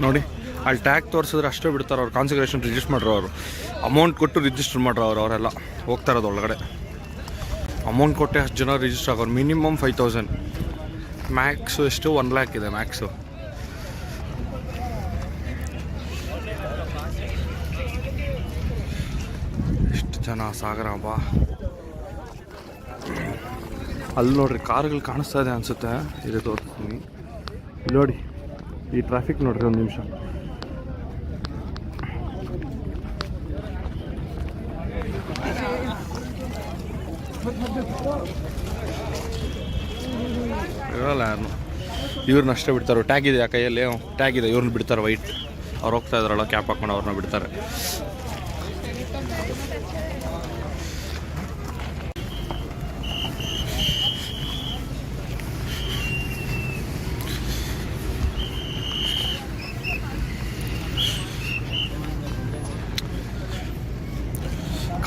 ನೋಡಿ ಅಲ್ಲಿ ಟ್ಯಾಗ್ ತೋರಿಸಿದ್ರೆ ಅಷ್ಟೇ ಬಿಡ್ತಾರೆ ಅವ್ರು. ಕಾನ್ಸಂಟ್ರೇಷನ್ ರಿಜಿಸ್ಟರ್ ಮಾಡ್ರು ಅವರು, ಅಮೌಂಟ್ ಕೊಟ್ಟು ರಿಜಿಸ್ಟರ್ ಮಾಡ್ರು ಅವರೆಲ್ಲ ಹೋಗ್ತಾ ಇರೋದು ಒಳಗಡೆ. ಅಮೌಂಟ್ ಕೊಟ್ಟೆ ಅಷ್ಟು ಜನ ರಿಜಿಸ್ಟರ್ ಆಗೋರು. ಮಿನಿಮಮ್ 5000, ಮ್ಯಾಕ್ಸು ಎಷ್ಟು 1 lakh ಇದೆ ಮ್ಯಾಕ್ಸು. ಎಷ್ಟು ಜನ ಸಾಗರ ಬಾ. ಅಲ್ಲಿ ನೋಡ್ರಿ ಕಾರುಗಳು ಕಾಣಿಸ್ತಾ ಇದೆ ಅನಿಸುತ್ತೆ. ಇದೆ ತೋರಿಸ್ತೀನಿ ನೋಡಿ. ಈ ಟ್ರಾಫಿಕ್ ನೋಡ್ರಿ, ಒಂದು ನಿಮಿಷ. ಇರಲ್ಲ ಯಾರನ್ನು, ಇವ್ರನ್ನ ಅಷ್ಟೇ ಬಿಡ್ತಾರೆ. ಟ್ಯಾಗ್ ಇದೆ ಆ ಕೈಯಲ್ಲಿ, ಟ್ಯಾಗ್ ಇದೆ, ಇವ್ರನ್ನ ಬಿಡ್ತಾರೆ. ವೈಟ್ ಅವ್ರು ಹೋಗ್ತಾ ಇದ್ರಲ್ಲ ಕ್ಯಾಪ್ ಹಾಕೊಂಡು ಅವ್ರನ್ನ ಬಿಡ್ತಾರೆ.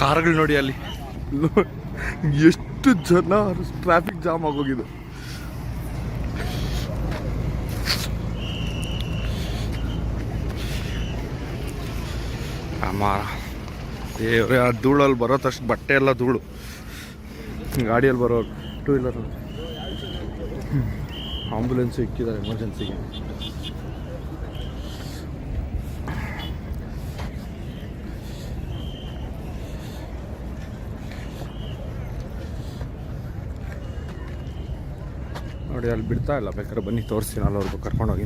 ಕಾರುಗಳು ನೋಡಿ ಅಲ್ಲಿ ಎಷ್ಟು ಜನ, ಟ್ರಾಫಿಕ್ ಜಾಮ್ ಆಗೋಗಿದೆ. ಅಮ್ಮ ದೇವ್ರೆ, ಆ ಧೂಳಲ್ಲಿ ಬರೋ ತಕ್ಷಣ ಬಟ್ಟೆ ಎಲ್ಲ ಧೂಳು. ಗಾಡಿಯಲ್ಲಿ ಬರೋರು, 2 ವೀಲರ್. ಆಂಬುಲೆನ್ಸು ಇಕ್ಕಿದ್ದಾರೆ ಎಮರ್ಜೆನ್ಸಿಗೆ. ನೋಡಿ ಅಲ್ಲಿ ಬಿಡ್ತಾ ಇಲ್ಲ, ಬೇಕಾದ್ರೆ ಬನ್ನಿ ತೋರಿಸ್ತೀನಿ, ಅಲ್ಲವ್ರಿಗೂ ಕರ್ಕೊಂಡೋಗಿ.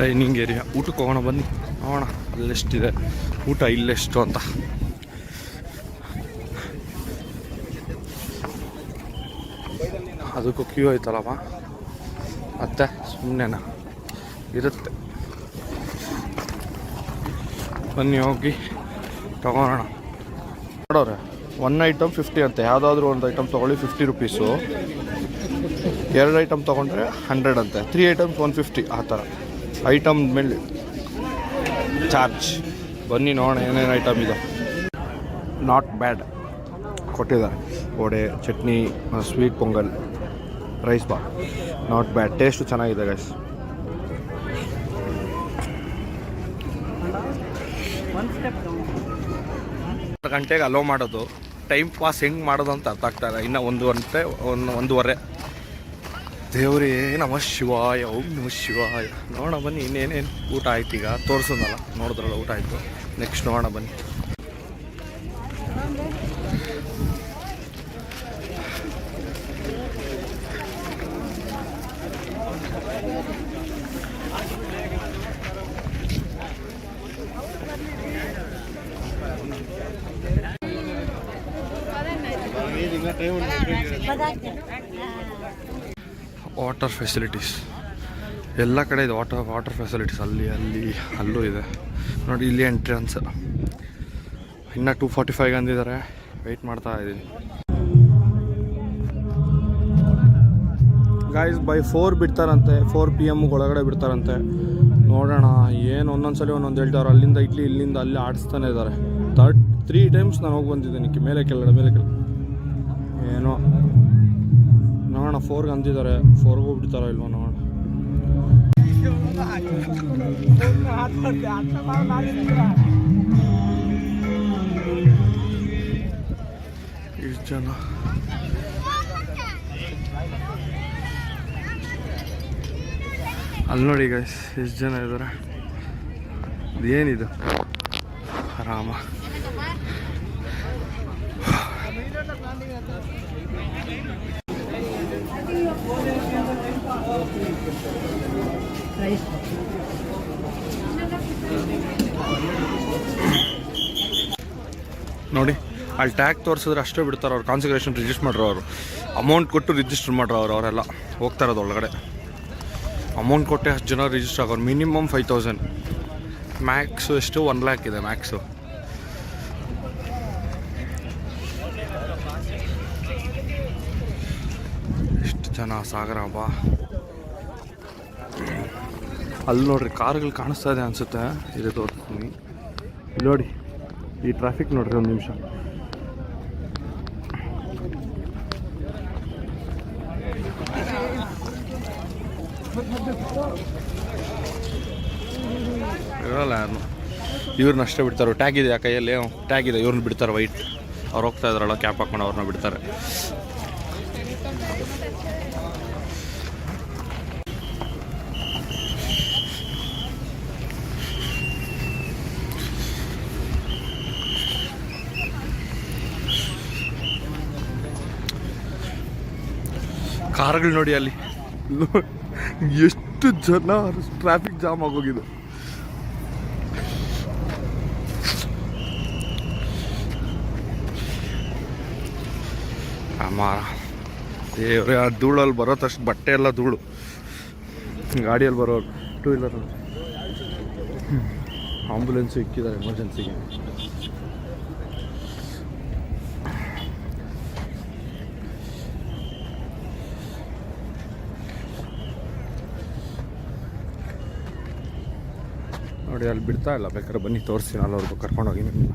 ಡೈನಿಂಗ್ ಏರಿಯಾ, ಊಟಕ್ಕೆ ಹೋಗೋಣ ಬನ್ನಿ, ನೋಡೋಣ ಅಲ್ಲೆಷ್ಟಿದೆ ಊಟ, ಇಲ್ಲೆಷ್ಟು ಅಂತ. ಅದಕ್ಕೂ ಕ್ಯೂ ಆಯ್ತಲ್ಲಮ್ಮ, ಮತ್ತೆ ಸುಮ್ಮನೆನ ಇರುತ್ತೆ. ಬನ್ನಿ ಹೋಗಿ ತಗೊಳ್ಳೋಣ. ನೋಡೋರೆ 1 ಐಟಮ್ 50 ಅಂತೆ. ಯಾವುದಾದ್ರೂ ಒಂದು ಐಟಮ್ ತೊಗೊಳ್ಳಿ 50 ರೂಪೀಸು. 2 ಐಟಮ್ ತೊಗೊಂಡ್ರೆ 100 ಅಂತೆ. 3 ಐಟಮ್ಸ್ 150, ಆ ಥರ ಐಟಮ್ ಮೇಲೆ ಚಾರ್ಜ್. ಬನ್ನಿ ನೋಡೋಣ ಏನೇನು ಐಟಮ್ ಇದೆ. ನಾಟ್ ಬ್ಯಾಡ್ ಕೊಟ್ಟಿದ್ದಾರೆ. Vada, chutney, sweet pongal, rice bath, not bad. Taste ಚೆನ್ನಾಗಿದೆ ಗೈಸ್. ಗಂಟೆಗೆ ಅಲೋ ಮಾಡೋದು, ಟೈಮ್ ಪಾಸ್ ಹೆಂಗೆ ಮಾಡೋದು ಅಂತ ಅರ್ಥ ಆಗ್ತಾಯಿಲ್ಲ. ಇನ್ನು 1 ಗಂಟೆ 1:30. ದೇವ್ರೇ ನಮಃ ಶಿವಾಯ, ಓಂ ನಮಃ ಶಿವಾಯ. ನೋಡೋಣ ಬನ್ನಿ ಇನ್ನೇನೇನು ಊಟ ಆಯ್ತು. ಈಗ ತೋರಿಸೋದಲ್ಲ, ನೋಡಿದ್ರಲ್ಲ ಊಟ ಆಯಿತು. ನೆಕ್ಸ್ಟ್ ನೋಡೋಣ ಬನ್ನಿ. ವಾಟರ್ ಫೆಸಿಲಿಟೀಸ್ ಎಲ್ಲ ಕಡೆ ಇದೆ. ವಾಟರ್ ಫೆಸಿಲಿಟೀಸ್ ಅಲ್ಲೂ ಇದೆ ನೋಡಿ. ಇಲ್ಲಿ ಎಂಟ್ರೆನ್ಸ್ ಇನ್ನೂ 2:45 ಅಂದಿದ್ದಾರೆ. ವೆಯ್ಟ್ ಮಾಡ್ತಾ ಇದ್ದೀನಿ. Guys by 4 ಬಿಡ್ತಾರಂತೆ. 4 PM ಒಳಗಡೆ ಬಿಡ್ತಾರಂತೆ. ನೋಡೋಣ ಏನು, ಒಂದೊಂದ್ಸಲಿ ಒಂದೊಂದು ಹೇಳ್ತಾರೆ. ಅಲ್ಲಿಂದ ಇಲ್ಲಿಂದ ಅಲ್ಲಿ ಆಡಿಸ್ತಾನೆ ಇದ್ದಾರೆ. 3 ಟೈಮ್ಸ್ ನಾನು ಹೋಗಿ ಬಂದಿದ್ದೀನಿ, ಮೇಲೆ ಕೆಳಗಡೆ ಏನೋ. ನೋಡೋಣ 4ಗೆ ಅಂದಿದ್ದಾರೆ. 4ಗೂ ಬಿಡ್ತಾರೋ ಇಲ್ವೋ ನೋಡೋಣ. ಇಷ್ಟು ಜನ ಅಲ್ಲಿ ನೋಡಿ ಗೈಸ್, ಎಷ್ಟು ಜನ ಇದ್ದಾರೆ. ಏನಿದು ಆರಾಮ. ನೋಡಿ ಅಲ್ಲಿ ಟ್ಯಾಗ್ ತೋರಿಸಿದ್ರೆ ಅಷ್ಟೇ ಬಿಡ್ತಾರೆ ಅವ್ರು. ಕಾನ್ಸಂಟ್ರೇಷನ್ ರಿಜಿಸ್ಟರ್ ಮಾಡ್ರು ಅವರು, ಅಮೌಂಟ್ ಕೊಟ್ಟು ರಿಜಿಸ್ಟರ್ ಮಾಡ್ರು ಅವರೆಲ್ಲ ಹೋಗ್ತಾ ಇರೋದು ಒಳಗಡೆ. ಅಮೌಂಟ್ ಕೊಟ್ಟೆ ಅಷ್ಟು ಜನ ರಿಜಿಸ್ಟರ್ ಆಗೋರು. ಮಿನಿಮಮ್ 5000, ಮ್ಯಾಕ್ಸು ಎಷ್ಟು 1 lakh ಇದೆ ಮ್ಯಾಕ್ಸು. ಎಷ್ಟು ಜನ ಸಾಗರ ಬಾ. ಅಲ್ಲಿ ನೋಡ್ರಿ ಕಾರ್ಗಳು ಕಾಣಿಸ್ತಾ ಇದೆ ಅನಿಸುತ್ತೆ. ಇದೆ ತೋರಿಸ್ತೀನಿ ನೋಡಿ. ಈ ಟ್ರಾಫಿಕ್ ನೋಡ್ರಿ ಒಂದು ನಿಮಿಷ. ಇರಲ್ಲ ಯಾರು ಇವ್ರನ್ನ ಅಷ್ಟೇ ಬಿಡ್ತಾರೆ. ಟ್ಯಾಗ್ ಇದೆ ಆ ಕೈಯಲ್ಲಿ, ಟ್ಯಾಗ್ ಇದೆ, ಇವ್ರನ್ನ ಬಿಡ್ತಾರೆ ವೈಟ್. ಅವ್ರು ಹೋಗ್ತಾ ಇದ್ರಲ್ಲ ಕ್ಯಾಪ್ ಹಾಕೊಂಡು ಅವ್ರನ್ನ ಬಿಡ್ತಾರೆ. ಕಾರ್ಗಳು ನೋಡಿ ಅಲ್ಲಿ ಎಷ್ಟು ಜನ, ಟ್ರಾಫಿಕ್ ಜಾಮ್ ಆಗೋಗಿದೆ. ದೇವ್ರೆ, ಆ ಧೂಳಲ್ಲಿ ಬರೋ ತಕ್ಷಣ ಬಟ್ಟೆ ಎಲ್ಲ ಧೂಳು. ಗಾಡಿಯಲ್ಲಿ ಬರೋರು, 2 wheeler ಆಂಬುಲೆನ್ಸು ಇಕ್ಕಿದ್ದಾರೆ ಎಮರ್ಜೆನ್ಸಿಗೆ. ನೋಡಿ ಅಲ್ಲಿ ಬಿಡ್ತಾ ಇಲ್ಲ. ಬೇಕಾದ್ರೆ ಬನ್ನಿ ತೋರಿಸ್ತೀನಿ, ಅಲ್ಲವ್ರಿಗೂ ಕರ್ಕೊಂಡೋಗಿ ನಿಮ್ಮನ್ನ.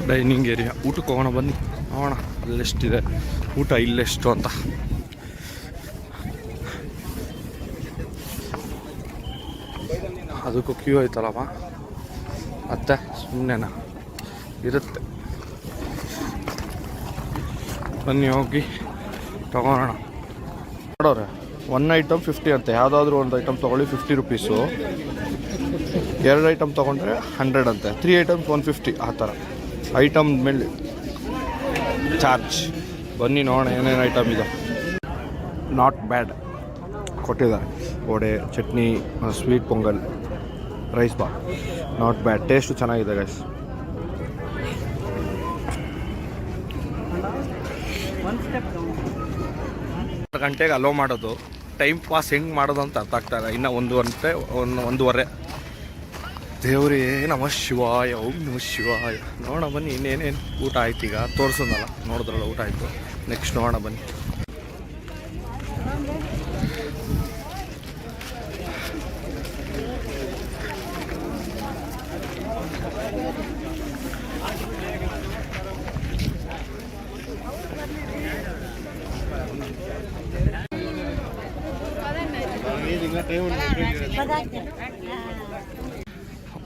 Dining area. ಊಟಕ್ಕೆ ಹೋಗೋಣ ಬನ್ನಿ, ನೋಡೋಣ ಅಲ್ಲೆಷ್ಟಿದೆ ಊಟ, ಇಲ್ಲೆಷ್ಟು ಅಂತ. ಅದಕ್ಕೂ ಕ್ಯೂ ಐತಲ್ಲಮ್ಮ, ಮತ್ತೆ ಸುಮ್ಮನೆನಾ ಇರುತ್ತೆ. ಬನ್ನಿ ಹೋಗಿ ತಗೊಳ್ಳೋಣ. ನೋಡೋರೆ 1 item 50 ಅಂತೆ. ಯಾವುದಾದ್ರೂ ಒಂದು ಐಟಮ್ ತೊಗೊಳ್ಳಿ 50 rupees. 2 item ತೊಗೊಂಡ್ರೆ 100 ಅಂತೆ. 3 items 150 ಆ ಥರ ಐಟಮ್ ಮೇಲೆ ಚಾರ್ಜ್. ಬನ್ನಿ ನೋಡೋಣ ಏನೇನು ಐಟಮ್ ಇದೆ. ನಾಟ್ ಬ್ಯಾಡ್ ಕೊಟ್ಟಿದ್ದಾರೆ. Vada, chutney, sweet pongal, rice bath. Not bad, taste ಚೆನ್ನಾಗಿದೆ ಗೈಸ್. ಗಂಟೆಗೆ ಅಲೋ ಮಾಡೋದು, ಟೈಮ್ ಪಾಸ್ ಹೆಂಗೆ ಮಾಡೋದು ಅಂತ ಅರ್ಥ ಆಗ್ತಾಯಿಲ್ಲ. ಇನ್ನು 1:30. ದೇವ್ರೇ ನಮಃ ಶಿವಾಯ, ಓಂ ನಮಃ ಶಿವಾಯ. ನೋಡೋಣ ಬನ್ನಿ ಇನ್ನೇನೇನು ಊಟ ಆಯ್ತು. ಈಗ ತೋರಿಸೋದಲ್ಲ, ನೋಡಿದ್ರಲ್ಲ ಊಟ ಆಯಿತು. ನೆಕ್ಸ್ಟ್ ನೋಡೋಣ ಬನ್ನಿ.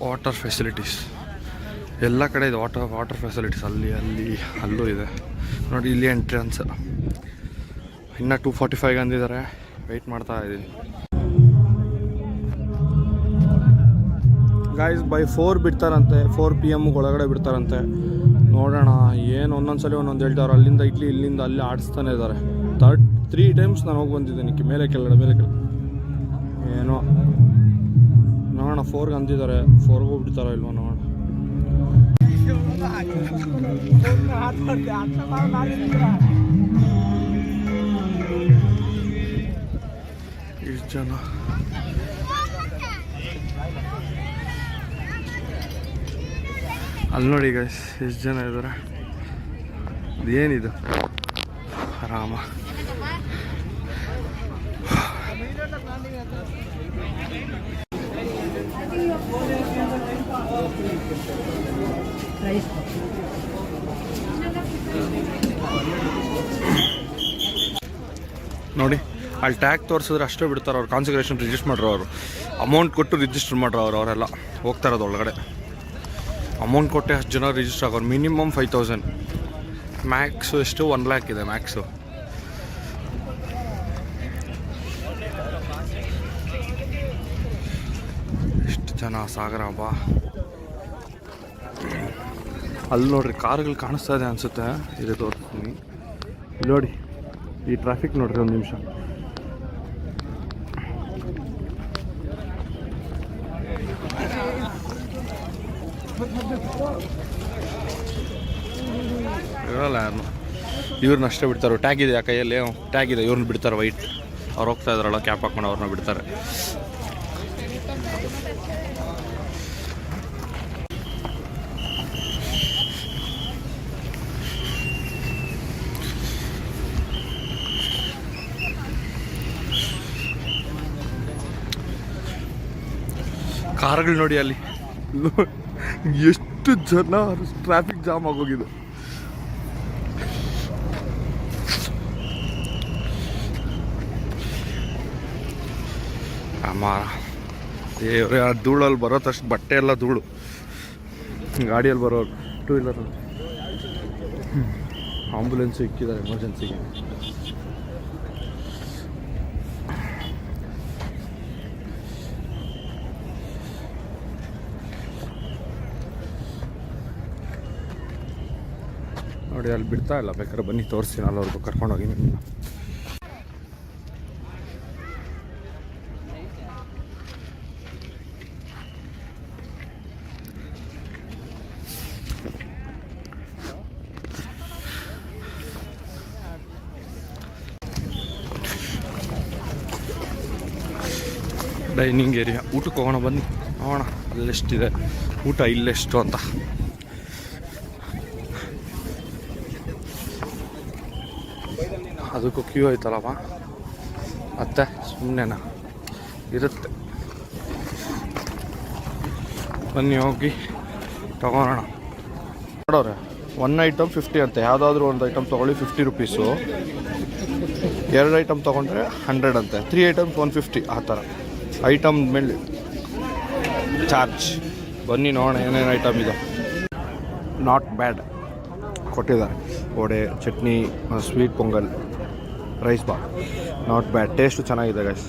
ವಾಟರ್ ಫೆಸಿಲಿಟೀಸ್ ಎಲ್ಲ ಕಡೆ ಇದೆ. ವಾಟರ್ ಫೆಸಿಲಿಟೀಸ್ ಅಲ್ಲೂ ಇದೆ ನೋಡಿ. ಇಲ್ಲಿ ಎಂಟ್ರೆನ್ಸ್. ಇನ್ನು 2:45 ಅಂದಿದ್ದಾರೆ. ವೆಯ್ಟ್ ಮಾಡ್ತಾ ಇದ್ದೀನಿ. Guys by 4 ಬಿಡ್ತಾರಂತೆ. 4 PM ಒಳಗಡೆ ಬಿಡ್ತಾರಂತೆ. ನೋಡೋಣ ಏನು. ಒಂದೊಂದ್ಸಲಿ ಒಂದೊಂದು ಹೇಳ್ತಾರೆ. ಅಲ್ಲಿಂದ ಇಲ್ಲಿಂದ ಅಲ್ಲಿ ಆಡಿಸ್ತಾನೆ ಇದ್ದಾರೆ. 3 times ನಾನು ಹೋಗಿ ಬಂದಿದ್ದೀನಿ. ಮೇಲೆ ಕೆಳಗಡೆ ಏನೋ ನೋಡೋಣ. 4 ಅಂದಿದ್ದಾರೆ. 4 ಬಿಡ್ತಾರೋ ಇಲ್ವೋ ನೋಡೋಣ. ಇಷ್ಟು ಜನ ಅಲ್ಲಿ ನೋಡಿ ಗೈಸ್, ಎಷ್ಟು ಜನ ಇದ್ದಾರೆ. ಏನಿದು ಆರಾಮ. ನೋಡಿ ಅಲ್ಲಿ ಟ್ಯಾಗ್ ತೋರಿಸಿದ್ರೆ ಅಷ್ಟೇ ಬಿಡ್ತಾರೆ ಅವ್ರು. ಕಾನ್ಸಂಟ್ರೇಷನ್ ರಿಜಿಸ್ಟರ್ ಮಾಡ್ರೋ ಅವರು. ಅಮೌಂಟ್ ಕೊಟ್ಟು ರಿಜಿಸ್ಟರ್ ಮಾಡ್ರೋ ಅವರೆಲ್ಲ ಹೋಗ್ತಾ ಇರೋದು ಒಳಗಡೆ. ಅಮೌಂಟ್ ಕೊಟ್ಟೆ ಅಷ್ಟು ಜನ ರಿಜಿಸ್ಟರ್ ಆಗೋರು. ಮಿನಿಮಮ್ 5,000. ಮ್ಯಾಕ್ಸು ಎಷ್ಟು 1 lakh ಇದೆ ಮ್ಯಾಕ್ಸು. ಎಷ್ಟು ಜನ ಸಾಗರ ಬಾ. ಅಲ್ಲಿ ನೋಡ್ರಿ ಕಾರ್ಗಳು ಕಾಣಿಸ್ತಾ ಇದೆ ಅನಿಸುತ್ತೆ. ಇದೆ ತೋರಿಸ್ತೀನಿ ನೋಡಿ. ಈ ಟ್ರಾಫಿಕ್ ನೋಡ್ರಿ ಒಂದು ನಿಮಿಷ. ಇರಲ್ಲ ಯಾರು ಇವ್ರನ್ನ ಅಷ್ಟೇ ಬಿಡ್ತಾರೆ. ಟ್ಯಾಗ್ ಇದೆ ಆ ಕೈಯಲ್ಲಿ, ಟ್ಯಾಗ್ ಇದೆ, ಇವ್ರನ್ನ ಬಿಡ್ತಾರೆ ವೈಟ್. ಅವ್ರು ಹೋಗ್ತಾ ಇದ್ರಲ್ಲ ಕ್ಯಾಪ್ ಹಾಕೊಂಡು ಅವ್ರನ್ನ ಬಿಡ್ತಾರೆ. ಕಾರ್ಗಳು ನೋಡಿ ಅಲ್ಲಿ ಎಷ್ಟು ಜನ, ಟ್ರಾಫಿಕ್ ಜಾಮ್ ಆಗೋಗಿದೆ. ಅಮ್ಮ ದೇವ್ರೆ, ಆ ಧೂಳಲ್ಲಿ ಬರೋ ತಕ್ಷಣ ಬಟ್ಟೆ ಎಲ್ಲ ಧೂಳು. ಗಾಡಿಯಲ್ಲಿ ಬರೋರು, ಟೂ ವೀಲರ್ ಆಂಬುಲೆನ್ಸು ಇಕ್ಕಿದ್ದಾರೆ ಎಮರ್ಜೆನ್ಸಿಗೆ. ನೋಡಿ ಅಲ್ಲಿ ಬಿಡ್ತಾ ಇಲ್ಲ, ಬೇಕಾದ್ರೆ ಬನ್ನಿ ತೋರಿಸ್ತೀನಿ, ಅಲ್ಲವ್ರಿಗೂ ಕರ್ಕೊಂಡೋಗಿ ನಿಮ್ಮನ್ನ. ಡೈನಿಂಗ್ ಏರಿಯಾ, ಊಟಕ್ಕೆ ಹೋಗೋಣ ಬನ್ನಿ, ನೋಡೋಣ ಅಲ್ಲೆಷ್ಟಿದೆ ಊಟ, ಇಲ್ಲೆಷ್ಟು ಅಂತ. ಅದಕ್ಕೂ ಕ್ಯೂ ಆಯ್ತಲ್ಲಮ್ಮ, ಮತ್ತೆ ಸುಮ್ಮನೆನ ಇರುತ್ತೆ. ಬನ್ನಿ ಹೋಗಿ ತಗೊಳ್ಳೋಣ. ನೋಡೋರೆ 1 ಐಟಮ್ 50 ಅಂತೆ. ಯಾವುದಾದ್ರೂ ಒಂದು ಐಟಮ್ ತೊಗೊಳ್ಳಿ 50 ರುಪೀಸು. 2 ಐಟಮ್ ತೊಗೊಂಡ್ರೆ 100 ಅಂತೆ. 3 ಐಟಮ್ಸ್ 150, ಆ ಥರ ಐಟಮ್ ಮೇಲೆ ಚಾರ್ಜ್. ಬನ್ನಿ ನೋಡೋಣ ಏನೇನು ಐಟಮ್ ಇದೆ. ನಾಟ್ ಬ್ಯಾಡ್ ಕೊಟ್ಟಿದ್ದಾರೆ. Vada, chutney, sweet pongal, rice bath, not bad. Taste ಚೆನ್ನಾಗಿದೆ ಗೈಸ್.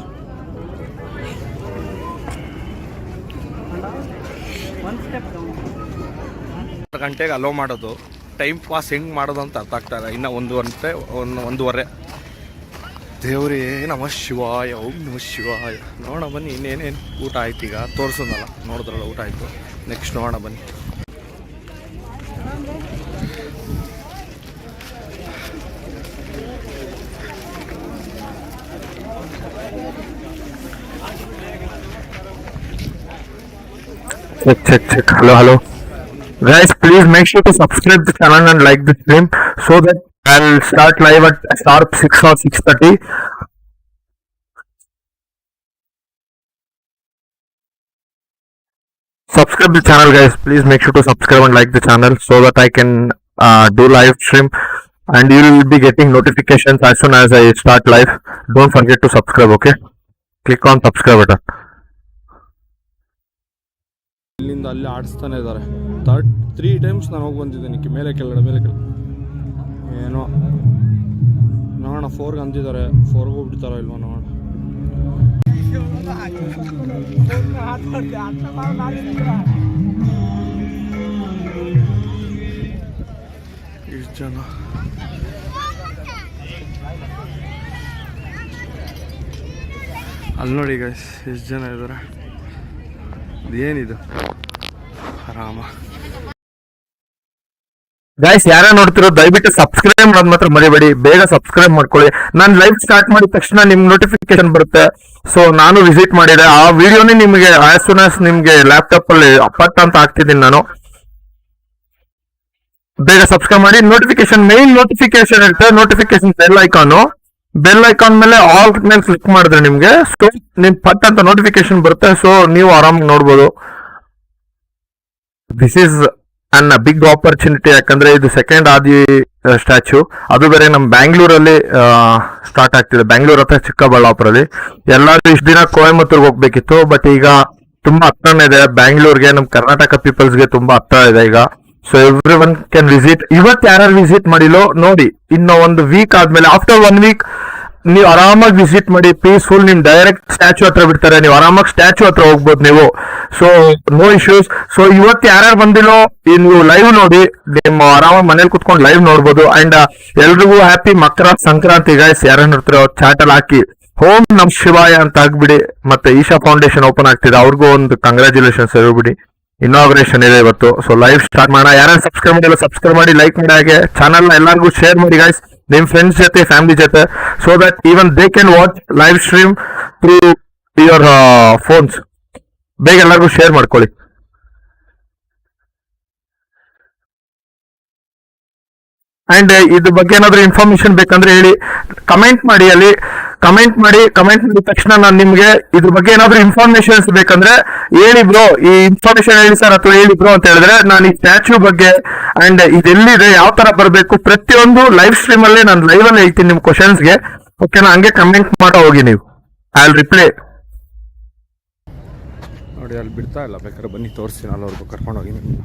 ಗಂಟೆಗೆ ಅಲೋ ಮಾಡೋದು, ಟೈಮ್ ಪಾಸ್ ಹೆಂಗೆ ಮಾಡೋದು ಅಂತ ಅರ್ಥ ಆಗ್ತಾರೆ. ಇನ್ನು 1 ಗಂಟೆ 1:30. ದೇವ್ರೇ ನಮಃ ಶಿವಾಯ, ಓಂ ನಮಃ ಶಿವಾಯ. ನೋಡೋಣ ಬನ್ನಿ ಇನ್ನೇನೇನು ಊಟ ಆಯ್ತು. ಈಗ ತೋರಿಸೋದಲ್ಲ, ನೋಡಿದ್ರಲ್ಲ ಊಟ ಆಯಿತು. ನೆಕ್ಸ್ಟ್ ನೋಡೋಣ ಬನ್ನಿ. Check. Hello. Guys, please make sure to subscribe the channel and like the stream so that I'll start live at sharp 6 or 6:30. Subscribe the channel, guys. Please make sure to subscribe and like the channel so that I can do live stream and you will be getting notifications as soon as I start live. Don't forget to subscribe, okay? Click on subscribe button. ಇಲ್ಲಿಂದ ಅಲ್ಲಿ ಆಡಿಸ್ತಾನೆ ಇದ್ದಾರೆ. 3 times ನಾನು ಹೋಗಿ ಬಂದಿದ್ದೀನಿ. ಮೇಲೆ ಕೆಳಗಡೆ ಏನೋ ನೋಡೋಣ. 4ಗೆ ಅಂದಿದ್ದಾರೆ, 4ಗೆ ಹೋಗ್ಬಿಡ್ತಾರೋ ಇಲ್ವೋ ನೋಡೋಣ. ಇಷ್ಟು ಜನ ಅಲ್ಲಿ ನೋಡಿ ಗೈಸ್, ಎಷ್ಟು ಜನ ಇದ್ದಾರೆ. ಏನಿದು ಆರಾಮ. ಗೈಸ್, ಯಾರೇ ನೋಡ್ತಿರೋ ದಯವಿಟ್ಟು ಸಬ್ಸ್ಕ್ರೈಬ್ ಮಾಡೋದು ಮಾತ್ರ ಮರಿಬೇಡಿ. ಬೇಗ ಸಬ್ಸ್ಕ್ರೈಬ್ ಮಾಡ್ಕೊಳ್ಳಿ. ನಾನು ಲೈವ್ ಸ್ಟಾರ್ಟ್ ಮಾಡಿದ ತಕ್ಷಣ ನಿಮ್ಗೆ ನೋಟಿಫಿಕೇಶನ್ ಬರುತ್ತೆ. ಸೊ ನಾನು ವಿಸಿಟ್ ಮಾಡಿದೆ, ಆ ವಿಡಿಯೋನೇ ನಿಮಗೆ ಆಸ್ ಸೂನ್ ಆಸ್ ನಿಮ್ಗೆ ಲ್ಯಾಪ್ಟಾಪ್ ಅಲ್ಲಿ ಅಪ್ಪಟ್ ಅಂತ ಹಾಕ್ತಿದ್ದೀನಿ ನಾನು. ಬೇಗ ಸಬ್ಸ್ಕ್ರೈಬ್ ಮಾಡಿ. ನೋಟಿಫಿಕೇಶನ್, ಮೇನ್ ನೋಟಿಫಿಕೇಶನ್ ಇರುತ್ತೆ. ನೋಟಿಫಿಕೇಶನ್ ಬೆಲ್ ಐಕಾನ್ ಮೇಲೆ ಆಲ್ ಮೇಲೆ ಕ್ಲಿಕ್ ಮಾಡಿದ್ರೆ ನಿಮ್ಗೆ ನಿಮ್ ಪಟ್ ಅಂತ ನೋಟಿಫಿಕೇಶನ್ ಬರುತ್ತೆ. ಸೊ ನೀವು ಆರಾಮಾಗಿ ನೋಡ್ಬೋದು. This is an big opportunity. ಯಾಕಂದ್ರೆ ಇದು ಸೆಕೆಂಡ್ ಆದಿ ಸ್ಟ್ಯಾಚ್ಯೂ, ಅದು ಬೇರೆ ನಮ್ ಬ್ಯಾಂಗ್ಳೂರಲ್ಲಿ ಸ್ಟಾರ್ಟ್ ಆಗ್ತಿದೆ. ಬ್ಯಾಂಗ್ಳೂರ್ ಹತ್ರ ಚಿಕ್ಕಬಳ್ಳಾಪುರಲ್ಲಿ. ಎಲ್ಲರೂ ಇಷ್ಟು ದಿನ ಕೊಯಮತ್ತೂರ್ಗೆ ಹೋಗ್ಬೇಕಿತ್ತು, ಬಟ್ ಈಗ ತುಂಬಾ ಹತ್ರನೇ ಇದೆ ಬ್ಯಾಂಗ್ಳೂರ್ಗೆ. ನಮ್ ಕರ್ನಾಟಕ ಪೀಪಲ್ಸ್ಗೆ ತುಂಬಾ ಹತ್ರ ಇದೆ ಈಗ. So every one can visit. ಇವತ್ತು ಯಾರು ವಿಸಿಟ್ ಮಾಡಿಲ್ಲೋ ನೋಡಿ, ಇನ್ನು 1 ವೀಕ್ ಆದ್ಮೇಲೆ, ಆಫ್ಟರ್ 1 ವೀಕ್ ನೀವು ಆರಾಮಾಗಿ ವಿಸಿಟ್ ಮಾಡಿ. ಪೀಸ್ಫುಲ್. ನಿಮ್ ಡೈರೆಕ್ಟ್ ಸ್ಟ್ಯಾಚ್ಯೂ ಹತ್ರ ಬಿಡ್ತಾರೆ, ನೀವು ಆರಾಮಾಗಿ ಸ್ಟ್ಯಾಚ್ಯೂ ಹತ್ರ ಹೋಗ್ಬೋದು ನೀವು. So no issues. ಸೊ ಇವತ್ತು ಯಾರ್ಯಾರು ಬಂದಿಲ್ಲೋ ನೀವು ಲೈವ್ ನೋಡಿ, ನಿಮ್ಮ ಆರಾಮಾಗಿ ಮನೇಲಿ ಕುತ್ಕೊಂಡು ಲೈವ್ ನೋಡ್ಬೋದು. ಅಂಡ್ ಎಲ್ರಿಗೂ ಹ್ಯಾಪಿ ಮಕರ ಸಂಕ್ರಾಂತಿ ಗೈಸ್. ಯಾರು ನೋಡ್ತಿರೋ ಚಾಟ್ ಅಲ್ಲಿ ಹಾಕಿ ಓಂ ನಮ್ ಶಿವಾಯ ಅಂತ ಆಗ್ಬಿಡಿ. ಮತ್ತೆ ಈಶಾ ಫೌಂಡೇಶನ್ ಓಪನ್ ಆಗ್ತಿದೆ, ಅವ್ರಿಗೂ ಒಂದು ಕಂಗ್ರಾಚುಲೇಷನ್ಸ್ ಹೇಳ್ಬಿಡಿ. ಇನಾಗ್ರೇಷನ್ ಇದೆ ಇವತ್ತು. ಸೊ ಲೈವ್ ಸ್ಟಾರ್ಟ್ ಮಾಡೋಣ. ಯಾರು ಸಬ್ಸ್ಕ್ರೈಬ್ ಮಾಡಿಲ್ಲ ಸಬ್ಸ್ಕ್ರೈಬ್ ಮಾಡಿ, ಲೈಕ್ ಮಾಡಿ, ಹಾಗೆ ಚಾನಲ್ ಎಲ್ಲರಿಗೂ ಶೇರ್ ಮಾಡಿ ಗೈಸ್, ನಿಮ್ ಫ್ರೆಂಡ್ಸ್ ಜೊತೆ ಫ್ಯಾಮಿಲಿ ಜೊತೆ, so that even they can watch live stream through your phones. ಬೇಗ ಎಲ್ಲರಿಗೂ ಶೇರ್ ಮಾಡ್ಕೊಳ್ಳಿ. ಅಂಡ್ ಇದ್ರ ಬಗ್ಗೆ ಏನಾದ್ರು ಇನ್ಫಾರ್ಮೇಶನ್ ಬೇಕಂದ್ರೆ ಹೇಳಿ, ಕಮೆಂಟ್ ಮಾಡಿ. ಅಲ್ಲಿ ಕಮೆಂಟ್ ಮಾಡಿದ ತಕ್ಷಣ ನಾನು ನಿಮ್ಗೆ ಇದ್ರ ಬಗ್ಗೆ ಏನಾದ್ರು ಇನ್ಫಾರ್ಮೇಶನ್ಸ್ ಬೇಕಂದ್ರೆ ಹೇಳಿ ಬ್ರೋ, ಈ ಇನ್ಫಾರ್ಮೇಶನ್ ಹೇಳಿ ಸರ್ ಅಥವಾ ಹೇಳಿ ಬ್ರೋ ಅಂತ ಹೇಳಿದ್ರೆ ನಾನು ಈ ಸ್ಟ್ಯಾಚ್ಯೂ ಬಗ್ಗೆ ಅಂಡ್ ಇದೆಲ್ಲಿದೆ, ಯಾವ ತರ ಬರಬೇಕು, ಪ್ರತಿಯೊಂದು ಲೈವ್ ಸ್ಟ್ರೀಮ್ ಅಲ್ಲಿ ನಾನು ಲೈವ್ ಅಲ್ಲಿ ಹೇಳ್ತೀನಿ ನಿಮ್ ಕ್ವಶನ್ಸ್ಗೆ. ಓಕೆನಾ? ಹಂಗೆ ಕಮೆಂಟ್ ಮಾಡೋ ಹೋಗಿ ನೀವು, ಐ ವಿಲ್ ರಿಪ್ಲೈ. ನೋಡಿ ಅಲ್ಲಿ ಬಿಡ್ತಾ ಇಲ್ಲ, ಬೇಕಾದ್ರೆ ಬನ್ನಿ ತೋರಿಸ್ತೀನಿ, ಅಲ್ಲವರೆಗೂ ಕರ್ಕೊಂಡು ಹೋಗಿ ನಿಮ್ಮನ್ನ.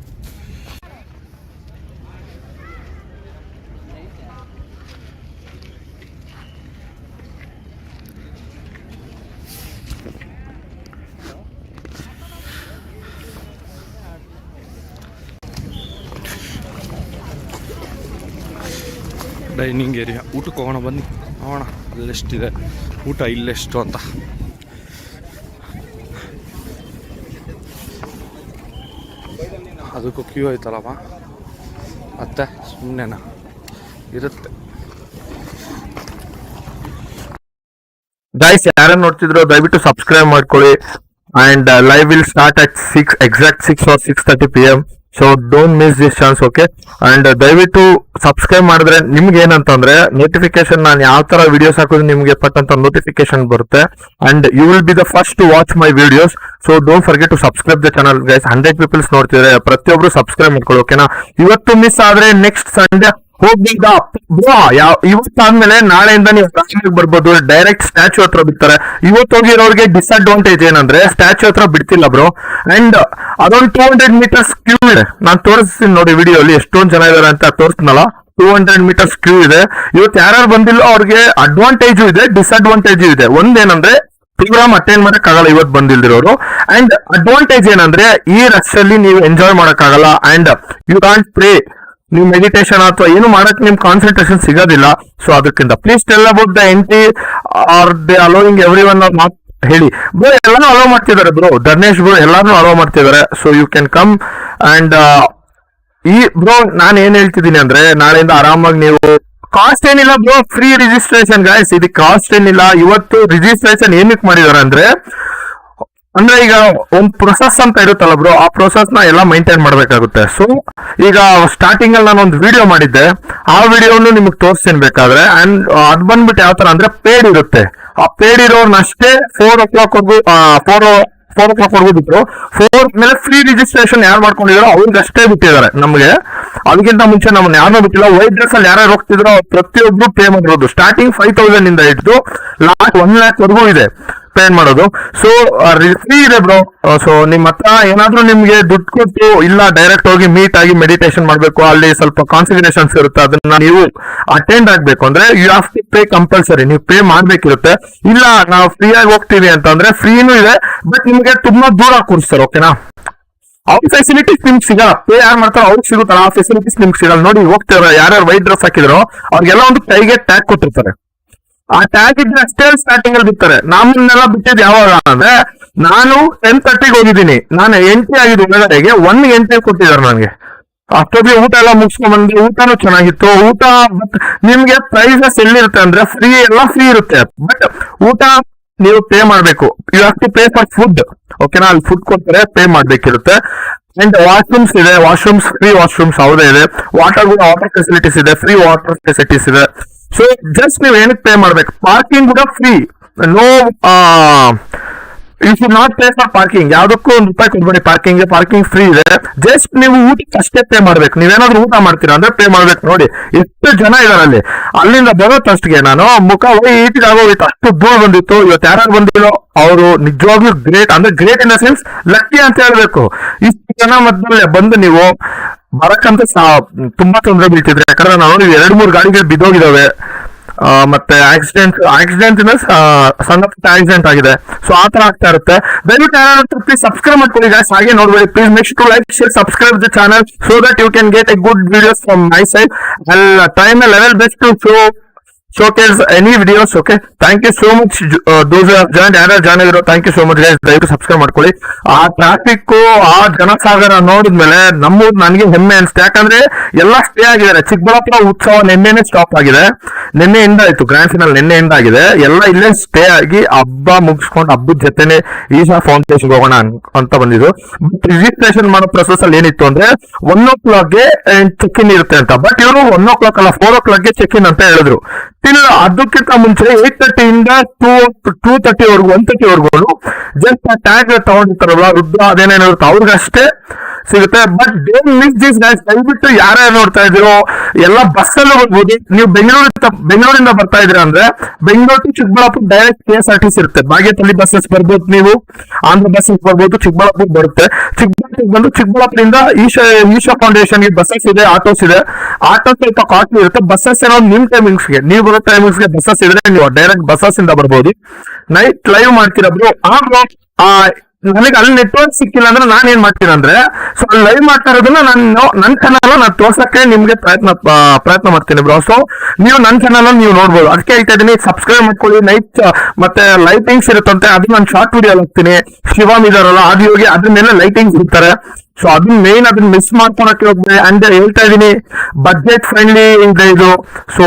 ಡೈನಿಂಗ್ ಏರಿಯಾ, ಊಟಕ್ಕೆ ಹೋಗೋಣ ಬನ್ನಿ, ನೋಡೋಣ ಅಲ್ಲೆಷ್ಟಿದೆ ಊಟ, ಇಲ್ಲೆಷ್ಟು ಅಂತ. ಅದಕ್ಕೂ ಕ್ಯೂ ಐತಲ್ಲಮ್ಮ, ಮತ್ತೆ ಸುಮ್ಮನೆನಾ ಇರುತ್ತೆ. ಗೈಸ್ ಯಾರನ್ನ ನೋಡ್ತಿದ್ರು ದಯವಿಟ್ಟು ಸಬ್ಸ್ಕ್ರೈಬ್ ಮಾಡ್ಕೊಳ್ಳಿ. And live will start at 6 or 6:30 PM. So don't miss this chance. Okay? And ದಯವಿಟ್ಟು ಸಬ್ಸ್ಕ್ರೈಬ್ ಮಾಡಿದ್ರೆ ನಿಮ್ಗೆ ಏನಂತಂದ್ರೆ ನೋಟಿಫಿಕೇಶನ್, ನಾನು ಯಾವ ತರ ವಿಡಿಯೋಸ್ ಹಾಕೋದು ನಿಮ್ಗೆ ಪಟ್ಟಂತ ನೋಟಿಫಿಕೇಶನ್ ಬರುತ್ತೆ. And you will be the first to watch my videos. So don't forget to subscribe the channel guys. 100 peoples ನೋಡ್ತಿದ್ರೆ ಪ್ರತಿಯೊಬ್ರು ಸಬ್ಸ್ಕ್ರೈಬ್ ಮಾಡ್ಕೊಳ್ಳಿ. ಓಕೆನಾ? ಇವತ್ತು ಮಿಸ್ ಆದ್ರೆ ನೆಕ್ಸ್ಟ್ ಸಂಡೇ ಹೋಗ್ಬೇಕ ಬ್ರೋ. ಇವತ್ತಾದ್ಮೇಲೆ ನಾಳೆಯಿಂದ ನೀವು ಬರ್ಬೋದು, ಡೈರೆಕ್ಟ್ ಸ್ಟ್ಯಾಚ್ಯೂ ಹತ್ರ ಬಿಡ್ತಾರೆ. ಇವತ್ತು ಹೋಗಿರೋರಿಗೆ ಡಿಸ್ಅಡ್ವಾಂಟೇಜ್ ಏನಂದ್ರೆ ಸ್ಟ್ಯಾಚ್ಯೂ ಹತ್ರ ಬಿಡ್ತಿಲ್ಲ ಬ್ರೋ. ಅಂಡ್ ಅದೊಂದು 200 meters ಕ್ಯೂ ಇದೆ. ನಾನು ತೋರಿಸ್ತೀನಿ ನೋಡಿ ವಿಡಿಯೋಲಿ ಎಷ್ಟೊಂದು ಜನ ಇದಾರೆ ಅಂತ ತೋರಿಸ್ನಲ್ಲ. 200 meters ಕ್ಯೂ ಇದೆ. ಇವತ್ತು ಯಾರು ಬಂದಿಲ್ಲ ಅವ್ರಿಗೆ ಅಡ್ವಾಂಟೇಜು ಇದೆ, ಡಿಸ್ಅಡ್ವಾಂಟೇಜು ಇದೆ. ಒಂದೇನಂದ್ರೆ ಪ್ರೋಗ್ರಾಮ್ ಅಟೆಂಡ್ ಮಾಡಕ್ ಆಗಲ್ಲ ಇವತ್ತು ಬಂದಿಲ್ದಿರೋರು. ಅಂಡ್ ಅಡ್ವಾಂಟೇಜ್ ಏನಂದ್ರೆ ಈ ರಶ್ ಅಲ್ಲಿ ನೀವು ಎಂಜಾಯ್ ಮಾಡಕ್ ಆಗಲ್ಲ. ಅಂಡ್ ಯು ಕಾಂಟ್ ಪ್ರೇ, ನೀವು ಮೆಡಿಟೇಷನ್ ಅಥವಾ ಏನು ಮಾಡಕ್ ನಿಮ್ ಕಾನ್ಸಂಟ್ರೇಷನ್ ಸಿಗೋದಿಲ್ಲ. ಸೊ ಅದಕ್ಕಿಂತ please tell about the entry are they allowing everyone or not ಹೇಳಿ ಬ್ರೋ. ಎಲ್ಲಾನು ಅಲೋ ಮಾಡ್ತಿದ್ದಾರೆ ಬ್ರೋ, ಧರ್ನೇಶ್ ಬ್ರೋ ಎಲ್ಲಾನು ಅಲೋ ಮಾಡ್ತಿದ್ದಾರೆ. So you can come. And ಈ ಬ್ರೋ ನಾನು ಏನ್ ಹೇಳ್ತಿದ್ದೀನಿ ಅಂದ್ರೆ ನಾಳೆಯಿಂದ ಆರಾಮಾಗಿ ನೀವು, ಕಾಸ್ಟ್ ಏನಿಲ್ಲ ಬ್ರೋ, ಫ್ರೀ ರಿಜಿಸ್ಟ್ರೇಷನ್ ಗಾಯ್ಸ್. ಇದಕ್ಕೆ ಕಾಸ್ಟ್ ಏನಿಲ್ಲ. ಇವತ್ತು ರಿಜಿಸ್ಟ್ರೇಷನ್ ಏನಕ್ಕೆ ಮಾಡಿದಾರೆ ಅಂದ್ರೆ ಈಗ ಒಂದು ಪ್ರೊಸೆಸ್ ಅಂತ ಇರುತ್ತಲ್ಲ ಬ್ರೋ, ಆ ಪ್ರೊಸೆಸ್ ನ ಎಲ್ಲ ಮೈಂಟೈನ್ ಮಾಡ್ಬೇಕಾಗುತ್ತೆ. ಸೊ ಈಗ ಸ್ಟಾರ್ಟಿಂಗ್ ಅಲ್ಲಿ ನಾನು ಒಂದು ವಿಡಿಯೋ ಮಾಡಿದ್ದೆ, ಆ ವಿಡಿಯೋನು ನಿಮ್ಗೆ ತೋರಿಸ್ತೀನಿ ಬೇಕಾದ್ರೆ. ಅಂಡ್ ಅದ್ ಬಂದ್ಬಿಟ್ಟು ಯಾವ ತರ ಅಂದ್ರೆ ಪೇಡ್ ಇರುತ್ತೆ. ಆ ಪೇಡ್ ಇರೋರ್ನಷ್ಟೇ 4 o'clock ವರೆಗೂ ಬಿಟ್ರು. 4 ಮೇಲೆ ಫ್ರೀ ರಿಜಿಸ್ಟ್ರೇಷನ್ ಯಾರು ಮಾಡ್ಕೊಂಡಿದಾರೋ ಅವ್ರಿಗೆ ಅಷ್ಟೇ ಬಿಟ್ಟಿದ್ದಾರೆ. ನಮ್ಗೆ ಅದಕ್ಕಿಂತ ಮುಂಚೆ ನಮ್ಮನ್ನ ಯಾರನ್ನೂ ಬಿಟ್ಟಿಲ್ಲ. ವೈಟ್ ಡ್ರೆಸ್ ಅಲ್ಲಿ ಯಾರು ಹೋಗ್ತಿದ್ರು ಅವ್ರು ಪ್ರತಿಯೊಬ್ರು ಪೇ ಮಾಡಿರೋದು. ಸ್ಟಾರ್ಟಿಂಗ್ 5,000 ಇಂದ ಹಿಡಿದು ಲಾಸ್ಟ್ 1 lakh ವರೆಗೂ ಇದೆ ಪೇ ಮಾಡೋದು. ಸೊ ಫ್ರೀ ಇದೆ ಬ್ರೋ. ಸೊ ನಿಮ್ ಹತ್ರ ಏನಾದ್ರೂ ನಿಮ್ಗೆ ದುಡ್ಡು ಕೊಟ್ಟು ಇಲ್ಲ ಡೈರೆಕ್ಟ್ ಹೋಗಿ ಮೀಟ್ ಆಗಿ ಮೆಡಿಟೇಷನ್ ಮಾಡ್ಬೇಕು, ಅಲ್ಲಿ ಸ್ವಲ್ಪ ಕಾನ್ಸಿಡರೇಷನ್ಸ್ ಇರುತ್ತೆ, ಅದನ್ನ ನೀವು ಅಟೆಂಡ್ ಆಗ್ಬೇಕು ಅಂದ್ರೆ you have to pay compulsory. ನೀವು ಪೇ ಮಾಡ್ಬೇಕಿರುತ್ತೆ. ಇಲ್ಲ ನಾವು ಫ್ರೀ ಆಗಿ ಹೋಗ್ತೀವಿ ಅಂತಂದ್ರೆ ಫ್ರೀನೂ ಇದೆ, ಬಟ್ ನಿಮ್ಗೆ ತುಂಬಾ ದೂರ ಕೂರಿಸ್ತಾರೆ. ಓಕೆನಾ? ಅವ್ರ ಫೆಸಿಲಿಟೀಸ್ ನಿಮ್ಗೆ ಸಿಗಲ್ಲ. ಪೇ ಯಾರು ಮಾಡ್ತಾರೋ ಅವ್ರಿಗೆ ಸಿಗುತ್ತಲ್ಲ, ಆ ಫೆಸಿಲಿಟೀಸ್ ನಿಮ್ಗೆ ಸಿಗಲ್ಲ. ನೋಡಿ ಹೋಗ್ತಿರೋ ಯಾರ್ಯಾರು ವೈಟ್ ಡ್ರೆಸ್ ಹಾಕಿದ್ರು ಅವ್ರಿಗೆಲ್ಲ ಒಂದು ಕೈಗೆ ಟ್ಯಾಗ್ ಕೊಟ್ಟಿರ್ತಾರೆ. ಆ ಟ್ಯಾಗ್ ಇದ್ರೆ ಅಷ್ಟೇ ಸ್ಟಾರ್ಟಿಂಗ್ ಅಲ್ಲಿ ಬಿಡ್ತಾರೆ. ನಮ್ಮನ್ನೆಲ್ಲ ಬಿಟ್ಟಿದ್ ಯಾವಾಗ ಅಂದ್ರೆ ನಾನು 10:30 ಹೋಗಿದ್ದೀನಿ, ನಾನು ಎಂಟ್ರಿ ಆಗಿದ್ದು ಒಳಗಡೆಗೆ 1 ಗಂಟೆ ಕೊಟ್ಟಿದ್ದಾರೆ ನನಗೆ. ಅಷ್ಟೊತ್ತಿಗೆ ಊಟ ಎಲ್ಲ ಮುಗಿಸ್ಕೊಂಡ್ ಬಂದ್ರೆ ಊಟನೂ ಚೆನ್ನಾಗಿತ್ತು. ಊಟ ನಿಮ್ಗೆ ಪ್ರೈಸಸ್ ಎಲ್ಲಿರುತ್ತೆ ಅಂದ್ರೆ ಎಲ್ಲ ಫ್ರೀ ಇರುತ್ತೆ, ಬಟ್ ಊಟ ನೀವು ಪೇ ಮಾಡ್ಬೇಕು. You have to pay for food. ಓಕೆನಾ? ಅಲ್ಲಿ ಫುಡ್ ಕೊಡ್ತಾರೆ, ಪೇ ಮಾಡ್ಬೇಕಿರುತ್ತೆ. ಅಂಡ್ ವಾಶ್ರೂಮ್ಸ್ ಇದೆ, ವಾಶ್ರೂಮ್ಸ್ ಫ್ರೀ ವಾಶ್ರೂಮ್ಸ್ ಯಾವುದೇ ಇದೆ. ವಾಟರ್ ಫೆಸಿಲಿಟೀಸ್ ಇದೆ, ಫ್ರೀ ವಾಟರ್ ಫೆಸಿಲಿಟೀಸ್ ಇದೆ. ಸೊ ಜಸ್ಟ್ ನೀವು ಏನಕ್ಕೆ ಪೇ ಮಾಡ್ಬೇಕು. ಪಾರ್ಕಿಂಗ್ ಕೂಡ free. No, you should not pay for parking. ಯಾವ್ದಕ್ಕೂ ₹1 ಕೊಡ್ಬೇಡಿ ಪಾರ್ಕಿಂಗ್ ಫ್ರೀ ಇದೆ. ಜಸ್ಟ್ ನೀವು ಊಟಕ್ಕೆ ಅಷ್ಟೇ ಪೇ ಮಾಡ್ಬೇಕು. ನೀವೇನಾದ್ರೂ ಊಟ ಮಾಡ್ತೀರಾ ಅಂದ್ರೆ ಪೇ ಮಾಡ್ಬೇಕು. ನೋಡಿ ಎಷ್ಟು ಜನ ಇದಾರೆ ಅಲ್ಲಿ. ಅಲ್ಲಿಂದ ಬರೋತ್ತಷ್ಟಿಗೆ ನಾನು ಮುಖ ಈಟಿಗೆ ಆಗೋಗಿತ್ತು, ಅಷ್ಟು ದೂರ ಬಂದಿತ್ತು. ಇವತ್ತು ಯಾರು ಬಂದಿರೋ ಅವರು ನಿಜವಾಗ್ಲೂ ಗ್ರೇಟ್. ಅಂದ್ರೆ great in the sense lucky ಅಂತ ಹೇಳ್ಬೇಕು. ಇಷ್ಟು ಜನ ಮಧ್ಯದಲ್ಲಿ ಬಂದು ನೀವು ಬರಕ್ಕಂತ ತುಂಬಾ ತೊಂದರೆ ಬೀಳ್ತಿದ್ರೆ. ಯಾಕಂದ್ರೆ ನಾವು 2-3 ಗಾಡಿಗಳು ಬಿದ್ದೋಗಿದಾವೆ. ಮತ್ತೆ ಆಕ್ಸಿಡೆಂಟ್ ಸಣ್ಣ ಪುಟ್ಟ ಆಕ್ಸಿಡೆಂಟ್ ಆಗಿದೆ. ಸೊ ಆ ತರ ಆಗ್ತಾ ಇರುತ್ತೆ. ದಯವಿಟ್ಟು ಯಾರು ಪ್ಲೀಸ್ ಸಬ್ಸ್ಕ್ರೈಬ್ ಮಾಡ್ಕೊಳ್ಳಿ ಗಾಯ್ಸ್. ಹಾಗೆ ನೋಡ್ಬೇಡಿ please. Make sure to like, share, subscribe the channel so that you can get a good videos from my side. I'll try my level best to showcase any videos. Okay, thank you so much. Those who have joined, ಯಾರು join ಆಗಿರೋ thank you so much guys. ದಯವಿಟ್ಟು subscribe ಮಾಡ್ಕೊಳ್ಳಿ. ಆ traffic ಆ ಜನಸಾಗರ ನೋಡಿದ್ಮೇಲೆ ನಮ್ಮೂರು ನನಗೆ ಹೆಮ್ಮೆ ಅನ್ಸುತ್ತೆ. ಯಾಕಂದ್ರೆ ಎಲ್ಲ ಸ್ಟೇ ಆಗಿದ್ದಾರೆ. ಚಿಕ್ಕಬಳ್ಳಾಪುರ ಉತ್ಸವ ನಿನ್ನೆನೆ ಸ್ಟಾಪ್ ಆಗಿದೆ, ನಿನ್ನೆಯಿಂದ ಆಯ್ತು ಗ್ರ್ಯಾಂಡ್ ಫಿನಲ್, ನಿನ್ನೆಯಿಂದ ಆಗಿದೆ. ಎಲ್ಲ ಇಲ್ಲೇ ಸ್ಟೇ ಆಗಿ ಹಬ್ಬ ಮುಗಿಸ್ಕೊಂಡು ಹಬ್ಬದ ಜೊತೆನೆ ಈಶಾ ಫೌಂಡೇಶನ್ ಹೋಗೋಣ ಅಂತ ಬಂದಿದ್ದು. ಬಟ್ ರಿಜಿಸ್ಟ್ರೇಷನ್ ಮಾಡೋ ಪ್ರೊಸೆಸ್ ಅಲ್ಲಿ ಏನಿತ್ತು ಅಂದ್ರೆ 1 o'clock ಚೆಕ್ ಇನ್ ಇರುತ್ತೆ ಅಂತ. ಬಟ್ ಇವರು 1 o'clock ಅಲ್ಲ 4 o'clock ಚೆಕ್ ಇನ್ ಅಂತ ಹೇಳಿದ್ರು. ಅದಕ್ಕಿಂತ ಮುಂಚೆ 8:30 ಇಂದ 2:30 ವರೆಗೂ 1:30 ವರೆಗೂ ಜಸ್ಟ್ ಆ ಟ್ಯಾಗ್ ತಗೊಂಡಿರ್ತಾರಲ್ಲ ರುದ್ರ ಅದೇನೇನಿರುತ್ತೆ ಅವ್ರಿಗಷ್ಟೇ ಸಿಗುತ್ತೆ. But don't miss this guys. ದಯವಿಟ್ಟು ಯಾರ್ಯಾರು ನೋಡ್ತಾ ಇದ್ದೀರೋ ಎಲ್ಲ ಬಸ್ಸಲ್ಲೂ ಹೋಗ್ಬೋದು. ನೀವು ಬೆಂಗಳೂರಿಂದ ಬರ್ತಾ ಇದ್ದೀರಾ ಅಂದ್ರೆ Bengaluru to Chikkaballapur direct KSRTC ಇರುತ್ತೆ. ಬಾಗೇಪಲ್ಲಿ ಬಸ್ಸಸ್ ಬರ್ಬೋದು, ನೀವು ಆಂಧ್ರ ಬಸ್ಸಸ್ ಬರ್ಬೋದು, ಚಿಕ್ಕಬಳ್ಳಾಪುರ ಬರುತ್ತೆ. ಚಿಕ್ಕಬಳ್ಳಾಪುರ ಬಂದು ಚಿಕ್ಕಬಳ್ಳಾಪುರದಿಂದ ಈಶಾ ಫೌಂಡೇಶನ್ಗೆ ಬಸ್ಸಸ್ ಇದೆ, ಆಟೋಸ್ ಇದೆ. ಆಟೋ ಸ್ವಲ್ಪ ಕಾಸ್ಟ್ಲಿ ಇರುತ್ತೆ. ಬಸ್ಸಸ್ ಏನೋ ನಿಮ್ ಟೈಮಿಂಗ್ಸ್ಗೆ, ನೀವು ಬರೋ ಟೈಮಿಂಗ್ಸ್ಗೆ ಬಸ್ಸಸ್ ಇದ್ರೆ ನೀವು ಡೈರೆಕ್ಟ್ ಬಸ್ಸಸ್ ಇಂದ ಬರ್ಬೋದು. ನೈಟ್ ಲೈವ್ ಮಾಡ್ತೀರಾ ಬ್ರೋ. ನನಗೆ ಅಲ್ಲಿ ನೆಟ್ವರ್ಕ್ ಸಿಕ್ಕಿಲ್ಲ ಅಂದ್ರೆ ನಾನು ಏನ್ ಮಾಡ್ತೀನಿ ಅಂದ್ರೆ, ಸೊ ಲೈವ್ ಮಾಡ್ತಾ ಇರೋದನ್ನ ನನ್ನ ಚಾನಲ್ ನಾನು ತೋರ್ಸಕ್ಕೆ ನಿಮ್ಗೆ ಪ್ರಯತ್ನ ಮಾಡ್ತೀನಿ ಬ್ರೋ. ಸೊ ನೀವು ನನ್ನ ಚಾನಲ್ ನೀವು ನೋಡ್ಬೋದು. ಅದಕ್ಕೆ ಹೇಳ್ತಾ ಇದೀನಿ, ಸಬ್ಸ್ಕ್ರೈಬ್ ಮಾಡ್ಕೊಳ್ಳಿ. ನೈಟ್ ಮತ್ತೆ ಲೈಟಿಂಗ್ಸ್ ಇರುತ್ತಂತೆ, ಅದು ನಾನು ಶಾರ್ಟ್ ವಿಡಿಯೋ ಹಾಕ್ತೀನಿ. ಶಿವ ಇದಾರಲ್ಲ ಆದಿಯೋಗಿ, ಅದ್ರ ಮೇಲೆ ಲೈಟಿಂಗ್ಸ್ ಇರ್ತಾರೆ. ಸೊ ಅದನ್ನ ಮೇನ್ ಅದನ್ನ ಮಿಸ್ ಮಾಡ್ಕೊಳಕ್ಕೆ ಹೋಗ್ಬೇಡಿ. ಅಂಡ್ ಹೇಳ್ತಾ ಇದೀನಿ, ಬಜೆಟ್ ಫ್ರೆಂಡ್ಲಿ ಇದೆ ಇದು. ಸೊ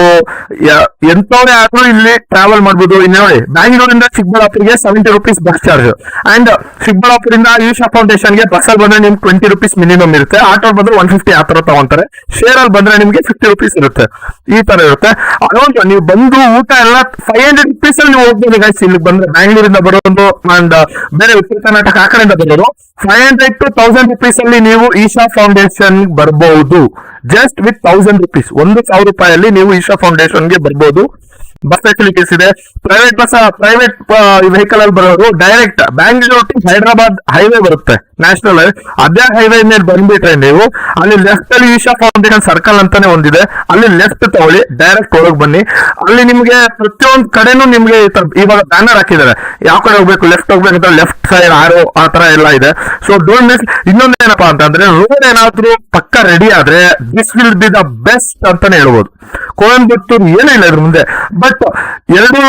ಎಂತವ್ರೆ ಆದ್ರೂ ಇಲ್ಲಿ ಟ್ರಾವೆಲ್ ಮಾಡ್ಬೋದು. ಇನ್ನು ನೋಡಿ, ಬ್ಯಾಂಗ್ಳೂರಿಂದ ಚಿಕ್ಕಬಳ್ಳಾಪುರಿಗೆ 70 rupees ಬಸ್ ಚಾರ್ಜ್. ಅಂಡ್ ಚಿಕ್ಕಬಳ್ಳಾಪುರಿಂದ ಈಶಾ ಫೌಂಡೇಶನ್ಗೆ ಬಸ್ಸಲ್ಲಿ ಬಂದ್ರೆ ನಿಮ್ಗೆ 20 rupees ಮಿನಿಮಮ್ ಇರುತ್ತೆ. ಆಟೋ ಬಂದ್ರೆ 150 ಆ ತರ ತಗೊಂತಾರೆ. ಶೇರ್ ಅಲ್ಲಿ ಬಂದ್ರೆ ನಿಮ್ಗೆ 50 rupees ಇರುತ್ತೆ. ಈ ತರ ಇರುತ್ತೆ. ಅದೊಂದು ನೀವು ಬಂದು ಊಟ ಎಲ್ಲ 500 rupees ಅಲ್ಲಿ ನೀವು ಹೋಗ್ಬೋದು ಗೈಸ್. ಇಲ್ಲಿ ಬಂದ್ರೆ ಬ್ಯಾಂಗ್ಳೂರಿಂದ ಬರೋದು ಅಂಡ್ ಬೇರೆ ಉತ್ತರ ಕರ್ನಾಟಕ ಆ ಕಡೆಯಿಂದ ಬರೋದು 500 to 1000 rupees ಅಲ್ಲಿ ನೀವು ಈಶಾ ಫೌಂಡೇಶನ್ ಬರ್ಬಹುದು. ಜಸ್ಟ್ ವಿತ್ 1000 rupees, 1,000 ರೂಪಾಯಲ್ಲಿ ನೀವು ಈಶಾ ಫೌಂಡೇಶನ್ಗೆ ಬರ್ಬೋದು. ಬಸ್ ಫೆಸಿಲಿಟೀಸ್ ಇದೆ. ಪ್ರೈವೇಟ್ ವೆಹಿಕಲ್ ಅಲ್ಲಿ ಬರೋರು direct Bangalore to Hyderabad highway ಬರುತ್ತೆ, ನ್ಯಾಷನಲ್ ಹೈವೇ. ಅದೇ ಹೈವೇ ಮೇಲೆ ಬಂದ್ಬಿಟ್ರೆ ನೀವು ಅಲ್ಲಿ ಲೆಫ್ಟ್ ಅಲ್ಲಿ ಈಶಾ ಫೌಂಡೇಶನ್ ಸರ್ಕಲ್ ಅಂತಾನೆ ಒಂದಿದೆ, ಅಲ್ಲಿ ಲೆಫ್ಟ್ ತಗೊಳ್ಳಿ, ಡೈರೆಕ್ಟ್ ಒಳಗ್ ಬನ್ನಿ. ಅಲ್ಲಿ ನಿಮ್ಗೆ ಪ್ರತಿಯೊಂದು ಕಡೆನೂ ನಿಮ್ಗೆ ಇವಾಗ ಬ್ಯಾನರ್ ಹಾಕಿದ್ದಾರೆ, ಯಾವ ಕಡೆ ಹೋಗ್ಬೇಕು, ಲೆಫ್ಟ್ ಹೋಗ್ಬೇಕಂತ ಲೆಫ್ಟ್ ಸೈಡ್ ಆರೋ ಆ ತರ ಎಲ್ಲ ಇದೆ. So don't miss. ಇನ್ನೊಂದು ಏನಪ್ಪಾ ಅಂತಂದ್ರೆ, ರೋಡ್ ಏನಾದ್ರೂ ಪಕ್ಕ ರೆಡಿ ಆದ್ರೆ this will be the best ಅಂತಾನೆ ಹೇಳ್ಬೋದು. ಕೊಯಂಬತ್ತೂರು ಏನಿಲ್ಲ ಇದ್ರ ಮುಂದೆ. ಬಟ್ ಎರಡು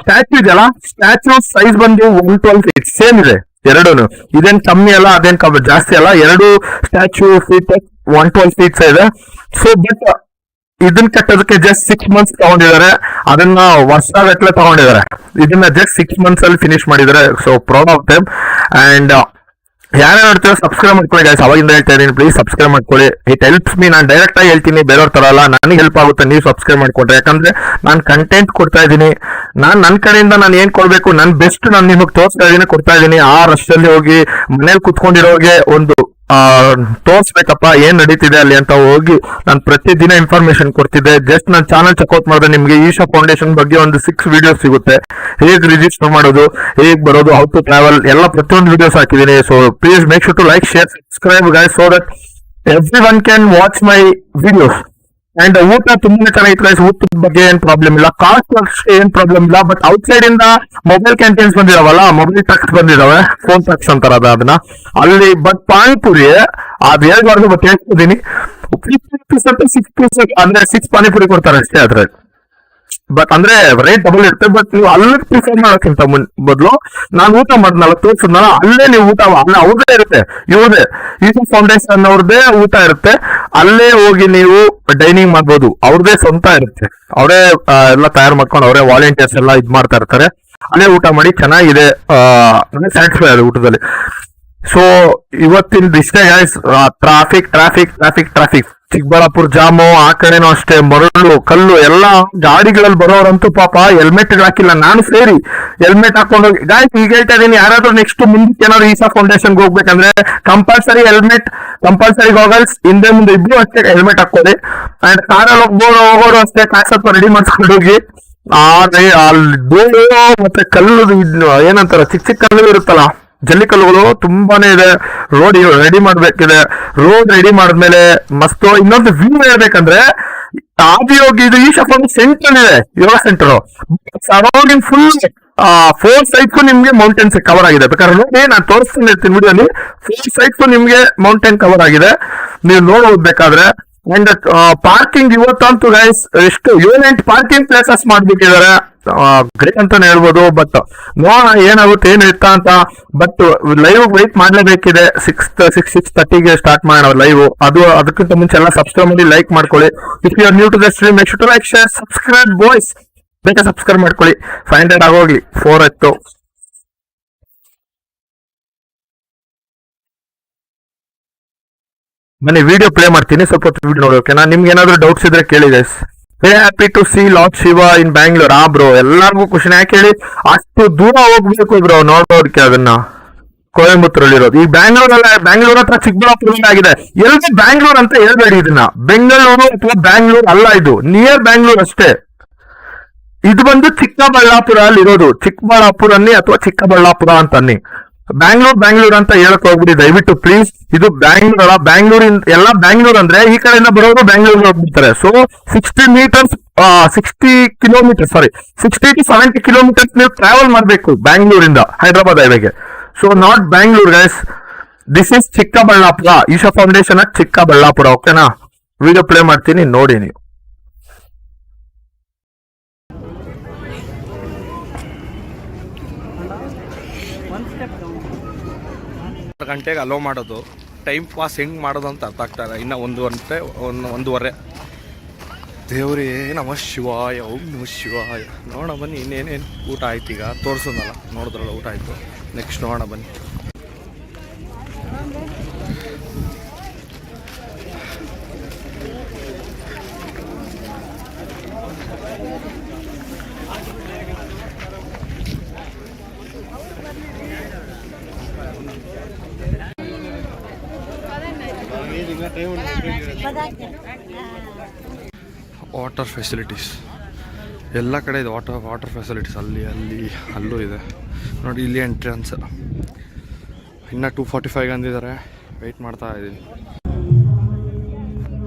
ಸ್ಟ್ಯಾಚ್ಯೂ ಇದೆಯಲ್ಲ, ಸ್ಟ್ಯಾಚ್ಯೂ ಸೈಜ್ ಬಂದು 112 feet ಸೇಮ್ ಇದೆ ಎರಡೂನು. ಇದೇನ್ ಕಮ್ಮಿ ಅಲ್ಲ, ಅದೇನ್ ಜಾಸ್ತಿ ಅಲ್ಲ. ಎರಡು ಸ್ಟ್ಯಾಚ್ಯೂ ಫೀಟ್ 112 feet ಇದೆ. ಸೊ ಬಟ್ ಇದನ್ನ ಕಟ್ಟೋದಕ್ಕೆ ಜಸ್ಟ್ 6 months ತಗೊಂಡಿದ್ದಾರೆ. ಅದನ್ನ ವರ್ಷಗಟ್ಟಲೆ ತಗೊಂಡಿದ್ದಾರೆ. ಇದನ್ನ ಜಸ್ಟ್ 6 months ಅಲ್ಲಿ ಫಿನಿಶ್ ಮಾಡಿದ್ದಾರೆ. So proud of them. And ಯಾರು ನೋಡ್ತೀರೋ ಸಬ್ಸ್ಕ್ರೈಬ್ ಮಾಡ್ಕೊಳ್ಳಿ ಗೈಸ್. ಅವಾಗಿಂದ ಹೇಳ್ತಾ ಇದೀನಿ, ಪ್ಲೀಸ್ ಸಬ್ಸ್ಕ್ರೈಬ್ ಮಾಡ್ಕೊಳ್ಳಿ. It helps me. ನಾನು ಡೈರೆಕ್ಟ್ ಆಗಿ ಹೇಳ್ತೀನಿ, ಬೇರೆಯವ್ರ ತರ ಅಲ್ಲ, ನನಗೆ ಹೆಲ್ಪ್ ಆಗುತ್ತೆ ನೀವು ಸಬ್ಸ್ಕ್ರೈಬ್ ಮಾಡ್ಕೊಂಡ್ರೆ. ಯಾಕಂದ್ರೆ ನಾನು ಕಂಟೆಂಟ್ ಕೊಡ್ತಾ ಇದ್ದೀನಿ. ನಾನು ನನ್ನ ಕಡೆಯಿಂದ ನಾನು ಏನ್ ಕೊಡ್ಬೇಕು, ನನ್ನ ಬೆಸ್ಟ್ ನಾನು ನಿಮಗೆ ತೋರಿಸ್ತಾ ಇದೀನಿ, ಕೊಡ್ತಾ ಇದೀನಿ. ಆ ರಶಲ್ಲಿ ಹೋಗಿ ಮನೇಲಿ ಕುತ್ಕೊಂಡಿರೋಗೆ ಒಂದು ತೋರ್ಸ್ಬೇಕಪ್ಪ ಏನ್ ನಡೀತಿದೆ ಅಲ್ಲಿ ಅಂತ ಹೋಗಿ ನಾನು ಪ್ರತಿದಿನ ಇನ್ಫಾರ್ಮೇಶನ್ ಕೊಡ್ತಿದ್ದೆ. ಜಸ್ಟ್ ನನ್ನ ಚಾನಲ್ ಚೆಕ್ಔಟ್ ಮಾಡಿದ್ರೆ ನಿಮ್ಗೆ ಈಶಾ ಫೌಂಡೇಶನ್ ಬಗ್ಗೆ ಒಂದು 6 videos ಸಿಗುತ್ತೆ. ಹೇಗ್ ರಿಜಿಸ್ಟರ್ ಮಾಡೋದು, ಹೇಗ್ ಬರೋದು, ಹೌ ಟು ಟ್ರಾವೆಲ್ ಎಲ್ಲ ಪ್ರತಿಯೊಂದು ವಿಡಿಯೋಸ್ ಹಾಕಿದ್ದೀನಿ. So please make sure to like, share, subscribe guys, so that everyone can watch my videos. And ಊಟ ತುಂಬಾನೇ ಚೆನ್ನಾಗಿತ್ತು ಗೈಸ್. ಊಟದ ಬಗ್ಗೆ ಏನ್ ಪ್ರಾಬ್ಲಮ್ ಇಲ್ಲ, ಕಾಸ್ಟ್ ಏನ್ ಪ್ರಾಬ್ಲಮ್ ಇಲ್ಲ. ಬಟ್ ಔಟ್ಸೈಡ್ ಇಂದ ಮೊಬೈಲ್ ಕ್ಯಾಂಟೀನ್ಸ್ ಬಂದಿದಾವಲ್ಲ, ಮೊಬೈಲ್ ಟ್ರಕ್ಸ್ ಬಂದಿದಾವೆ, ಫೋನ್ ಟ್ರಕ್ಸ್ ಅಂತಾರ ಅದನ್ನ ಅಲ್ಲಿ. ಬಟ್ ಪಾನಿಪುರಿ ಅದ್ ಹೇಳ್ಬಾರ್ದು, ಬಟ್ ಹೇಳ್ತಿದ್ದೀನಿ, 6 piece ಅಂದ್ರೆ 6 ಪಾನಿಪುರಿ ಕೊಡ್ತಾರೆ ಅಷ್ಟೇ ಅದ್ರಲ್ಲಿ. ಬಟ್ ಅಂದ್ರೆ ರೇಟ್ ಡಬಲ್ ಇರುತ್ತೆ. ಬಟ್ ನೀವು ಅಲ್ಲಿ ಪ್ರಿಫರ್ ಮಾಡೋಕ್ಕಿಂತ ಬದಲು ನಾನು ಊಟ ಮಾಡಿದ್ನಲ್ಲ, ತೋರಿಸಿದ್ನಲ್ಲ, ಅಲ್ಲೇ ನೀವು ಊಟ ಅಲ್ಲ ಅವ್ರದೇ ಇರುತ್ತೆ, ಇವ್ರದೇ ಈಶಾ ಫೌಂಡೇಶನ್ ಅವ್ರದೇ ಊಟ ಇರುತ್ತೆ. ಅಲ್ಲೇ ಹೋಗಿ ನೀವು ಡೈನಿಂಗ್ ಮಾಡ್ಬೋದು. ಅವ್ರದೇ ಸ್ವಂತ ಇರುತ್ತೆ, ಅವರೇ ಎಲ್ಲ ತಯಾರು ಮಾಡ್ಕೊಂಡು ಅವರೇ ವಾಲಂಟಿಯರ್ಸ್ ಎಲ್ಲ ಇದ್ ಮಾಡ್ತಾ ಇರ್ತಾರೆ. ಅಲ್ಲೇ ಊಟ ಮಾಡಿ ಚೆನ್ನಾಗಿದೆ, ಸ್ಯಾಟಿಸ್ಫೈ ಆದ ಊಟದಲ್ಲಿ. ಸೊ ಇವತ್ತಿನ ಇಷ್ಟೇ ಗೈಸ್. ಟ್ರಾಫಿಕ್ ಚಿಕ್ಕಬಳ್ಳಾಪುರ ಜಾಮು, ಆ ಕಡೆನೂ ಅಷ್ಟೇ, ಮರಳು ಕಲ್ಲು ಎಲ್ಲ. ಗಾಡಿಗಳಲ್ಲಿ ಬರೋರಂತೂ ಪಾಪ ಹೆಲ್ಮೆಟ್ ಹಾಕಿಲ್ಲ, ನಾನು ಸೇರಿ ಹೆಲ್ಮೆಟ್ ಹಾಕೊಂಡೋಗಿ ಗಾಯ್ಸ್. ಈಗ ಹೇಳ್ತಾ ಇದೀನಿ, ಯಾರಾದ್ರೂ ನೆಕ್ಸ್ಟ್ ಮುಂದಕ್ಕೆ ಏನಾದ್ರು ಈಶಾ ಫೌಂಡೇಶನ್ಗೆ ಹೋಗ್ಬೇಕಂದ್ರೆ ಕಂಪಲ್ಸರಿ ಹೆಲ್ಮೆಟ್, ಕಂಪಲ್ಸರಿ ಗಾಗಲ್ಸ್, ಹಿಂದೆ ಮುಂದೆ ಇಬ್ರು ಅಷ್ಟೇ ಹೆಲ್ಮೆಟ್ ಹಾಕೋದಿ. ಅಂಡ್ ಕಾರಲ್ಲಿ ಹೋಗೋರು ಅಷ್ಟೇ, ಕಾಸತ್ವ ರೆಡಿ ಮಾಡ್ಕೊಂಡು ಹೋಗಿ. ಅಲ್ಲಿ ಧೂಳು ಮತ್ತೆ ಕಲ್ಲು ಏನಂತಾರ, ಚಿಕ್ಕ ಕಲ್ಲು ಇರುತ್ತಲ್ಲ, ಜಲ್ಲಿ ಕಲ್ಲುಗಳು ತುಂಬಾನೇ ಇದೆ. ರೋಡ್ ರೆಡಿ ಮಾಡ್ಬೇಕಿದೆ. ರೋಡ್ ರೆಡಿ ಮಾಡಿದ್ಮೇಲೆ ಮಸ್ತ್ ಇನ್ನೊಂದು ವ್ಯೂ ಹೇಳ್ಬೇಕಂದ್ರೆ, ಆದಿಯೋಗಿ ಇದು ಈಶಾ ಫೌಂಡೇಶನ್ ಸೆಂಟರ್ ಇದೆ, ಯೋಗ ಸೆಂಟರ್. ಸರೌಂಡಿಂಗ್ ಫುಲ್ 4 sides ನಿಮ್ಗೆ ಮೌಂಟೇನ್ಸ್ ಕವರ್ ಆಗಿದೆ. ಬೇಕಾದ್ರೆ ನೋಡಿ, ನಾನು ತೋರಿಸ್ತೀನಿ ವಿಡಿಯೋಲಿ. 4 sides ನಿಮ್ಗೆ ಮೌಂಟೇನ್ ಕವರ್ ಆಗಿದೆ, ನೀವು ನೋಡ್ಬೇಕಾದ್ರೆ. ಅಂಡ್ ಪಾರ್ಕಿಂಗ್ ಇವತ್ತಂತೂ ಗೈಸ್ ಎಷ್ಟು 7-8 ಪಾರ್ಕಿಂಗ್ ಪ್ಲೇಸಸ್ ಮಾಡ್ಬಿಟ್ಟಿದ್ದಾರೆ. ಗ್ರೇಟ್ ಅಂತಾನೆ ಹೇಳ್ಬೋದು. ಬಟ್ ನೋಡೋಣ ಏನಾಗುತ್ತೆ ಏನಿರ್ತಾ ಅಂತ. ಬಟ್ ಲೈವ್ ವೆಯ್ಟ್ ಮಾಡ್ಲೇಬೇಕಿದೆ. 6:30ಗೆ ಸ್ಟಾರ್ಟ್ ಮಾಡೋಣ ಲೈವ್. ಅದಕ್ಕಿಂತ ಮುಂಚೆ ಎಲ್ಲ ಸಬ್ಸ್ಕ್ರೈಬ್ ಮಾಡಿ, ಲೈಕ್ ಮಾಡ್ಕೊಳ್ಳಿ. If you are new to the stream make sure to like, share, subscribe boys. ಬೇಗ ಸಬ್ಸ್ಕ್ರೈಬ್ ಮಾಡ್ಕೊಳ್ಳಿ. 500 ಆಗೋಗ್ಲಿ. 4 ಆಯ್ತು. ಬನ್ನಿ ವಿಡಿಯೋ ಪ್ಲೇ ಮಾಡ್ತೀನಿ, ಸ್ವಲ್ಪ ಹೊತ್ತು ವಿಡಿಯೋ ನೋಡಿ. ಓಕೆನಾ? ನಿಮ್ಗೆ ಏನಾದ್ರು ಡೌಟ್ಸ್ ಇದ್ರೆ ಕೇಳಿ guys. Very happy to see lord Shiva in Bangalore. Bro ಎಲ್ಲಾರ್ಗು ಖುಷಿನ. ಯಾಕೆ ಹೇಳಿ, ಅಷ್ಟು ದೂರ ಹೋಗ್ಬೇಕು ಬ್ರೋ ನೋಡೋದಕ್ಕೆ ಅದನ್ನ. ಕೊಯಂಬತ್ತೂರಲ್ಲಿ ಇರೋದು ಈ ಬ್ಯಾಂಗ್ಳೂರ್ ಹತ್ರ ಚಿಕ್ಕಬಳ್ಳಾಪುರ ಆಗಿದೆ. ಎಲ್ಲಿ ಬ್ಯಾಂಗ್ಳೂರ್ ಅಂತ ಹೇಳ್ಬೇಡಿ ಇದನ್ನ. ಬೆಂಗಳೂರು ಅಥವಾ ಬ್ಯಾಂಗ್ಳೂರ್ ಅಲ್ಲ, ಇದು ನಿಯರ್ ಬ್ಯಾಂಗ್ಳೂರ್ ಅಷ್ಟೇ. ಇದು ಬಂದು ಚಿಕ್ಕಬಳ್ಳಾಪುರ ಅಲ್ಲಿ ಇರೋದು. ಚಿಕ್ಕಬಳ್ಳಾಪುರ ಅನ್ನಿ ಅಥವಾ ಚಿಕ್ಕಬಳ್ಳಾಪುರ ಅಂತ ಅನ್ನಿ. ಬ್ಯಾಂಗ್ಳೂರ್ ಅಂತ ಹೇಳಕ್ ಹೋಗ್ಬಿಡಿ ದಯವಿಟ್ಟು ಪ್ಲೀಸ್. ಇದು ಬ್ಯಾಂಗ್ಳೂರ್. ಎಲ್ಲ ಬ್ಯಾಂಗ್ಳೂರ್ ಅಂದ್ರೆ ಈ ಕಡೆಯಿಂದ ಬರೋರು ಬ್ಯಾಂಗ್ಳೂರ್ ಹೋಗ್ಬಿಡ್ತಾರೆ. ಸೊ 60 to 70 ಕಿಲೋಮೀಟರ್ಸ್ ನೀವು ಟ್ರಾವೆಲ್ ಮಾಡಬೇಕು ಬ್ಯಾಂಗ್ಳೂರಿಂದ ಹೈದರಾಬಾದ್ ಹೈವೇಗೆ. So not Bangalore guys, this is Chikkaballapur. Isha foundation Chikkaballapur. ಓಕೆನಾ? ವಿಡಿಯೋ ಪ್ಲೇ ಮಾಡ್ತೀನಿ, ನೋಡಿ ನೀವು. ಗಂಟೆಗೆ ಅಲೋ ಮಾಡೋದು, ಟೈಮ್ ಪಾಸ್ ಹೆಂಗೆ ಮಾಡೋದು ಅಂತ ಅರ್ಥ ಆಗ್ತಾ ಇಲ್ಲ. ಇನ್ನು ಒಂದೂವರೆ. ದೇವ್ರೇ ನಮಃ ಶಿವಾಯ, ಓಂ ನಮಃ ಶಿವಾಯ. ನೋಡೋಣ ಬನ್ನಿ ಇನ್ನೇನೇನು ಊಟ ಆಯ್ತು. ಈಗ ತೋರಿಸೋದಲ್ಲ, ನೋಡಿದ್ರಲ್ಲ ಊಟ ಆಯಿತು. ನೆಕ್ಸ್ಟ್ ನೋಡೋಣ ಬನ್ನಿ. ವಾಟರ್ ಫೆಸಿಲಿಟೀಸ್ ಎಲ್ಲ ಕಡೆ ಇದೆ. ವಾಟರ್ ಫೆಸಿಲಿಟೀಸ್ ಅಲ್ಲೂ ಇದೆ ನೋಡಿ. ಇಲ್ಲಿ ಎಂಟ್ರೆನ್ಸ್. ಇನ್ನು 2:45 ಅಂದಿದ್ದಾರೆ. ವೆಯ್ಟ್ ಮಾಡ್ತಾ ಇದ್ದೀನಿ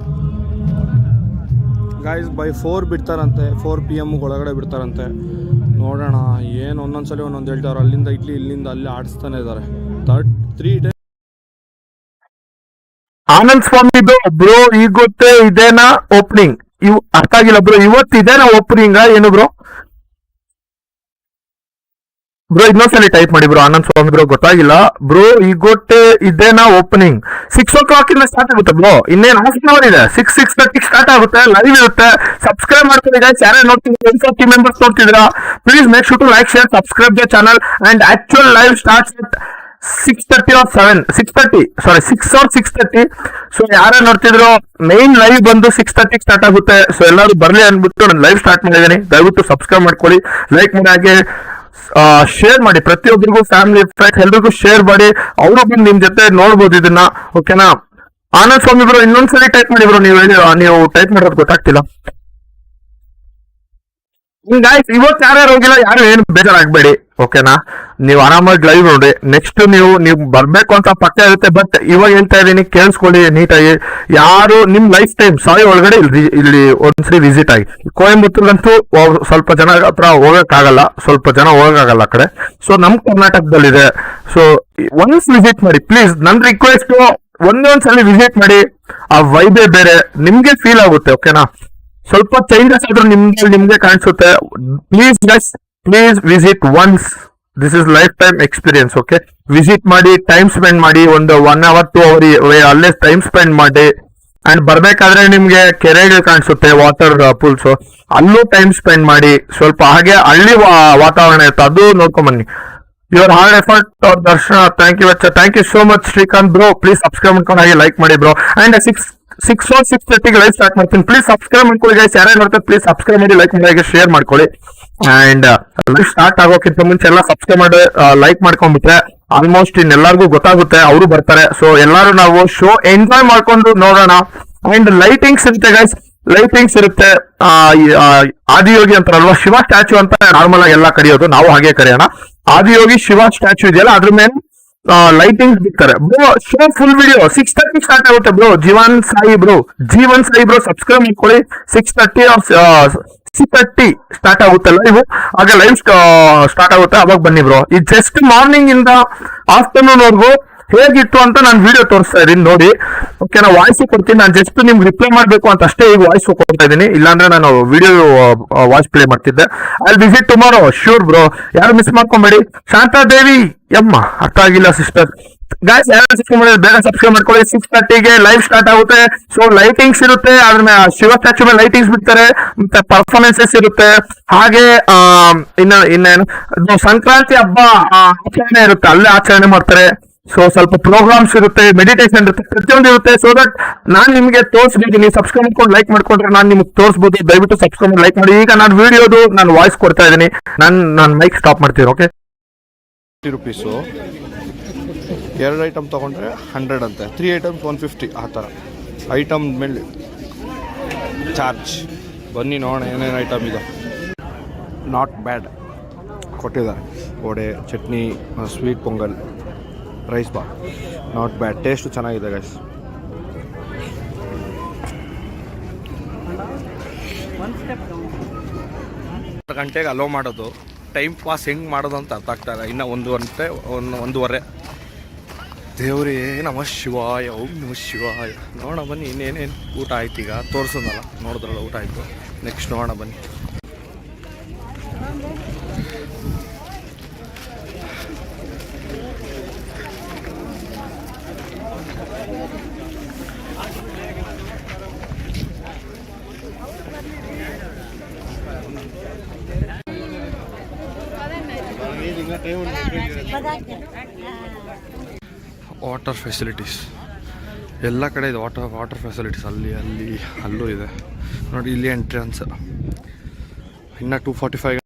ಗಾಯ್ಸ್. ಬೈ 4 ಬಿಡ್ತಾರಂತೆ. 4 PM ಒಳಗಡೆ ಬಿಡ್ತಾರಂತೆ. ನೋಡೋಣ ಏನು. ಒಂದೊಂದ್ಸಲಿ ಒಂದೊಂದು ಹೇಳ್ತಾರೆ. ಅಲ್ಲಿಂದ ಇಲ್ಲಿಂದ ಅಲ್ಲಿ ಆಡಿಸ್ತಾನೆ ಇದ್ದಾರೆ. 3 ಡೇಸ್. ಆನಂದ್ ಸ್ವಾಮಿ ಬ್ರೋ ಈಗ ಗೊತ್ತೇ ಇದೇನಾ ಓಪನಿಂಗ್? ಅರ್ಥ ಆಗಿಲ್ಲ ಬ್ರೋ. ಇವತ್ತು ಇದೇನಾ ಓಪನಿಂಗ್ ಏನು ಬ್ರೋ? ಇನ್ನೊಂದ್ಸಲಿ ಟೈಪ್ ಮಾಡಿ ಬ್ರೋ. ಆನಂದ್ ಸ್ವಾಮಿ ಬ್ರೋ ಗೊತ್ತಾಗಿಲ್ಲ ಬ್ರೋ. ಈಗ ಗೊತ್ತೇ ಇದೇನಾ ಓಪನಿಂಗ್? 6 o'clock ಇಂದ ಸ್ಟಾರ್ಟ್ ಆಗುತ್ತೆ ಬ್ರೋ. ಇನ್ನೇನು ಹಾಫ್ ಅನ್ ಅವರ್ ಇದೆ. 6:30 ಸ್ಟಾರ್ಟ್ ಆಗುತ್ತೆ. ಲೈವ್ ಇರುತ್ತೆ. ಸಬ್ಸ್ಕ್ರೈಬ್ ಮಾಡ್ಕೊಳ್ಳಿ ಗೈಸ್. ಯಾರ್ಯಾರು ನೋಡ್ತಿದ್ದೀರಾ, 140 ಮೆಂಬರ್ಸ್ ನೋಡ್ತಿದ್ದೀರಾ, please make sure to like, share, subscribe the channel. And actual live starts with 6:30 or 6:30. So ಯಾರೇ ನೋಡ್ತಿದ್ರು, ಮೈನ್ ಲೈವ್ ಬಂದು 6:30 ಸ್ಟಾರ್ಟ್ ಆಗುತ್ತೆ. ಸೊ ಎಲ್ಲರೂ ಬರ್ಲಿ ಅನ್ಬಿಟ್ಟು ನಾನು ಲೈವ್ ಸ್ಟಾರ್ಟ್ ಮಾಡಿದ್ದೀನಿ. ದಯವಿಟ್ಟು ಸಬ್ಸ್ಕ್ರೈಬ್ ಮಾಡ್ಕೊಳ್ಳಿ, ಲೈಕ್ ಮಾಡಿ, ಹಾಗೆ ಶೇರ್ ಮಾಡಿ. ಪ್ರತಿಯೊಬ್ಬರಿಗೂ, ಫ್ಯಾಮಿಲಿ ಫ್ರೆಂಡ್ಸ್ ಎಲ್ರಿಗೂ ಶೇರ್ ಮಾಡಿ. ಅವರು ಬಂದು ನಿಮ್ ಜೊತೆ ನೋಡ್ಬೋದು ಇದನ್ನ. ಓಕೆನಾ? ಆನಂದ್ ಸ್ವಾಮಿ ಬ್ರೋ ಇನ್ನೊಂದ್ಸರಿ ಟೈಪ್ ಮಾಡಿ ಬ್ರೋ. ನೀವು ಟೈಪ್ ಮಾಡೋದು ಗೊತ್ತಾಗ್ತಿಲ್ಲ. ಗಾಯ್ಸ್ ಇವತ್ತು ಯಾರ್ಯಾರು ಹೋಗಿಲ್ಲ, ಯಾರು ಏನು ಬೇಜಾರಾಗಬೇಡಿ. ಓಕೆನಾ? ನೀವು ಆರಾಮಾಗಿ ಲೈವ್ ನೋಡಿ. ನೆಕ್ಸ್ಟ್ ನೀವು ಬರ್ಬೇಕು ಅಂತ ಪಕ್ಕ ಇರುತ್ತೆ. ಬಟ್ ಇವಾಗ ಹೇಳ್ತಾ ಇದ್ದೀನಿ, ಕೇಳಿಸ್ಕೊಳ್ಳಿ ನೀಟಾಗಿ. ಯಾರು ನಿಮ್ ಲೈಫ್ ಟೈಮ್ ಒಳಗಡೆ ಇಲ್ಲಿ ಒಂದ್ಸರಿ ವಿಸಿಟ್ ಆಗಿ. ಕೊಯಂಬತ್ತೂರ್ಗಂತೂ ಸ್ವಲ್ಪ ಜನ ಹತ್ರ ಹೋಗಕ್ಕಾಗಲ್ಲ, ಸ್ವಲ್ಪ ಜನ ಹೋಗಕ್ಕಾಗಲ್ಲ ಆ ಕಡೆ. ಸೊ ನಮ್ ಕರ್ನಾಟಕದಲ್ಲಿದೆ. ಸೊ ಒನ್ಸ್ ವಿಸಿಟ್ ಮಾಡಿ ಪ್ಲೀಸ್. ನನ್ ರಿಕ್ವೆಸ್ಟ್, ಒಂದೊಂದ್ಸಲಿ ವಿಸಿಟ್ ಮಾಡಿ. ಆ ವೈಬೇ ಬೇರೆ, ನಿಮ್ಗೆ ಫೀಲ್ ಆಗುತ್ತೆ. ಓಕೆನಾ? ಸ್ವಲ್ಪ ಚೇಂಜಸ್ ಆದ್ರೂ ನಿಮ್ಗೆ ಕಾಣಿಸುತ್ತೆ. Please guys, please visit once. This is life time experience. Okay, visit ಮಾಡಿ, ಟೈಮ್ ಸ್ಪೆಂಡ್ ಮಾಡಿ. ಒಂದು 1 hour 2 hour ಅಲ್ಲೇ ಟೈಮ್ ಸ್ಪೆಂಡ್ ಮಾಡಿ. ಅಂಡ್ ಬರ್ಬೇಕಾದ್ರೆ ನಿಮ್ಗೆ ಕೆರೆಗಳು ಕಾಣಿಸುತ್ತೆ, ವಾಟರ್ ಪೂಲ್ಸ್, ಅಲ್ಲೂ ಟೈಮ್ ಸ್ಪೆಂಡ್ ಮಾಡಿ. ಸ್ವಲ್ಪ ಹಾಗೆ ಹಳ್ಳಿ ವಾತಾವರಣ ಇರುತ್ತೆ, ಅದು ನೋಡ್ಕೊಂಡ್ ಬನ್ನಿ. ಯುವರ್ ಹಾರ್ಡ್ ಎಫರ್ಟ್ ಅವ್ರ ದರ್ಶನ. Thank you so much Srikanth bro. Please subscribe ಮಾಡ್ಕೊಂಡು ಹಾಗೆ ಲೈಕ್ ಮಾಡಿ ಬ್ರೋ. ಅಂಡ್ 6:30 ಲೈವ್ ಸ್ಟಾರ್ಟ್ ಮಾಡ್ತೀನಿ. ಪ್ಲೀಸ್ ಸಬ್ಸ್ಕ್ರೈಬ್ ಮಾಡ್ಕೊಳ್ಳಿ ಗೈಸ್. ಯಾರ್ಯಾರು ನೋಡ್ತಾರೆ ಪ್ಲೀಸ್ ಸಬ್ಸ್ಕ್ರೈಬ್ ಮಾಡಿ, ಲೈಕ್ ಮಾಡಿ, ಹಾಗೆ ಶೇರ್ ಮಾಡ್ಕೊಳ್ಳಿ. ಅಂಡ್ ಲೈವ್ ಸ್ಟಾರ್ಟ್ ಆಗೋಕ್ಕಿಂತ ಮುಂಚೆ ಎಲ್ಲ ಸಬ್ಸ್ಕ್ರೈಬ್ ಮಾಡಿ, ಲೈಕ್ ಮಾಡ್ಕೊಂಡ್ಬಿಟ್ರೆ ಆಲ್ಮೋಸ್ಟ್ ಇನ್ನೆಲ್ಲರಿಗೂ ಗೊತ್ತಾಗುತ್ತೆ, ಅವರು ಬರ್ತಾರೆ. ಸೊ ಎಲ್ಲರೂ ನಾವು ಶೋ ಎಂಜಾಯ್ ಮಾಡ್ಕೊಂಡು ನೋಡೋಣ. ಅಂಡ್ ಲೈಟಿಂಗ್ಸ್ ಇರುತ್ತೆ ಗೈಸ್, ಲೈಟಿಂಗ್ಸ್ ಇರುತ್ತೆ. ಆದಿಯೋಗಿ ಅಂತಾರಲ್ವಾ, ಶಿವ ಸ್ಟ್ಯಾಚು ಅಂತ ನಾರ್ಮಲ್ ಆಗಿ ಎಲ್ಲ ಕರೆಯೋದು, ನಾವು ಹಾಗೆ ಕರೆಯೋಣ. ಆದಿಯೋಗಿ ಶಿವ ಸ್ಟ್ಯಾಚು ಇದೆಯಲ್ಲ, ಅದ್ರ ಮೇಲೆ ಲೈಟಿಂಗ್ಸ್ ಬಿಡ್ತಾರೆ bro. Show full video 6:30 start ಆಗುತ್ತೆ bro. Jeevan Sai bro subscribe ಮಾಡ್ಕೊಳ್ಳಿ. 6:30 ಸ್ಟಾರ್ಟ್ ಆಗುತ್ತೆ ಲೈವ್. ಹಾಗೆ ಲೈವ್ ಸ್ಟಾರ್ಟ್ ಆಗುತ್ತೆ, ಅವಾಗ ಬನ್ನಿ ಬ್ರೋ. ಈ ಜಸ್ಟ್ ಮಾರ್ನಿಂಗ್ ಇಂದ ಆಫ್ಟರ್ನೂನ್ ವರ್ಗು ಹೇಗಿತ್ತು ಅಂತ ನಾನು ವಿಡಿಯೋ ತೋರಿಸ್ತಾ ಇದೀನಿ ನೋಡಿ. ಓಕೆ, ನಾನು ವಾಯ್ಸ್ ಕೊಡ್ತೀನಿ, ನಾನು ಜಸ್ಟ್ ನಿಮ್ಗೆ ರಿಪ್ಲೈ ಮಾಡಬೇಕು ಅಂತ ಅಷ್ಟೇ ಈಗ ವಾಯ್ಸ್ ಕೊಡ್ತಾ ಇದ್ದೀನಿ, ಇಲ್ಲಾಂದ್ರೆ ನಾನು ವಿಡಿಯೋ ವಾಯ್ಸ್ ಪ್ಲೇ ಮಾಡ್ತಿದ್ದೆ. I visit tomorrow sure bro, ಯಾರು ಮಿಸ್ ಮಾಡ್ಕೊಂಬೇಡಿ. ಶಾಂತಾದೇವಿ ಯಮ್ಮ, ಅರ್ಥ ಆಗಿಲ್ಲ ಸಿಸ್ಟರ್. ಗೈಸ್ ಯಾರು ಸಬ್ಸ್ಕ್ರೈಬ್ ಮಾಡಿದ್ರೆ ಬೇಗ ಸಬ್ಸ್ಕ್ರೈಬ್ ಮಾಡ್ಕೊಳ್ಳಿ. 6:30ಗೆ ಲೈವ್ ಸ್ಟಾರ್ಟ್ ಆಗುತ್ತೆ. ಸೊ ಲೈಟಿಂಗ್ಸ್ ಇರುತ್ತೆ, ಅದ್ರ ಮೇಲೆ ಶಿವ ಸ್ಟ್ಯಾಚು ಮೇಲೆ ಲೈಟಿಂಗ್ಸ್ ಬಿಡ್ತಾರೆ, ಮತ್ತೆ ಪರ್ಫಾರ್ಮೆನ್ಸಸ್ ಇರುತ್ತೆ. ಹಾಗೆ ಇನ್ನೇನು ಸಂಕ್ರಾಂತಿ ಹಬ್ಬ ಆಚರಣೆ ಇರುತ್ತೆ, ಅಲ್ಲೇ ಆಚರಣೆ ಮಾಡ್ತಾರೆ. ಸೊ ಸ್ವಲ್ಪ ಪ್ರೋಗ್ರಾಮ್ಸ್ ಇರುತ್ತೆ, ಮೆಡಿಟೇಷನ್ ಇರುತ್ತೆ, ಪ್ರತಿಯೊಂದು ಇರುತ್ತೆ. ಸೊ ದಟ್ ನಾನು ನಿಮಗೆ ತೋರಿಸ್ಬೇಕು, ನೀವು ಸಬ್ಸ್ಕ್ರೈಬ್ ಮಾಡ್ಕೊಂಡು ಲೈಕ್ ಮಾಡ್ಕೊಂಡ್ರೆ ನಾನು ನಿಮ್ಗೆ ತೋರಿಸ್ಬೋದು. ದಯವಿಟ್ಟು ಸಬ್ಸ್ಕ್ರೈಬ್ ಲೈಕ್ ಮಾಡಿ. ಈಗ ನಾನು ವಿಡಿಯೋದು ನಾನು ವಾಯ್ಸ್ ಕೊಡ್ತಾ ಇದ್ದೀನಿ, ನಾನು ಮೈಕ್ ಸ್ಟಾಪ್ ಮಾಡ್ತೀನಿ. ಓಕೆ, ₹50 2 ಐಟಮ್ ತೊಗೊಂಡ್ರೆ 100 ಅಂತೆ, 3 ಐಟಮ್ಸ್ 150 ಆ ಥರ ಐಟಮ್ ಮೇಲೆ ಚಾರ್ಜ್. ಬನ್ನಿ ನೋಡೋಣ ಏನೇನು ಐಟಮ್ ಇದೆ. ನಾಟ್ ಬ್ಯಾಡ್ ಕೊಟ್ಟಿದ್ದಾರೆ, vada, chutney, sweet pongal, rice bath, not bad, taste ಚೆನ್ನಾಗಿದೆ ಗೈಸ್. ಗಂಟೆಗೆ ಅಲೋ ಮಾಡೋದು, ಟೈಮ್ ಪಾಸ್ ಹೆಂಗೆ ಮಾಡೋದು ಅಂತ ಅರ್ಥ ಆಗ್ತಾರೆ. ಇನ್ನು 1 ಗಂಟೆ 1:30. ದೇವ್ರೇ ನಮಃ ಶಿವಾಯ, ಓಂ ನಮಃ ಶಿವಾಯ. ನೋಡೋಣ ಬನ್ನಿ ಇನ್ನೇನೇನು ಊಟ ಆಯ್ತು. ಈಗ ತೋರಿಸೋದಲ್ಲ, ನೋಡಿದ್ರಲ್ಲ ಊಟ ಆಯಿತು. ನೆಕ್ಸ್ಟ್ ನೋಡೋಣ ಬನ್ನಿ. ವಾಟರ್ ಫೆಸಿಲಿಟೀಸ್ ಎಲ್ಲ ಕಡೆ ಇದೆ. ವಾಟರ್ ಫೆಸಿಲಿಟೀಸ್ ಅಲ್ಲೂ ಇದೆ ನೋಡಿ. ಇಲ್ಲಿ ಎಂಟ್ರೆನ್ಸ್ ಇನ್ನು 245.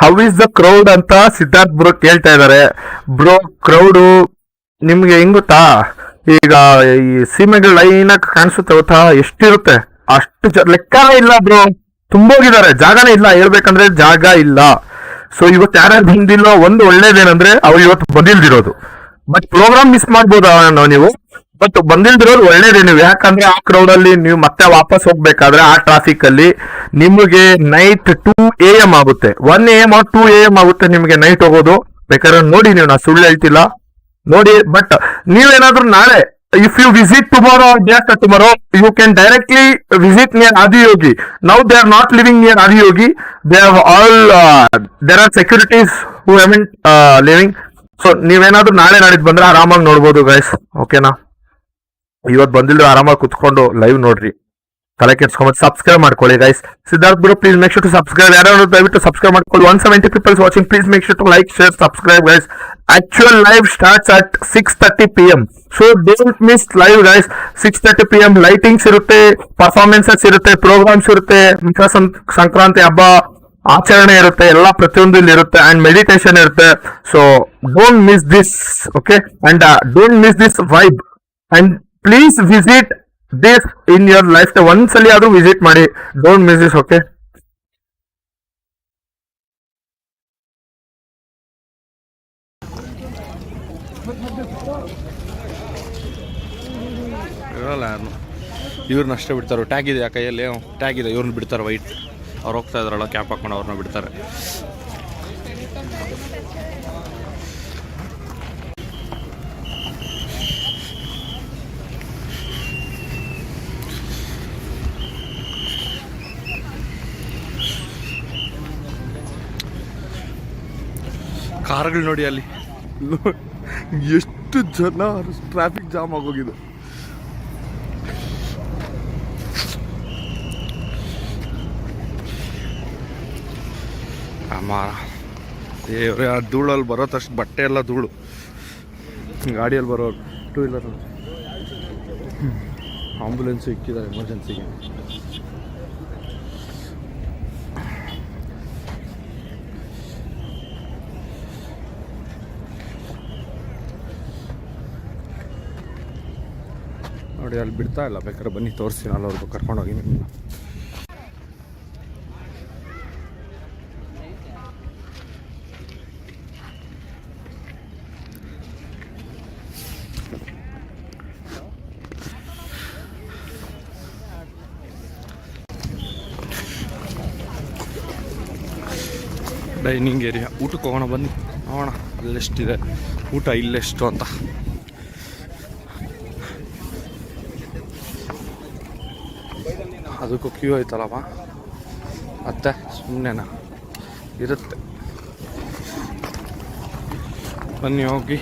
ಹೌ ಇಸ್ ದ ಕ್ರೌಡ್ ಅಂತ ಸಿದ್ಧಾರ್ಥ್ ಬ್ರೋ ಕೇಳ್ತಾ ಇದ್ದಾರೆ. ಬ್ರೋ ಕ್ರೌಡು ನಿಮ್ಗೆ ಹೆಂಗ್ ಗೊತ್ತಾ, ಈಗ ಈ ಸೀಮೆಗಳು ಲೈನಾಗಿ ಕಾಣಿಸುತ್ತೆ ಗೊತ್ತಾ, ಎಷ್ಟಿರುತ್ತೆ ಅಷ್ಟು ಲೆಕ್ಕನೇ ಇಲ್ಲ ಬ್ರೋ. ತುಂಬೋಗಿದ್ದಾರೆ, ಜಾಗನೇ ಇಲ್ಲ, ಹೇಳ್ಬೇಕಂದ್ರೆ ಜಾಗ ಇಲ್ಲ. ಸೊ ಇವತ್ತು ಯಾರ್ಯಾರು ಬಂದಿಲ್ಲ, ಒಂದು ಒಳ್ಳೇದೇನಂದ್ರೆ ಅವ್ರು ಇವತ್ತು ಬಂದಿಲ್ದಿರೋದು. ಬಟ್ ಪ್ರೋಗ್ರಾಮ್ ಮಿಸ್ ಮಾಡ್ಬೋದ ನೀವು, ಬಟ್ ಬಂದಿಲ್ದಿರೋದು ಒಳ್ಳೇದೇ. ನೀವು ಯಾಕಂದ್ರೆ ಆ ಕ್ರೌಡ್ ಅಲ್ಲಿ ನೀವು ಮತ್ತೆ ವಾಪಸ್ ಹೋಗ್ಬೇಕಾದ್ರೆ ಆ ಟ್ರಾಫಿಕ್ ಅಲ್ಲಿ ನಿಮಗೆ ನೈಟ್ 2 AM ಆಗುತ್ತೆ, 1 AM 2 AM ಆಗುತ್ತೆ ನಿಮಗೆ ನೈಟ್ ಹೋಗೋದು. ಬೇಕಾದ್ರೆ ನೋಡಿ, ನೀವು ನಾ ಸುಳ್ಳು ಹೇಳ್ತಿಲ್ಲ ನೋಡಿ. ಬಟ್ ನೀವೇನಾದ್ರೂ ನಾಳೆ, if you visit tomorrow or day after tomorrow, you can directly visit near Adiyogi. Now they are not living near Adiyogi. They have all there are securities who haven't living. So ನೀವೇನಾದ್ರೂ ನಾಳೆ ನಾಡಿದ್ದು ಬಂದ್ರೆ ಆರಾಮಾಗಿ ನೋಡ್ಬೋದು guys. ಓಕೆನಾ, ಇವತ್ತು ಬಂದಿಲ್ಲ ಆರಾಮಾಗಿ ಕುತ್ಕೊಂಡು ಲೈವ್ ನೋಡ್ರಿ, ತಲೆ ಕೆಡ್ಸ್ಕೊಂಬತ್ತು. ಸಬ್ಸ್ಕ್ರೈಬ್ ಮಾಡ್ಕೊಳ್ಳಿ guys. Siddharth bro please make sure to subscribe. ಯಾರು ದಯವಿಟ್ಟು ಸಬ್ಸ್ಕ್ರೈಬ್ ಮಾಡ್ಕೊಳ್ಳಿ. 170 peoples watching, please make sure to like, share, subscribe guys. Actual live starts at 6:30 PM. So don't miss live guys. 6:30 PM lightings ಇರುತ್ತೆ, performances ಇರುತ್ತೆ, programmes ಇರುತ್ತೆ, ಸಂಕ್ರಾಂತಿ ಹಬ್ಬ ಆಚರಣೆ ಇರುತ್ತೆ, ಎಲ್ಲ ಪ್ರತಿಯೊಂದು ಇಲ್ಲಿ ಇರುತ್ತೆ. ಅಂಡ್ ಮೆಡಿಟೇಷನ್ ಇರುತ್ತೆ. So don't miss this. Okay, and don't miss this vibe. And please visit this in your life. ಒಂದ್ಸಲಿ ಆದ್ರೂ ವಿಸಿಟ್ ಮಾಡಿ, ಡೋಂಟ್ ಮಿಸ್ ದಿಸ್. ಓಕೆ, ಇರಲ್ಲ ಯಾರನ್ನು, ಇವ್ರನ್ನ ಅಷ್ಟೇ ಬಿಡ್ತಾರೆ. ಟ್ಯಾಗ್ ಇದೆ ಆ ಕೈಯಲ್ಲಿ, ಟ್ಯಾಗ್ ಇದೆ, ಇವ್ರನ್ನ ಬಿಡ್ತಾರೆ. ವೈಟ್ ಅವ್ರು ಹೋಗ್ತಾ ಇದ್ರಲ್ಲ ಕ್ಯಾಪ್ ಹಾಕೊಂಡು ಅವ್ರನ್ನ ಬಿಡ್ತಾರೆ. ಕಾರ್ಗಳು ನೋಡಿ ಅಲ್ಲಿ ಎಷ್ಟು ಜನ, ಟ್ರಾಫಿಕ್ ಜಾಮ್ ಆಗೋಗಿದೆ. ದೇವ್ರೆ, ಆ ಧೂಳಲ್ಲಿ ಬರೋತಷ್ಟು ಬಟ್ಟೆ ಎಲ್ಲ ಧೂಳು. ಗಾಡಿಯಲ್ಲಿ ಬರೋರು, 2 ವೀಲರ್ ಆಂಬುಲೆನ್ಸು ಇಕ್ಕಿದ್ದಾರೆ ಎಮರ್ಜೆನ್ಸಿಗೆ. ನೋಡಿ ಅಲ್ಲಿ ಬಿಡ್ತಾ ಇಲ್ಲ, ಬೇಕಾದ್ರೆ ಬನ್ನಿ ತೋರಿಸ್ತೀನಿ, ಅಲ್ಲವ್ರಿಗೂ ಕರ್ಕೊಂಡೋಗಿ ನಿಮ್ಮನ್ನ. ಡೈನಿಂಗ್ ಏರಿಯಾ, ಊಟಕ್ಕೆ ಹೋಗೋಣ ಬನ್ನಿ, ನೋಡೋಣ. ಅಲ್ಲೆಷ್ಟಿದೆ, ಊಟ ಇಲ್ಲೆಷ್ಟು ಅಂತ. ಅದಕ್ಕೂ ಕ್ಯೂ ಐತಲ್ಲಪ್ಪ, ಮತ್ತೆ ಸುಮ್ಮನೆನಾ ಇರುತ್ತೆ. ಬನ್ನಿ ಹೋಗಿ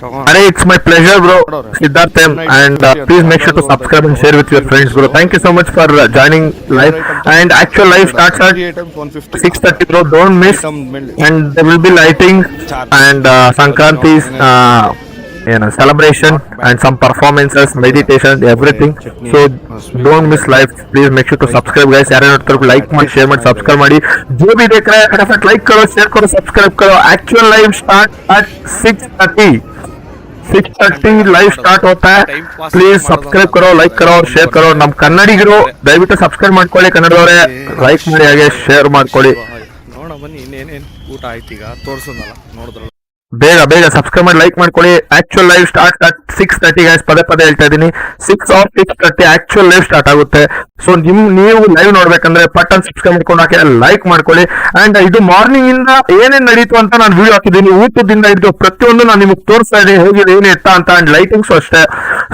ತಗೊಂಡು. Hey, it's my pleasure, bro. Siddharth, and please make sure to subscribe and share with your friends, bro. Thank you so much for joining live. And actual live starts at 6:30, bro. Don't miss. And there will be lighting and Sankranti's celebration and some performances, meditation, everything. So don't miss live. Please make sure to subscribe, guys. यार like ಮಾಡಿ, share ಮಾಡಿ, subscribe ಮಾಡಿ. जो भी देख रहा है फटाफट like करो, share करो, subscribe करो. Actual live start at 6:30. 6:30 live start ಹೋಗ್ತಾ है. ಪ್ಲೀಸ್ ಸಬ್ಸ್ಕ್ರೈಬ್ ಕರೋ, ಲೈಕ್ ಕರೋ, ಶೇರ್ ಕರೋ. ನಮ್ಮ ಕನ್ನಡಿಗರು ದಯವಿಟ್ಟು ಸಬ್ಸ್ಕ್ರೈಬ್ ಮಾಡ್ಕೊಳ್ಳಿ. ಕನ್ನಡದವರೇ ಲೈಕ್ ಮಾಡಿ, ಹಾಗೆ ಶೇರ್ ಮಾಡ್ಕೊಳ್ಳಿ. ನೋಡ ಬನ್ನಿ ಇನ್ನೇನೇನು ಊಟ ಆಯ್ತು ಈಗ ತೋರಿಸೋದಲ್ಲ, ನೋಡಿದ್ರಲ್ಲ. ಬೇಗ ಬೇಗ ಸಬ್ಸ್ಕ್ರೈಬ್ ಮಾಡಿ, ಲೈಕ್ ಮಾಡ್ಕೊಳ್ಳಿ. Actual live start at 6:30 guys. ಪದೇ ಪದೇ ಹೇಳ್ತಾ ಇದ್ದೀನಿ, 6:30 ಆಕ್ಚುಯಲ್ ಲೈವ್ ಸ್ಟಾರ್ಟ್ ಆಗುತ್ತೆ. ಸೊ ನೀವು ಲೈವ್ ನೋಡ್ಬೇಕಂದ್ರೆ ಪಟ್ಟನ್ ಸಬ್ಸ್ಕ್ರೈಬ್ ಮಾಡ್ಕೊಂಡು ಹಾಕಿ, ಲೈಕ್ ಮಾಡ್ಕೊಳ್ಳಿ. ಅಂಡ್ ಇದು ಮಾರ್ನಿಂಗ್ ಇಂದ ಏನೇನ್ ನಡೀತು ಅಂತ ನಾನು ವಿಡಿಯೋ ಹಾಕಿದ್ದೀನಿ. ಊಟದಿಂದ ಹಿಡಿದು ಪ್ರತಿಯೊಂದು ನಾನು ನಿಮಗೆ ತೋರಿಸ್ತಾ ಇದ್ದೀನಿ, ಹೇಗಿದೆ ಏನು ಎತ್ತ ಅಂತ. ಅಂಡ್ ಲೈಟಿಂಗ್ಸ್ ಅಷ್ಟೇ.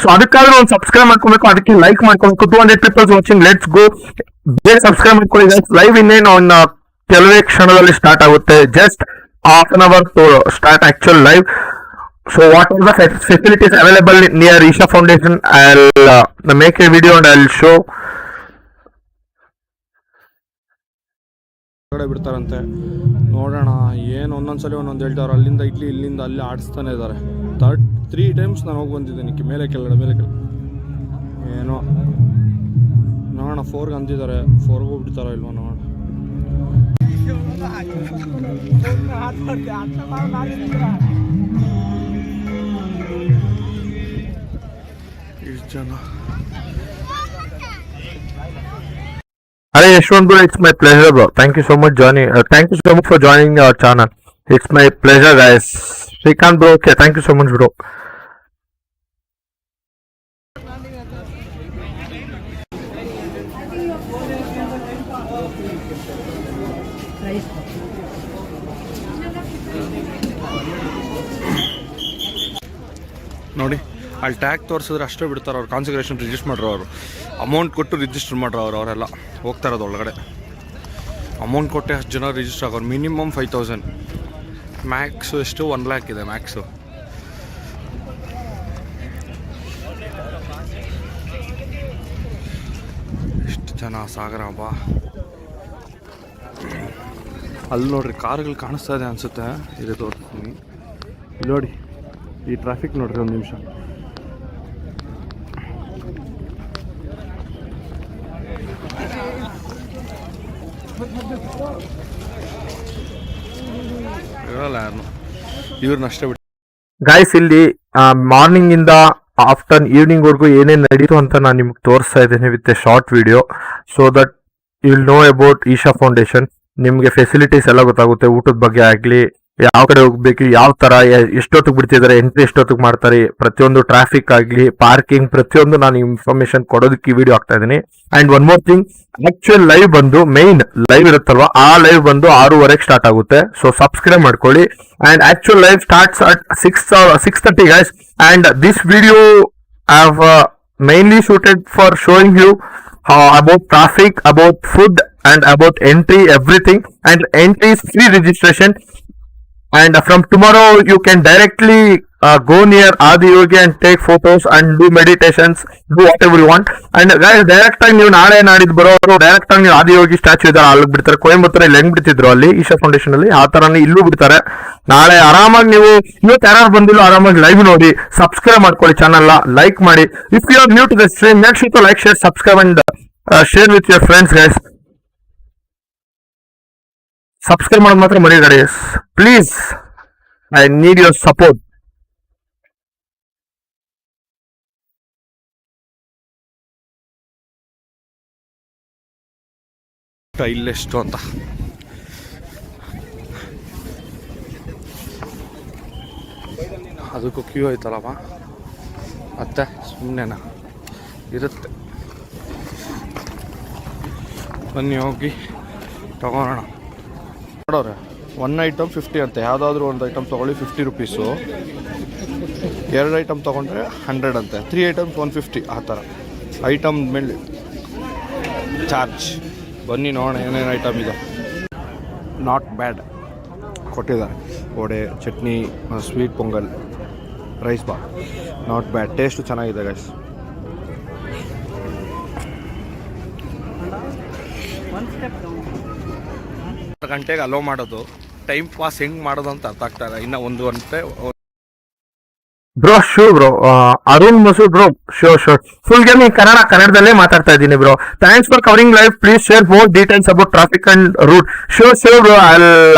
ಸೊ ಅದಕ್ಕಾದ್ರೂ ಒಂದು ಸಬ್ಸ್ಕ್ರೈಬ್ ಮಾಡ್ಕೊಬೇಕು, ಅದಕ್ಕೆ ಲೈಕ್ ಮಾಡ್ಕೊಬೇಕು. 200 ಪೀಪಲ್ಸ್ ವಾಚಿಂಗ್, ಲೆಟ್ಸ್ ಗೋ. ಬೇಗ ಸಬ್ಸ್ಕ್ರೈಬ್ ಮಾಡ್ಕೊಳ್ಳಿ ಗೈಸ್. ಲೈವ್ ಇನ್ನೇನು ಒಂದು ಕೆಲವೇ ಕ್ಷಣದಲ್ಲಿ ಸ್ಟಾರ್ಟ್ ಆಗುತ್ತೆ. Just half an hour to start actual live. So what are the facilities available near Isha Foundation? I'll make a video and I'll show. ಬಿಡ್ತಾರಂತೆ, ನೋಡೋಣ ಏನು. ಒಂದೊಂದ್ಸಲಿ ಒಂದೊಂದು ಹೇಳ್ತಾರೆ. ಅಲ್ಲಿಂದ ಇಲ್ಲಿಂದ ಅಲ್ಲಿ ಆಡಿಸ್ತಾನೆ ಇದ್ದಾರೆ. 3 times ನಾನು ಹೋಗಿ ಬಂದಿದ್ದೀನಿ ಮೇಲೆ ಕೆಳಗಡೆ ಏನೋ. ನೋಡೋಣ 4ಗೆ ಅಂದಿದ್ದಾರೆ, 4ಗೆ ಹೋಗ್ಬಿಡ್ತಾರೋ ಇಲ್ವೋ ನೋಡೋಣ. Hey Yashwant bro, it's my pleasure bro. Thank you so much thank you so much for joining our channel. It's my pleasure guys. Srikanth bro, okay, thank you so much bro. ನೋಡಿ ಅಲ್ಲಿ tag ತೋರಿಸಿದ್ರೆ ಅಷ್ಟೇ ಬಿಡ್ತಾರೆ ಅವ್ರು. Concentration register ಮಾಡ್ರು, ಅವರು amount ಕೊಟ್ಟು register ಮಾಡ್ರು. ಅವರೆಲ್ಲ ಹೋಗ್ತಾ ಇರೋದು ಒಳಗಡೆ. ಅಮೌಂಟ್ ಕೊಟ್ಟೆ ಅಷ್ಟು ಜನ ರಿಜಿಸ್ಟರ್ ಆಗೋರು. ಮಿನಿಮಮ್ 5,000, ಮ್ಯಾಕ್ಸು ಎಷ್ಟು 1 lakh ಇದೆ ಮ್ಯಾಕ್ಸು. ಎಷ್ಟು ಜನ ಸಾಗರ ಬಾ. ಅಲ್ಲಿ ನೋಡ್ರಿ ಕಾರುಗಳು ಕಾಣಿಸ್ತಾ ಇದೆ ಅನಿಸುತ್ತೆ. ಇದು ತೋರಿಸ್ತೀನಿ ಇಲ್ಲಿ ನೋಡಿ. ಈ ಟ್ರಾಫಿಕ್ ನೋಡ್ರಿ, ಒಂದು ನಿಮಿಷ. ಇರಲ್ಲ ಯಾರು, ಇವ್ರನ್ನಷ್ಟೇ ಬಿಟ್ಟು. ಗೈಸ್ ಇಲ್ಲಿ ಮಾರ್ನಿಂಗ್ ಇಂದ ಆಫ್ಟರ್ ಈವ್ನಿಂಗ್ ವರ್ಗು ಏನೇನು ನಡೀತು ಅಂತ ನಾನು ನಿಮ್ಗೆ ತೋರಿಸ್ತಾ ಇದ್ದೀನಿ with a short video. So that you will know about Isha Foundation. ನಿಮಗೆ ಫೆಸಿಲಿಟೀಸ್ ಎಲ್ಲ ಗೊತ್ತಾಗುತ್ತೆ. ಊಟದ ಬಗ್ಗೆ ಆಗಲಿ, ಯಾವ ಕಡೆ ಹೋಗ್ಬೇಕು, ಯಾವ ತರ ಎಷ್ಟೊತ್ತಿಗೆ ಬಿಡ್ತಿದ್ದಾರೆ, ಎಂಟ್ರಿ ಎಷ್ಟೊತ್ತಿಗೆ ಮಾಡ್ತಾರೆ, ಪ್ರತಿಯೊಂದು ಟ್ರಾಫಿಕ್ ಆಗಲಿ, ಪಾರ್ಕಿಂಗ್, ಪ್ರತಿಯೊಂದು ನಾನು ಇನ್ಫಾರ್ಮೇಶನ್ ಕೊಡೋದಕ್ಕೆ ವಿಡಿಯೋ ಆಗ್ತಾ ಇದ್ದೀನಿ. And one more thing, actual live ಬಂದು ಮೇನ್ ಲೈವ್ ಇರುತ್ತಲ್ವಾ, ಆ ಲೈವ್ ಬಂದು 6:30 ಸ್ಟಾರ್ಟ್ ಆಗುತ್ತೆ. ಸೊ ಸಬ್ಸ್ಕ್ರೈಬ್ ಮಾಡ್ಕೊಳ್ಳಿ. And actual live starts at 6:30 guys. And this video I have mainly shooted for showing you about traffic, about food and about entry, everything. And entry is free registration. And from tomorrow you can directly go near Adiyogi and take photos and do meditations, do whatever you want. And guys, direct ಆಗಿ ನೀವು ನಾಳೆ ನಾಡಿದ್ದು ಬರೋರು direct ಆಗಿ ನೀವು Adiyogi statue ಇದ್ದಾರೆ ಅಲ್ಲಿಗೆ ಬಿಡ್ತಾರೆ. ಕೊಯಂಬತ್ತೂರಲ್ಲಿ ಇಲ್ಲಿ ಹೆಂಗ್ ಬಿಡ್ತಿದ್ರು ಅಲ್ಲಿ ಈಶಾ ಫೌಂಡೇಶನ್ ಅಲ್ಲಿ, ಆ ತರನೇ ಇಲ್ಲೂ ಬಿಡ್ತಾರೆ. ನಾಳೆ ಆರಾಮಾಗಿ ನೀವು ಇವತ್ತು ಯಾರು ಬಂದಿಲ್ಲ ಆರಾಮಾಗಿ ಲೈವ್ ನೋಡಿ, ಸಬ್ಸ್ಕ್ರೈಬ್ ಮಾಡ್ಕೊಳ್ಳಿ, ಚಾನಲ್ ಲೈಕ್ ಮಾಡಿ. If you are new to the stream, make sure to like, share, subscribe and share with your friends guys. Subscribe ಮಾಡೋದು ಮಾತ್ರ ಮರಿಬೇಡಿ guys, please. I need your support. ಇಲ್ಲೆಷ್ಟು ಅಂತ ಅದಕ್ಕೂ ಕ್ಯೂ ಐತಲ್ಲಪ್ಪ, ಮತ್ತೆ ಸುಮ್ಮನೆನಾ ಇರುತ್ತೆ. ಬನ್ನಿ ಹೋಗಿ ತಗೊಳ್ಳೋಣ. ನೋಡೋರೆ 1 ಐಟಮ್ 50 ಅಂತೆ. ಯಾವುದಾದ್ರೂ ಒಂದು ಐಟಮ್ ತೊಗೊಳ್ಳಿ 50 ರುಪೀಸು. 2 ಐಟಮ್ ತೊಗೊಂಡ್ರೆ 100 ಅಂತೆ. 3 ಐಟಮ್ಸ್ 150 ಆ ಥರ ಐಟಮ್ ಮೇಲೆ ಚಾರ್ಜ್. ಬನ್ನಿ ನೋಡೋಣ ಏನೇನು ಐಟಮ್ ಇದೆ. ನಾಟ್ ಬ್ಯಾಡ್ ಕೊಟ್ಟಿದ್ದಾರೆ. Vada, chutney, sweet pongal, rice bath. Not bad, taste ಚೆನ್ನಾಗಿದೆ ಗೈಸ್. ಗಂಟೆಗೆ ಅಲೋ ಮಾಡೋದು, ಟೈಮ್ ಪಾಸ್ ಹೆಂಗೆ ಮಾಡೋದು ಅಂತ ಅರ್ಥ ಆಗ್ತಾ ಇಲ್ಲ. ಇನ್ನು 1 ಗಂಟೆ bro sure bro. Arun Masur bro, sure full game ಕನ್ನಡದಲ್ಲೇ ಮಾತಾಡ್ತಾ ಇದ್ದೀನಿ bro. Thanks for covering live. Please share more details about traffic and route. Sure bro, I'll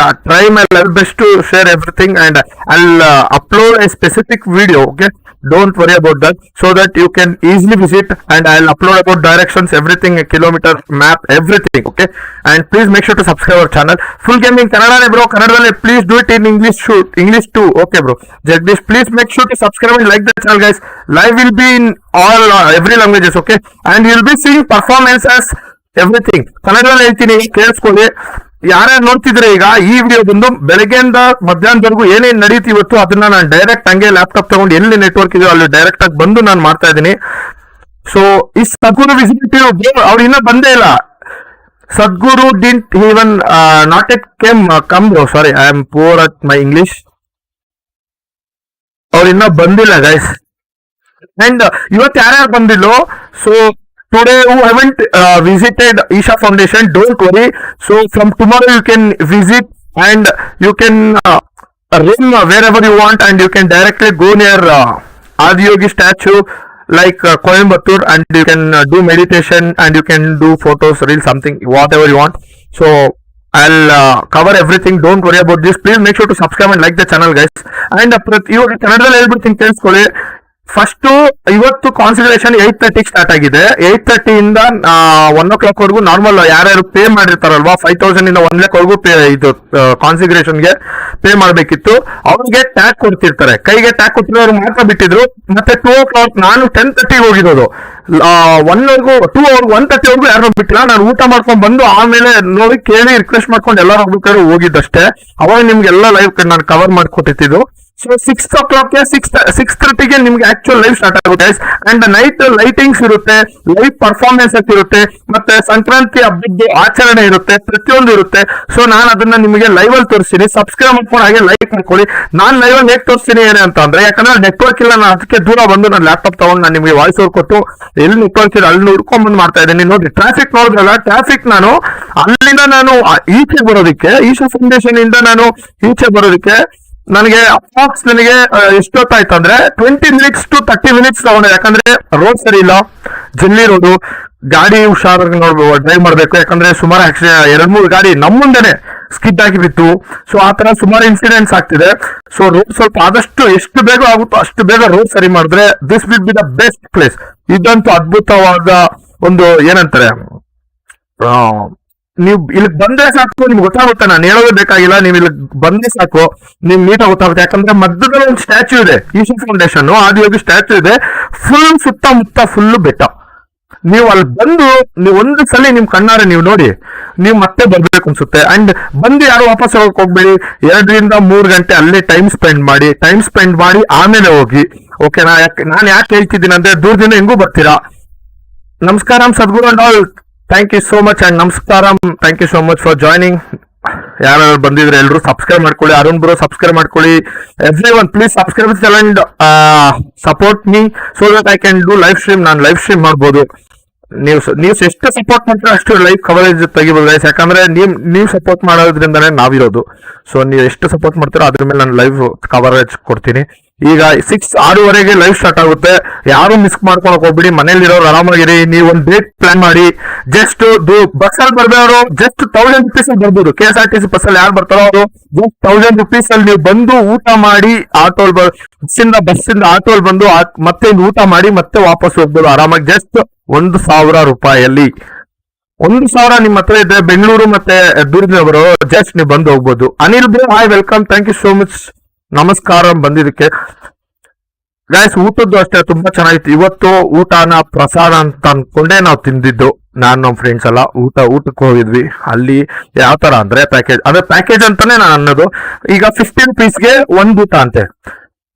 try my level best to share everything and I'll upload a specific video. Okay, don't worry about that, so that you can easily visit, and I'll upload about directions, everything, a kilometer map, everything. Okay, and please make sure to subscribe our channel. Full game in Kannada bro. Kannada, please do it in English too. Okay bro. Jaggi, please make sure to subscribe and like the channel guys. Live will be in all every languages. Okay, and you'll be seeing performances, everything. ಕನ್ನಡದಲ್ಲಿ ಹೇಳ್ತೀನಿ, ಕೇಳಿಸ್ಕೊಳ್ಳಿ. ಯಾರ್ಯಾರು ನೋಡ್ತಿದ್ರೆ ಈಗ ಈ video ಬಂದು ಬೆಳಗ್ಗೆಯಿಂದ ಮಧ್ಯಾಹ್ನದವರೆಗೂ ಏನೇನು ನಡೀತಿ ಇವತ್ತು ಅದನ್ನ ನಾನು ಡೈರೆಕ್ಟ್ ಹಂಗೆ ಲ್ಯಾಪ್ಟಾಪ್ ತಗೊಂಡು ಎಲ್ಲಿ ನೆಟ್ವರ್ಕ್ ಇದೆಯೋ ಅಲ್ಲಿ ಡೈರೆಕ್ಟ್ ಆಗಿ ಬಂದು ನಾನು ಮಾಡ್ತಾ ಇದ್ದೀನಿ. ಸೊ ಈ ಸದ್ಗುರು ವಿಸಿಟಿವ್ ಅವ್ರು ಇನ್ನೂ ಬಂದೇ ಇಲ್ಲ. Sadhguru didn't even not yet come bro. Sorry, I am poor at my English. ಅವ್ರು ಇನ್ನೂ ಬಂದಿಲ್ಲ ಗೈಸ್. ಅಂಡ್ ಇವತ್ತು ಯಾರ್ಯಾರು ಬಂದಿಲ್ಲೋ, so today who haven't visited Isha Foundation, don't worry. So from tomorrow you can visit and you can roam wherever you want, and you can directly go near Adiyogi statue like Coimbatore, and you can do meditation and you can do photos, reels, something, whatever you want. So I'll cover everything. Don't worry about this. Please make sure to subscribe and like the channel guys. And ಇವಾಗ ಕನ್ನಡದಲ್ಲಿ ಹೇಳ್ಬಿಡ್ತೀನಿ, ಕೇಳಿಸ್ಕೊಳ್ಳಿ. First ಇವತ್ತು consecration 8:30 start ಆಗಿದೆ. 8:30 ಇಂದ 1 o'clock ವರೆಗೂ normal ಯಾರ್ಯಾರು pay ಮಾಡಿರ್ತಾರಲ್ವಾ, 5,000 ಇಂದ 1 lakh ವರೆಗೂ ಇದು ಕಾನ್ಸಿಕ್ರೇಷನ್ಗೆ ಪೇ ಮಾಡಬೇಕಿತ್ತು. ಅವ್ರಿಗೆ ಟ್ಯಾಗ್ ಕೊಡ್ತಿರ್ತಾರೆ, ಕೈಗೆ ಟ್ಯಾಗ್ ಕೊಟ್ಟಿರೋರು ಮಾತ್ರ ಬಿಟ್ಟಿದ್ರು. ಮತ್ತೆ 2 o'clock, ನಾನು 10:30 ಹೋಗಿರೋದು. 1:30 ವರೆಗೂ ಯಾರು ಬಿಟ್ಟಿಲ್ಲ. ನಾನು ಊಟ ಮಾಡ್ಕೊಂಡ್ ಬಂದು ಆಮೇಲೆ ನೋಡಿ ಕೇಳಿ ರಿಕ್ವೆಸ್ಟ್ ಮಾಡ್ಕೊಂಡು ಎಲ್ಲರೂ ಹೋಗ್ಬೇಕಾದ್ರೆ ಹೋಗಿದ್ದಷ್ಟೇ. ಅವಾಗ ನಿಮ್ಗೆಲ್ಲ ಲೈವ್ ನಾನು ಕವರ್ ಮಾಡಿಕೊಟ್ಟಿದ್ದು. ಸೊ 6 o'clock 6:30ಗೆ ನಿಮ್ಗೆ ಆಕ್ಚುಲ್ ಲೈವ್ ಸ್ಟಾರ್ಟ್ ಆಗುತ್ತೆ. ಅಂಡ್ ನೈಟ್ ಲೈಟಿಂಗ್ಸ್ ಇರುತ್ತೆ, ಲೈವ್ ಪರ್ಫಾರ್ಮೆನ್ಸಸ್ ಇರುತ್ತೆ, ಮತ್ತೆ ಸಂಕ್ರಾಂತಿ ಹಬ್ಬದ ಆಚರಣೆ ಇರುತ್ತೆ, ಪ್ರತಿಯೊಂದು ಇರುತ್ತೆ. ಸೊ ನಾನು ಅದನ್ನ ನಿಮಗೆ ಲೈವ್ ಅಲ್ಲಿ ತೋರಿಸ್ತೀನಿ. ಸಬ್ಸ್ಕ್ರೈಬ್ ಮಾಡ್ಕೊಂಡು ಹಾಗೆ ಲೈಕ್ ಮಾಡ್ಕೊಳ್ಳಿ. ನಾನು ಲೈವ್ ಅಲ್ಲಿ ಹೇಗೆ ತೋರಿಸ್ತೀನಿ ಏನು ಅಂತ ಅಂದ್ರೆ, ಯಾಕಂದ್ರೆ ನೆಟ್ವರ್ಕ್ ಇಲ್ಲ, ನಾನು ಅದಕ್ಕೆ ದೂರ ಬಂದು ನಾನು ಲ್ಯಾಪ್ಟಾಪ್ ತಗೊಂಡು ನಾನು ನಿಮಗೆ ವಾಯ್ಸ್ ಓವರ್ ಕೊಟ್ಟು ಎಲ್ಲಿ ನೆಟ್ವರ್ಕ್ ಇದೆ ಅಲ್ಲಿ ಹುಡ್ಕೊಂಡ್ ಬಂದು ಮಾಡ್ತಾ ಇದ್ದೀನಿ. ನೋಡಿ ಟ್ರಾಫಿಕ್ ನೋಡಿದ್ರಲ್ಲ, ಟ್ರಾಫಿಕ್ ನಾನು ಅಲ್ಲಿಂದ ನಾನು ಈಚೆ ಬರೋದಕ್ಕೆ, ಈಶಾ ಫೌಂಡೇಶನ್ ಇಂದ ನಾನು ಈಚೆ ಬರೋದಕ್ಕೆ ನನಗೆ ಅಪ್ರಾಕ್ಸ್ ನನಗೆ ಎಷ್ಟೊತ್ತಾಯ್ತು ಅಂದ್ರೆ 20 minutes to 30 minutes ತಗೊಂಡೆ. ಯಾಕಂದ್ರೆ ರೋಡ್ ಸರಿ ಇಲ್ಲ, ಜಲ್ಲಿ ರೋಡು, ಗಾಡಿ ಹುಷಾರಾಗಿ ನೋಡ್ಬೇಕು, ಡ್ರೈವ್ ಮಾಡ್ಬೇಕು. ಯಾಕಂದ್ರೆ ಸುಮಾರು ಆಕ್ಸಿಡೆಂಟ್, 2-3 ಗಾಡಿ ನಮ್ಮ ಮುಂದೆನೆ ಸ್ಕಿಡ್ ಆಗಿ ಬಿತ್ತು. ಸೊ ಆ ತರ ಸುಮಾರು ಇನ್ಸಿಡೆಂಟ್ಸ್ ಆಗ್ತಿದೆ. ಸೊ ರೋಡ್ ಸ್ವಲ್ಪ ಆದಷ್ಟು ಎಷ್ಟು ಬೇಗ ಆಗುತ್ತೋ ಅಷ್ಟು ಬೇಗ ರೋಡ್ ಸರಿ ಮಾಡಿದ್ರೆ this will be the best place. ಇದಂತೂ ಅದ್ಭುತವಾದ ಒಂದು ಏನಂತಾರೆ, ನೀವು ಇಲ್ಲಿ ಬಂದ್ರೆ ಸಾಕು, ನಿಮ್ಗೆ ಗೊತ್ತಾಗುತ್ತೆ. ನಾನು ಹೇಳೋದೇ ಬೇಕಾಗಿಲ್ಲ, ನೀವು ಇಲ್ಲಿ ಬಂದ್ರೆ ಸಾಕು, ನಿಮ್ ನೀಟಾಗಿ ಗೊತ್ತಾಗುತ್ತೆ. ಯಾಕಂದ್ರೆ ಮಧ್ಯದಲ್ಲಿ ಒಂದು ಸ್ಟ್ಯಾಚ್ಯೂ ಇದೆ, ಈಶಾ ಫೌಂಡೇಶನ್ ಆದಿಯೋಗಿ ಸ್ಟ್ಯಾಚ್ಯೂ ಇದೆ. ಫುಲ್ ಸುತ್ತಮುತ್ತ ಫುಲ್ ಬೆಟ್ಟ. ನೀವು ಅಲ್ಲಿ ಬಂದು ನೀವು ಒಂದು ಸಲ ನಿಮ್ ಕಣ್ಣಾರೆ ನೀವು ನೋಡಿ, ನೀವು ಮತ್ತೆ ಬರ್ಬೇಕು ಅನ್ಸುತ್ತೆ. ಅಂಡ್ ಬಂದು ಯಾರು ವಾಪಸ್ ಹೋಗಕ್ ಹೋಗ್ಬೇಡಿ. 2 ರಿಂದ 3 ಗಂಟೆ ಅಲ್ಲೇ ಟೈಮ್ ಸ್ಪೆಂಡ್ ಮಾಡಿ ಆಮೇಲೆ ಹೋಗಿ. ಓಕೆನಾ? ನಾನು ಯಾಕೆ ಹೇಳ್ತಿದ್ದೀನಿ ಅಂದ್ರೆ, ದೂರದಿಂದ ಹೆಂಗೂ ಬರ್ತೀರಾ. ನಮಸ್ಕಾರ Sadhguru and all. Thank you so much and ನಮಸ್ಕಾರ. Thank you so much for joining. ಯಾರು ಬಂದಿದ್ರೆ ಎಲ್ಲರೂ ಸಬ್ಸ್ಕ್ರೈಬ್ ಮಾಡ್ಕೊಳ್ಳಿ. ಅರುಣ್ ಬ್ರೋ ಸಬ್ಸ್ಕ್ರೈಬ್ ಮಾಡ್ಕೊಳ್ಳಿ. Everyone please subscribe and support me so that I can do live stream. ನಾನು ಲೈವ್ ಸ್ಟ್ರೀಮ್ ಮಾಡ್ಬೋದು. ನೀವು ಎಷ್ಟು ಸಪೋರ್ಟ್ ಮಾಡ್ತೀರೋ ಅಷ್ಟು ಲೈವ್ ಕವರೇಜ್ ತೆಗಿಬೋದು ಗೈಸ್. ಯಾಕಂದ್ರೆ ನೀವು ಸಪೋರ್ಟ್ ಮಾಡೋದ್ರಿಂದನೇ ನಾವಿರೋದು. ಸೊ ನೀವು ಎಷ್ಟು ಸಪೋರ್ಟ್ ಮಾಡ್ತೀರೋ ಅದ್ರ ಮೇಲೆ ನಾನು ಲೈವ್ ಕವರೇಜ್ ಕೊಡ್ತೀನಿ. ಈಗ 6:30ಗೆ ಲೈವ್ ಸ್ಟಾರ್ಟ್ ಆಗುತ್ತೆ. ಯಾರು ಮಿಸ್ ಮಾಡ್ಕೊಳಕ್ ಹೋಗ್ಬಿಡಿ. ಮನೇಲಿರೋರು ಆರಾಮಾಗಿರಿ. ನೀವು ಒಂದು ಡೇಟ್ ಪ್ಲಾನ್ ಮಾಡಿ. ಜಸ್ಟ್ ಬಸ್ಸಲ್ಲಿ ಬರ್ಬೇವರು ಜಸ್ಟ್ 1000 rupees ಅಲ್ಲಿ ಬರ್ಬೋದು. KSRTC ಬಸ್ಸಲ್ಲಿ ಯಾರು ಬರ್ತಾರೋ ಅವರು ಜಸ್ಟ್ 1000 rupees ಅಲ್ಲಿ ನೀವು ಬಂದು ಊಟ ಮಾಡಿ, ಬಸ್ಸಿಂದ ಆಟೋಲ್ ಬಂದು ಮತ್ತೆ ಊಟ ಮಾಡಿ ಮತ್ತೆ ವಾಪಸ್ ಹೋಗ್ಬೋದು ಆರಾಮಾಗಿ. ಜಸ್ಟ್ 1,000 ರೂಪಾಯಲ್ಲಿ. 1,000 ನಿಮ್ಮ ಹತ್ರ ಇದೆ. ಬೆಂಗಳೂರು ಮತ್ತೆ ದೂರದವರು ಜಸ್ಟ್ ನೀವು ಬಂದು ಹೋಗ್ಬೋದು. Anil bro hi, welcome, thank you so much. ನಮಸ್ಕಾರ ಬಂದಿದ್ದಕ್ಕೆ ಗೈಸ್. ಊಟದ್ದು ಅಷ್ಟೇ ತುಂಬಾ ಚೆನ್ನಾಗಿತ್ತು ಇವತ್ತು. ಊಟನ ಪ್ರಸಾದ ಅಂತ ಅನ್ಕೊಂಡೇ ನಾವು ತಿಂದಿದ್ದು. ನಾನು ನಮ್ಮ ಫ್ರೆಂಡ್ಸ್ ಎಲ್ಲ ಊಟಕ್ಕೆ ಹೋಗಿದ್ವಿ. ಅಲ್ಲಿ ಯಾವ ತರ ಅಂದ್ರೆ ಪ್ಯಾಕೇಜ್ ಅಂತಾನೆ ನಾನು ಅನ್ನೋದು. ಈಗ 50 rupeesಗೆ ಒಂದು ಊಟ ಅಂತೆ,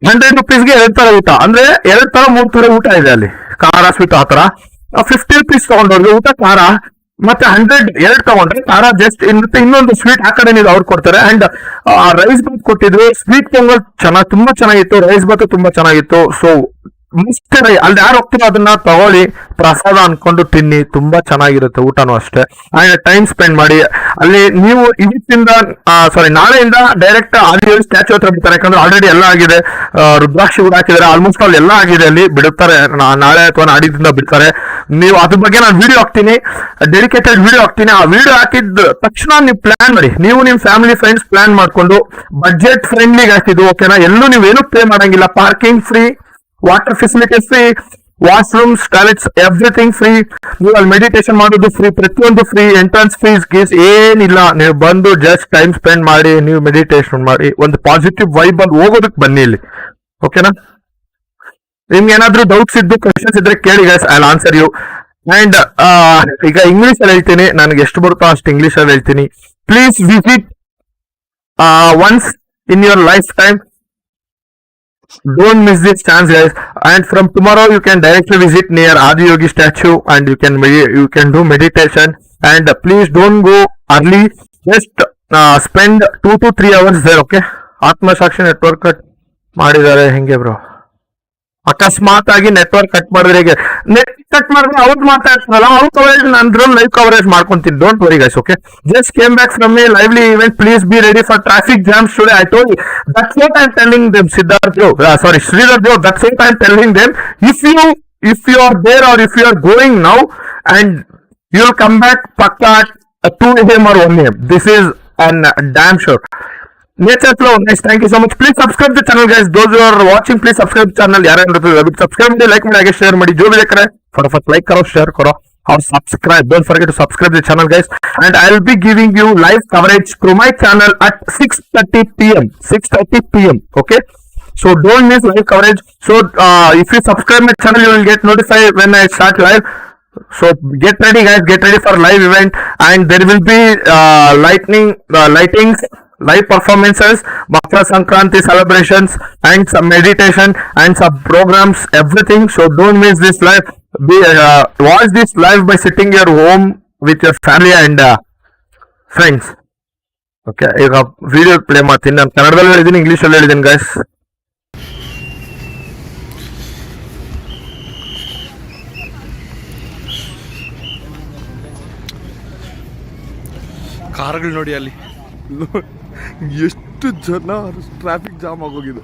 100 rupeesಗೆ 2 ತರ ಊಟ, ಅಂದ್ರೆ 2 ತರ 3 ತರ ಊಟ ಇದೆ ಅಲ್ಲಿ, ಖಾರ ಸ್ವೀಟ್ ಆತರ. 50 rupees ತಗೊಂಡವ್ರಿಗೆ ಊಟ ಖಾರ, ಮತ್ತೆ 100 ತಗೊಂಡ್ರೆ ಖಾರ ಜಸ್ಟ್ ಇನ್ನೊಂದು ಸ್ವೀಟ್ ಆ ಕಡೆ ಅವ್ರು ಕೊಡ್ತಾರೆ. ಅಂಡ್ ರೈಸ್ ಬಾತ್ ಕೊಟ್ಟಿದ್ರು, ಸ್ವೀಟ್ ಪೊಂಗಲ್ ತುಂಬಾ ಚೆನ್ನಾಗಿತ್ತು, ರೈಸ್ ಬಾತ್ ತುಂಬಾ ಚೆನ್ನಾಗಿತ್ತು. ಸೊ ಅಲ್ಲಿ ಯಾರು ಹೋಗ್ತೀರೋ ಅದನ್ನ ತಗೊಳ್ಳಿ, ಪ್ರಸಾದ ಅನ್ಕೊಂಡು ತಿನ್ನಿ, ತುಂಬಾ ಚೆನ್ನಾಗಿರುತ್ತೆ ಊಟನೂ ಅಷ್ಟೇ. ಅಂಡ್ ಟೈಮ್ ಸ್ಪೆಂಡ್ ಮಾಡಿ ಅಲ್ಲಿ. ನೀವು ನಾಳೆಯಿಂದ ಡೈರೆಕ್ಟ್ ಆದಿಯೋಗಿ ಸ್ಟ್ಯಾಚು ಹತ್ರ ಬಿಡ್ತಾರೆ, ಯಾಕಂದ್ರೆ ಆಲ್ರೆಡಿ ಎಲ್ಲ ಆಗಿದೆ, ರುದ್ರಾಕ್ಷಿ ಕೂಡ ಹಾಕಿದ್ದಾರೆ, ಆಲ್ಮೋಸ್ಟ್ ಅಲ್ಲಿ ಎಲ್ಲ ಆಗಿದೆ, ಅಲ್ಲಿ ಬಿಡುತ್ತಾರೆ, ನಾಳೆ ಅಥವಾ ನಾಡಿದಿಂದ ಬಿಡ್ತಾರೆ. ನೀವು ಅದ್ರ ಬಗ್ಗೆ ನಾನು ವಿಡಿಯೋ ಹಾಕ್ತೀನಿ, ಡೆಡಿಕೇಟೆಡ್ ವಿಡಿಯೋ ಹಾಕ್ತೀನಿ. ಆ ವಿಡಿಯೋ ಹಾಕಿದ ತಕ್ಷಣ ನೀವು ಪ್ಲಾನ್ ಮಾಡಿ, ನೀವು ನಿಮ್ ಫ್ಯಾಮಿಲಿ ಫ್ರೆಂಡ್ಸ್ ಪ್ಲಾನ್ ಮಾಡ್ಕೊಂಡು ಬಜೆಟ್ ಫ್ರೆಂಡ್ಲಿಗೆ ಹಾಕಿದ್ದು, ಓಕೆನಾ? ಎಲ್ಲೂ ನೀವೇನು ಪೇ ಮಾಡಂಗಿಲ್ಲ, parking free, water facilities free, washrooms, toilets, everything free. ನೀವು ಅಲ್ಲಿ ಮೆಡಿಟೇಷನ್ ಮಾಡೋದು ಫ್ರೀ, ಪ್ರತಿಯೊಂದು ಫ್ರೀ. ಎಂಟ್ರೆನ್ಸ್ ಫೀಸ್ ಏನಿಲ್ಲ, ನೀವು ಬಂದು ಜಸ್ಟ್ ಟೈಮ್ ಸ್ಪೆಂಡ್ ಮಾಡಿ, ನೀವು ಮೆಡಿಟೇಷನ್ ಮಾಡಿ, ಒಂದು ಪಾಸಿಟಿವ್ ವೈಬ್ ಅಲ್ಲಿ ಹೋಗೋದಕ್ಕೆ ಬನ್ನಿ ಇಲ್ಲಿ, ಓಕೆನಾ? ನಿಮ್ಗೆ ಏನಾದ್ರೂ ಡೌಟ್ಸ್ ಇದ್ದು, ಕ್ವಶನ್ಸ್ ಇದ್ರೆ ಕೇಳಿ guys, I will answer you. And ಈಗ ಇಂಗ್ಲಿಷ್ ಅಲ್ಲಿ ಹೇಳ್ತೀನಿ, ನನಗೆ ಎಷ್ಟು ಬರುತ್ತೋ ಅಷ್ಟು ಇಂಗ್ಲಿಷ್ ಅಲ್ಲಿ ಹೇಳ್ತೀನಿ. Please visit once in your lifetime. Don't miss this chance, guys. And from tomorrow, you can directly visit near Adiyogi statue, and you can do meditation. And please don't go early. Just spend 2 to 3 hours there. Okay? Atma Sakshi network cut ಮಾಡಿದ್ದಾರೆ ಹೆಂಗೆ bro? ಅಕಸ್ಮಾತ್ ಆಗಿ network cut ಮಾಡಿದ್ರೆ ಹೇಗೆ? Net cut ಮಾಡಿದ್ರೆ ಅವ್ರು ಮಾತಾಡ್ತಾರಲ್ಲ, ಅವ್ರ ಕವರೇಜ್ ನಂದ್ರಲ್ಲಿ ಲೈವ್ ಕವರೇಜ್ ಮಾಡ್ಕೊಂತೀನಿ. Don't worry guys, okay? Just came back from a lively event. Please be ready for traffic jams today. I told you. That's what I'm telling them, Siddharth bro. Sridhar bro. That's what I'm telling them. If you are there or if you are going now and you'll come back pakka at 2 a.m. or 1 a.m. This is an damn sure. Nature flow, nice, thank you so much. Please subscribe the channel, guys. Those who are watching, please subscribe the channel. ಯಾರು subscribe ಮಾಡಿ, like ಮಾಡಿ, ಹಾಗೆ share ಮಾಡಿ. जो भी देख रहे हैं फटाफट like करो, share करो और subscribe. Don't forget to subscribe the channel, guys. And I'll be giving you live coverage through my channel at 6:30 p.m. 6:30 p.m. Okay? So don't miss live coverage. So if you subscribe my channel, you will get notified when I start live. So get ready, guys. Get ready for live event, and there will be lightings, live performances, Makara Sankranti celebrations, and some meditation and some programs, everything. So don't miss this live. Watch this live by sitting your home with your family and friends. Okay, ಈಗ video play ಮಾಡ್ತೀನಿ. ನಾನು ಕನ್ನಡದಲ್ಲಿ ಹೇಳಿದ್ದೀನಿ, ಇಂಗ್ಲೀಷಲ್ಲಿ ಹೇಳಿದ್ದೀನಿ guys. ಕಾರ್ಗಳು ನೋಡಿ ಅಲ್ಲಿ ಎಷ್ಟು ಜನ, ಟ್ರಾಫಿಕ್ ಜಾಮ್ ಆಗೋಗಿದೆ.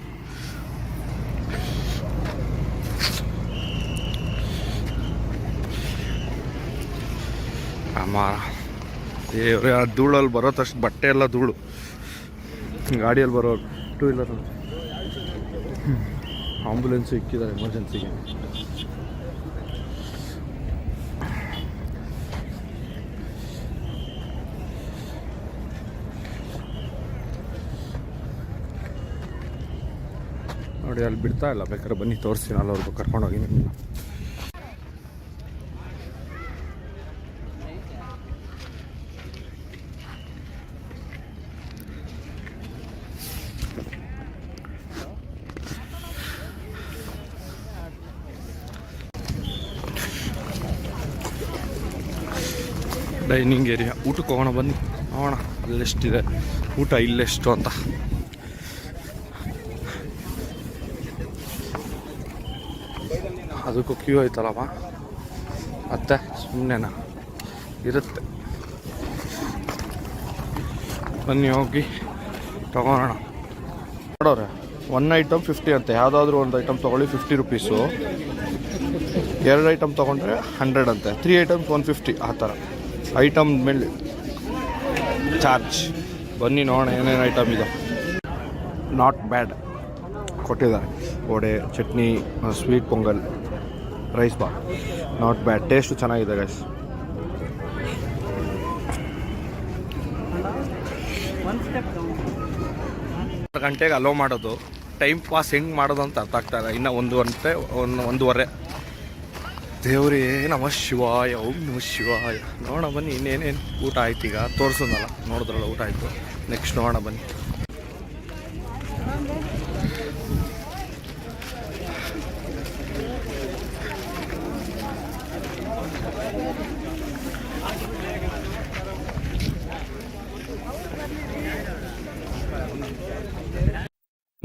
ಅಮ್ಮ ದೇವ್ರೆ, ಆ ಧೂಳಲ್ಲಿ ಬರೋತಷ್ಟು ಬಟ್ಟೆ ಎಲ್ಲ ಧೂಳು, ಗಾಡಿಯಲ್ಲಿ ಬರೋರು, 2 ವೀಲರ್. ಆಂಬುಲೆನ್ಸು ಇಕ್ಕಿದ್ದಾರೆ ಎಮರ್ಜೆನ್ಸಿಗೆ. ನೋಡಿ ಅಲ್ಲಿ ಬಿಡ್ತಾ ಇಲ್ಲ, ಬೇಕಾದ್ರೆ ಬನ್ನಿ ತೋರಿಸ್ತೀನಿ, ಅಲ್ಲವ್ರಿಗೂ ಕರ್ಕೊಂಡೋಗಿ ನಿಮ್ಮನ್ನ. ಡೈನಿಂಗ್ ಏರಿಯಾ, ಊಟಕ್ಕೆ ಹೋಗೋಣ ಬನ್ನಿ, ನೋಡೋಣ ಅಲ್ಲೆಷ್ಟಿದೆ ಊಟ, ಇಲ್ಲೆಷ್ಟು ಅಂತ. ಅದಕ್ಕೂ ಕ್ಯೂ ಐತಲ್ಲಮ್ಮ, ಮತ್ತೆ ಸುಮ್ಮನೆನಾ ಇರುತ್ತೆ. ಬನ್ನಿ ಹೋಗಿ ತಗೊಳ್ಳೋಣ. ನೋಡೋರೆ, 1 ಐಟಮ್ 50 ಅಂತೆ. ಯಾವುದಾದ್ರೂ ಒಂದು ಐಟಮ್ ತೊಗೊಳ್ಳಿ 50 ರೂಪೀಸು. 2 ಐಟಮ್ ತೊಗೊಂಡ್ರೆ 100 ಅಂತೆ. 3 ಐಟಮ್ಸ್ 150, ಆ ಥರ ಐಟಮ್ ಮೇಲೆ ಚಾರ್ಜ್. ಬನ್ನಿ ನೋಡೋಣ ಏನೇನು ಐಟಮ್ ಇದೆ. ನಾಟ್ ಬ್ಯಾಡ್ ಕೊಟ್ಟಿದ್ದಾರೆ. Vada, chutney, sweet pongal, rice bath, not bad. Taste ಚೆನ್ನಾಗಿದೆ ಗೈಸ್. ಗಂಟೆಗೆ ಅಲೋ ಮಾಡೋದು, ಟೈಮ್ ಪಾಸ್ ಹೆಂಗೆ ಮಾಡೋದು ಅಂತ ಅರ್ಥ ಆಗ್ತಾರೆ. ಇನ್ನು 1 ಗಂಟೆ 1 1:15 ದೇವ್ರೇ ನಮ ಶಿವಾಯ, ಓಂ ನಮ ಶಿವಾಯ. ನೋಡೋಣ ಬನ್ನಿ ಇನ್ನೇನೇನು ಊಟ ಆಯ್ತು. ಈಗ ತೋರಿಸೋದಲ್ಲ, ನೋಡಿದ್ರಲ್ಲ ಊಟ ಆಯಿತು. ನೆಕ್ಸ್ಟ್ ನೋಡೋಣ ಬನ್ನಿ.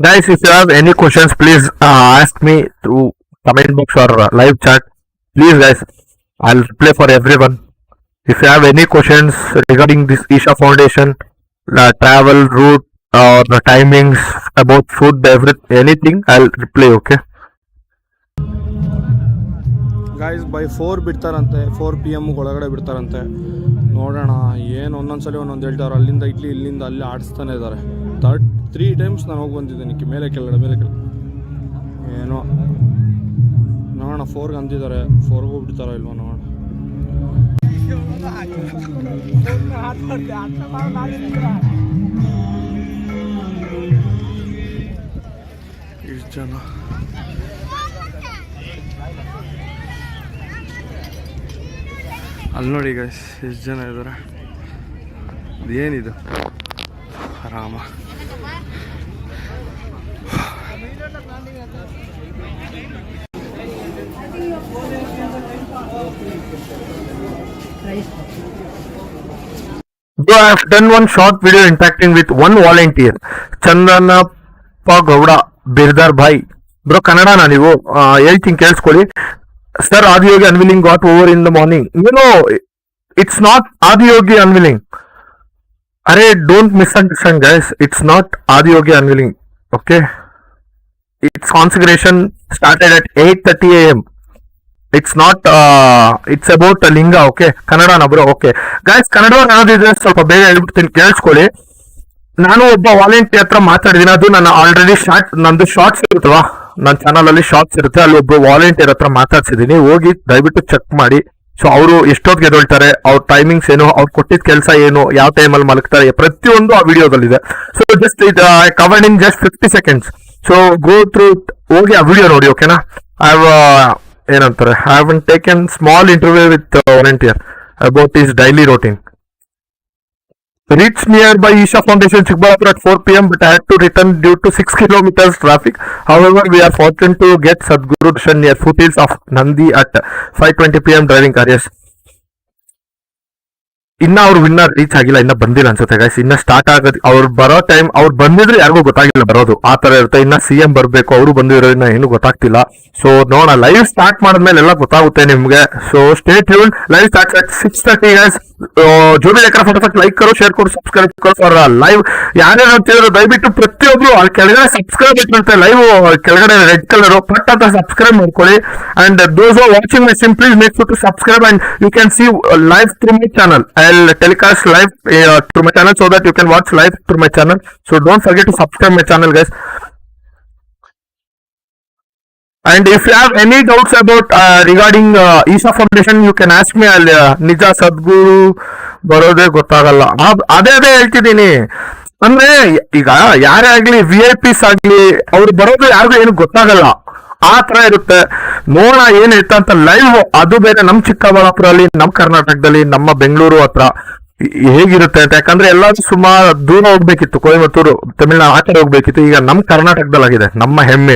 Guys, if you have any questions, please ask me through comment box or live chat. Please, guys, I'll reply for everyone. If you have any questions regarding this Isha Foundation, travel route or the timings about food, anything, I'll reply. Okay. Guys by 4 ಬಿಡ್ತಾರಂತೆ, 4 PM ಒಳಗಡೆ ಬಿಡ್ತಾರಂತೆ. ನೋಡೋಣ ಏನು. ಒಂದೊಂದ್ಸಲಿ ಒಂದೊಂದು ಹೇಳ್ತಾರೆ. ಅಲ್ಲಿಂದ ಇಡ್ಲಿ, ಇಲ್ಲಿಂದ ಅಲ್ಲಿ ಆಡಿಸ್ತಾನೆ ಇದ್ದಾರೆ. 3 times ನಾನು ಹೋಗಿ ಬಂದಿದ್ದೀನಿ. ಮೇಲೆ ಕೆಳಗಡೆ ಏನೋ ನೋಡೋಣ. 4ಗೆ ಅಂದಿದ್ದಾರೆ, 4ಗೂ ಬಿಡ್ತಾರೋ ಇಲ್ವೋ ನೋಡೋಣ. ಇಷ್ಟು ಜನ ಅಲ್ಲಿ ನೋಡಿ ಗೈಸ್, ಎಷ್ಟು ಜನ ಇದ್ದಾರೆ. ಅದೇನಿದು ಆರಾಮ. Bro, I have done one short video interacting with one volunteer, Kempegowda Birdar Bhai. Bro, ಕನ್ನಡನಾ ನೀವು? ಹೇಳ್ತೀನಿ ಕೇಳಿಸ್ಕೊಳ್ಳಿ. Sir, Adiyogi unveiling got over in the morning. It's not Adiyogi unveiling. Don't misunderstand, guys. It's not Adiyogi unveiling. Okay? Its consecration started at 8:30 a.m. It's not, it's about a linga, okay? Kannada na bro, okay. Guys, Kannada ಅನ್ನೋದಿದ್ರೆ ಸ್ವಲ್ಪ ಬೇಗ ಹೇಳ್ಬಿಡ್ತೀನಿ, ಕೇಳಿಸ್ಕೊಳ್ಳಿ. ನಾನು ಒಬ್ಬ volunteer ಹತ್ರ ಮಾತಾಡಿದ್ದೀನಿ. ಅದು ನಾನು ಆಲ್ರೆಡಿ ನಂದು ಶಾರ್ಟ್ಸ್ ಇರುತ್ತಲ್ವಾ, ನನ್ನ ಚಾನಲ್ ಅಲ್ಲಿ ಶಾರ್ಟ್ಸ್ ಇರುತ್ತೆ, ಅಲ್ಲಿ ಒಬ್ಬ ವಾಲಂಟಿಯರ್ ಹತ್ರ ಮಾತಾಡ್ಸಿದ್ದೀನಿ. ಹೋಗಿ ದಯವಿಟ್ಟು ಚೆಕ್ ಮಾಡಿ. ಸೊ ಅವರು ಎಷ್ಟೊತ್ತಿಗೆ ಎದ್ದೇಳ್ತಾರೆ, ಅವ್ರ ಟೈಮಿಂಗ್ಸ್ ಏನು, ಅವ್ರು ಕೊಟ್ಟಿದ್ದ ಕೆಲಸ ಏನು, ಯಾವ ಟೈಮಲ್ಲಿ ಮಲಗ್ತಾರೆ, ಪ್ರತಿಯೊಂದು ಆ ವಿಡಿಯೋದಲ್ಲಿದೆ. So just covered in just 50 seconds. So go through, ಹೋಗಿ ಆ ವಿಡಿಯೋ ನೋಡಿ, ಓಕೆನಾ? ಏನಂತಾರೆ, I have taken small interview with volunteer about his daily routine. Reached nearby Isha Foundation Chikkaballapur at 4 PM, but I had to return due to 6 kilometers traffic. However, we are fortunate to get Sadhguru Sannidhi near foothills of Nandi at 5:20 PM driving car. Yes. ಇನ್ನ ಅವ್ರು winner reach ಆಗಿಲ್ಲ, ಇನ್ನ ಬಂದಿಲ್ಲ ಅನ್ಸುತ್ತೆ guys. ಇನ್ನ start ಆಗೋದು, ಅವ್ರು ಬರೋ ಟೈಮ್, ಅವ್ರು ಬಂದಿದ್ರೆ ಯಾರಿಗೂ ಗೊತ್ತಾಗಿಲ್ಲ ಬರೋದು, ಆ ತರ ಇರುತ್ತೆ. ಇನ್ನ CM ಬರ್ಬೇಕು, ಅವರು ಬಂದಿರೋ ಇನ್ನ ಏನು ಗೊತ್ತಾಗ್ತಿಲ್ಲ. ಸೊ ನೋಡೋಣ, ಲೈವ್ ಸ್ಟಾರ್ಟ್ ಮಾಡಿದ್ಮೇಲೆ ಎಲ್ಲ ಗೊತ್ತಾಗುತ್ತೆ ನಿಮ್ಗೆ. So stay tune. Live start at 6:30 guys. जो भी लेकर फटाफट लाइक करो, शेयर करो, सब्सक्राइब करो फॉर लाइव. ಯಾರ್ಯಾರು ಅಂತಿದ್ರು ದಯವಿಟ್ಟು ಪ್ರತಿಯೊಬ್ರು ಅಲ್ಲಿ ಕೆಳಗಡೆ ಸಬ್ಸ್ಕ್ರೈಬ್ ಇರುತ್ತೆ, ಲೈವ್ ಕೆಳಗಡೆ ರೆಡ್ ಕಲರ್, ಪಟ್ ಅಂತ ಸಬ್ಸ್ಕ್ರೈಬ್ ಮಾಡ್ಕೊಳ್ಳಿ. And those are watching my stream, please make sure to subscribe and you can see live through my channel. I'll telecast live through my channel so that you can watch live through my channel. So don't forget to subscribe my channel, guys. And if you have any doubts about regarding Isha Foundation, you can ask me. ನಿಜ ಸದ್ಗುರು ಬರೋದೇ ಗೊತ್ತಾಗಲ್ಲ. ಅದೇ ಹೇಳ್ತಿದ್ದೀನಿ. ಅಂದ್ರೆ ಈಗ ಯಾರೇ ಆಗ್ಲಿ, VIPs ಆಗ್ಲಿ, ಅವ್ರು ಬರೋದು ಯಾರಿಗೂ ಏನು ಗೊತ್ತಾಗಲ್ಲ, ಆ ತರ ಇರುತ್ತೆ. ನೋಡೋಣ ಏನ್ ಹೇಳ್ತಾ ಅಂತ ಲೈವ್. ಅದು ಬೇರೆ ನಮ್ ಚಿಕ್ಕಬಳ್ಳಾಪುರಲ್ಲಿ, ನಮ್ ಕರ್ನಾಟಕದಲ್ಲಿ, ನಮ್ಮ ಬೆಂಗಳೂರು ಹತ್ರ ಹೇಗಿರುತ್ತೆ ಅಂತ. ಯಾಕಂದ್ರೆ ಎಲ್ಲಾದ್ರೂ ಸುಮಾರು ದೂರ ಹೋಗ್ಬೇಕಿತ್ತು, ಕೊಯಮತ್ತೂರು, ತಮಿಳ್ನಾಡು ಆ ಕಡೆ ಹೋಗ್ಬೇಕಿತ್ತು. ಈಗ ನಮ್ ಕರ್ನಾಟಕದಲ್ಲಿ ಆಗಿದೆ, ನಮ್ಮ ಹೆಮ್ಮೆ.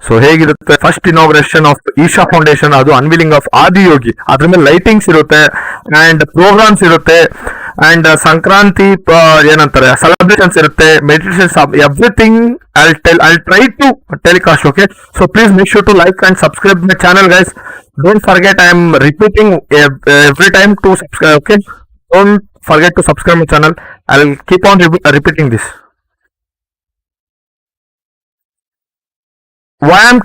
ಸೊ ಹೇಗಿರುತ್ತೆ, first inauguration of Isha foundation, ಅದು ಅನ್ವೀಲಿಂಗ್ ಆಫ್ ಆದಿಯೋಗಿ, ಅದ್ರ ಮೇಲೆ ಲೈಟಿಂಗ್ಸ್ ಇರುತ್ತೆ ಅಂಡ್ ಪ್ರೋಗ್ರಾಮ್ಸ್ ಇರುತ್ತೆ ಅಂಡ್ ಸಂಕ್ರಾಂತಿ ಏನಂತಾರೆ ಸೆಲೆಬ್ರೇಷನ್ಸ್ ಇರುತ್ತೆ, meditations, everything I'll try to telecast. Okay, so please make sure to like and subscribe my channel, guys. Don't forget, I am repeating every time to subscribe. Okay, don't forget to subscribe my channel. I'll keep on repeating this. Why I'm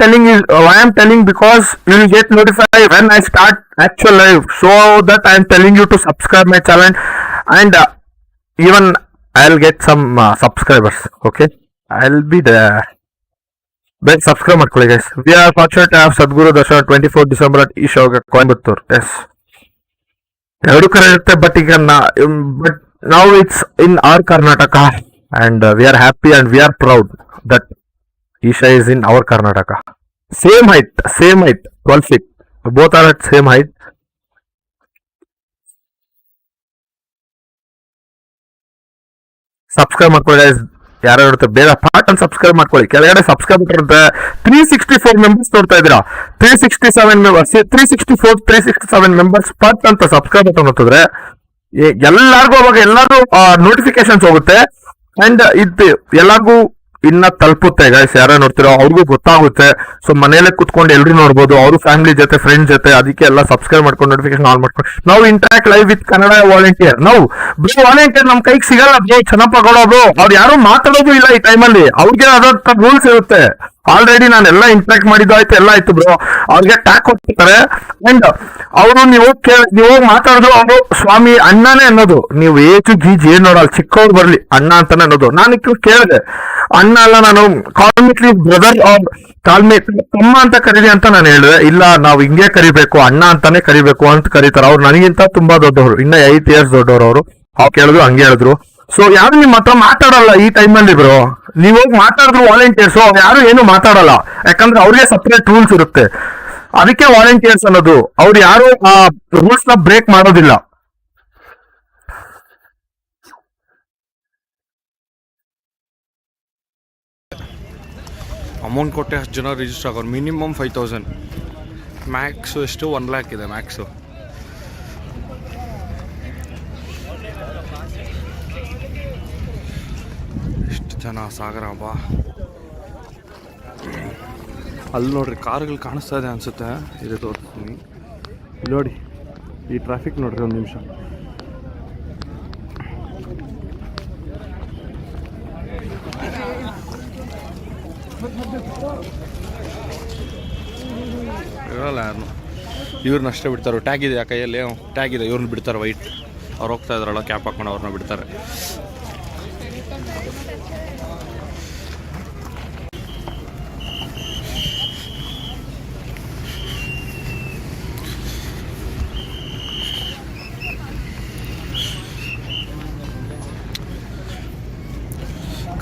telling because you will get notified when I start actual live, so that I'm telling you to subscribe my channel. And even I'll get some subscribers. Okay, I'll be there. But subscribe ಮಾಡ್ಕೊಳ್ಳಿ guys. We are fortunate to have Sadhguru Darshan 24 December at Isha Yoga Coimbatore. Yes, ಎರಡು ಕಡೆ ಇರುತ್ತೆ, but now it's in our Karnataka, and we are happy and we are proud that Isha is in our Karnataka. Same height, 12 feet. both are at same height. Subscribe ಮಾಡ್ಕೊಳ್ಳಿ guys, ಯಾರು ಇರುತ್ತೆ ಬೇಗ part ಅನ್ನು subscribe ಮಾಡ್ಕೊಳ್ಳಿ. ಕೆಳಗಡೆ subscribe ಇರುತ್ತೆ. 364 members ನೋಡ್ತಾ ಇದ್ದೀರಾ, 367 ಮೆಂಬರ್ಸ್, 367 ಮೆಂಬರ್ಸ್ ಪಾರ್ಟ್ ಅಂತ ಸಬ್ಸ್ಕ್ರೈಬ್ ಅಂತ ನೋಡ್ತಿದ್ರೆ ಎಲ್ಲಾರ್ಗು ಅವಾಗ ಎಲ್ಲಾರು ನೋಟಿಫಿಕೇಶನ್ಸ್ ಹೋಗುತ್ತೆ ಅಂಡ್ ಇದು ಎಲ್ಲಾರ್ಗು ಇನ್ನ ತಲುಪುತ್ತೆ ಗೈಸ್. ಯಾರೋ ನೋಡ್ತಿರೋ ಅವ್ರಿಗೂ ಗೊತ್ತಾಗುತ್ತೆ. ಸೊ ಮನೇಲೆ ಕುತ್ಕೊಂಡು ಎಲ್ರು ನೋಡ್ಬೋದು, ಅವರು ಫ್ಯಾಮಿಲಿ ಜೊತೆ ಫ್ರೆಂಡ್ಸ್ ಜೊತೆ. ಅದಕ್ಕೆ ಎಲ್ಲ ಸಬ್ಸ್ಕ್ರೈಬ್ ಮಾಡ್ಕೊಂಡು ನೋಟಿಫಿಕೇಶನ್ ಆನ್ ಮಾಡ್ಕೊಂಡು ನಾವು interact live with Kannada volunteer. ನಾವು ವಾಲಂಟಿಯರ್ ನಮ್ ಕೈಗೆ ಸಿಗಲ್ಲ ಬ್ರೋ, ಚೆನ್ನಪ್ಪ ಗೌಡ ಬ್ರೋ. ಅವ್ರು ಯಾರು ಮಾತಾಡೋದು ಇಲ್ಲ ಈ ಟೈಮಲ್ಲಿ. ಅವ್ರಿಗೆ ಅದ ರೂಲ್ಸ್ ಇರುತ್ತೆ. ಆಲ್ರೆಡಿ ನಾನು ಎಲ್ಲ ಇಂಟ್ರಾಕ್ಟ್ ಮಾಡಿದ್ದು ಆಯ್ತು, ಎಲ್ಲ ಆಯ್ತು ಬ್ರೋ. ಅವ್ರಿಗೆ ಟ್ಯಾಕ್ ಕೊಡ್ತಿರ್ತಾರೆ ಅಂಡ್ ಅವರು ನೀವು ಮಾತಾಡಿದ್ರು ಅವರು ಸ್ವಾಮಿ ಅಣ್ಣನೇ ಅನ್ನೋದು. ನೀವು ಏಜು ಗೀಜ್ ಏನ್ ನೋಡಲ್ಲ, ಚಿಕ್ಕವ್ರು ಬರ್ಲಿ ಅಣ್ಣ ಅಂತಾನೆ ಅನ್ನೋದು. ನಾನು ಕೇಳಿದೆ, ಅಣ್ಣ ಅಲ್ಲ, ನಾನು ಕಾಲ್ಮಿಟ್ಲಿ ಬ್ರದರ್ ಆರ್ ಕಾಲ್ಮೇಟ್ ತಮ್ಮ ಅಂತ ಕರೀರಿ ಅಂತ ನಾನು ಹೇಳಿದೆ. ಇಲ್ಲ, ನಾವು ಹಿಂಗೆ ಕರಿಬೇಕು, ಅಣ್ಣ ಅಂತಾನೆ ಕರಿಬೇಕು ಅಂತ ಕರೀತಾರೆ. ಅವ್ರು ನನಗಿಂತ ತುಂಬಾ ದೊಡ್ಡವರು, ಇನ್ನ 8 years ದೊಡ್ಡವರು ಅವರು. ಅವ್ರು ಕೇಳಿದ್ರು ಹಂಗೆ ಹೇಳಿದ್ರು. ಸೊ ಯಾರು ನಿಮ್ಮ ಹತ್ರ ಮಾತಾಡಲ್ಲ ಈ ಟೈಮಲ್ಲಿ ಬ್ರೋ. ನೀವು ಹೋಗಿ ಮಾತಾಡಿದ್ರು ವಾಲಂಟಿಯರ್ಸ್ ಯಾರು ಏನು ಮಾತಾಡಲ್ಲ, ಯಾಕಂದ್ರೆ ಅವ್ರಿಗೆ ಸಪ್ರೇಟ್ ರೂಲ್ಸ್ ಇರುತ್ತೆ. ಅದಕ್ಕೆ ವಾಲಂಟಿಯರ್ಸ್ ಅನ್ನೋದು. ಅವ್ರು ಯಾರು ಆ ರೂಲ್ಸ್ ನ ಬ್ರೇಕ್ ಮಾಡೋದಿಲ್ಲ. ಅಮೌಂಟ್ ಕೊಟ್ಟೆ ಅಷ್ಟು ಜನ ರಿಜಿಸ್ಟರ್ ಆಗೋರು. ಮಿನಿಮಮ್ 5,000, ಮ್ಯಾಕ್ಸು ಎಷ್ಟು 1 lakh ಇದೆ ಮ್ಯಾಕ್ಸು. ಎಷ್ಟು ಜನ ಸಾಗರ ಬಾ. ಅಲ್ಲಿ ನೋಡ್ರಿ ಕಾರುಗಳು ಕಾಣಿಸ್ತಾ ಇದೆ ಅನ್ಸುತ್ತೆ. ಇದೆ ತೋರಿಸ್ತೀನಿ, ಇಲ್ಲಿ ನೋಡಿ ಈ ಟ್ರಾಫಿಕ್ ನೋಡ್ರಿ. ಒಂದು ನಿಮಿಷ, ಇರಲ್ಲ ಯಾರನ್ನು. ಇವ್ರನ್ನ ಅಷ್ಟೇ ಬಿಡ್ತಾರೆ. ಟ್ಯಾಗ್ ಇದೆ ಆ ಕೈಯಲ್ಲಿ, ಟ್ಯಾಗ್ ಇದೆ, ಇವ್ರನ್ನ ಬಿಡ್ತಾರೆ. ವೈಟ್ ಅವ್ರು ಹೋಗ್ತಾ ಇದ್ರಲ್ಲ ಕ್ಯಾಪ್ ಹಾಕೊಂಡು ಅವ್ರನ್ನ ಬಿಡ್ತಾರೆ.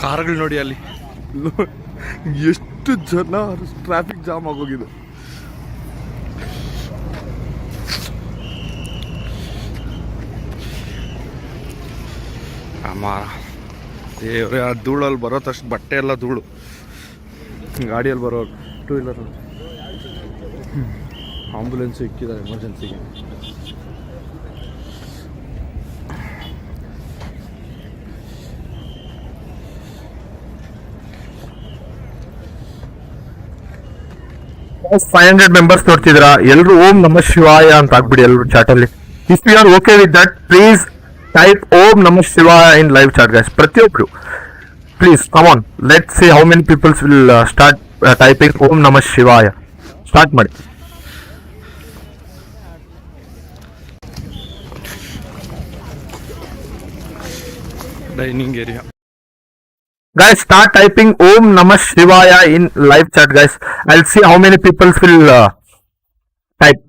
ಕಾರುಗಳು ನೋಡಿ ಅಲ್ಲಿ ಎಷ್ಟು ಜನ, ಟ್ರಾಫಿಕ್ ಜಾಮ್ ಆಗೋಗಿದೆ. ಅಮ್ಮ ದೇವ್ರೆ, ಆ ಧೂಳಲ್ಲಿ ಬರೋ ತಕ್ಷಣ ಬಟ್ಟೆ ಎಲ್ಲ ಧೂಳು. ಗಾಡಿಯಲ್ಲಿ ಬರೋರು, 2 wheeler, ಆಂಬುಲೆನ್ಸು ಇಕ್ಕಿದ್ದಾರೆ ಎಮರ್ಜೆನ್ಸಿಗೆ. Almost 500 members ನೋಡ್ತಿದ್ರ. ಎಲ್ರು ಓಂ ನಮ ಶಿವಾಯ ಅಂತ ಆಗ್ಬಿಡಿ ಎಲ್ರು ಚಾಟ್ ಅಲ್ಲಿ. If you are okay with that, please type Om Namah Shivaya in live chat guys. ಪ್ರತಿಯೊಬ್ರು please come on, let see how many peoples will start typing Om Namah Shivaya. Start ಮಾಡಿ. Dining area. Guys, start typing Om Namah Shivaya in live chat, guys. I'll see how many people will type.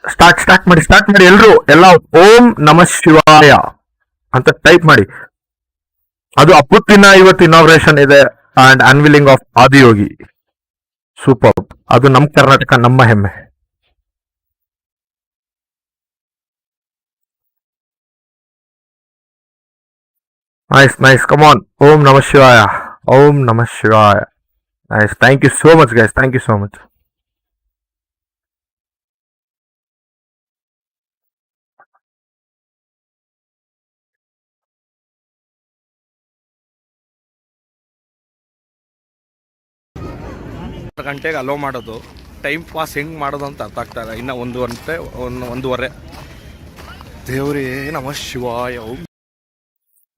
Start ಮಾಡಿ ಎಲ್ರು ಎಲ್ಲ Om Namah Shivaya ಅಂತ type ಮಾಡಿ. ಅದು ಹಬ್ಬದ ದಿನ ಇವತ್ತು ಇನಾಗ್ರೇಷನ್ ಇದೆ ಅಂಡ್ ಅನ್ವಿಲಿಂಗ್ ಆಫ್ ಆದಿಯೋಗಿ. ಸೂಪರ್. ಅದು ನಮ್ಮ ಕರ್ನಾಟಕ, ನಮ್ಮ ಹೆಮ್ಮೆ. Nice. Come on. Om Namah Shivaya. Om Namah Shivaya. Nice. Thank you so much, guys. Thank you so much. ಗಂಟೆಗೆ ಅಲೋ ಮಾಡೋದು, ಟೈಮ್ ಪಾಸ್ ಹೆಂಗೆ ಮಾಡೋದು ಅಂತ ಅರ್ಥ ಆಗ್ತಾ ಇಲ್ಲ. ಇನ್ನು 1 ಗಂಟೆ 1:30. ದೇವರೇ ನಮಃ ಶಿವಾಯ.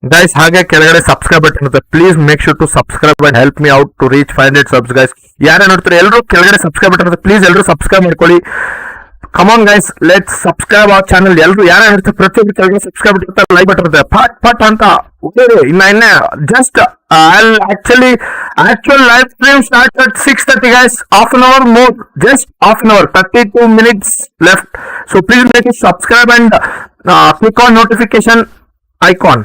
Guys, ಹಾಗೆ ಕೆಳಗಡೆ ಸಬ್ಸ್ಕ್ರೈಬ್ ಬಟನ್ ಇರುತ್ತೆ. Please make sure to subscribe and help me out to reach 500 subs, guys. ಯಾರೇ ನೋಡ್ತಾರೆ ಎಲ್ರು ಕೆಳಗಡೆ ಸಬ್ಸ್ಕ್ರೈಬ್ ಬಟನ್ ಇರುತ್ತೆ. ಪ್ಲೀಸ್ ಎಲ್ರು ಸಬ್ಸ್ಕ್ರೈಬ್ ಮಾಡ್ಕೊಳ್ಳಿ. Come on guys, let's subscribe our channel. ಎಲ್ರು ಯಾರೇ ಹೇಳ್ತಾರೆ ಪ್ರತಿಯೊಬ್ಬರು ಕೆಳಗಡೆ ಸಬ್ಸ್ಕ್ರೈಬ್ ಇರುತ್ತೆ, ಲೈಕ್ ಬಟನ್ ಇರುತ್ತೆ. ಪಟ್ ಅಂತ ಇನ್ನ just actual live stream starts at 6:30, guys. Half an hour more, just half an hour, 32 minutes left. So please make it subscribe and click on notification icon.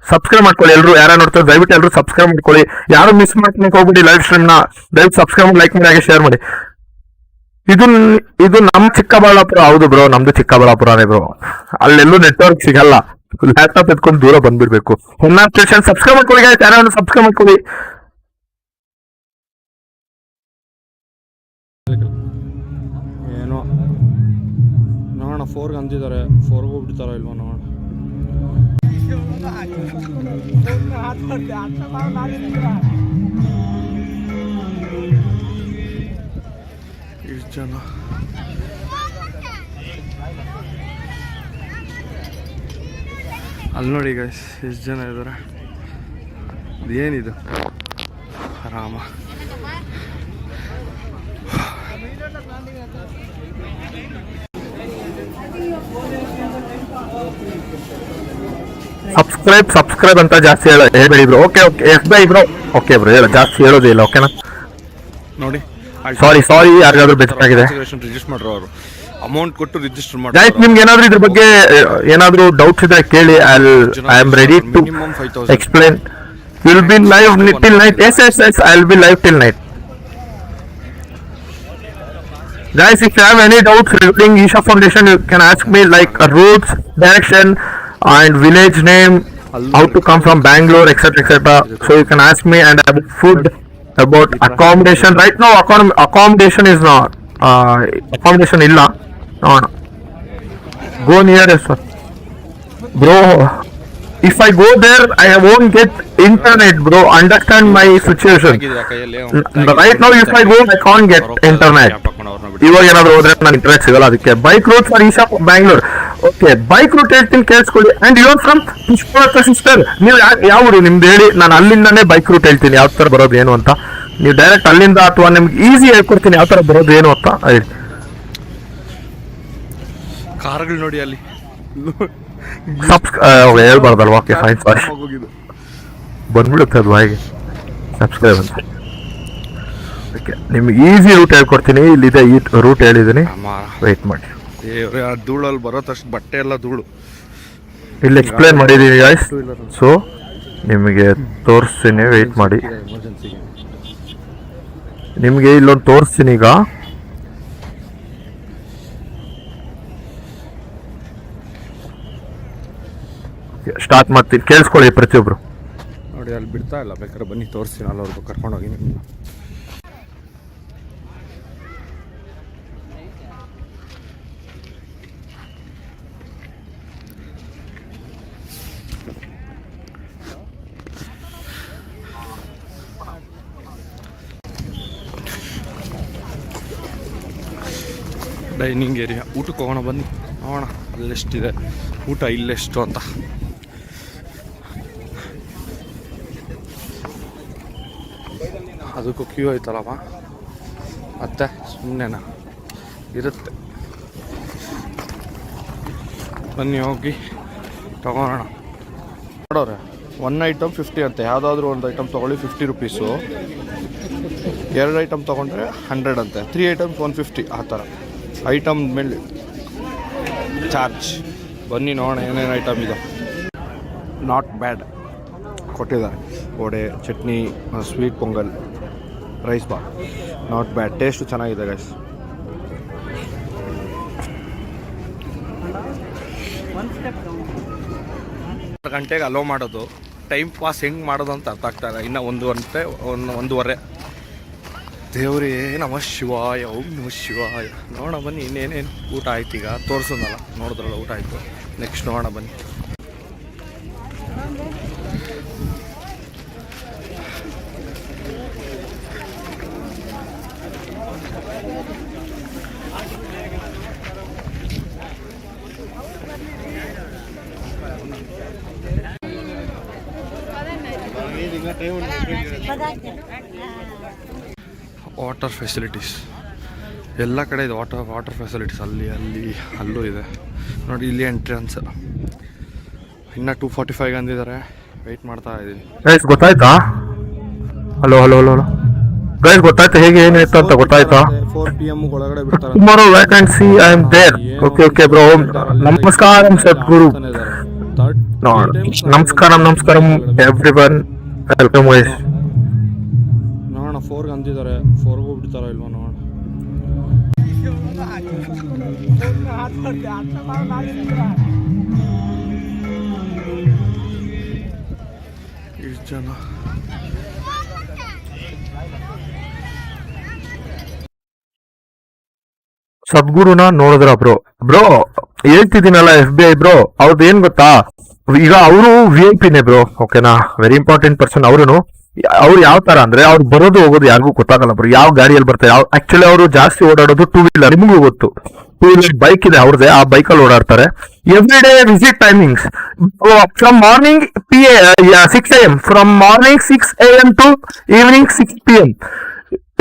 Subscribe ಮಾಡ್ಕೊಳ್ಳಿ ಎಲ್ರು. ಯಾರು ನೋಡ್ತಾರೆ ದಯವಿಟ್ಟು ಎಲ್ರು ಸಬ್ಸ್ಕ್ರೈಬ್ ಮಾಡ್ಕೊಳ್ಳಿ. ಯಾರು ಮಿಸ್ ಮಾಡ್ಕೊಳಕ್ ಹೋಗ್ಬಿಡಿ ಲೈವ್ ಸ್ಟ್ರೀಮ್ ನ. ದಯವಿಟ್ಟು ಸಬ್ಸ್ಕ್ರೈಬ್ ಮಾಡಿ, ಲೈಕ್ ಮಾಡಿ, ಹಾಗೆ ಶೇರ್ ಮಾಡಿ. ಇದು ಇದು ನಮ್ ಚಿಕ್ಕಬಳ್ಳಾಪುರ. ಹೌದು ಬ್ರೋ, ನಮ್ದು ಚಿಕ್ಕಬಳ್ಳಾಪುರನೇ ಬ್ರೋ. ಅಲ್ಲೆಲ್ಲೂ ನೆಟ್ವರ್ಕ್ ಸಿಗಲ್ಲ. ಲ್ಯಾಪ್ಟಾಪ್ ಎತ್ಕೊಂಡು ದೂರ ಬಂದ್ಬಿಡ್ಬೇಕು. ಸ್ಟೇಷನ್ ಸಬ್ಸ್ಕ್ರೈಬ್ ಮಾಡ್ಕೊಳ್ಳಿ, ಚಾನಲ್ ಸಬ್ಸ್ಕ್ರೈಬ್ ಮಾಡ್ಕೊಳ್ಳಿ. ಏನೋ ನೋಡೋಣ, 4ಗೆ ಅಂದಿದ್ದಾರೆ, 4ಗೆ ಹೋಗ್ಬಿಡ್ತಾರೋ ಇಲ್ವೋ ನೋಡೋಣ. ಇಷ್ಟು ಜನ ಅಲ್ಲಿ ನೋಡಿ ಗೈಸ್, ಎಷ್ಟು ಜನ ಇದ್ದಾರೆ. ಏನಿದು ಆರಾಮ. ಸಬ್ಸ್ಕ್ರೈಬ್ ಅಂತ ಜಾಸ್ತಿ ಹೇಳ್ಬೇಡಿ bro. Okay bye bro. Okay bro, ಹೇಳ, ಜಾಸ್ತಿ ಹೇಳೋದೇ ಇಲ್ಲ. ಓಕೆನಾ? ನೋಡಿ, ಸಾರಿ ಯಾರಿಗಾದ್ರೂ ಬೇಜಾರಾಗಿದೆ. ರಿಜಿಸ್ಟರ್ ಮಾಡ್ರು ಅವರು, ಅಮೌಂಟ್ ಕೊಟ್ಟು ರಿಜಿಸ್ಟರ್ ಮಾಡಿ. ಗೈಸ್, ನಿಮ್ಗೆ ಏನಾದ್ರೂ ಇದ್ರ ಬಗ್ಗೆ ಏನಾದ್ರೂ ಡೌಟ್ಸ್ ಇದ್ರೆ ಕೇಳಿ. I am ready to explain. Will be live till night. Yes I will be live till night. Guys, if you have any doubts regarding Isha Foundation, you can ask me, like routes, direction, and village name, how to come from Bangalore, etc. So you can ask me. And about food, about accommodation. Right now, accommodation is not. Accommodation illa. No. Go near us, bro. If I go there, I won't get internet, bro. Understand my situation. Right now, if I go, I can't get internet. ಇವಾಗ ಏನಾದ್ರು ಹೋದ್ರೆ ನಾನು internet ಸಿಗಲ್ಲ. ಅದಕ್ಕೆ bike route for Isha Bangalore. Okay, bike route ಹೇಳ್ತೀನಿ, ಕೇಳಿಸ್ಕೊಳ್ಳಿ. And your from Pushpalatha sister, ನೀವು ಯಾವ ಊರು ನಿಮ್ದು ಹೇಳಿ, ನಾನು ಅಲ್ಲಿಂದಾನೇ ಬೈಕ್ ರೂಟ್ ಹೇಳ್ತೀನಿ ಯಾವ ತರ ಬರೋದು ಏನು ಅಂತ. ನೀವು ಡೈರೆಕ್ಟ್ ಅಲ್ಲಿಂದ, ಅಥವಾ ನಿಮ್ಗೆ ಈಸಿ ಹೇಳ್ಕೊಡ್ತೀನಿ ಯಾವ ತರ ಬರೋದು ಏನು ಅಂತ ಹೇಳಿ. ಕಾರ್ಗಳು ನೋಡಿ ಅಲ್ಲಿ ಹೇಳ್ಬಾರ್ದಲ್ವಾ? ಓಕೆ ಫೈನ್, ಸಾರಿ, ಬಂದ್ಬಿಡುತ್ತೆ ಅದು ಬಾಯಿಗೆ. ಸಬ್ಸ್ಕ್ರೈಬ್ ಅಂತ. ಓಕೆ, ನಿಮ್ಗೆ ಈಸಿ ರೂಟ್ ಹೇಳ್ಕೊಡ್ತೀನಿ. ಇಲ್ಲಿದೆ, ಈ ರೂಟ್ ಹೇಳಿದ್ದೀನಿ, ವೆಯ್ಟ್ ಮಾಡಿ. ಧೂಳಲ್ಲಿ ಬರೋತಷ್ಟು ಬಟ್ಟೆ ಎಲ್ಲ ಧೂಳು. ಇಲ್ಲಿ ಎಕ್ಸ್ಪ್ಲೇನ್ ಮಾಡಿದ್ದೀನಿ ಗೈಸ್. ಸೊ ನಿಮಗೆ ತೋರಿಸ್ತೀನಿ, ವೆಯ್ಟ್ ಮಾಡಿ. ನಿಮಗೆ ಇಲ್ಲೊಂದು ತೋರಿಸ್ತೀನಿ. ಈಗ ಸ್ಟಾರ್ಟ್ ಮಾಡ್ತೀನಿ, ಕೇಳಿಸ್ಕೊಳ್ಳಿ ಪ್ರತಿಯೊಬ್ರು. ನೋಡಿ, ಅಲ್ಲಿ ಬಿಡ್ತಾ ಇಲ್ಲ, ಬೇಕಾದ್ರೆ ಬನ್ನಿ ತೋರಿಸ್ತೀನಿ, ಅಲ್ಲವ್ರಿಗೂ ಕರ್ಕೊಂಡೋಗಿ. Dining area. ಊಟಕ್ಕೆ ಹೋಗೋಣ ಬನ್ನಿ, ನೋಡೋಣ ಅಲ್ಲೆಷ್ಟಿದೆ ಊಟ, ಇಲ್ಲೆಷ್ಟು ಅಂತ. ಅದಕ್ಕೂ ಕ್ಯೂ ಐತಲ್ಲಮ್ಮ, ಮತ್ತೆ ಸುಮ್ಮನೆನಾ ಇರುತ್ತೆ. ಬನ್ನಿ ಹೋಗಿ ತಗೊಳ್ಳೋಣ. ನೋಡೋರೆ, 1 ಐಟಮ್ 50 ಅಂತೆ. ಯಾವುದಾದ್ರೂ ಒಂದು ಐಟಮ್ ತೊಗೊಳ್ಳಿ 50 ರುಪೀಸು. 2 ಐಟಮ್ ತೊಗೊಂಡ್ರೆ 100 ಅಂತೆ. 3 ಐಟಮ್ಸ್ 150, ಆ ಥರ ಐಟಮ್ ಮೇಲೆ ಚಾರ್ಜ್. ಬನ್ನಿ ನೋಡೋಣ ಏನೇನು ಐಟಮ್ ಇದೆ. ನಾಟ್ ಬ್ಯಾಡ್ ಕೊಟ್ಟಿದ್ದಾರೆ. Vada, chutney, sweet pongal, rice bath. Not bad, taste ಚೆನ್ನಾಗಿದೆ ಗೈಸ್. ಗಂಟೆಗೆ ಅಲೋ ಮಾಡೋದು, ಟೈಮ್ ಪಾಸ್ ಹೆಂಗೆ ಮಾಡೋದು ಅಂತ ಅರ್ಥ ಆಗ್ತಾರೆ. ಇನ್ನು 1 ಗಂಟೆ, 1:30. ದೇವ್ರೇ ನಮಃ ಶಿವಾಯ, ಓಂ ನಮಃ ಶಿವಾಯ. ನೋಡೋಣ ಬನ್ನಿ ಇನ್ನೇನೇನು ಊಟ ಆಯ್ತು. ಈಗ ತೋರಿಸೋದಲ್ಲ, ನೋಡಿದ್ರಲ್ಲ ಊಟ ಆಯಿತು. ನೆಕ್ಸ್ಟ್ ನೋಡೋಣ ಬನ್ನಿ. ವಾಟರ್ ಫೆಸಿಲಿಟೀಸ್ ಎಲ್ಲ ಕಡೆ ಇದೆ. ವಾಟರ್ ಫೆಸಿಲಿಟೀಸ್ ಅಲ್ಲೂ ಇದೆ ನೋಡಿ. ಇಲ್ಲಿ ಎಂಟ್ರೆನ್ಸ್. ಇನ್ನು 2:45 ಅಂದಿದ್ದಾರೆ, ವೆಯ್ಟ್ ಮಾಡ್ತಾ ಇದ್ದೀನಿ. ಗೈಸ್ ಗೊತ್ತಾಯ್ತಾ? ಹಲೋ ಗೈಸ್ ಗೊತ್ತಾಯ್ತಾ ಹೇಗೆ ಏನಿತ್ತು ಅಂತ ಗೊತ್ತಾಯ್ತಾ? 4 PM ಒಳಗಡೆ ಬಿಡ್ತಾರೆ. Tomorrow vacancy I am there. Okay bro. ನಮಸ್ಕಾರಂ ಸದ್ಗುರು. ನಮಸ್ಕಾರಂ ಎವ್ರಿವನ್. Welcome guys. ನೋಡೋಣ, 4ಗೆ ಅಂದಿದ್ದಾರೆ, 4ಗೆ ಹೋಗ್ಬಿಡ್ತಾರೋ ಇಲ್ವೋ ನೋಡೋಣ. ಇಷ್ಟು ಜನ ಸದ್ಗುರುನ ನೋಡಿದ್ರ ಬ್ರೋ ಬ್ರೋ ಹೇಳ್ತಿದ್ದೀನಲ್ಲ FBI ಬ್ರೋ ಅವ್ರದ್ದು ಏನ್ ಗೊತ್ತಾ, ಈಗ ಅವರು VIP ಬ್ರೋ, ಓಕೆನಾ, ವೆರಿ ಇಂಪಾರ್ಟೆಂಟ್ ಪರ್ಸನ್. ಅವ್ರು ಯಾವ ತರ ಅಂದ್ರೆ ಅವ್ರು ಬರೋದು ಹೋಗೋದು ಯಾರಿಗೂ ಗೊತ್ತಾಗಲ್ಲ ಬ್ರೋ, ಯಾವ ಗಾಡಿಯಲ್ಲಿ ಬರ್ತಾರೆ. ಆಕ್ಚುಲಿ ಅವರು ಜಾಸ್ತಿ ಓಡಾಡೋದು ಟೂ ವೀಲರ್, ನಿಮಗೂ ಗೊತ್ತು, ಟೂ ವೀಲರ್ ಬೈಕ್ ಇದೆ ಅವ್ರದ್ದೇ, ಆ ಬೈಕಲ್ಲಿ ಓಡಾಡ್ತಾರೆ. Every day visit timings from morning 6 AM, from morning 6 AM to evening 6 PM.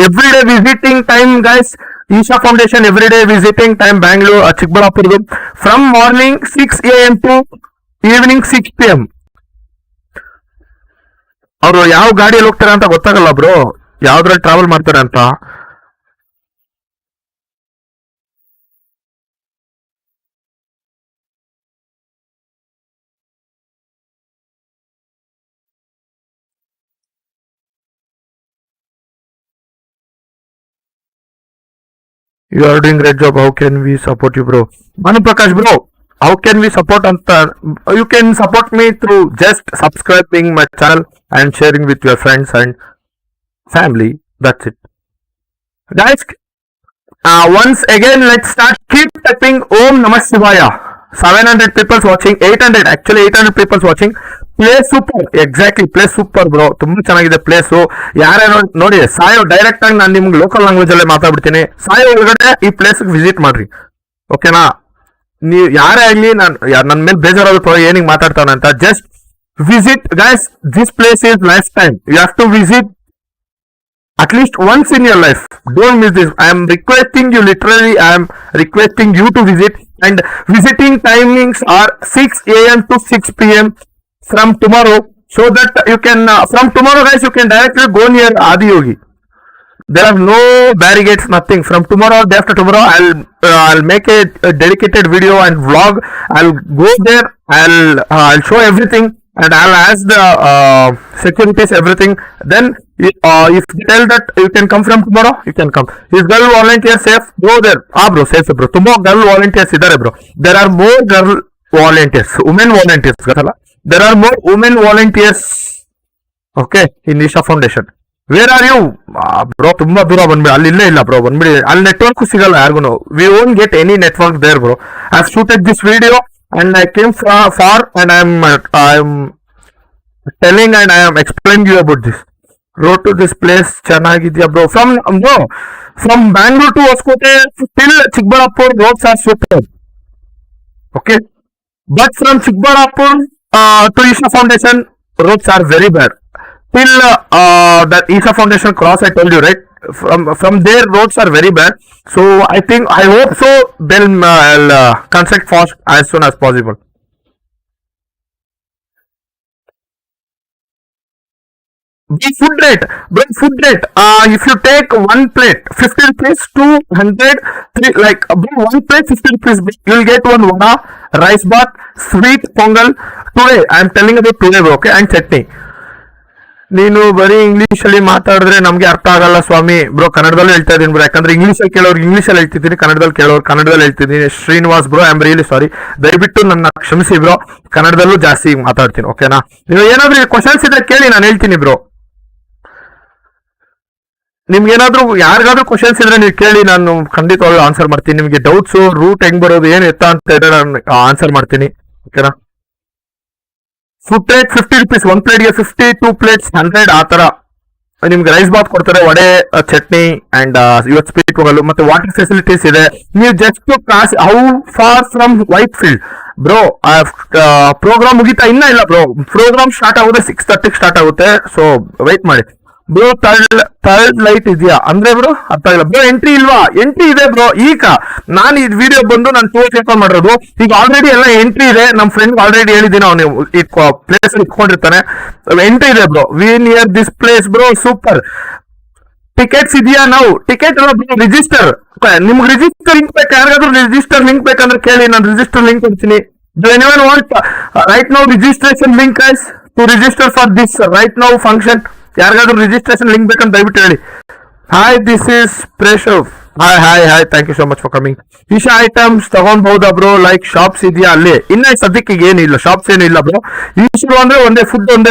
Every day visiting time guys, Isha Foundation everyday visiting time Bangalore, Chikkaballapur, from morning 6 AM to evening 6 PM. ಅವರು ಯಾವ ಗಾಡಿಯಲ್ಲಿ ಹೋಗ್ತಾರೆ ಅಂತ ಗೊತ್ತಾಗಲ್ಲ bro, ಯಾವ್ದ್ರಲ್ಲಿ travel ಮಾಡ್ತಾರೆ ಅಂತ. You are doing great job. How can we support you, bro? Manu Prakash, bro. How can we support Anta? You can support me through just subscribing my channel and sharing with your friends and family. That's it, guys. Once again, let's start. Keep typing Om Namah Shivaya. 700 people watching. 800 people watching. Place super, exactly, place super bro, ತುಂಬಾ ಚೆನ್ನಾಗಿದೆ place. ಯಾರೇನೋ ನೋಡಿ ಸಾಯೋ direct ಆಗಿ ನಾನು ನಿಮ್ಗೆ local language ಅಲ್ಲೇ ಮಾತಾಡ್ಬಿಡ್ತೀನಿ. ಸಾಯೋ ಒಳಗಡೆ ಈ ಪ್ಲೇಸ್ ವಿಸಿಟ್ ಮಾಡ್ರಿ, ಓಕೆನಾ? ನೀವು ಯಾರೇ ಆಗ್ಲಿ, ನನ್ನ ಮೇಲೆ ಬೇಜಾರಾದ್ರು ಏನಿಗೆ ಮಾತಾಡ್ತಾನೆ ಅಂತ, just visit guys. This place is lifetime. You have to visit at least once in your life. Don't miss this. I am requesting you, literally I am requesting you to visit, and visiting timings are 6 AM to 6 PM from tomorrow, so that you can from tomorrow guys you can directly go near Adiyogi. There are no barricades, nothing. From tomorrow, day after tomorrow, I'll make a dedicated video and vlog. I'll go there, I'll show everything, and I'll ask the securities everything. Then if they tell that you can come from tomorrow, you can come. Is girl volunteer safe? Go there. Bro, safe bro. Tomorrow girl volunteers idare bro. There are more girl volunteers, women volunteers gatala. There are more women volunteers, okay, in Isha Foundation. Where are you? Bro, ತುಂಬಾ ದೂರ ಬಂದ್ಬಿಡಿ, ಅಲ್ಲಿ ಇಲ್ಲೇ ಇಲ್ಲ bro, ಬಂದ್ಬಿಡಿ. ಅಲ್ಲಿ network ಸಿಗಲ್ಲ ಯಾರಿಗೂ. We won't get any network there bro. I've shooted this video and I came far and I'm telling and I am explaining you about this. Road to this place ಚೆನ್ನಾಗಿದ್ಯಾ bro? From Bangalore to Hoskote till Chikkaballapur roads are super, okay, but from Chikkaballapur to Isha Foundation roads are very bad. Till that Isha Foundation cross, I told you right, from there roads are very bad. So I hope so they'll construct fast as soon as possible. Food rate, bro, food rate. If you take one plate 50 rupees, 200, like bro, one plate 50 rupees, you'll get one vada, rice bath, sweet pongal. Today I am telling about today bro, okay, and chutney. ನೀನು ಬರೀ English ಅಲ್ಲಿ ಮಾತಾಡಿದ್ರೆ ನಮ್ಗೆ ಅರ್ಥ ಆಗಲ್ಲ ಸ್ವಾಮಿ. Bro ಕನ್ನಡದಲ್ಲೂ ಹೇಳ್ತಾ ಇದೀನಿ ಬ್ರೋ, ಯಾಕಂದ್ರೆ ಇಂಗ್ಲಿಷ್ ಅಲ್ಲಿ ಕೇಳೋರು ಇಂಗ್ಲಿಷ್ ಅಲ್ಲಿ ಹೇಳ್ತಿದ್ದೀನಿ, ಕನ್ನಡದಲ್ಲಿ ಕೇಳೋರು ಕನ್ನಡದಲ್ಲಿ ಹೇಳ್ತಿದ್ದೀನಿ. Srinivas bro, I am really sorry, ದಯವಿಟ್ಟು ನನ್ನ ಕ್ಷಮಿಸಿ ಬ್ರೋ, ಕನ್ನಡದಲ್ಲೂ ಜಾಸ್ತಿ ಮಾತಾಡ್ತೀನಿ, ಓಕೆನಾ? ನೀವು ಏನಾದ್ರು ಕ್ವಶನ್ಸ್ ಇದ್ರೆ ಕೇಳಿ, ನಾನು ಹೇಳ್ತೀನಿ ಬ್ರೋ. ನಿಮ್ಗೆ ಏನಾದ್ರು ಯಾರಿಗಾದ್ರೂ ಕ್ವಶನ್ಸ್ ಇದ್ರೆ ನೀವು ಕೇಳಿ, ನಾನು ಖಂಡಿತವಾಗ್ಲೂ ಆನ್ಸರ್ ಮಾಡ್ತೀನಿ. ನಿಮ್ಗೆ ಡೌಟ್ಸ್, ರೂಟ್ ಹೆಂಗ್ ಬರೋದು, ಏನು ಎತ್ತ ಅಂತ ಇದ್ರೆ ನಾನು ಆನ್ಸರ್ ಮಾಡ್ತೀನಿ, ಓಕೆನಾ? ಫುಡ್ ರೇಟ್ 50 rupees, ಒಂದು ಪ್ಲೇಟ್ಗೆ 50, 2 plates 100, ಆ ತರ ನಿಮ್ಗೆ ರೈಸ್ ಬಾತ್ ಕೊಡ್ತಾರೆ, ವಡೆ, ಚಟ್ನಿ ಅಂಡ್ ಇವತ್ತು ಸ್ವೀಟ್ ಪೊಂಗಲ್, ಮತ್ತೆ ವಾಟರ್ ಫೆಸಿಲಿಟೀಸ್ ಇದೆ. ನೀವು just cross, how far from Whitefield bro? Program ಮುಗಿತಾ ಇಲ್ಲ ಬ್ರೋ, ಪ್ರೋಗ್ರಾಮ್ ಸ್ಟಾರ್ಟ್ ಆಗುತ್ತೆ 6:30 ಸ್ಟಾರ್ಟ್ ಆಗುತ್ತೆ, ಸೊ ವೆಯ್ಟ್ ಮಾಡಿ ಬ್ರೋ. ಥರ್ಡ್ ಲೈಟ್ ಇದೆಯಾ ಅಂದ್ರೆ ಬ್ರೋ ಅರ್ಥ ಆಗಿಲ್ಲ ಬ್ರೋ. ಎಂಟ್ರಿ ಇಲ್ವಾ? ಎಂಟ್ರಿ ಇದೆ ಬ್ರೋ. ಈಗ ನಾನು ಈ ವಿಡಿಯೋ ಬಂದು ನಾನು 2 ಓಪನ್ ಮಾಡಿರೋದು, ಈಗ ಆಲ್ರೆಡಿ ಎಲ್ಲ ಎಂಟ್ರಿ ಇದೆ. ನಮ್ಮ ಫ್ರೆಂಡ್ ಆಲ್ರೆಡಿ ಹೇಳಿದ್ದೀನಿ, ಅವನು ಈ ಪ್ಲೇಸ್ ಅಲ್ಲಿ ಇಟ್ಕೊಂಡಿರ್ತಾನೆ. ಎಂಟ್ರಿ ಇದೆ bro. We near this place bro, super. Tickets ಇದೆಯಾ? ನಾವು ಟಿಕೆಟ್ ರಿಜಿಸ್ಟರ್, ನಿಮ್ಗೆ ರಿಜಿಸ್ಟರ್ ಲಿಂಕ್ ಬೇಕಾ? ಯಾರಿಗಾದ್ರೂ ರಿಜಿಸ್ಟರ್ ಲಿಂಕ್ ಬೇಕಂದ್ರೆ ಕೇಳಿ, ನಾನು ರಿಜಿಸ್ಟರ್ ಲಿಂಕ್ ಕೊಡ್ತೀನಿ. Do anyone want right now registration link guys to register for this right now function? ಯಾರಿಗಾದ್ರೂ ರಿಜಿಸ್ಟ್ರೇಷನ್ ಲಿಂಕ್ ಬೇಕಂತ ದಯವಿಟ್ಟು ಹೇಳಿ. Hi, this is Preshav. Hi hi hi, thank you so much for coming. Isha items ತಗೊಂಡ್ಬಹುದಾ bro? Like shops ಇದೆಯಾ ಅಲ್ಲಿ? ಇನ್ನ ಸದ್ಯಕ್ಕೆ ಏನಿಲ್ಲ, ಶಾಪ್ಸ್ ಏನು ಇಲ್ಲ ಬ್ರೋ. ಈಶ್ವರ ಅಂದ್ರೆ ಒಂದೇ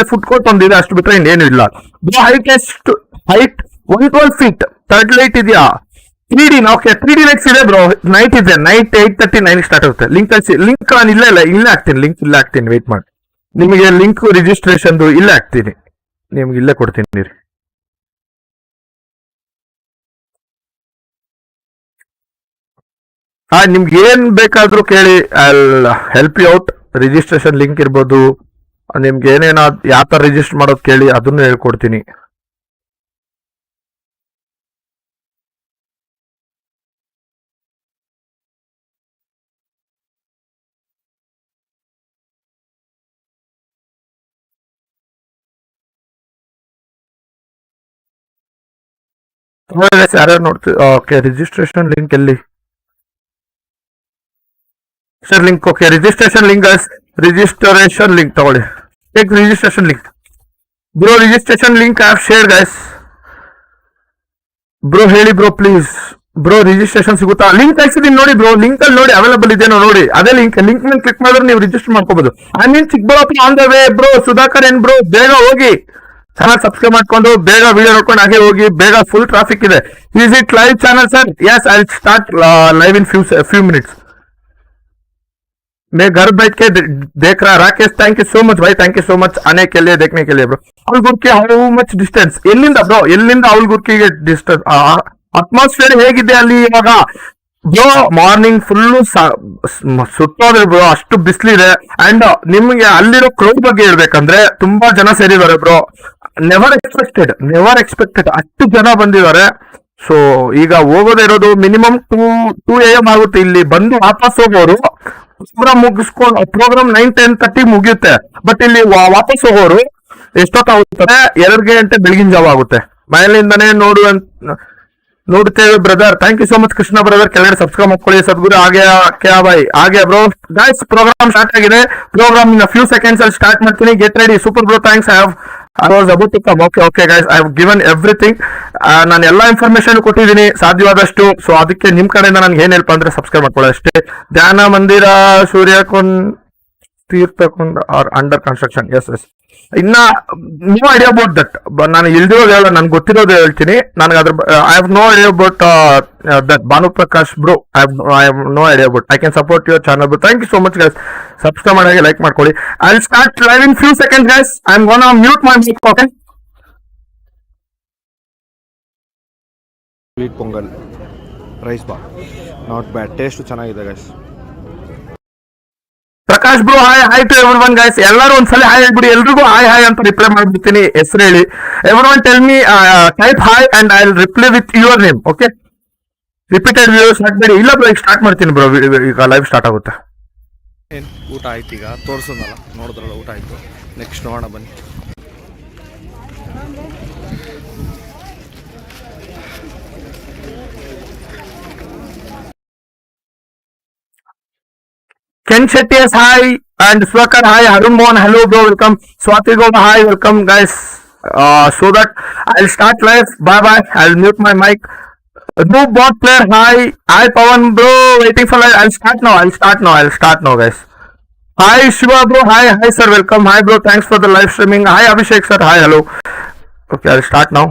ಫುಡ್ ಕೋರ್ಟ್ ಒಂದಿದೆ, ಅಷ್ಟು ಬಿಟ್ರೆ ಇನ್ನೇನು ಇಲ್ಲ ಬ್ರೋ. ಹೈಟ್ ಎಷ್ಟು? ಹೈಟ್ 112 feet, 38 ಇದೆಯಾ? 3D ಓಕೆ, 3D ನೆಕ್ಸ್ಟ್ ಇದೆ ಬ್ರೋ. ನೈಟ್ ಇದೆ, ನೈಟ್ 8:30 9 ಸ್ಟಾರ್ಟ್ ಆಗುತ್ತೆ. ಲಿಂಕ್ ಕಳಿಸಿ. ಲಿಂಕ್ ನಾನು ಇಲ್ಲೇ ಹಾಕ್ತೀನಿ, ಲಿಂಕ್ ಇಲ್ಲೇ ಹಾಕ್ತೀನಿ, ವೇಟ್ ಮಾಡಿ. ನಿಮಗೆ ಲಿಂಕ್ ರಿಜಿಸ್ಟ್ರೇಷನ್ ಇಲ್ಲೇ ಹಾಕ್ತೀನಿ, ನಿಮ್ಗೆ ಇಲ್ಲೇ ಕೊಡ್ತೀನಿ ರೀ. ನಿಮ್ಗೆ ಏನ್ ಬೇಕಾದ್ರೂ ಕೇಳಿ, I help you out. Registration link ಇರ್ಬೋದು, ನಿಮ್ಗೆ ಏನೇನ ಯಾವ ತರ ರಿಜಿಸ್ಟರ್ ಮಾಡೋದು ಕೇಳಿ, ಅದನ್ನು ಹೇಳ್ಕೊಡ್ತೀನಿ. ಯಾರ್ಯಾರು ನೋಡ್ತೀವಿ? ಓಕೆ, ರಿಜಿಸ್ಟ್ರೇಷನ್ ಲಿಂಕ್ ಎಲ್ಲಿ? Sir link, okay, registration link, registration link ತಗೊಳ್ಳಿ. Take registration link bro. Registration link of share guys. Bro ಹೇಳಿ ಬ್ರೋ ಪ್ಲೀಸ್. ಬ್ರೋ ರಿಜಿಸ್ಟ್ರೇಷನ್ ಸಿಗುತ್ತಾ? ಲಿಂಕ್ ಕಳ್ಸಿದೀನಿ ನೋಡಿ ಬ್ರೋ, ಲಿಂಕ್ ಅಲ್ಲಿ ನೋಡಿ ಅವೈಲೇಬಲ್ ಇದೆಯೋ ನೋಡಿ. ಅದೇ ಲಿಂಕ್ ಮೇಲೆ ಕ್ಲಿಕ್ ಮಾಡಿದ್ರೆ ನೀವು ರಿಜಿಸ್ಟರ್ ಮಾಡ್ಕೋಬಹುದು. I mean Chikkaballapur on the way bro. Sudhakar ಏನ್ ಬ್ರೋ, ಬೇಗ ಹೋಗಿ, ಚಾನಲ್ ಸಬ್ಸ್ಕ್ರೈಬ್ ಮಾಡ್ಕೊಂಡು ಬೇಗ ವಿಡಿಯೋ ನೋಡ್ಕೊಂಡು ಹಾಗೆ ಹೋಗಿ, ಬೇಗ ಫುಲ್ ಟ್ರಾಫಿಕ್ ಇದೆ. Is it live channel sir? Yes, I start live in few minutes. मैं घर बैठ के देख रहा. Rakesh thank you so much भाई, थैंक यू सो मच आने के लिए, देखने के लिए bro. Avalgurki how much distance? ಎಲ್ಲಿಂದ ಬ್ರೋ, ಎಲ್ಲಿಂದ ಅವಲ್ಗುರ್ಕಿಗೆ ಡಿಸ್ಟೆನ್ಸ್? ಅಟ್ಮಾಸ್ಫಿಯರ್ ಹೇಗಿದೆ ಅಲ್ಲಿ ಇವಾಗ ಬ್ರೋ? ಮಾರ್ನಿಂಗ್ ಫುಲ್ಲು ಸುತ್ತೋದ್ರೆ ಬ್ರೋ, ಅಷ್ಟು ಬಿಸಿಲಿದೆ. ಅಂಡ್ ನಿಮ್ಗೆ ಅಲ್ಲಿರೋ ಕ್ರೌಡ್ ಬಗ್ಗೆ ಹೇಳ್ಬೇಕಂದ್ರೆ ತುಂಬಾ ಜನ ಸೇರಿದ್ದಾರೆ ಬ್ರೋ. ನೆವರ್ ಎಕ್ಸ್ಪೆಕ್ಟೆಡ್ ಅಷ್ಟು ಜನ ಬಂದಿದ್ದಾರೆ. ಸೊ ಈಗ ಹೋಗೋದೇ ಇರೋದು ಮಿನಿಮಮ್ 2 AM ಆಗುತ್ತೆ. ಇಲ್ಲಿ ಬಂದು ವಾಪಸ್ ಹೋಗೋರು ಪ್ರೋಗ್ರಾಮ್ ಮುಗಿಸ್ಕೊಂಡು, ಪ್ರೋಗ್ರಾಮ್ 9-10:30 ಮುಗಿಯುತ್ತೆ. ಬಟ್ ಇಲ್ಲಿ ವಾಪಸ್ ಹೋಗೋರು ಎಷ್ಟೊತ್ತಾಗುತ್ತದೆ? 2 ಗಂಟೆ ಬೆಳಗಿನ ಜಾವ ಆಗುತ್ತೆ. ಮನೆಯಿಂದನೇ ನೋಡುತ್ತೇವೆ brother. Thank you so much Krishna brother. ಕೆಳಗಡೆ ಸಬ್ಸ್ಕ್ರೈಬ್ ಮಾಡ್ಕೊಳ್ಳಿ. ಸದ್ಗುರು ಹಾಗೆ ಕ್ಯಾ ಬಾಯ್ ಹಾಗೆ ಬ್ರೋ. ಗೈಸ್ ಪ್ರೋಗ್ರಾಮ್ ಸ್ಟಾರ್ಟ್ ಆಗಿದೆ. ಪ್ರೋಗ್ರಾಮ್ ಇನ್ ಫ್ಯೂ ಸೆಕೆಂಡ್ಸ್ ಅಲ್ಲಿ ಸ್ಟಾರ್ಟ್ ಮಾಡ್ತೀನಿ. Get ready. Super bro, thanks. I was about to come. Okay guys, I have given everything. ನಾನು ಎಲ್ಲಾ ಇನ್ಫಾರ್ಮೇಶನ್ ಕೊಟ್ಟಿದ್ದೀನಿ ಸಾಧ್ಯವಾದಷ್ಟು. ಸೊ ಅದಕ್ಕೆ ನಿಮ್ ಕಡೆಯಿಂದ ನನ್ಗೆ ಏನ್ ಹೆಲ್ಪ್ ಅಂದ್ರೆ ಸಬ್ಸ್ಕ್ರೈಬ್ ಮಾಡ್ಕೊಳ್ಳಿ ಅಷ್ಟೇ. ಧ್ಯಾನ ಮಂದಿರ, Suryakund, Tirthakund are under construction. Yes ಇನ್ನ ನೋ ಐಡಿಯಾ ಅಬೌಟ್ ದಟ್. ನಾನು ಇಲ್ದಿರೋದು ಹೇಳ, ನನ್ಗೆ ಗೊತ್ತಿರೋದು ಹೇಳ್ತೀನಿ. ನನಗೆ ಅದ್ರ I have no idea about that. Bhanu Prakash bro, I have no idea about. I can support your channel bro. Thank you so much guys. Subscribe ಮಾಡಿ, ಲೈಕ್ ಮಾಡ್ಕೊಳ್ಳಿ. I will start live in few seconds guys. I am gonna mute my mic. Okay, sweet pongal rice ಬಾ, not bad, taste ಚೆನ್ನಾಗಿದೆ guys. Prakash bro hi. Hi to everyone guys. ಎಲ್ಲರೂ ಒಂದ್ಸಲ hi ಹೇಳ್ಬಿಡಿ. ಎಲ್ರಿಗೂ hi hi ಅಂತ reply ಮಾಡ್ಬಿಡ್ತೀನಿ. ಹೆಸರು ಹೇಳಿ. Every one tell me, type hi and I will reply with your name. Okay, repeated views ಹಾಕ್ಬೇಡಿ. ಇಲ್ಲ ಬ್ರೋ, ಈಗ ಸ್ಟಾರ್ಟ್ ಮಾಡ್ತೀನಿ ಬ್ರೋ. ಈಗ ಲೈವ್ ಸ್ಟಾರ್ಟ್ ಆಗುತ್ತೆ. ಏನು ಊಟ ಆಯ್ತು, ಈಗ ತೋರಿಸೋದಲ್ಲ, ನೋಡಿದ್ರಲ್ಲ ಊಟ ಆಯಿತು. ನೆಕ್ಸ್ಟ್ ನೋಡೋಣ ಬನ್ನಿ. Ken Shetty, hi, and Swakar, hi, Harun Mohan, hello bro, welcome. Swati Goma, hi, welcome guys. So that I'll start live. Bye bye. I'll mute my mic. No bot player, hi, hi Pawan bro, waiting for live. I'll start now guys. Hi Shiva bro, hi sir, welcome. Hi bro, thanks for the live streaming. Hi Abhishek sir, hi, hello. Okay, I'll start now.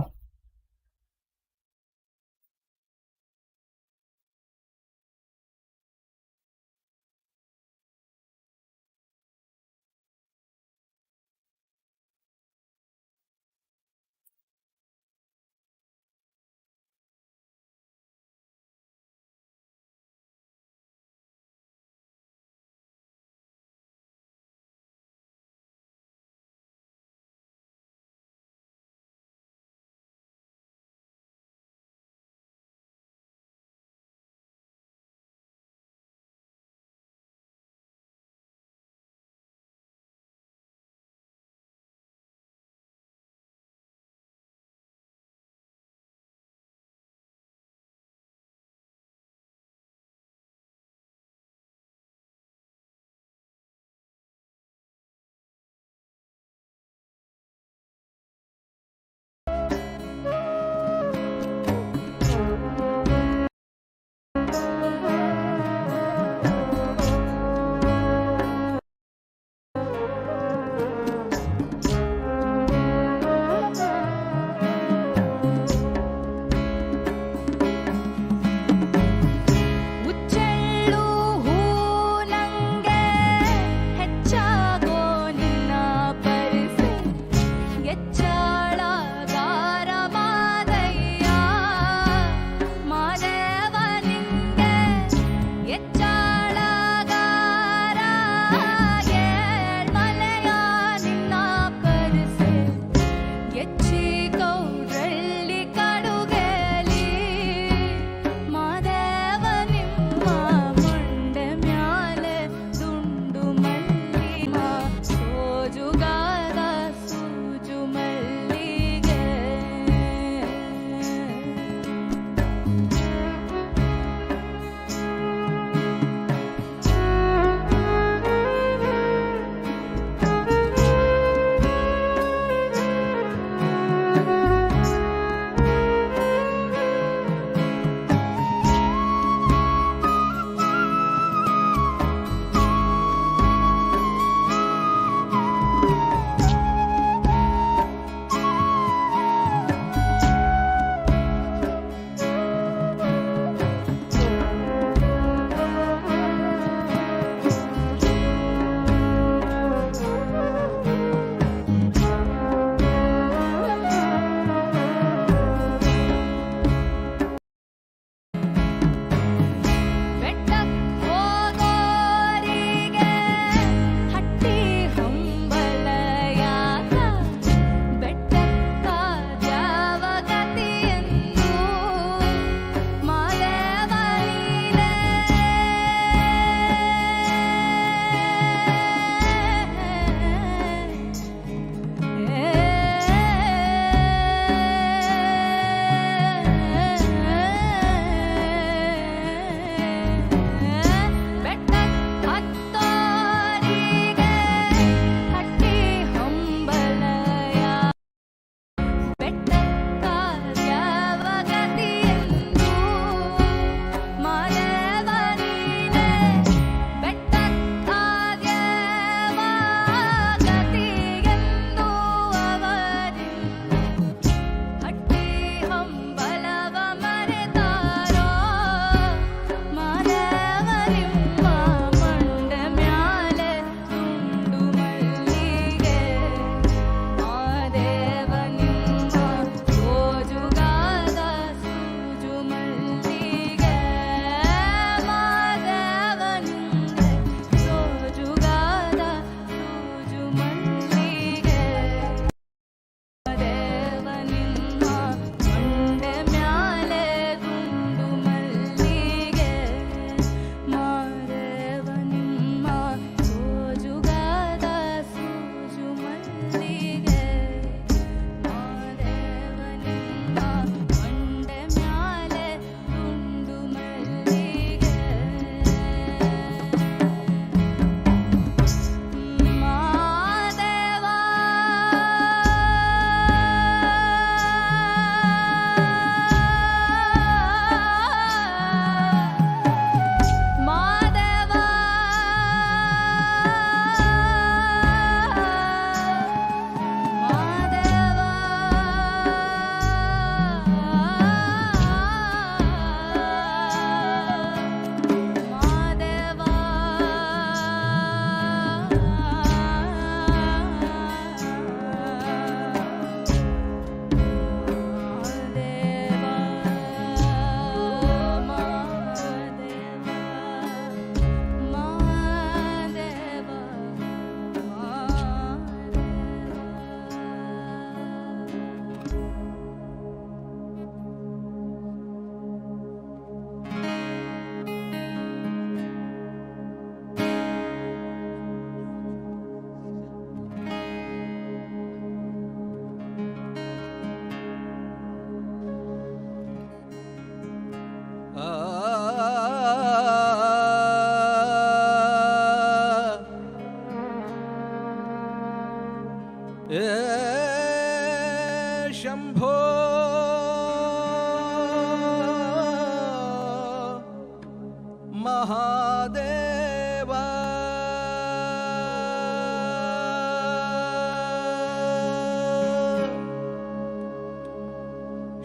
Mahadeva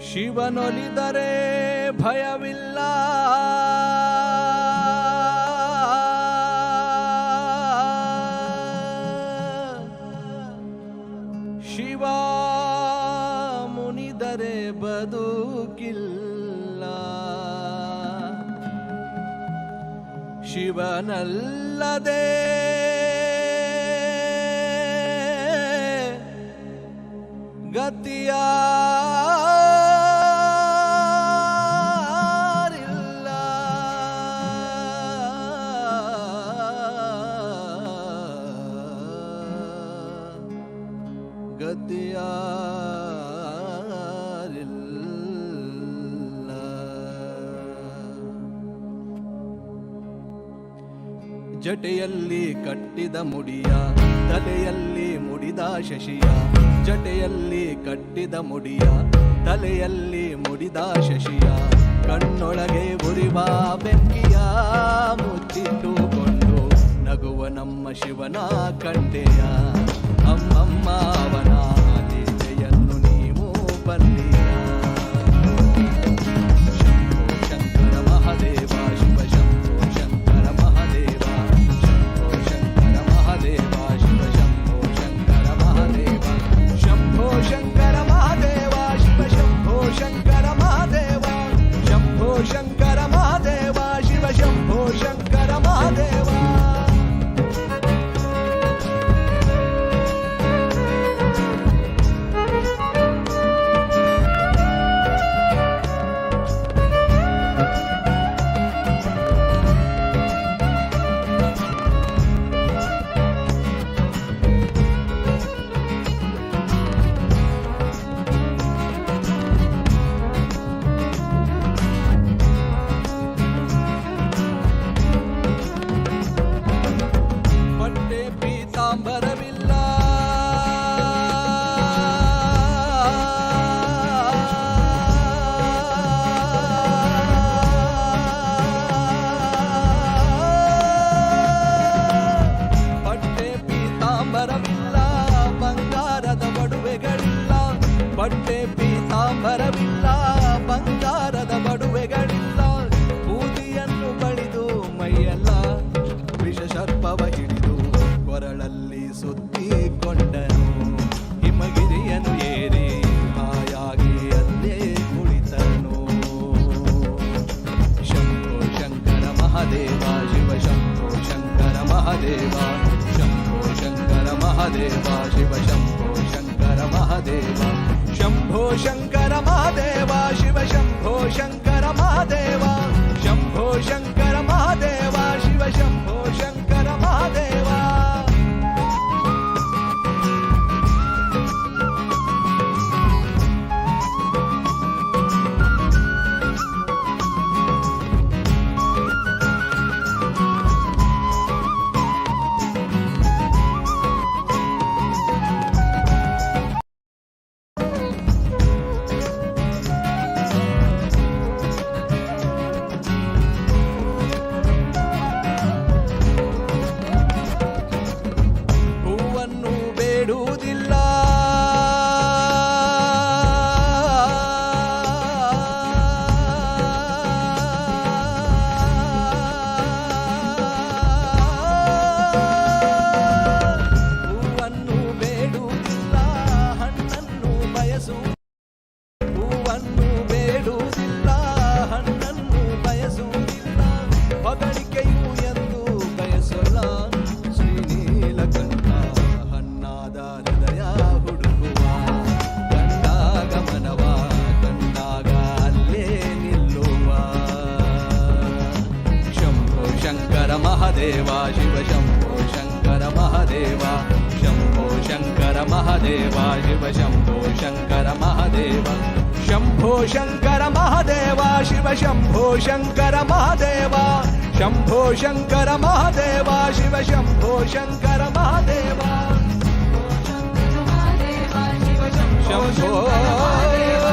ಶಿವನೊಲಿದರೆ ಭಯವಿಲ್ಲ ಶಿವ ಮುನಿದರೆ ಬದುಕಿಲ್ಲ ಶಿವನಲ್ಲದೆ ಗತಿಯ ಜಟೆಯಲ್ಲಿ ಕಟ್ಟಿದ ಮುಡಿಯ ತಲೆಯಲ್ಲಿ ಮುಡಿದ ಶಶಿಯ ಜಟೆಯಲ್ಲಿ ಕಟ್ಟಿದ ಮುಡಿಯ ತಲೆಯಲ್ಲಿ ಮುಡಿದ ಶಶಿಯ ಕಣ್ಣೊಳಗೆ ಉರಿವ ಬೆಂಕಿಯ ಮುಚ್ಚಿಟ್ಟುಕೊಂಡು ನಗುವ ನಮ್ಮ ಶಿವನ ಕಂಡೆಯ ಅಮ್ಮಮ್ಮ ಅವನ ಲೀಲೆಯನ್ನು ನೀವು ಬಲ್ಲಿಯ ಶಂಭೋ ಶಂಕರ ಮಹಾದೇವ ಶಿವ ಶಂಭೋ ಶಂಕರ ಮಹಾದೇವ ಶಂಭೋ ಶಂಕರ ಮಹಾದೇವ ಶಿವ ಶಂಭೋ ಶಂಕರ ಮಹಾದೇವ ಶಂಭೋ ಶಂಕರ ಮಹಾದೇವ ಶಿವ ಶಂಭೋ ಶಂಕರ ಮಹಾದೇವ ಶಂಭೋ ಶಂಕರ ಮಹಾದೇವ ಶಿವ ಶಂಭೋ ಶಂಕರ ಮಹಾದೇವ ಬಟ್ಟೆ ಪೀತಾಂಬರವಿಲ್ಲ ಬಂಗಾರದ ಬಡುವೆಗಳಿಲ್ಲ ಬೂದಿಯನ್ನು ಬಳಿದು ಮೈಯೆಲ್ಲ ವಿಷಸರ್ಪವ ಹಿಡಿದು ಕೊರಳಲ್ಲಿ ಸುತ್ತಿಕೊಂಡನು ಹಿಮಗಿರಿಯನ್ನು ಏರಿ ಹಾಯಾಗಿ ಅಲ್ಲೇ ಕುಳಿತನು ಶಂಭೋ ಶಂಕರ ಮಹಾದೇವ ಶಿವ ಶಂಭೋ ಶಂಕರ ಮಹಾದೇವ ಶಂಭೋ ಶಂಕರ ಮಹಾದೇವ ಶಿವ ಶಂಭೋ ಶಂಕರ ಮಹಾದೇವ ಶಂಭೋ ಶಂಕರ ಮಹಾದೇವ ಶಿವ ಶಂಭೋ ಶಂಕರ ಮಹಾದೇವ ಶಂಭೋ ಶಂಕರ ಮಹಾದೇವ ಶಿವ ಶಂಭೋ ಶಂಕರ ಮಹಾದೇವ ಶಿವ ಶಂಭೋ ಶಂಕರ ಮಹಾದೇವ ಶಂಭೋ ಶಂಕರ ಮಹಾದೇವ ಶಿವ ಶಂಭೋ ಶಂಕರ ಮಹಾದೇವ ಶಂಭೋ ಶಂಕರ ಮಹಾದೇವ ಶಿವ ಶಂಭೋ ಶಂಕರ ಮಹಾದೇವ ಶಂಭೋ ಶಂಕರ ಮಹಾದೇವ ಶಿವ ಶಂಭೋ ಶಂಕರ ಮಹಾದೇವ ಶಂಭೋ Mahadeva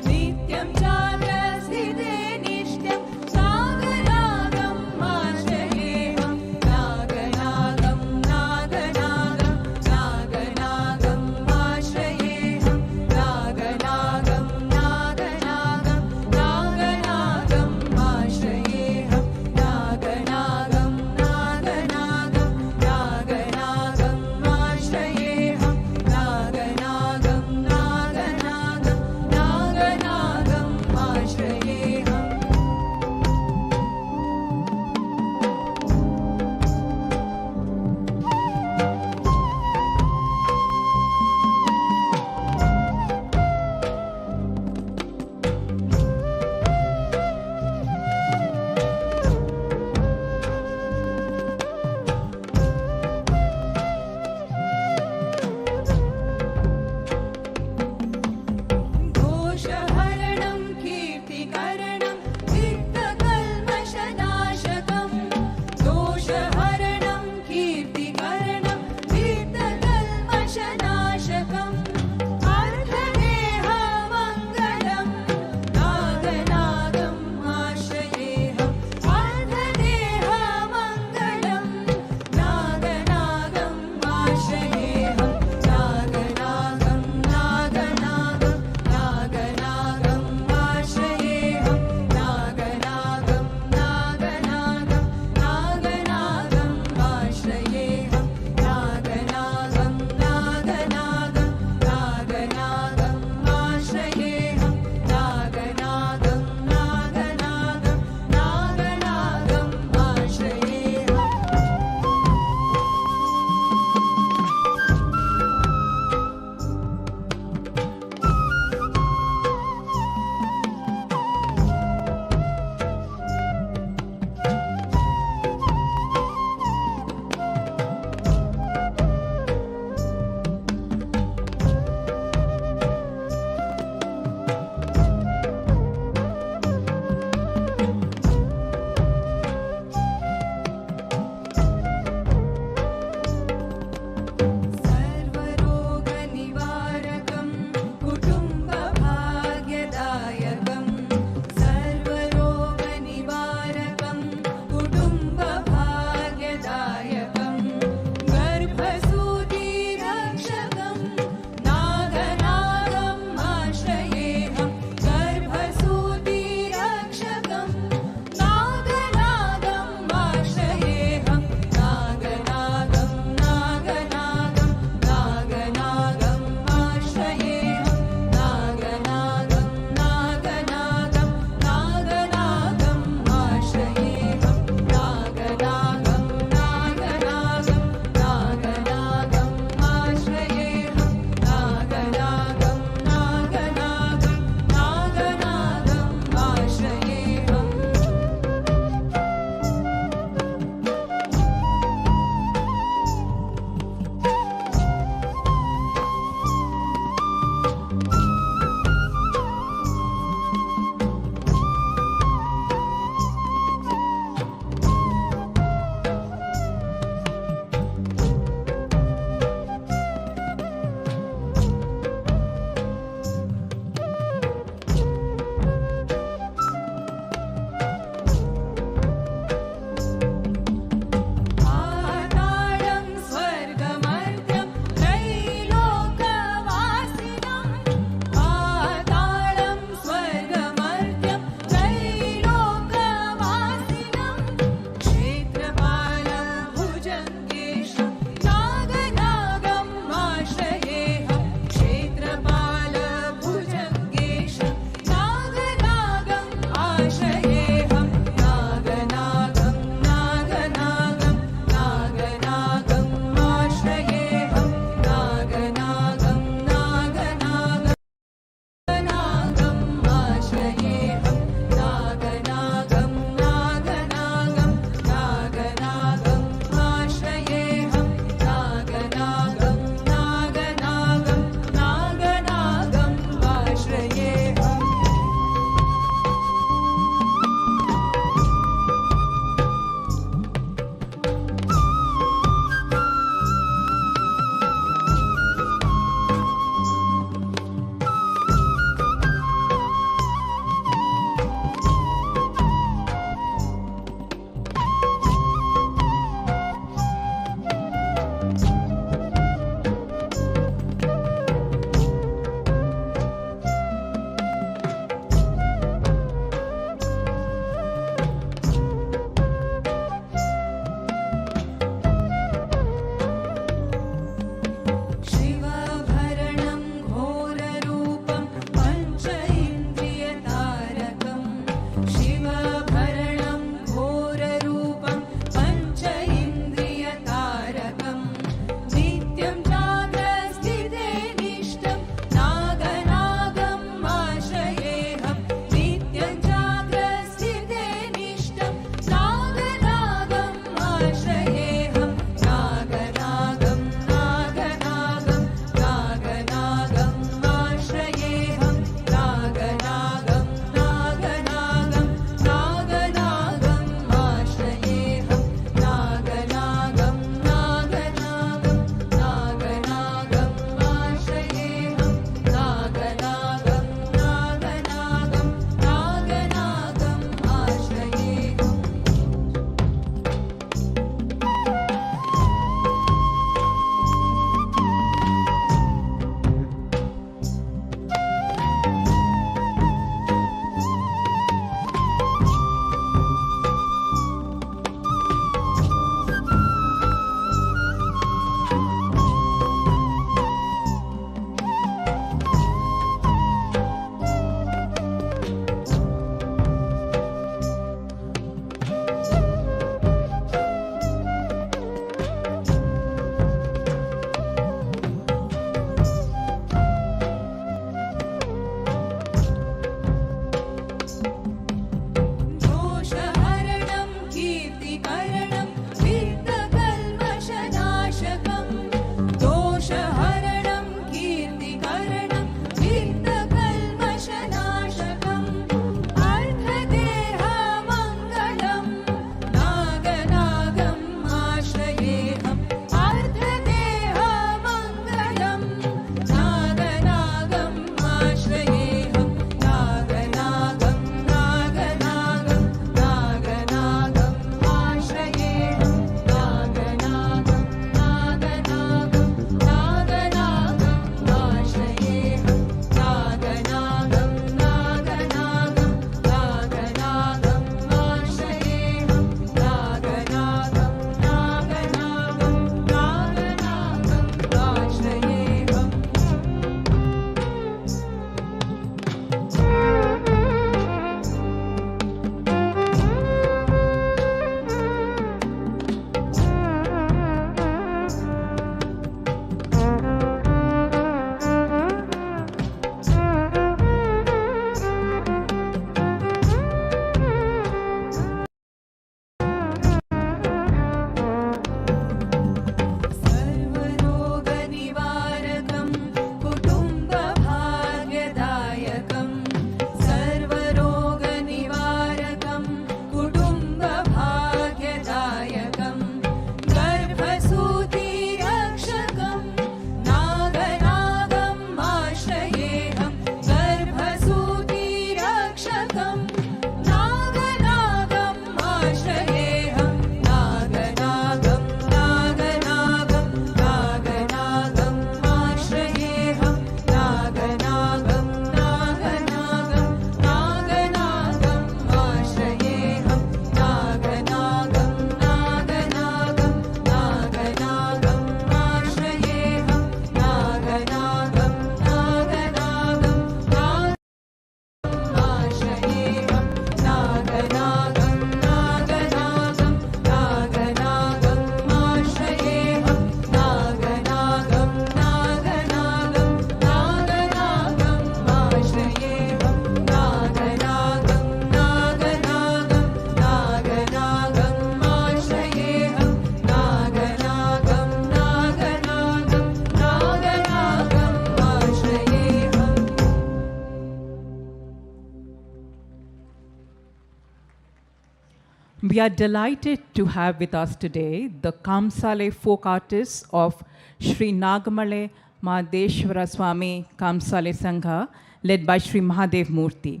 We are delighted to have with us today the Kamsale folk artists of Sri Nagamale Mahadeshwara Swami Kamsale Sangha, led by Sri Mahadev Murthy.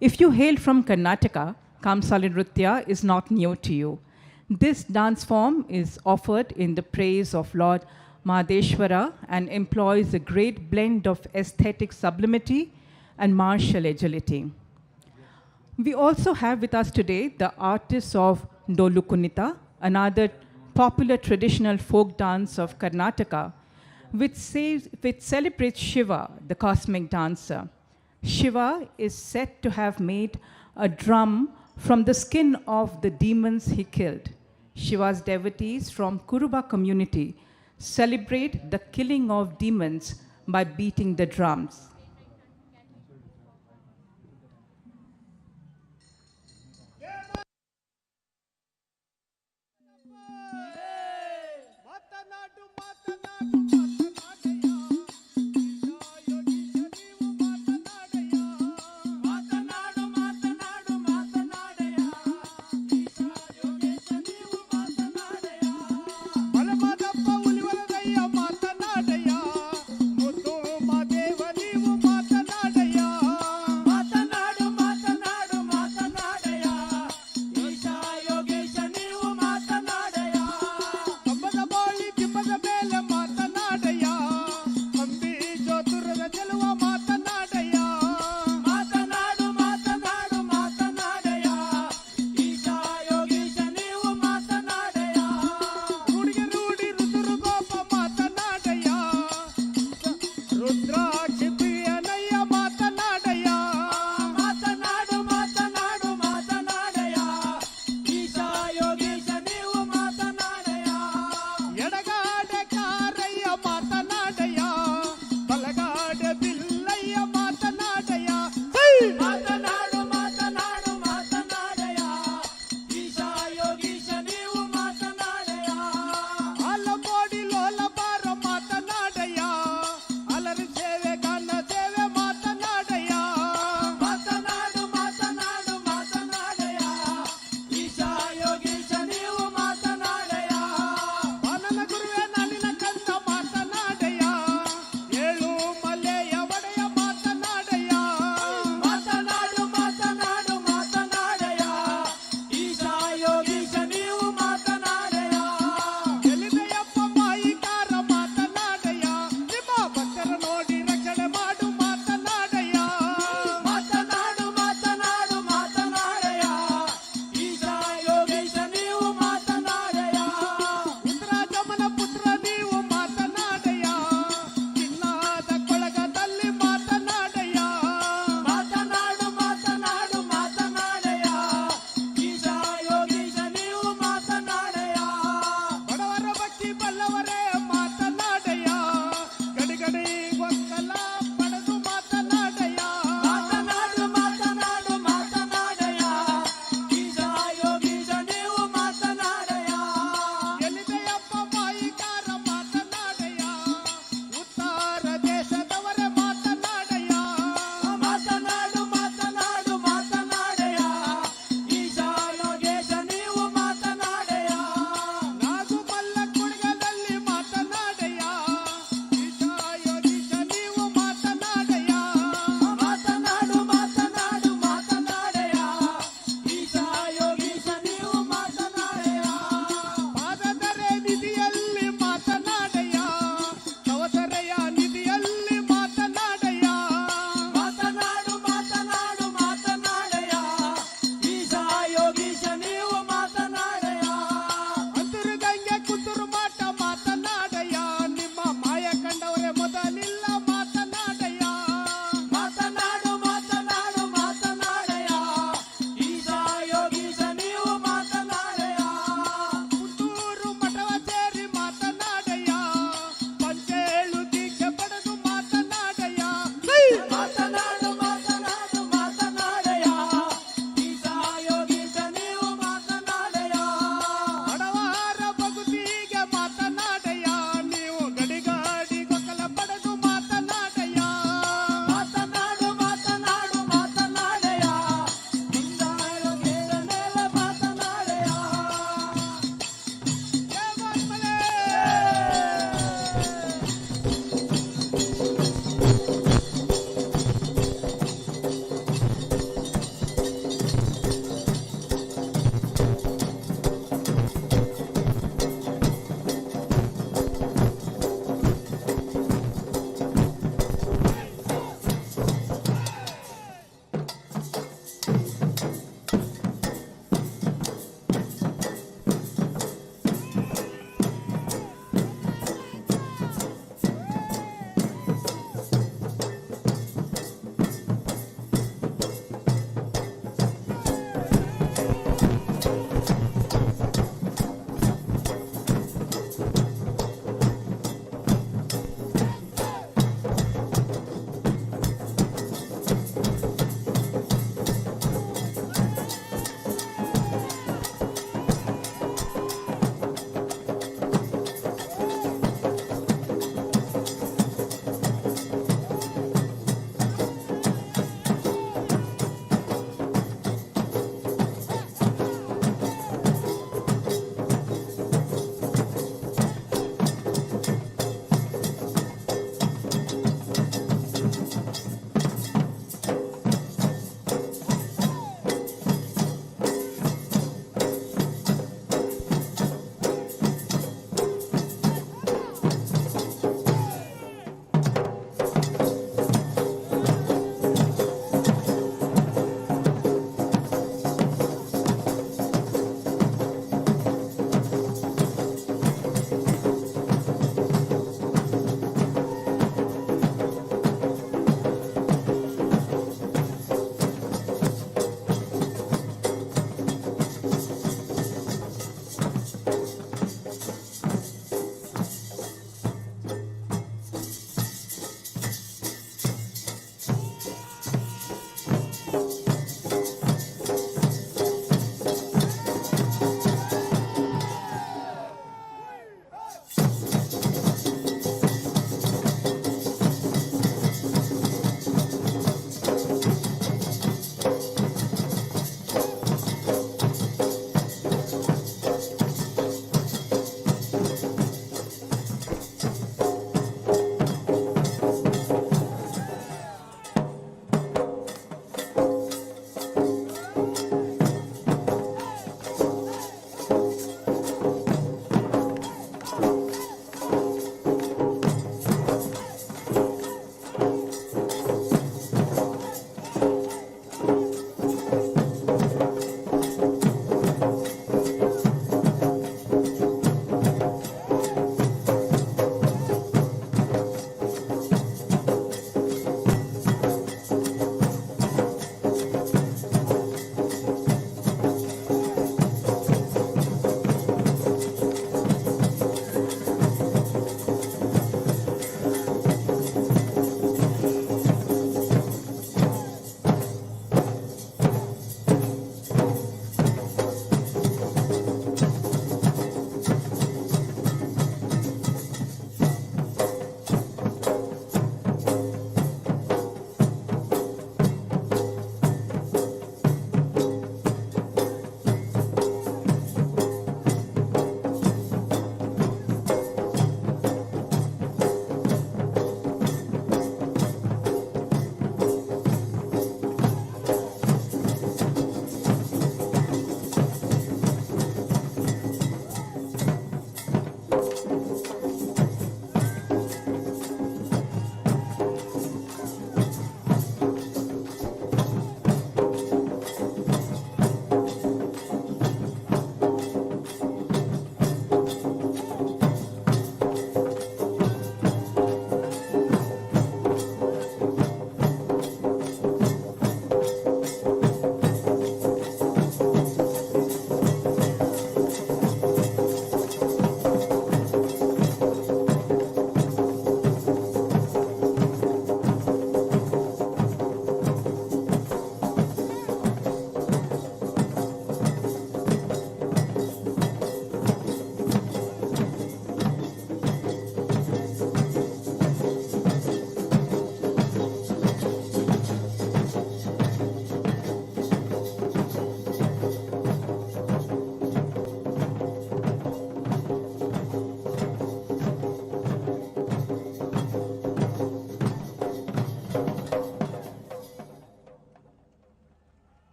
If you hail from Karnataka, Kamsale Nritya is not new to you. This dance form is offered in the praise of Lord Mahadeshwara and employs a great blend of aesthetic sublimity and martial agility. We also have with us today the artists of Dolu Kunita, another popular traditional folk dance of Karnataka, which celebrates Shiva, the cosmic dancer. Shiva is said to have made a drum from the skin of the demons he killed. Shiva's devotees from Kuruba community celebrate the killing of demons by beating the drums. ಮಾತನಾಡಯ್ಯ ಮುದ್ದು ಮಾದೇವ ನೀವು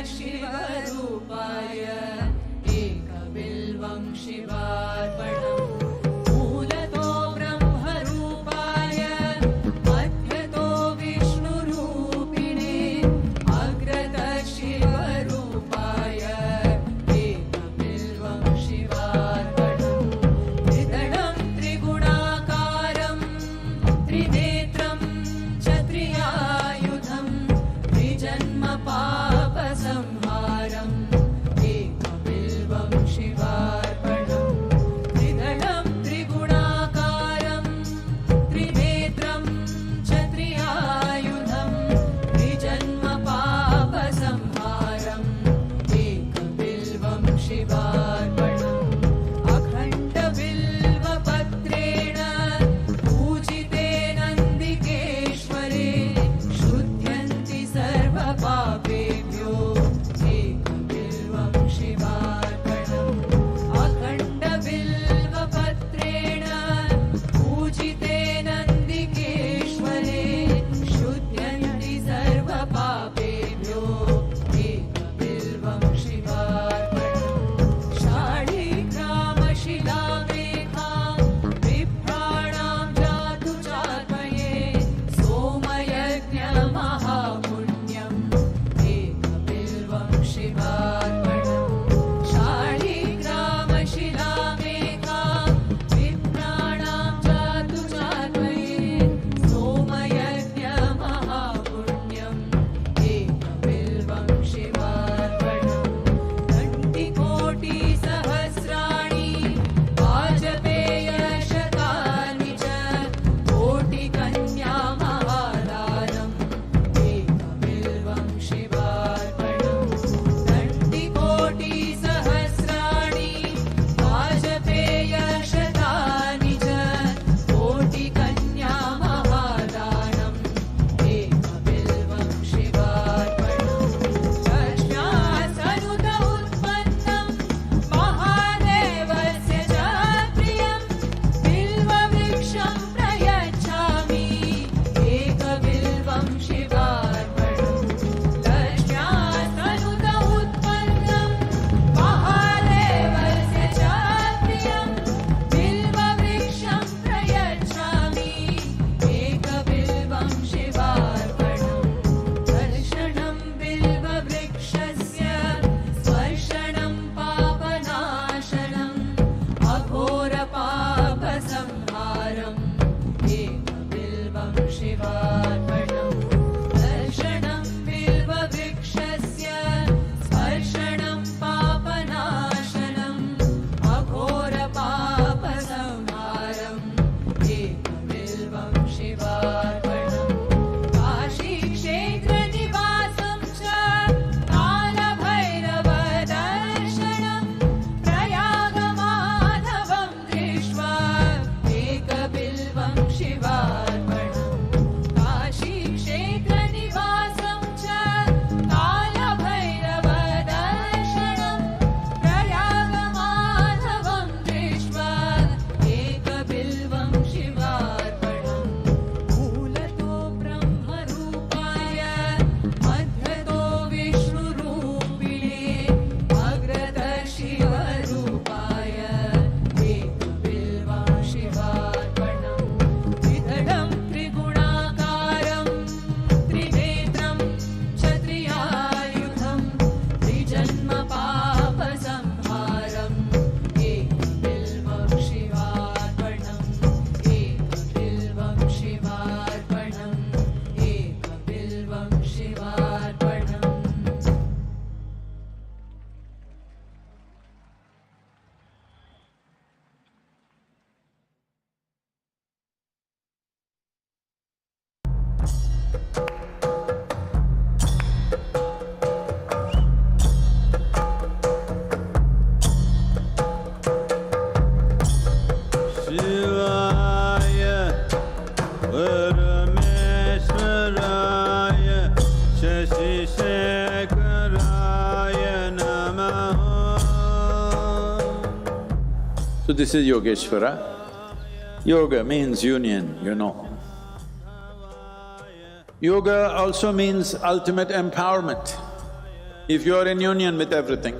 शिवरूपाय एकबिल्वं शिवार्पणम् मूलतो ब्रह्मरूपाय मध्यतो विष्णुरूपिणे अग्रतः शिवरूपाय एकबिल्वं शिवार्पणम् त्रिदलं त्रिगुणाकारं त्रिनेत्रं च त्रियायुधं त्रिजन्म पापसंहारम् एकबिल्वं शिवार्पणम् त्रिदलं त्रिगुणाकारं त्रिनेत्रं च त्रियायुधं त्रिजन्म पापसंहारम् एकबिल्वं शिवार्पणम् अखण्डबिल्वपत्रेण पूजिते नन्दिकेश्वरे शुध्यन्ति सर्वपापेभ्यो एकबिल्वं शिवार्पणम् अखण्डबिल्वपत्रेण पूजिते नन्दिकेश्वरे शुध्यन्ति सर्वपापेभ्यो एकबिल्वं शिवार्पणम् शाळिग्रामशिलामेकां बिभ्राणां जातु चात्मये सोमयज्ञमहापुण्यम् एकबिल्वं शिवार्पणम् शाळिग्रामशिलामेकां बिभ्राणां जातु चात्मये सोमयज्ञमहापुण्यम् एकबिल्वं शिवार्पणम् घण्टिकोटिसहस्राणि वाजपेयशतानि च कोटिकन्यामहादानम् एकबिल्वं शिवार्पणम् घण्टिकोटिसहस्राणि वाजपेयशतानि च कोटिकन्यामहादानम् एकबिल्वं शिवार्पणम् दर्शनासनुत उत्पन्नं महादेवस्य च प्रियं बिल्ववृक्षं प्रयच्छामि एकबिल्वं शिवार्पणम् दर्शनासनुत उत्पन्नं महादेवस्य च प्रियं बिल्ववृक्षं प्रयच्छामि एकबिल्वं शिवार्पणम् दर्शनं बिल्ववृक्षस्य स्पर्शनं पापनाशनम् अघोरपापसंहारम् एकबिल्वं शिवार्पणम् दर्शनं बिल्ववृक्षस्य स्पर्शनं पापनाशनम् अघोरपापसंहारम् एकबिल्वं शिवार्पणम् काशीक्षेत्रनिवासं च कालभैरवदर्शनं प्रयागमाधवं दृष्ट्वा एकबिल्वं शिवार्पणम् काशीक्षेत्रनिवासं च कालभैरवदर्शनं प्रयागमाधवं दृष्ट्वा एकबिल्वं शिवार्पणम् मूलतो ब्रह्मरूपाय मध्यतो विष्णुरूपिणे अग्रतः शिवरूपाय एकबिल्वं शिवार्पणम् त्रिदलं त्रिगुणाकारं त्रिनेत्रं च त्रियायुधं त्रिजन्म पापसंहारम् एकबिल्वं शिवार्पणम् एकबिल्वं शिवार्पणम् एकबिल्वं शिवार्पणम् Shivaya Parameshwaraya Shashishekaraya Namaha. So this is Yogeshwara. Yoga means union, you know. Yoga also means ultimate empowerment. If you are in union with everything,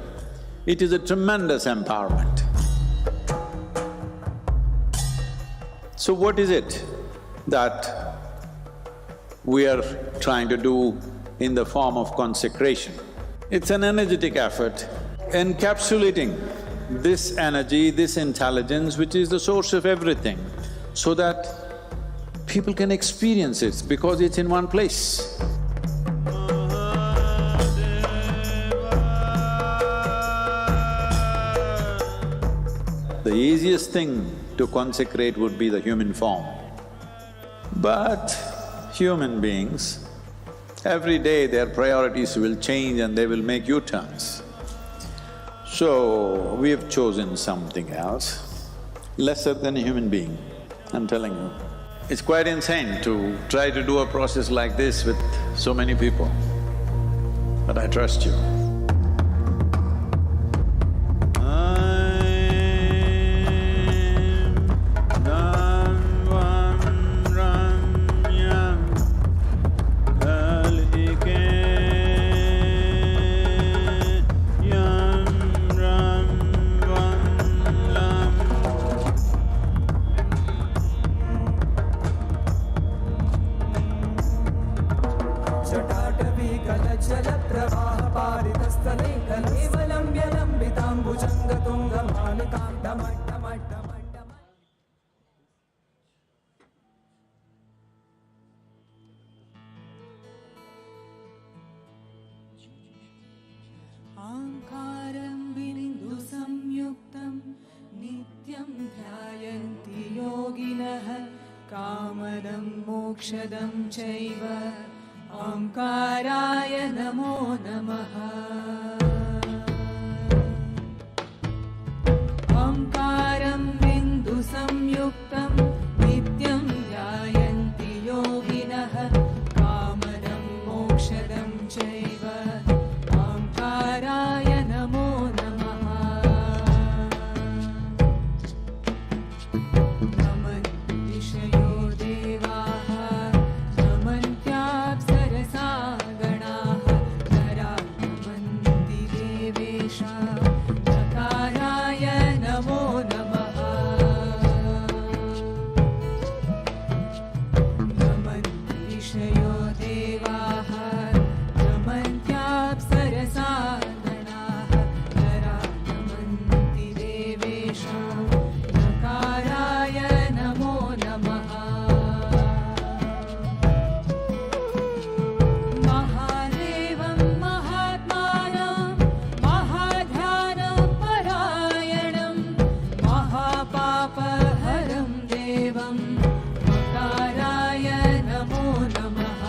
it is a tremendous empowerment. So what is it that we are trying to do in the form of consecration? It's an energetic effort encapsulating this energy, this intelligence which is the source of everything, so that people can experience it because it's in one place. The easiest thing to consecrate would be the human form. But human beings, every day their priorities will change and they will make U-turns. So, we have chosen something else, lesser than a human being, I'm telling you. It's quite insane to try to do a process like this with so many people, but I trust you. आंकारं बिन्दु संयुक्तं नित्यं ध्यायन्ति योगिनः कामदं मोक्षदं चैव ओंकाराय नमो नमः। ओंकारं बिन्दु संयुक्तं नित्यं ध्यायन्ति योगिनः कामदं मोक्षदं चैव ओंकाराय नमो नमः। नमन्ति ऋषयो देवाः नमन्त्याप्सरसा गणाः नरा नमन्ति देवेश नकाराय नमो नमः। नमन्ति ऋषयो देवाः नमन्त्याप्सरसा गणाः नरा नमन्ति देवेश नकाराय नमो नमः। महादेवं महात्मानं महाध्यानपरायणं महापापहरं देवं नकाराय नमो नमः।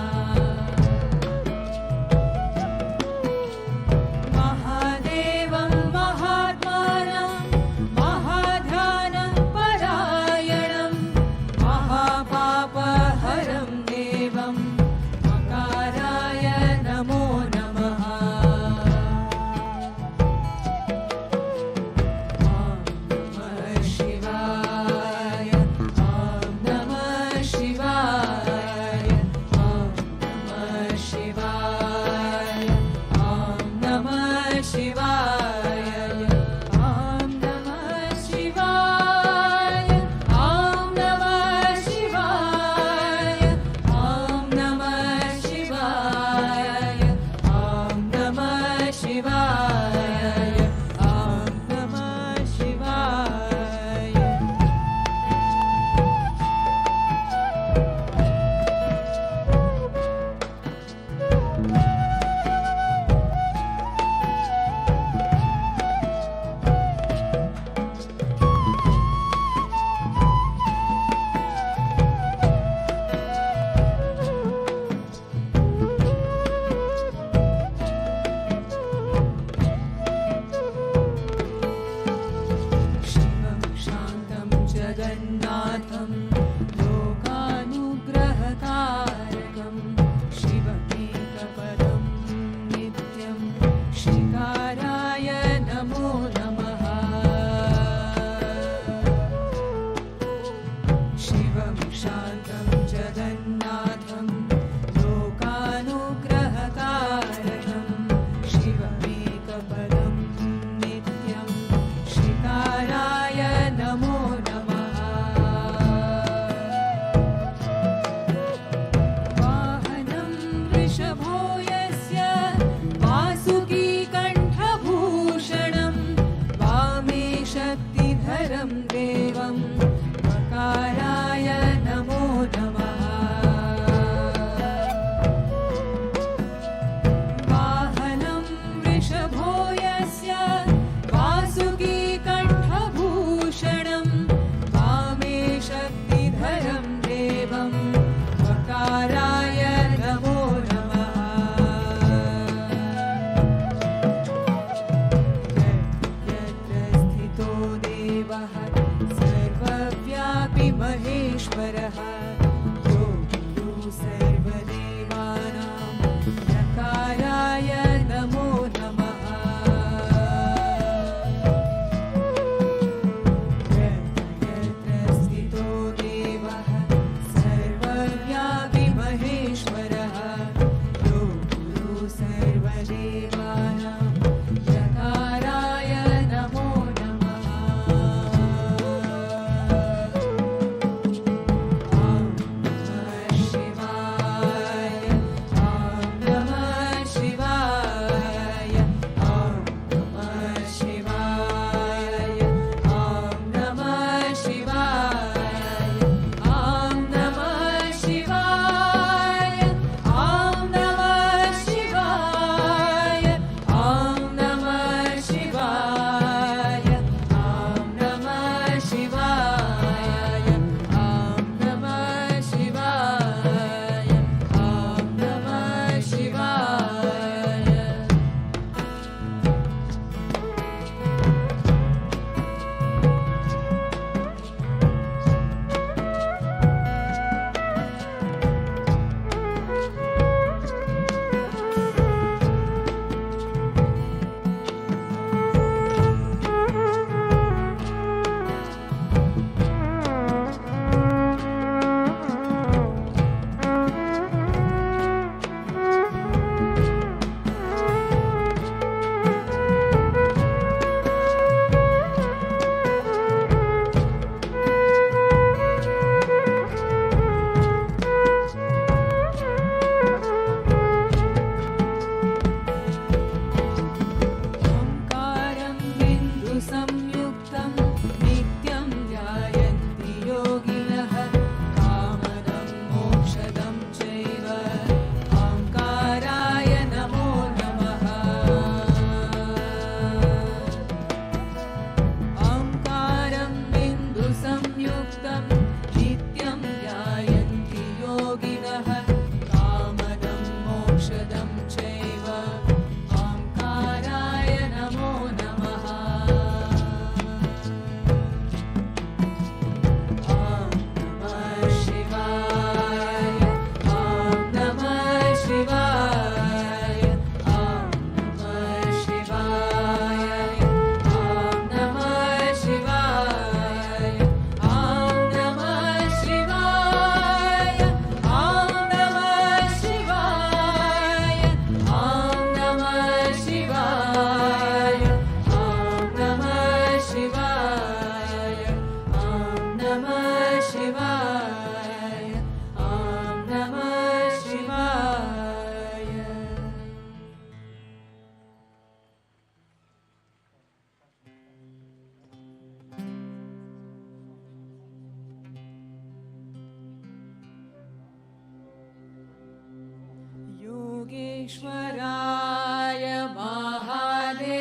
योगेश्वराय महादेवाय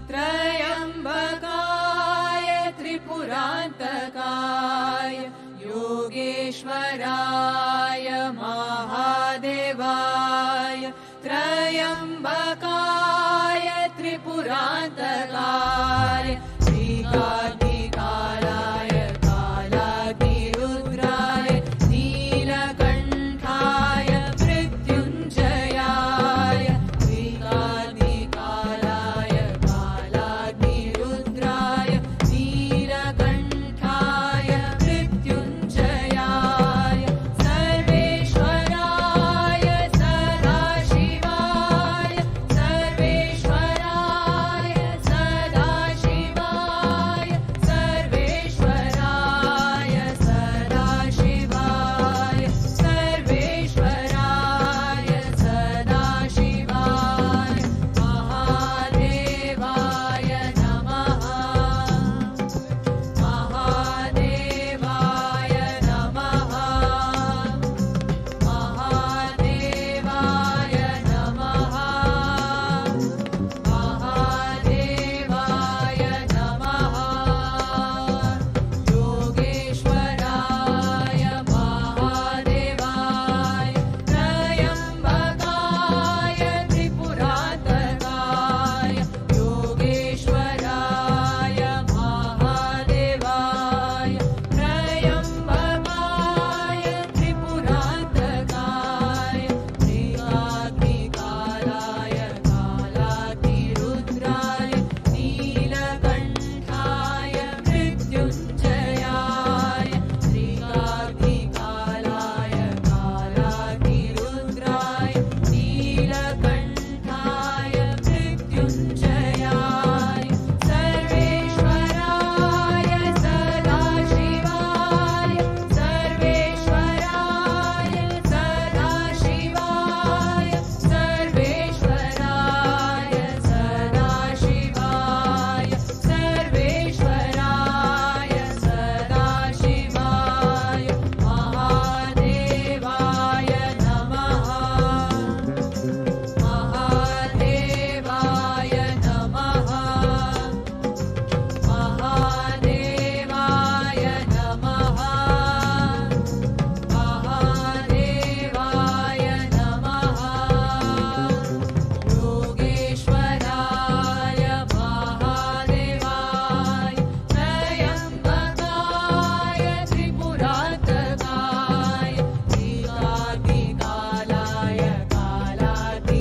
त्रयम्बकाय त्रिपुरान्तकाय योगेश्वराय महादेवाय त्रयम्बकाय त्रिपुरान्तकाय श्रीकाग्निकालाय कालाग्निरुद्राय नीलकण्ठाय मृत्युञ्जयाय श्रीकाग्निकालाय कालाग्निरुद्राय नीलकण्ठाय मृत्युञ्जयाय सर्वेश्वराय सदाशिवाय सर्वेश्वराय सदाशिवाय सर्वेश्वराय सदाशिवाय सर्वेश्वराय सदाशिवाय महादेवाय नमः महादेवाय नमः महादेवाय नमः महादेवाय नमः योगेश्वराय महादेवाय त्रयम्बकाय त्रिपुरान्तकाय योगेश्वराय महादेवाय त्रयम्बकाय त्रिपुरान्तकाय श्रीकाग्निकालाय कालाग्निरुद्राय नीलकण्ठाय मृत्युञ्जयाय श्रीकाग्निकालाय कालाग्निरुद्राय नीलकण्ठाय मृत्युञ्जयाय सर्वेश्वराय सदाशिवाय सर्वेश्वराय सदाशिवाय सर्वेश्वराय सदाशिवाय सर्वेश्वराय सदाशिवाय महादेवाय नमः महादेवाय नमः महादेवाय नमः महादेवाय नमः योगेश्वराय महादेवाय त्रयम्बकाय त्रिपुरान्तकाय श्रीकाग्निकालाय कालाग्निरुद्राय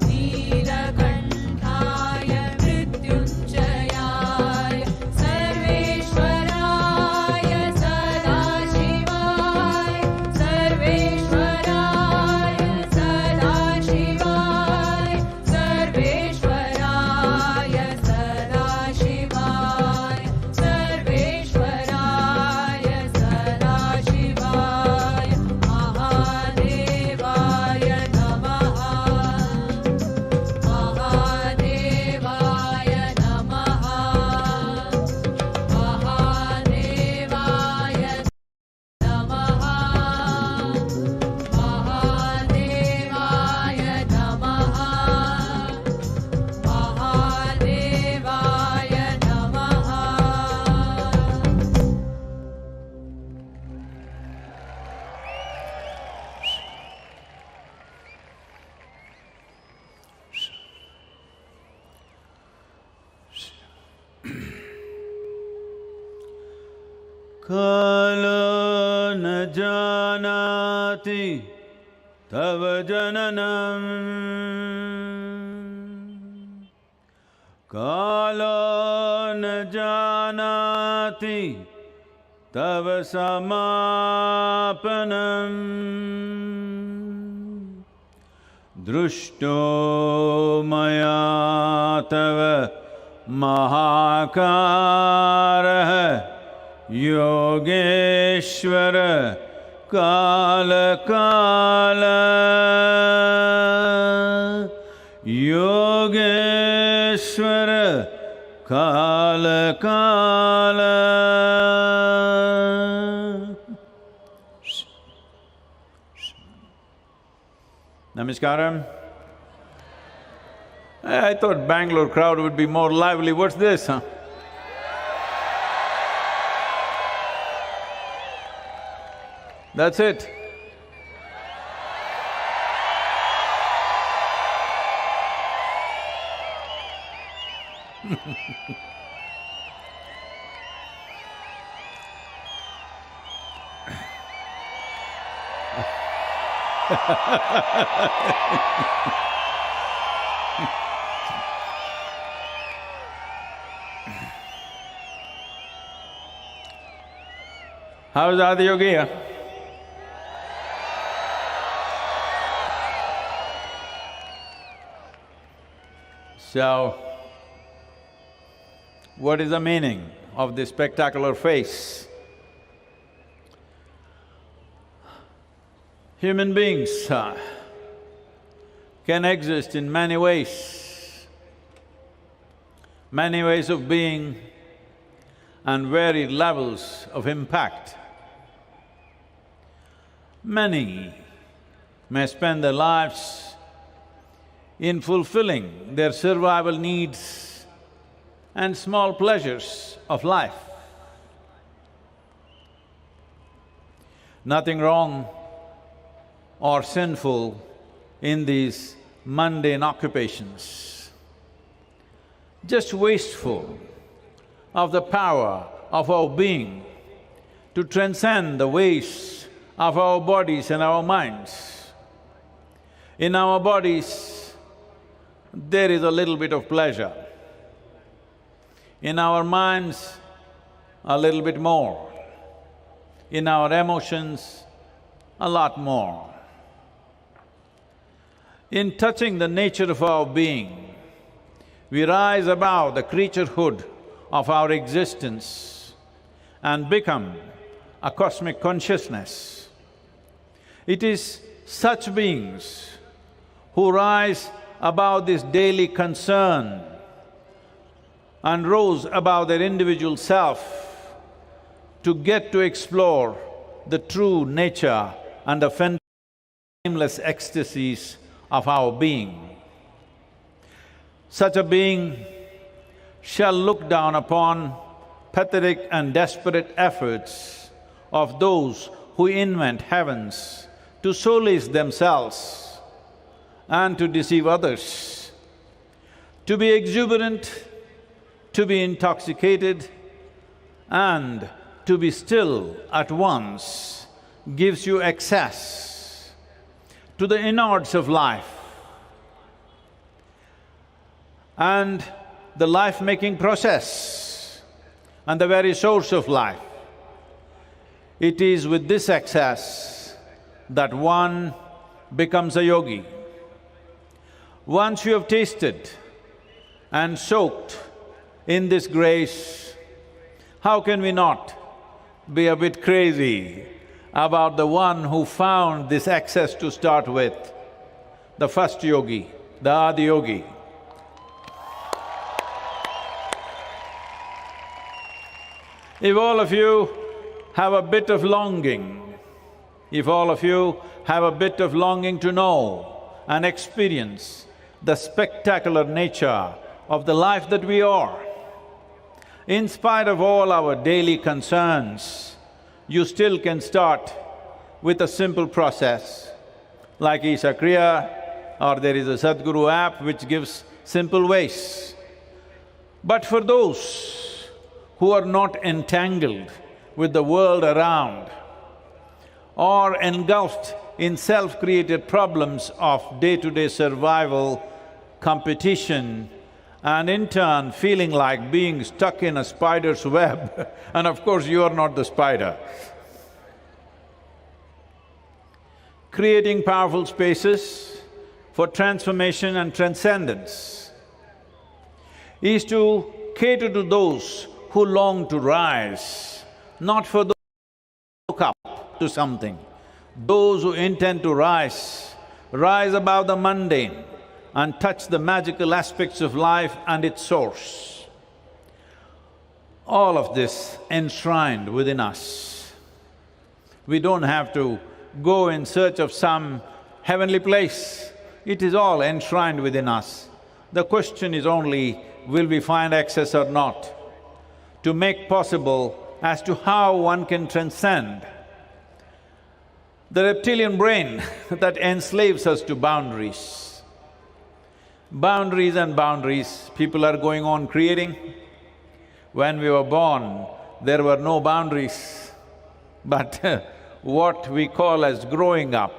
नीलकण्ठाय मृत्युञ्जयाय सर्वेश्वराय सदाशिवाय सर्वेश्वराय सदाशिवाय सर्वेश्वराय सदाशिवाय सर्वेश्वराय सदाशिवाय महादेवाय नमः महादेवाय नमः महादेवाय नमः महादेवाय नमः महादेवाय नमः कालो न जानाति तव जननम् कालो न जानाति तव समापनम् दृष्टो मया तव महाकारः योगेश्वर काल काल योगेश्वर काल काल Namaskaram. I thought Bangalore crowd would be more lively. What's this, huh? That's it. How's Adiyogi? So, what is the meaning of this spectacular face? Human beings can exist in many ways of being and varied levels of impact. Many may spend their lives in fulfilling their survival needs and small pleasures of life. Nothing wrong or sinful in these mundane occupations, just wasteful of the power of our being to transcend the waste of our bodies and our minds. In our bodies, there is a little bit of pleasure. In our minds, a little bit more. In our emotions, a lot more. In touching the nature of our being, we rise above the creaturehood of our existence and become a cosmic consciousness. It is such beings who rise above this daily concern and rose above their individual self to get to explore the true nature and the fathomless ecstasies of our being. Such a being shall look down upon pathetic and desperate efforts of those who invent heavens to solace themselves and to deceive others. To be exuberant, to be intoxicated, and to be still at once gives you access to the innards of life and the life-making process and the very source of life. It is with this access that one becomes a yogi. Once you have tasted and soaked in this grace, how can we not be a bit crazy about the one who found this access to start with, the first yogi, the Adiyogi? If all of you have a bit of longing, if all of you have a bit of longing to know and experience the spectacular nature of the life that we are, in spite of all our daily concerns, you still can start with a simple process like Isha Kriya, or there is a Sadhguru app which gives simple ways. But for those who are not entangled with the world around or engulfed in self-created problems of day-to-day survival, competition, and in turn feeling like being stuck in a spider's web and of course you are not the spider. Creating powerful spaces for transformation and transcendence is to cater to those who long to rise, not for those who look up to something. Those who intend to rise above the mundane and touch the magical aspects of life and its source. All of this enshrined within us. We don't have to go in search of some heavenly place. It is all enshrined within us. The question is only, will we find access or not, to make possible as to how one can transcend the reptilian brain that enslaves us to boundaries. Boundaries and boundaries, people are going on creating. When we were born, there were no boundaries. But what we call as growing up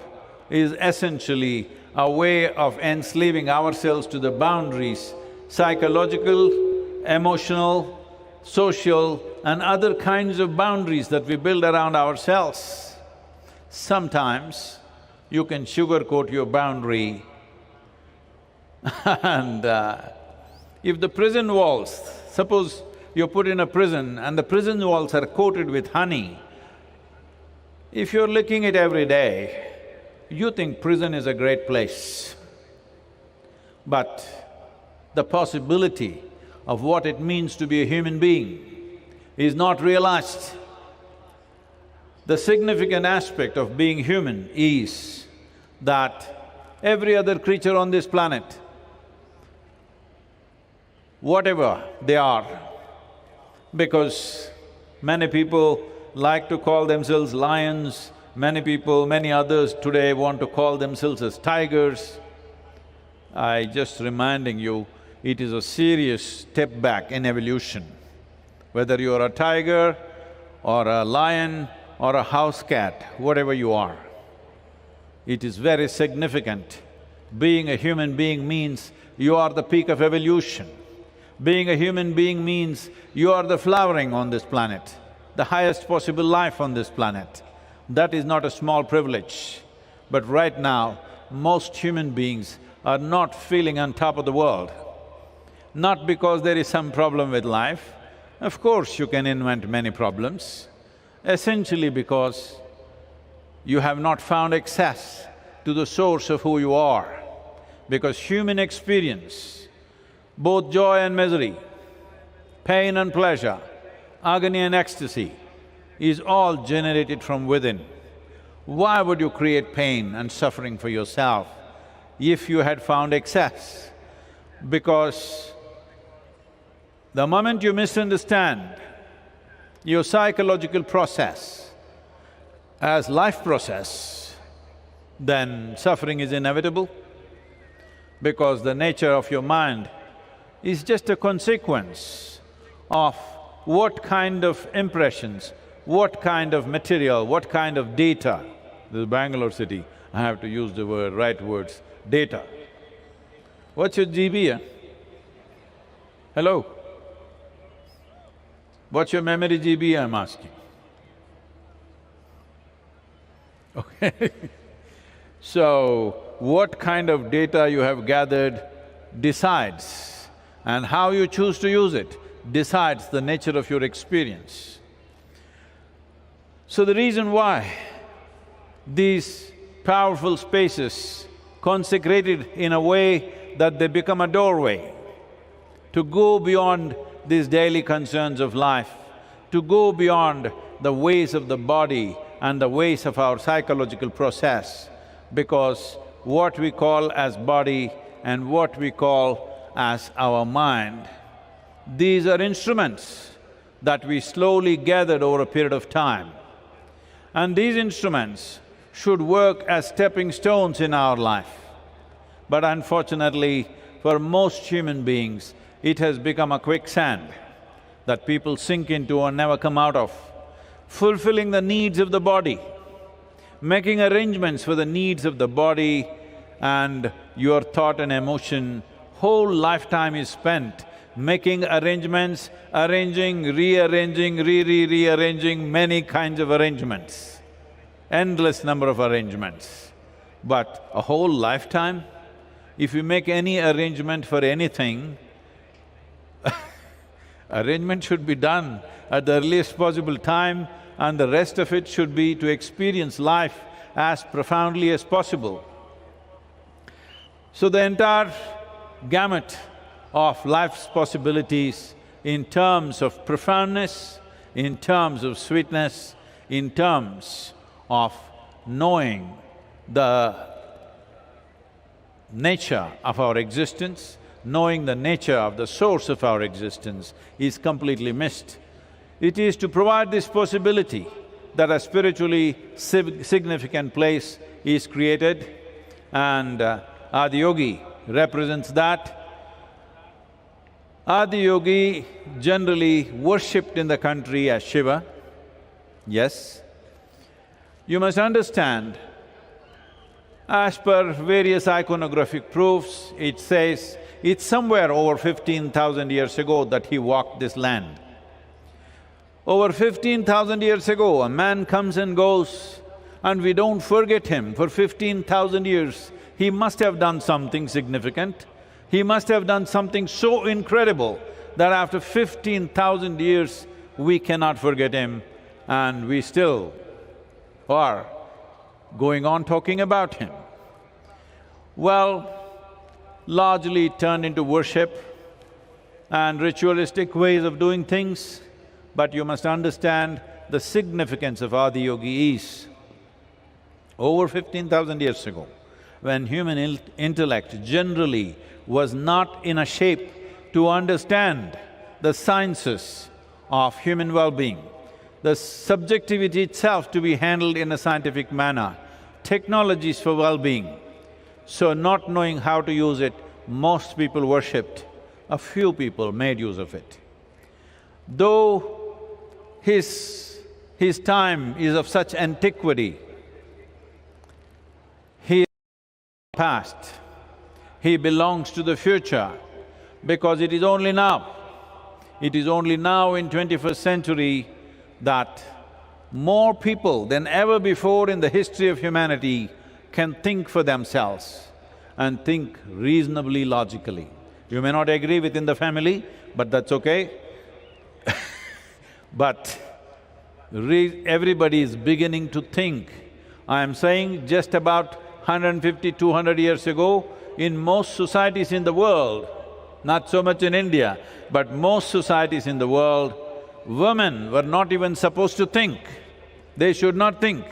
is essentially a way of enslaving ourselves to the boundaries, psychological, emotional, social and other kinds of boundaries that we build around ourselves. Sometimes you can sugarcoat your boundary and if the prison walls, suppose you're put in a prison and the prison walls are coated with honey, if you're licking it every day, you think prison is a great place. But the possibility of what it means to be a human being is not realized. The significant aspect of being human is that every other creature on this planet, whatever they are, because many people like to call themselves lions, many others today want to call themselves as tigers. I just reminding you, it is a serious step back in evolution. Whether you are a tiger or a lion or a house cat, whatever you are, it is very significant. Being a human being means you are the peak of evolution. Being a human being means you are the flowering on this planet, the highest possible life on this planet. That is not a small privilege. But right now, most human beings are not feeling on top of the world. Not because there is some problem with life, of course you can invent many problems, essentially because you have not found access to the source of who you are. Because human experience, both joy and misery, pain and pleasure, agony and ecstasy, is all generated from within. Why would you create pain and suffering for yourself if you had found excess? Because the moment you misunderstand your psychological process as life process, then suffering is inevitable, because the nature of your mind is just a consequence of what kind of impressions, what kind of material, what kind of data. This is Bangalore city, I have to use the right words, data. What's your GB? Hello? What's your memory GB, I'm asking? Okay. So, what kind of data you have gathered decides, and how you choose to use it decides the nature of your experience. So the reason why these powerful spaces consecrated in a way that they become a doorway to go beyond these daily concerns of life, to go beyond the ways of the body and the ways of our psychological process, because what we call as body and what we call as our mind, these are instruments that we slowly gathered over a period of time. And these instruments should work as stepping stones in our life. But unfortunately, for most human beings, it has become a quicksand that people sink into and never come out of. Fulfilling the needs of the body, making arrangements for the needs of the body and your thought and emotion, whole lifetime is spent making arrangements, arranging, rearranging, rearranging many kinds of arrangements, endless number of arrangements. But a whole lifetime, if you make any arrangement for anything, arrangement should be done at the earliest possible time, and the rest of it should be to experience life as profoundly as possible. So the entire gamut of life's possibilities in terms of profoundness, in terms of sweetness, in terms of knowing the nature of our existence, knowing the nature of the source of our existence is completely missed. It is to provide this possibility that a spiritually significant place is created, and Adiyogi represents that. Adiyogi generally worshipped in the country as Shiva, yes. You must understand, as per various iconographic proofs, it says it's somewhere over 15,000 years ago that he walked this land. Over 15,000 years ago, a man comes and goes and we don't forget him. For 15,000 years, he must have done something significant. He must have done something so incredible that after 15,000 years, we cannot forget him, and we still are going on talking about him. Well, largely turned into worship and ritualistic ways of doing things, but you must understand the significance of Adiyogi is over 15,000 years ago, when human intellect generally was not in a shape to understand the sciences of human well-being, the subjectivity itself to be handled in a scientific manner, technologies for well-being. So not knowing how to use it, most people worshipped, a few people made use of it. Though his time is of such antiquity, he is past, he belongs to the future, because it is only now in 21st century that more people than ever before in the history of humanity can think for themselves and think reasonably logically. You may not agree within the family, but that's okay. But everybody is beginning to think. I am saying just about 150, 200 years ago, in most societies in the world, not so much in India, but most societies in the world, women were not even supposed to think. They should not think.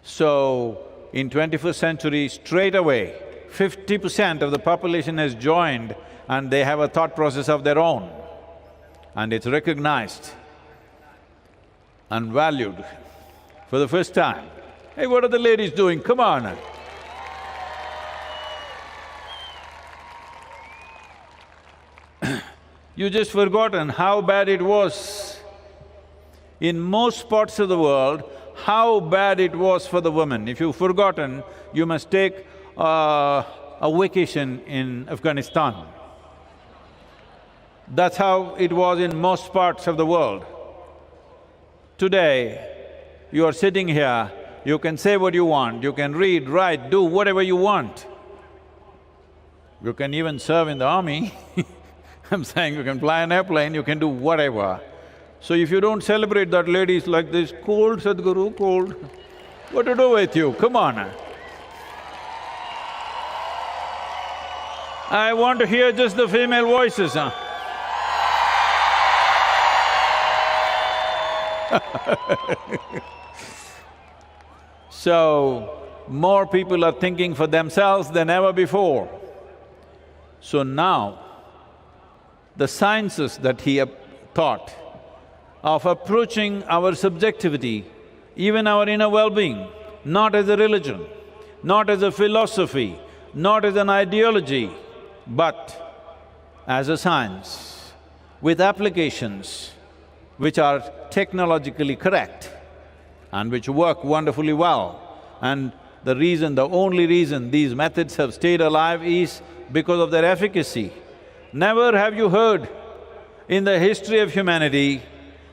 So, in 21st century, straight away, 50% of the population has joined and they have a thought process of their own. And it's recognized and valued for the first time. Hey, what are the ladies doing? Come on! You just forgotten how bad it was. In most parts of the world, how bad it was for the women. If you've forgotten, you must take a vacation in Afghanistan. That's how it was in most parts of the world. Today, you are sitting here, you can say what you want, you can read, write, do whatever you want. You can even serve in the army. I'm saying you can fly an airplane, you can do whatever. So if you don't celebrate that ladies like this, cold Sadhguru, cold, what to do with you? Come on. I want to hear just the female voices, huh? So, more people are thinking for themselves than ever before. So now, the sciences that he taught of approaching our subjectivity, even our inner well-being, not as a religion, not as a philosophy, not as an ideology, but as a science with applications which are technologically correct and which work wonderfully well. And the only reason these methods have stayed alive is because of their efficacy. Never have you heard in the history of humanity,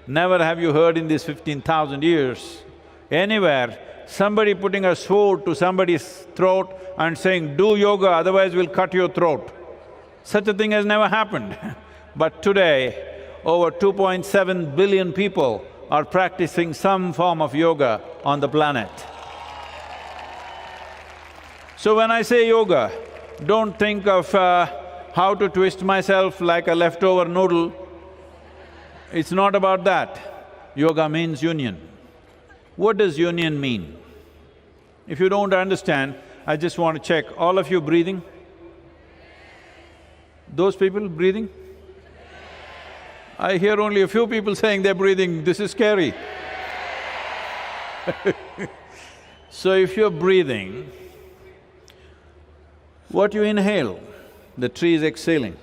never have you heard in these 15,000 years, anywhere, somebody putting a sword to somebody's throat and saying, do yoga, otherwise we'll cut your throat. Such a thing has never happened. But today, over 2.7 billion people are practicing some form of yoga on the planet. So when I say yoga, don't think of how to twist myself like a leftover noodle. It's not about that. Yoga means union. What does union mean? If you don't understand, I just want to check, all of you breathing? Those people breathing? I hear only a few people saying they're breathing, this is scary. So if you're breathing, what you inhale, the tree is exhaling.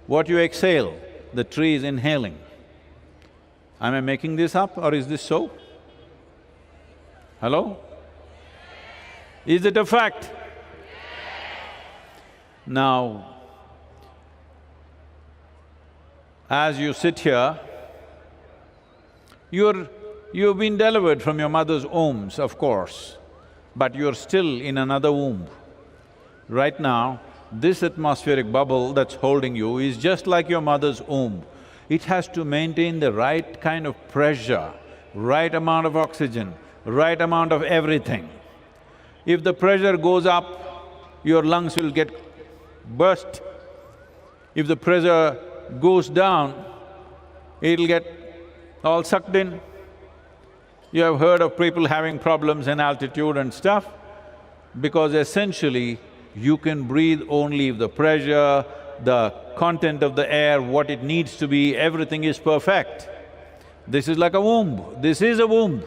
What you exhale, the tree is inhaling. Am I making this up or is this so? Hello? Is it a fact? Now, as you sit here, you've been delivered from your mother's wombs, of course, but you're still in another womb. Right now, this atmospheric bubble that's holding you is just like your mother's womb. It has to maintain the right kind of pressure, right amount of oxygen, right amount of everything. If the pressure goes up, your lungs will get burst. If the pressure goes down, it'll get all sucked in. You have heard of people having problems in altitude and stuff, because essentially you can breathe only if the pressure, the content of the air, what it needs to be, everything is perfect. This is like a womb, this is a womb.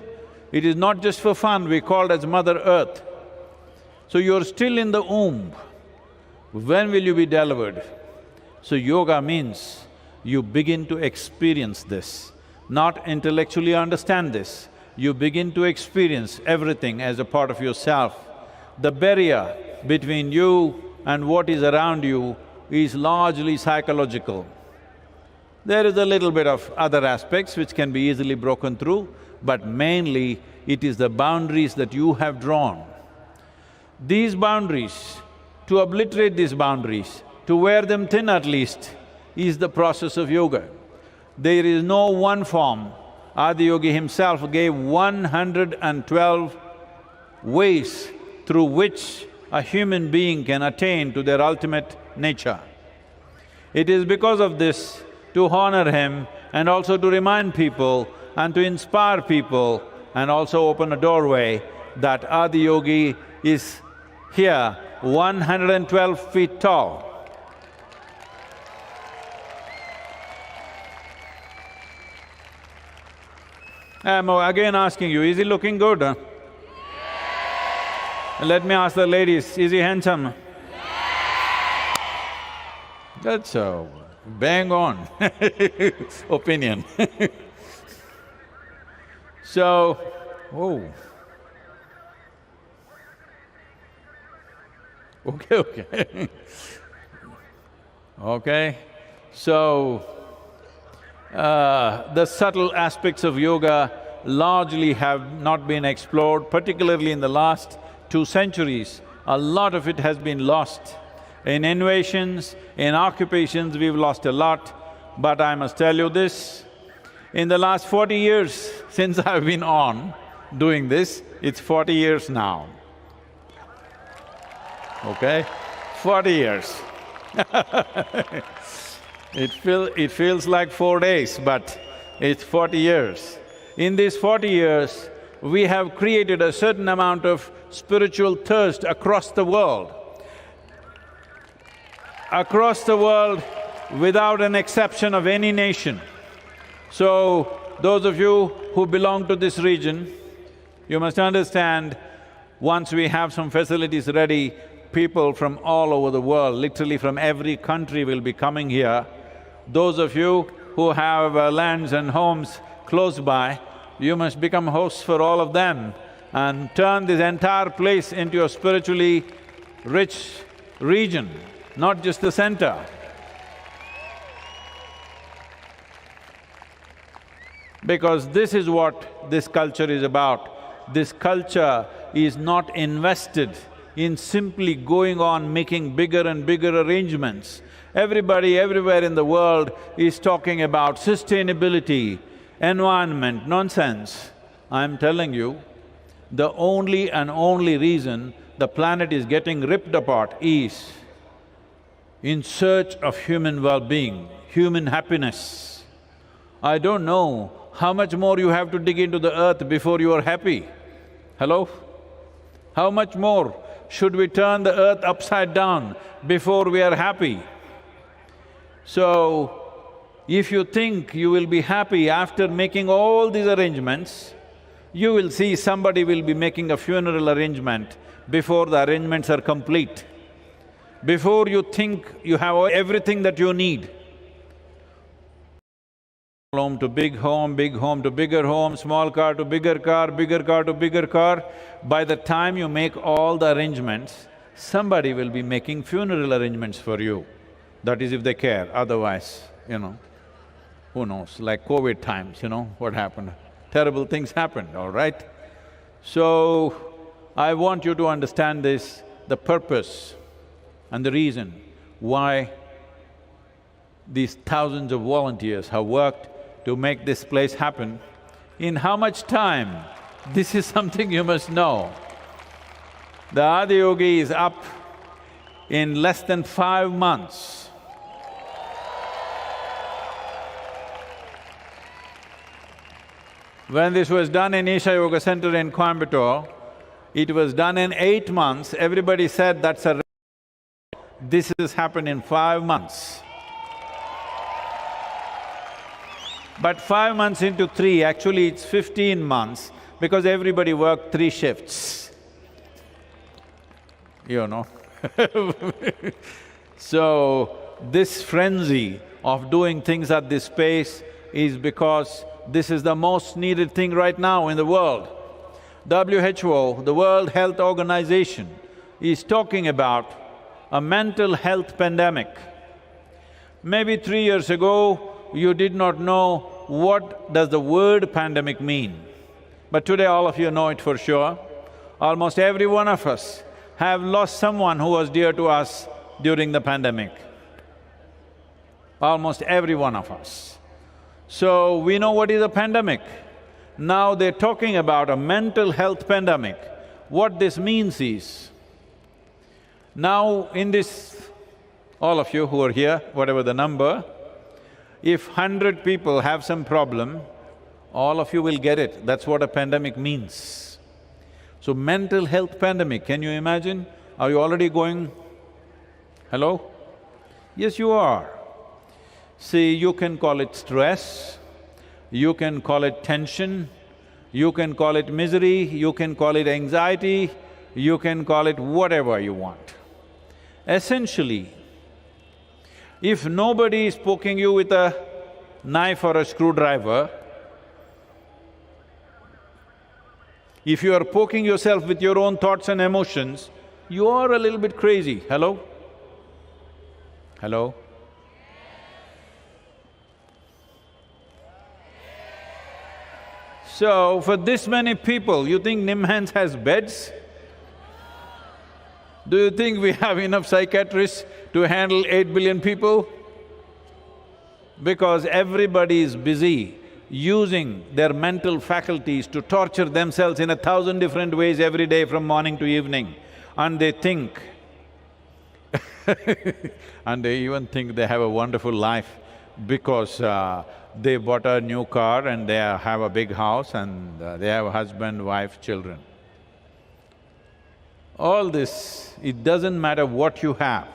It is not just for fun, we call it as Mother Earth. So you're still in the womb. When will you be delivered? So yoga means you begin to experience this, not intellectually understand this. You begin to experience everything as a part of yourself. The barrier between you and what is around you is largely psychological. There is a little bit of other aspects which can be easily broken through, but mainly it is the boundaries that you have drawn. These boundaries, to obliterate these boundaries, to wear them thin at least, is the process of yoga. There is no one form. Adiyogi himself gave 112 ways through which a human being can attain to their ultimate nature. It is because of this, to honor him and also to remind people and to inspire people and also open a doorway, that Adiyogi is here, 112 feet tall. I'm again asking you, is he looking good? Huh? Let me ask the ladies, is he handsome? That's a bang on opinion. So, oh. Okay. Okay, so, the subtle aspects of yoga largely have not been explored, particularly in the last 2 centuries. A lot of it has been lost. In innovations, in occupations, we've lost a lot. But I must tell you this, in the last 40 years since I've been on doing this, it's 40 years now. Okay? 40 years. It feels like 4 days, but it's 40 years. In these 40 years, we have created a certain amount of spiritual thirst across the world. Across the world, without an exception of any nation. So, those of you who belong to this region, you must understand, once we have some facilities ready, people from all over the world, literally from every country will be coming here. Those of you who have lands and homes close by, you must become hosts for all of them and turn this entire place into a spiritually rich region, not just the center. Because this is what this culture is about. This culture is not invested in simply going on making bigger and bigger arrangements. Everybody everywhere in the world is talking about sustainability, environment, nonsense. I'm telling you, the only and only reason the planet is getting ripped apart is in search of human well-being, human happiness. I don't know how much more you have to dig into the earth before you are happy. Hello? How much more? Should we turn the earth upside down before we are happy? So, if you think you will be happy after making all these arrangements, you will see somebody will be making a funeral arrangement before the arrangements are complete. Before you think you have everything that you need. Home to big home to bigger home, small car to bigger car, bigger car to bigger car. By the time you make all the arrangements, somebody will be making funeral arrangements for you. That is if they care, otherwise, who knows, like COVID times, what happened? Terrible things happened, all right? So, I want you to understand this, the purpose and the reason why these thousands of volunteers have worked to make this place happen. In how much time? This is something you must know. The Adiyogi is up in less than 5 months. When this was done in Isha Yoga Center in Coimbatore, it was done in 8 months. Everybody said that's a… This has happened in 5 months. But 5 months into 3, actually it's 15 months because everybody worked 3 shifts, So, this frenzy of doing things at this pace is because this is the most needed thing right now in the world. WHO, the World Health Organization, is talking about a mental health pandemic. Maybe 3 years ago, you did not know what does the word pandemic mean. But today all of you know it for sure. Almost every one of us have lost someone who was dear to us during the pandemic. Almost every one of us. So, we know what is a pandemic. Now they're talking about a mental health pandemic. What this means is, now in this, all of you who are here, whatever the number, if 100 people have some problem, all of you will get it. That's what a pandemic means. So, mental health pandemic, can you imagine? Are you already going… Hello? Yes, you are. See, you can call it stress, you can call it tension, you can call it misery, you can call it anxiety, you can call it whatever you want. Essentially, if nobody is poking you with a knife or a screwdriver, if you are poking yourself with your own thoughts and emotions, you are a little bit crazy. Hello? Hello? So, for this many people, you think Nimhans has beds? Do you think we have enough psychiatrists to handle 8 billion people? Because everybody is busy using their mental faculties to torture themselves in 1,000 different ways every day from morning to evening. And they think and they even think they have a wonderful life because they bought a new car and they have a big house and they have a husband, wife, children. All this, it doesn't matter what you have.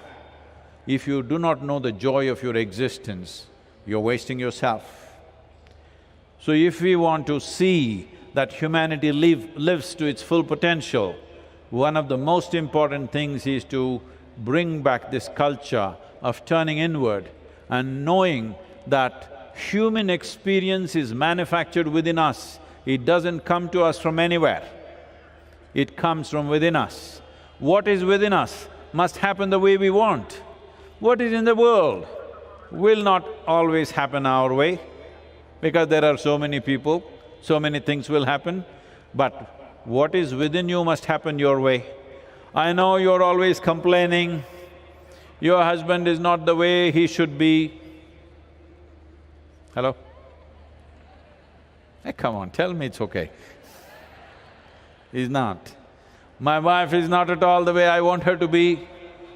If you do not know the joy of your existence, you're wasting yourself. So if we want to see that humanity lives to its full potential, one of the most important things is to bring back this culture of turning inward and knowing that human experience is manufactured within us. It doesn't come to us from anywhere. It comes from within us. What is within us must happen the way we want. What is in the world will not always happen our way, because there are so many people, so many things will happen, but what is within you must happen your way. I know you're always complaining, your husband is not the way he should be. Hello? Hey, come on, tell me it's okay. He's not. My wife is not at all the way I want her to be.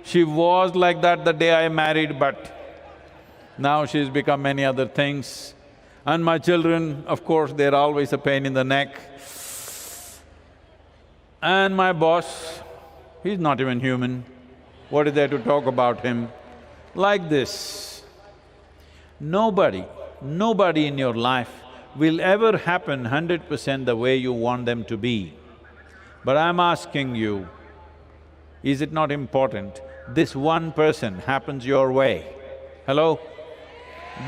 She was like that the day I married, but now she's become many other things. And my children, of course, they're always a pain in the neck. And my boss, He's not even human. What is there to talk about him? Like this. Nobody in your life will ever happen 100% the way you want them to be. But I'm asking you, is it not important this one person happens your way? Hello?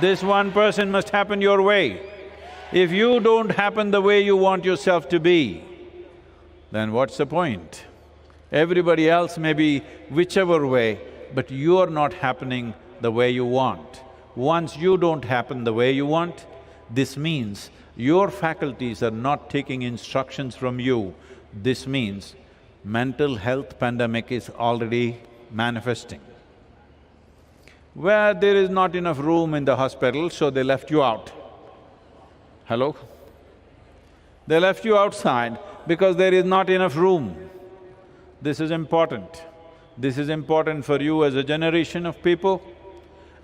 This one person must happen your way. If you don't happen the way you want yourself to be, then what's the point? Everybody else may be whichever way, but you're not happening the way you want. Once you don't happen the way you want, this means your faculties are not taking instructions from you. This means mental health pandemic is already manifesting. Where there is not enough room in the hospital, so they left you out. Hello? They left you outside because there is not enough room. This is important. This is important for you as a generation of people,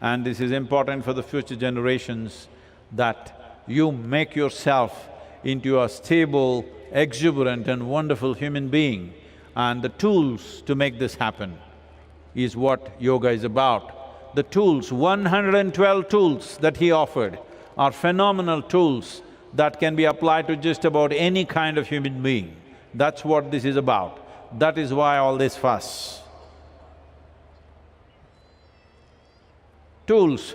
and this is important for the future generations, that you make yourself into a stable, exuberant and wonderful human being. And the tools to make this happen is what yoga is about. The tools, 112 tools that he offered are phenomenal tools that can be applied to just about any kind of human being. That's what this is about. That is why all this fuss. Tools.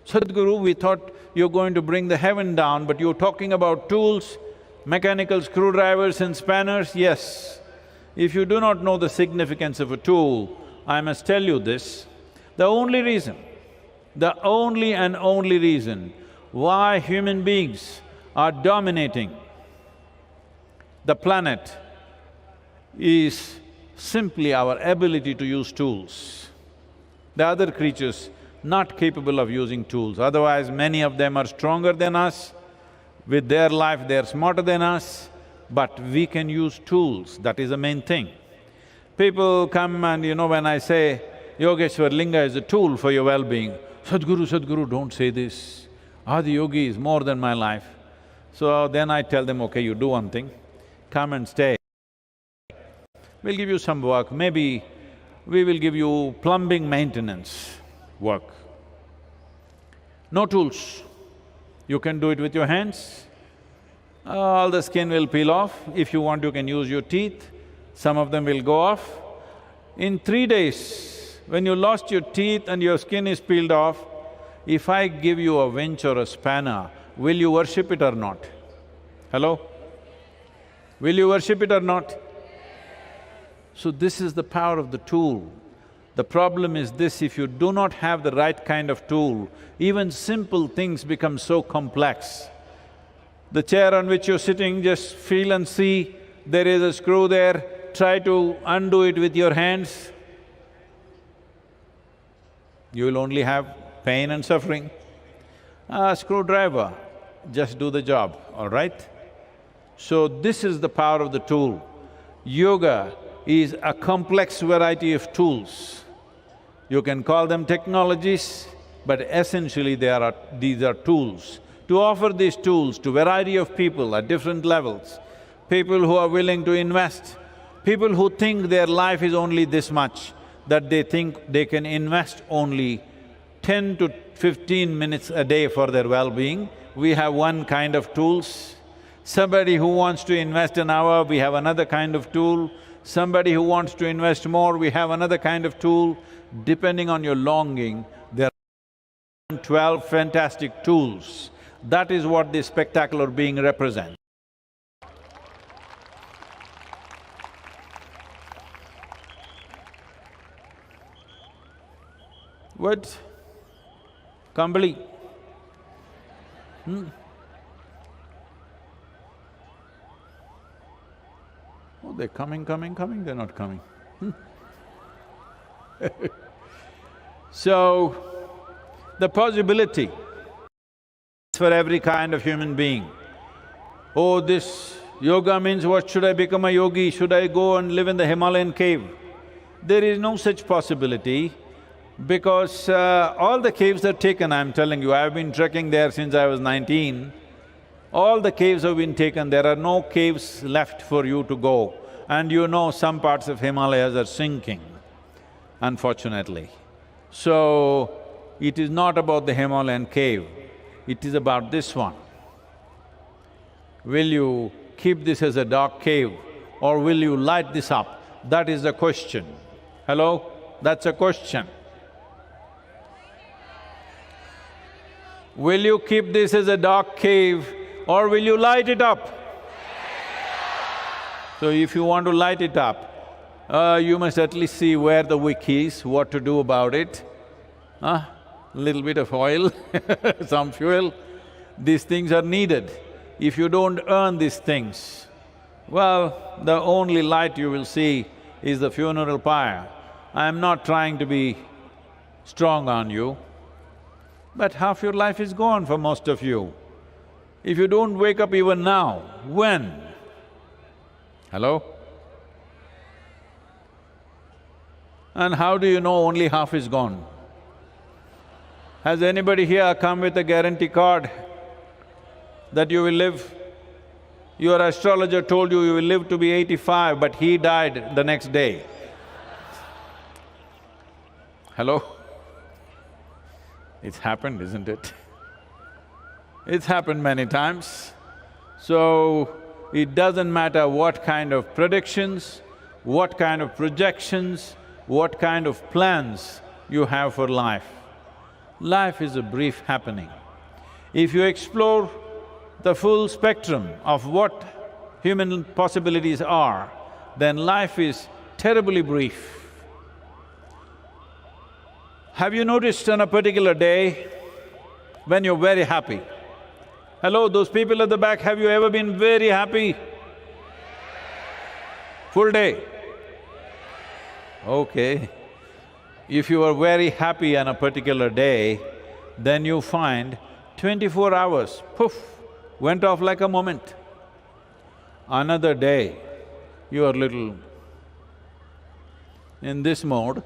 Sadhguru, we thought you're going to bring the heaven down, but you're talking about tools, mechanical screwdrivers and spanners, yes. If you do not know the significance of a tool, I must tell you this, the only reason why human beings are dominating the planet is simply our ability to use tools. The other creatures not capable of using tools, otherwise many of them are stronger than us, with their life they're smarter than us, but we can use tools, that is the main thing. People come and when I say, Yogeshwar Linga is a tool for your well-being, Sadhguru, don't say this. Adiyogi is more than my life. So then I tell them, okay, you do one thing, come and stay. We'll give you some work, maybe we will give you plumbing maintenance work. No tools. You can do it with your hands. All the skin will peel off. If you want, you can use your teeth. Some of them will go off. In 3 days, when you lost your teeth and your skin is peeled off, if I give you a winch or a spanner, will you worship it or not? Hello? Will you worship it or not? So this is the power of the tool. The problem is this, if you do not have the right kind of tool, even simple things become so complex. The chair on which you're sitting, just feel and see, there is a screw there, try to undo it with your hands. You will only have pain and suffering. A screwdriver, just do the job, all right? So this is the power of the tool. Yoga is a complex variety of tools. You can call them technologies, but essentially these are tools. To offer these tools to variety of people at different levels, people who are willing to invest, people who think their life is only this much, that they think they can invest only 10 to 15 minutes a day for their well-being, we have one kind of tools. Somebody who wants to invest an hour, we have another kind of tool. Somebody who wants to invest more, we have another kind of tool. Depending on your longing, there are 12 fantastic tools. That is what this spectacular being represents. What? Kambali? Oh, they're coming, they're not coming. So, the possibility for every kind of human being. Oh, this yoga means what, should I become a yogi? Should I go and live in the Himalayan cave? There is no such possibility because all the caves are taken, I'm telling you. I've been trekking there since I was 19. All the caves have been taken, there are no caves left for you to go. And you know some parts of Himalayas are sinking, unfortunately. So, it is not about the Himalayan cave, it is about this one. Will you keep this as a dark cave or will you light this up? That is the question. Hello? That's a question. Will you keep this as a dark cave or will you light it up? So if you want to light it up, you must at least see where the wick is, what to do about it. Little bit of oil, some fuel, these things are needed. If you don't earn these things, well, the only light you will see is the funeral pyre. I am not trying to be strong on you, but half your life is gone for most of you. If you don't wake up even now, when? Hello? And how do you know only half is gone? Has anybody here come with a guarantee card that you will live? Your astrologer told you will live to be 85, but he died the next day. Hello? It's happened, isn't it? It's happened many times. So, it doesn't matter what kind of predictions, what kind of projections, what kind of plans you have for life. Life is a brief happening. If you explore the full spectrum of what human possibilities are, then life is terribly brief. Have you noticed on a particular day when you're very happy? Hello, those people at the back, have you ever been very happy? Full day? Okay. If you are very happy on a particular day, then you find 24 hours, poof, went off like a moment. Another day, you are little in this mode.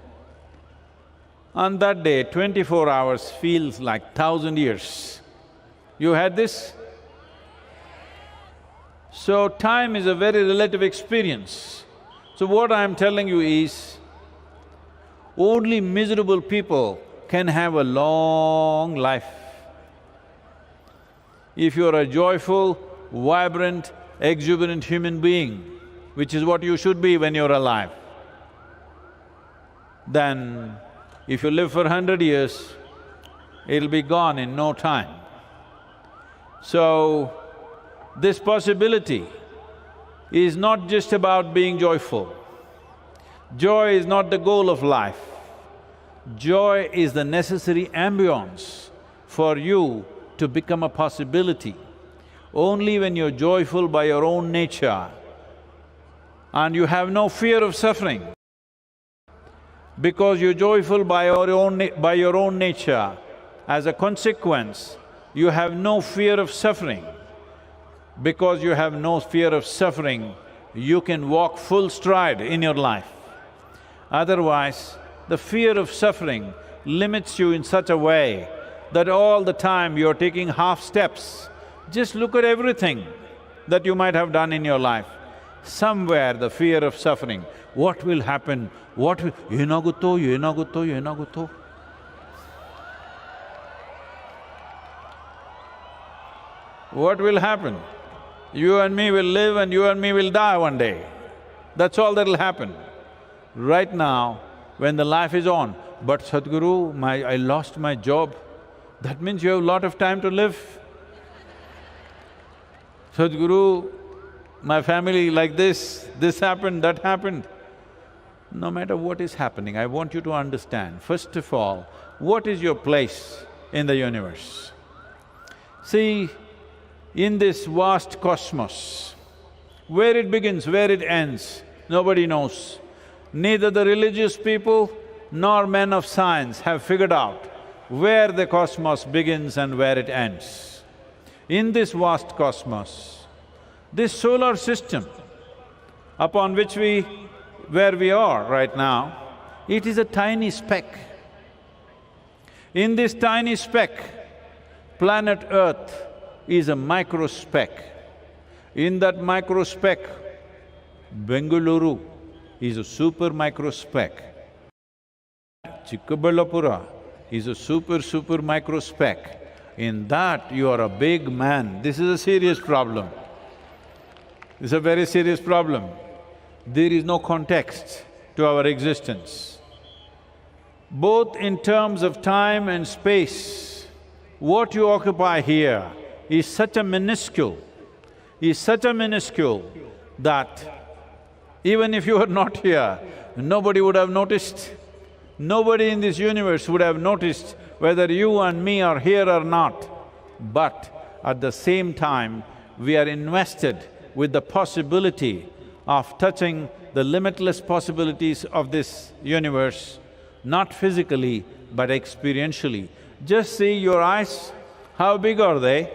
On that day, 24 hours feels like 1,000 years. You had this? So, time is a very relative experience. So what I'm telling you is, only miserable people can have a long life. If you're a joyful, vibrant, exuberant human being, which is what you should be when you're alive, then if you live for 100 years, it'll be gone in no time. So, this possibility is not just about being joyful. Joy is not the goal of life. Joy is the necessary ambience for you to become a possibility. Only when you're joyful by your own nature and you have no fear of suffering, because you're joyful by your own nature, as a consequence, you have no fear of suffering. Because you have no fear of suffering, you can walk full stride in your life. Otherwise, the fear of suffering limits you in such a way that all the time you're taking half steps. Just look at everything that you might have done in your life. Somewhere the fear of suffering, what will happen, what will… Yenaguttho, yenaguttho, yenaguttho. What will happen? You and me will live and you and me will die one day. That's all that'll happen. Right now, when the life is on, but Sadhguru, I lost my job, that means you have a lot of time to live. Sadhguru, my family like this happened, that happened. No matter what is happening, I want you to understand, first of all, what is your place in the universe? See, in this vast cosmos, where it begins, where it ends, nobody knows. Neither the religious people nor men of science have figured out where the cosmos begins and where it ends. In this vast cosmos, this solar system upon where we are right now, it is a tiny speck. In this tiny speck, planet Earth is a micro speck. In that micro speck, Bengaluru is a super micro speck. Chikkaballapura is a super micro speck. In that, you are a big man. This is a serious problem. This is a very serious problem. There is no context to our existence. Both in terms of time and space, what you occupy here is such a minuscule, that even if you were not here, nobody would have noticed. Nobody in this universe would have noticed whether you and me are here or not. But at the same time, we are invested with the possibility of touching the limitless possibilities of this universe, not physically, but experientially. Just see your eyes, how big are they?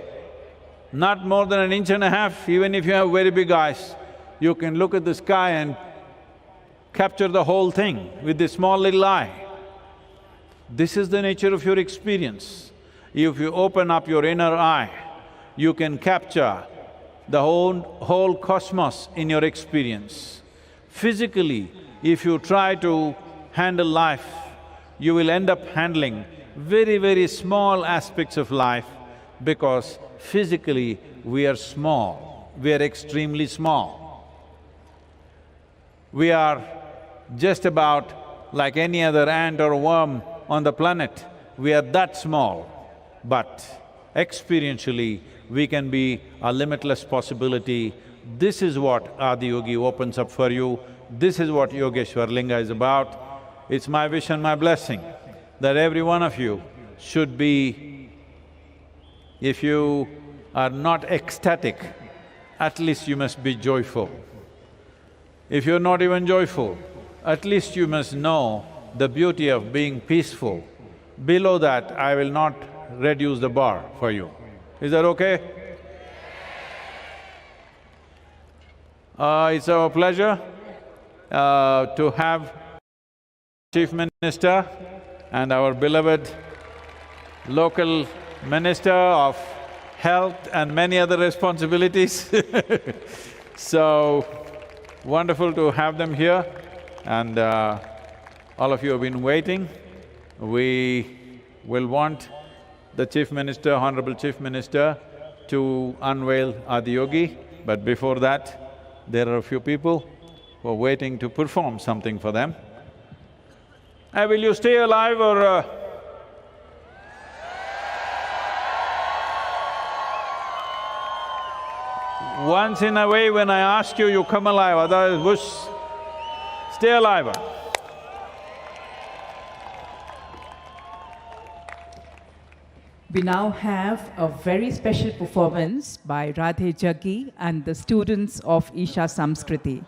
Not more than an inch and a half. Even if you have very big eyes, you can look at the sky and capture the whole thing with this small little eye. This is the nature of your experience. If you open up your inner eye, you can capture the whole cosmos in your experience. Physically, if you try to handle life, you will end up handling very small aspects of life because physically we are small, we are extremely small. We are just about like any other ant or worm on the planet, we are that small. But experientially, we can be a limitless possibility. This is what Adiyogi opens up for you. This is what Yogeshwar Linga is about. It's my wish and my blessing that every one of you should be, if you are not ecstatic, at least you must be joyful. If you're not even joyful, at least you must know the beauty of being peaceful. Below that, I will not reduce the bar for you. Is that okay? It's our pleasure to have Chief Minister and our beloved local Minister of Health and many other responsibilities So, wonderful to have them here and all of you have been waiting. We will want the Chief Minister, Honorable Chief Minister, to unveil Adiyogi, but before that, there are a few people who are waiting to perform something for them. Will you stay alive or… Once in a way when I ask you, you come alive, otherwise whoosh, stay alive. We now have a very special performance by Radhe Jaggi and the students of Isha Samskriti.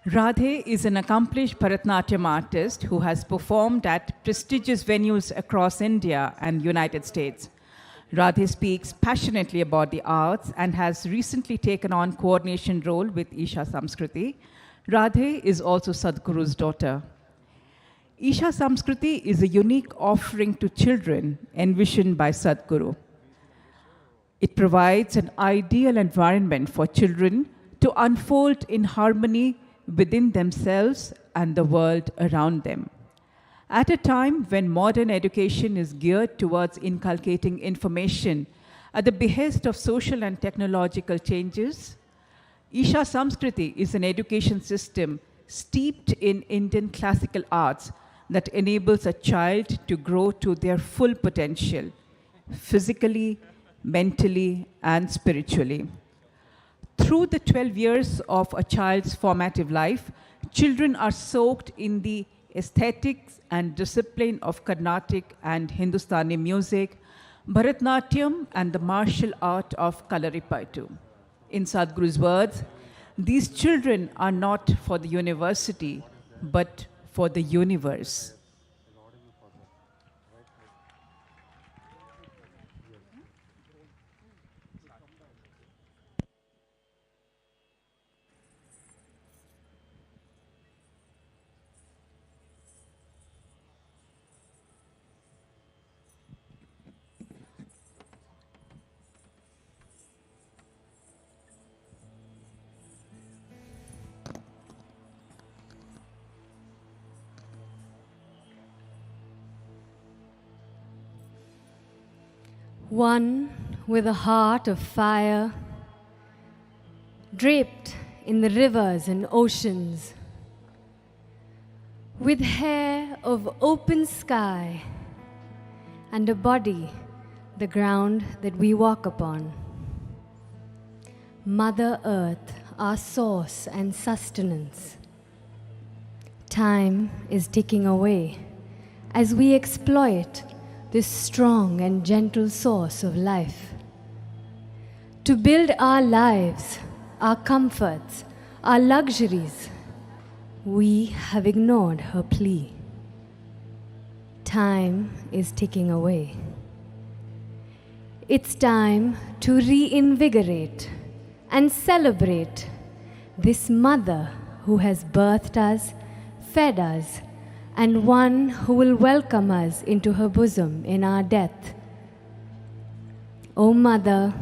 Radhe is an accomplished Bharatanatyam artist who has performed at prestigious venues across India and United States. Radhe speaks passionately about the arts and has recently taken on coordination role with Isha Samskriti. Radhe is also Sadhguru's daughter. Isha Samskriti is a unique offering to children envisioned by Sadhguru. It provides an ideal environment for children to unfold in harmony within themselves and the world around them. At a time when modern education is geared towards inculcating information at the behest of social and technological changes, Isha Samskriti is an education system steeped in Indian classical arts that enables a child to grow to their full potential, physically, mentally, and spiritually. Through the 12 years of a child's formative life, children are soaked in the aesthetics and discipline of Carnatic and Hindustani music, Bharatanatyam, and the martial art of Kalaripayattu. In Sadhguru's words, these children are not for the university, but for the universe. One with a heart of fire, draped in the rivers and oceans, with hair of open sky and a body the ground that we walk upon. Mother Earth, our source and sustenance. Time is ticking away as we exploit this strong and gentle source of life. To build our lives, our comforts, our luxuries, we have ignored her plea. Time is ticking away. It's time to reinvigorate and celebrate this mother who has birthed us, fed us, and one who will welcome us into her bosom in our death. O Mother,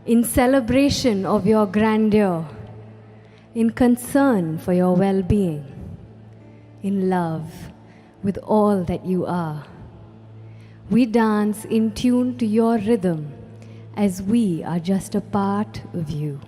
in celebration of your grandeur, in concern for your well-being, in love with all that you are, we dance in tune to your rhythm as we are just a part of you.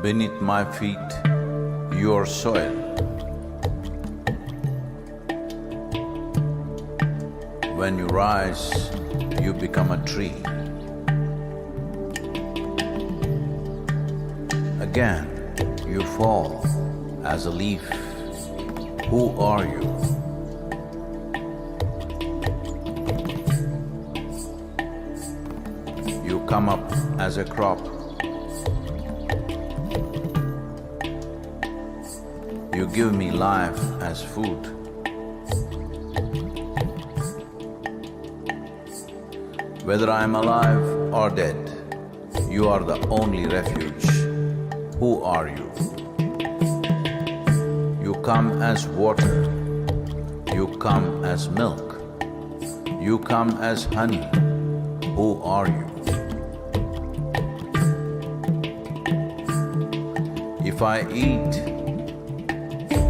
Beneath my feet, your soil. When you rise, you become a tree. Again, you fall as a leaf. Who are you? You come up as a crop. You give me life as food. Whether I am alive or dead, you are the only refuge. Who are you? You come as water. You come as milk. You come as honey. Who are you? If I eat,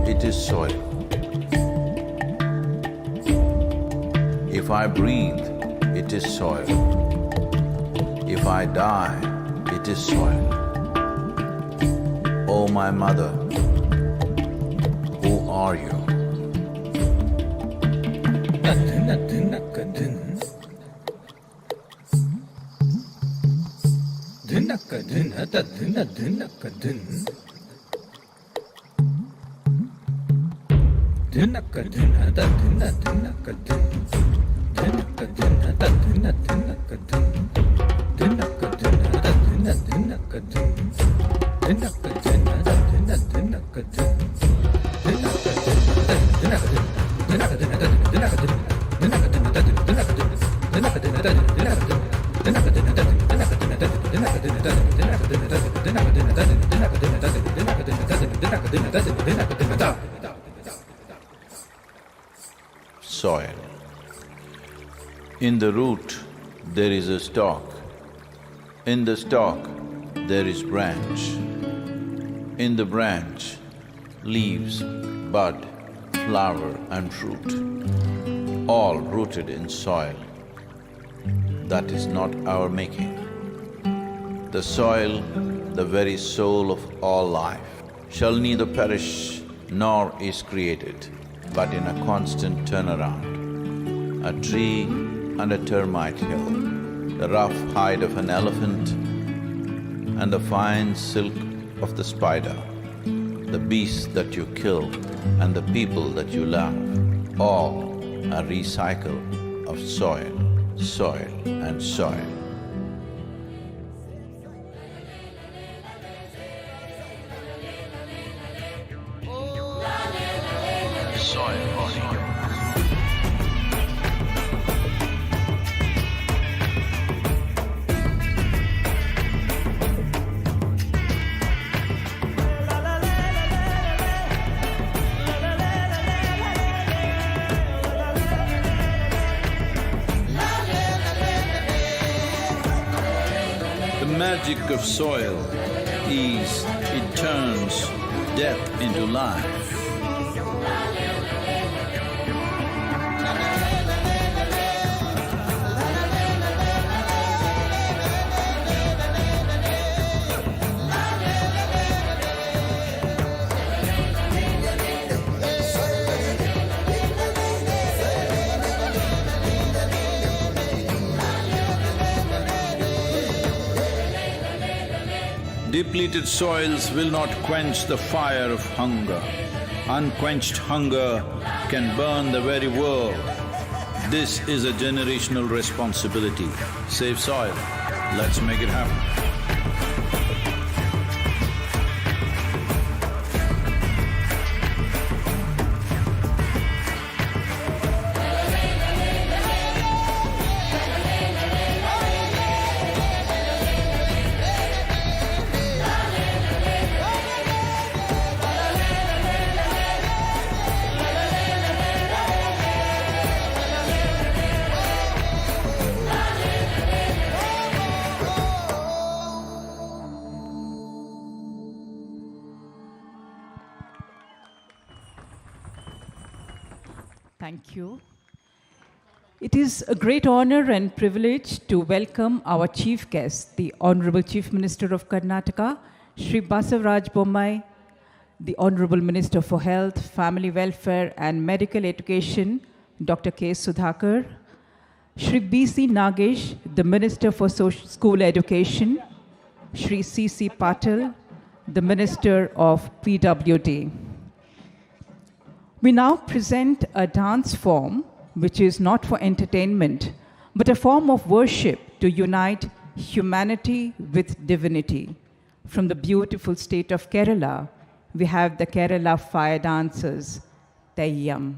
it is soil. If I breathe, it is soil. If I die, it is soil. Oh, my mother, who are you? Soil. In the root, there is a stalk. In the stalk, there is branch. In the branch, leaves, bud, flower and fruit, all rooted in soil. That is not our making. The soil, the very soul of all life, shall neither perish nor is created, but in a constant turnaround. A tree and a termite hill, the rough hide of an elephant and the fine silk of the spider, the beasts that you kill and the people that you love, all a recycle of soil, soil and soil. Soil body. The magic of soil is it turns death into life. Depleted soils will not quench the fire of hunger. Unquenched hunger can burn the very world. This is a generational responsibility. Save soil. Let's make it happen. Thank you. It is a great honor and privilege to welcome our chief guest, the Honorable Chief Minister of Karnataka, Shri Basavaraj Bommai, the Honorable Minister for Health, Family Welfare and Medical Education, Dr. K. Sudhakar, Shri B.C. Nagesh, the Minister for School Education, Shri C.C. Patil, the Minister of PWD. We now present a dance form which is not for entertainment, but a form of worship to unite humanity with divinity. From the beautiful state of Kerala, we have the Kerala fire dancers, Teyyam.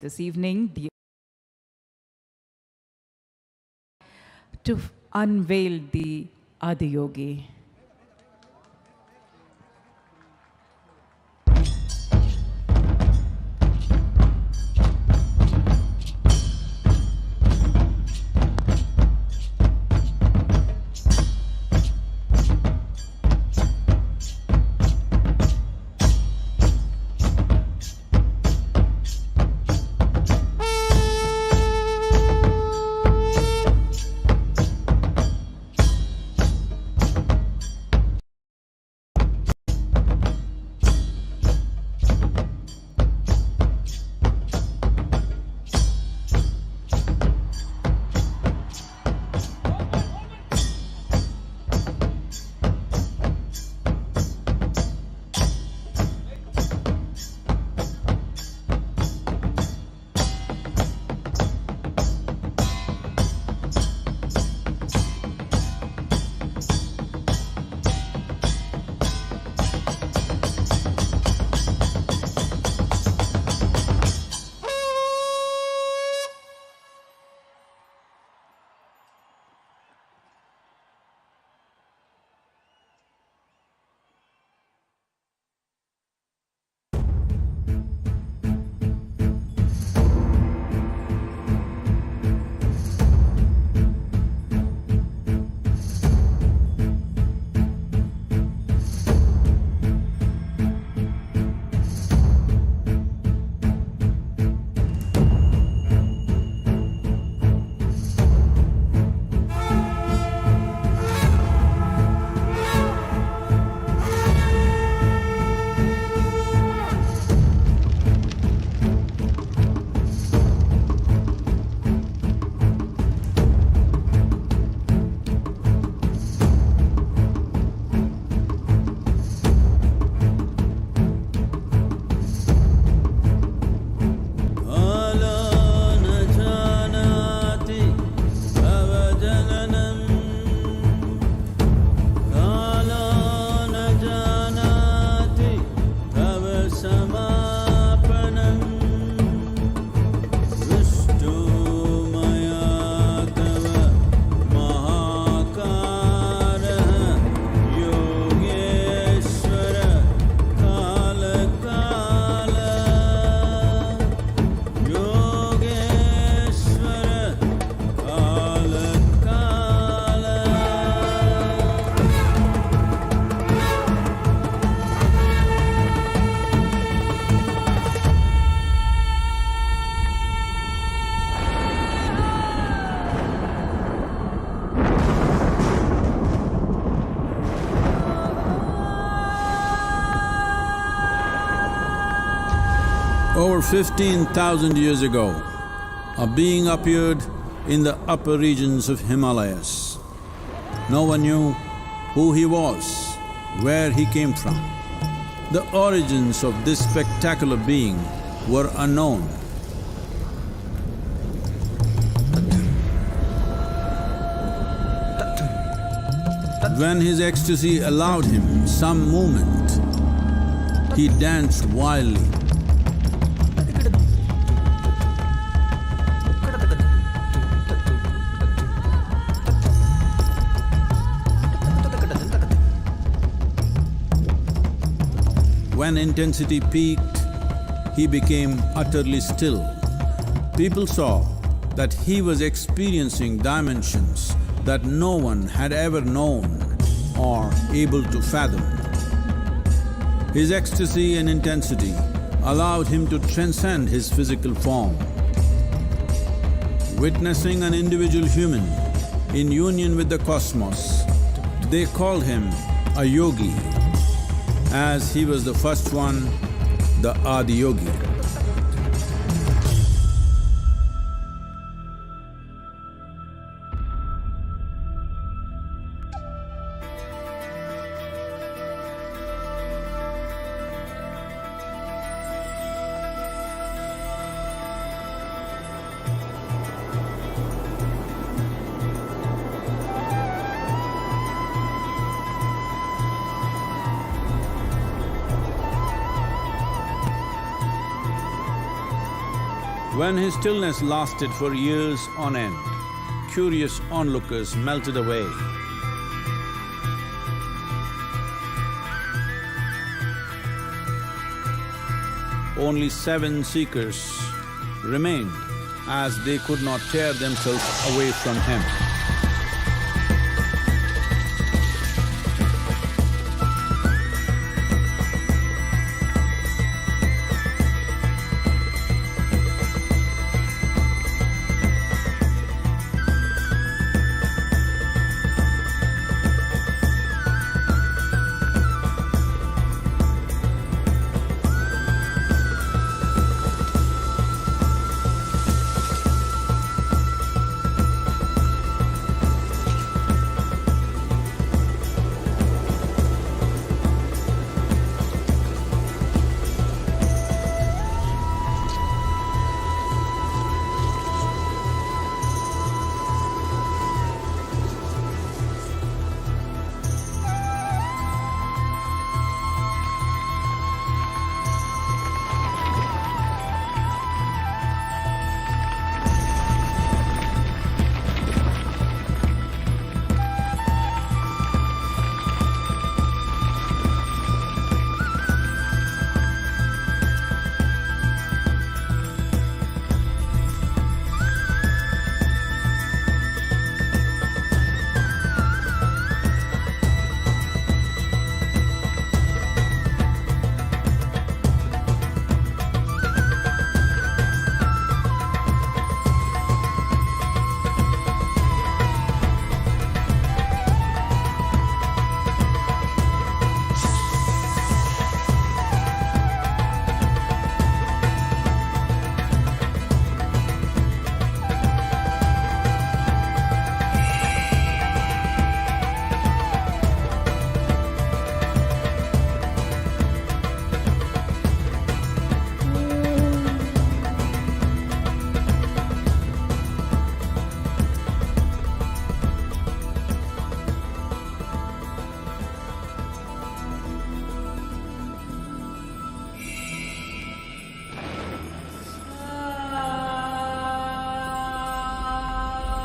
this evening to unveil the Adiyogi. Over 15,000 years ago, a being appeared in the upper regions of Himalayas. No one knew who he was, where he came from. The origins of this spectacular being were unknown. When his ecstasy allowed him some movement, he danced wildly. When intensity peaked, he became utterly still. People saw that he was experiencing dimensions that no one had ever known or able to fathom. His ecstasy and intensity allowed him to transcend his physical form. Witnessing an individual human in union with the cosmos, they called him a yogi, as he was the first one, the Adiyogi. When his stillness lasted for years on end, curious onlookers melted away. Only 7 seekers remained as they could not tear themselves away from him.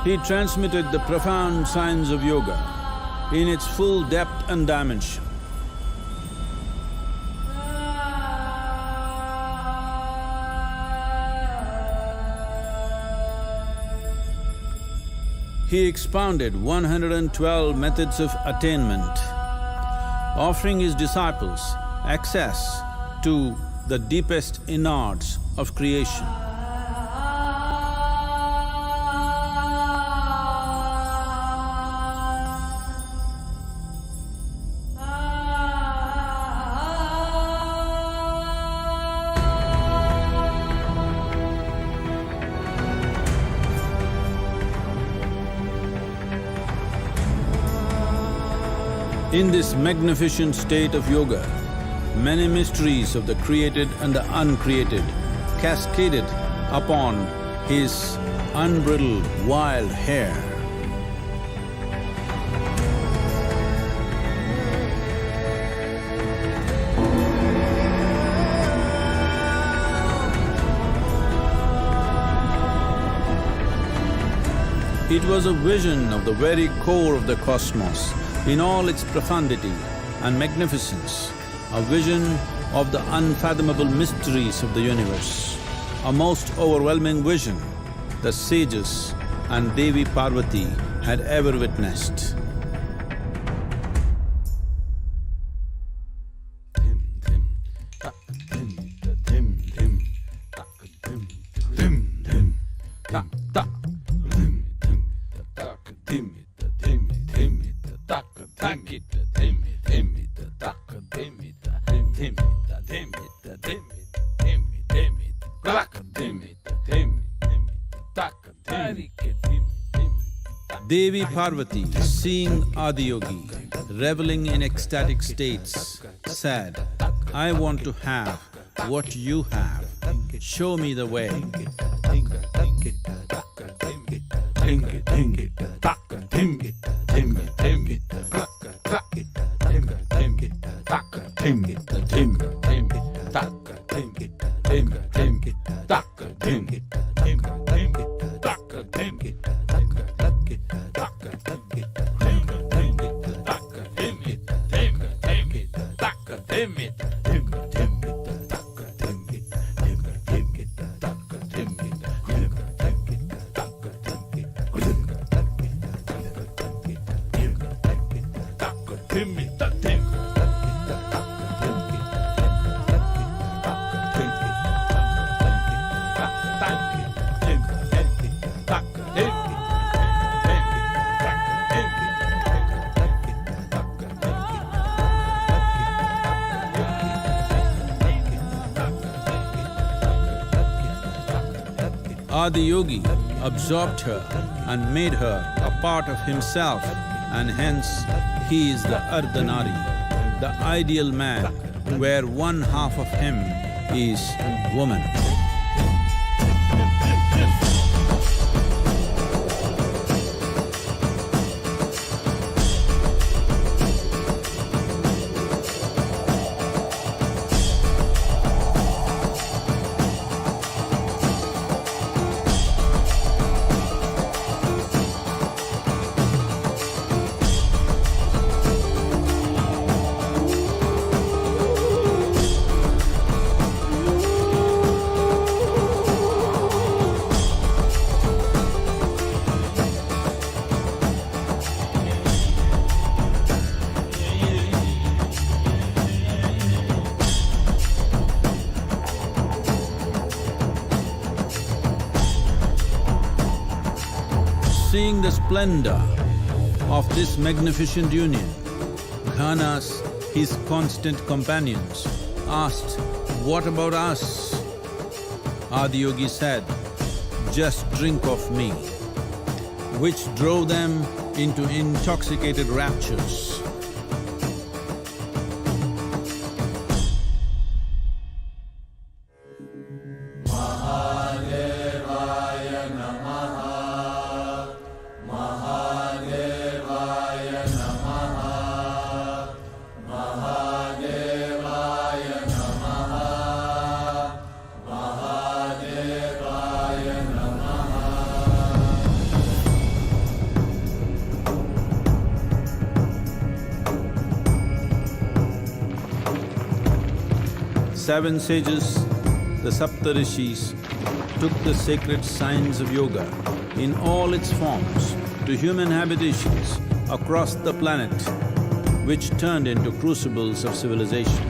He transmitted the profound science of yoga in its full depth and dimension. He expounded 112 methods of attainment, offering his disciples access to the deepest innards of creation. In this magnificent state of yoga, many mysteries of the created and the uncreated cascaded upon his unbridled wild hair. It was a vision of the very core of the cosmos in all its profundity and magnificence, a vision of the unfathomable mysteries of the universe, a most overwhelming vision the sages and Devi Parvati had ever witnessed. Devi Parvati, seeing Adiyogi, reveling in ecstatic states, said, "I want to have what you have, show me the way." Adiyogi absorbed her and made her a part of himself, and hence he is the Ardhanari, the ideal man, where one half of him is woman. Seeing the splendor of this magnificent union, Ghanas, his constant companions, asked, "What about us?" Adiyogi said, "Just drink of me," which drove them into intoxicated raptures. Seven sages, the Saptarishis, took the sacred science of yoga in all its forms to human habitations across the planet, which turned into crucibles of civilization.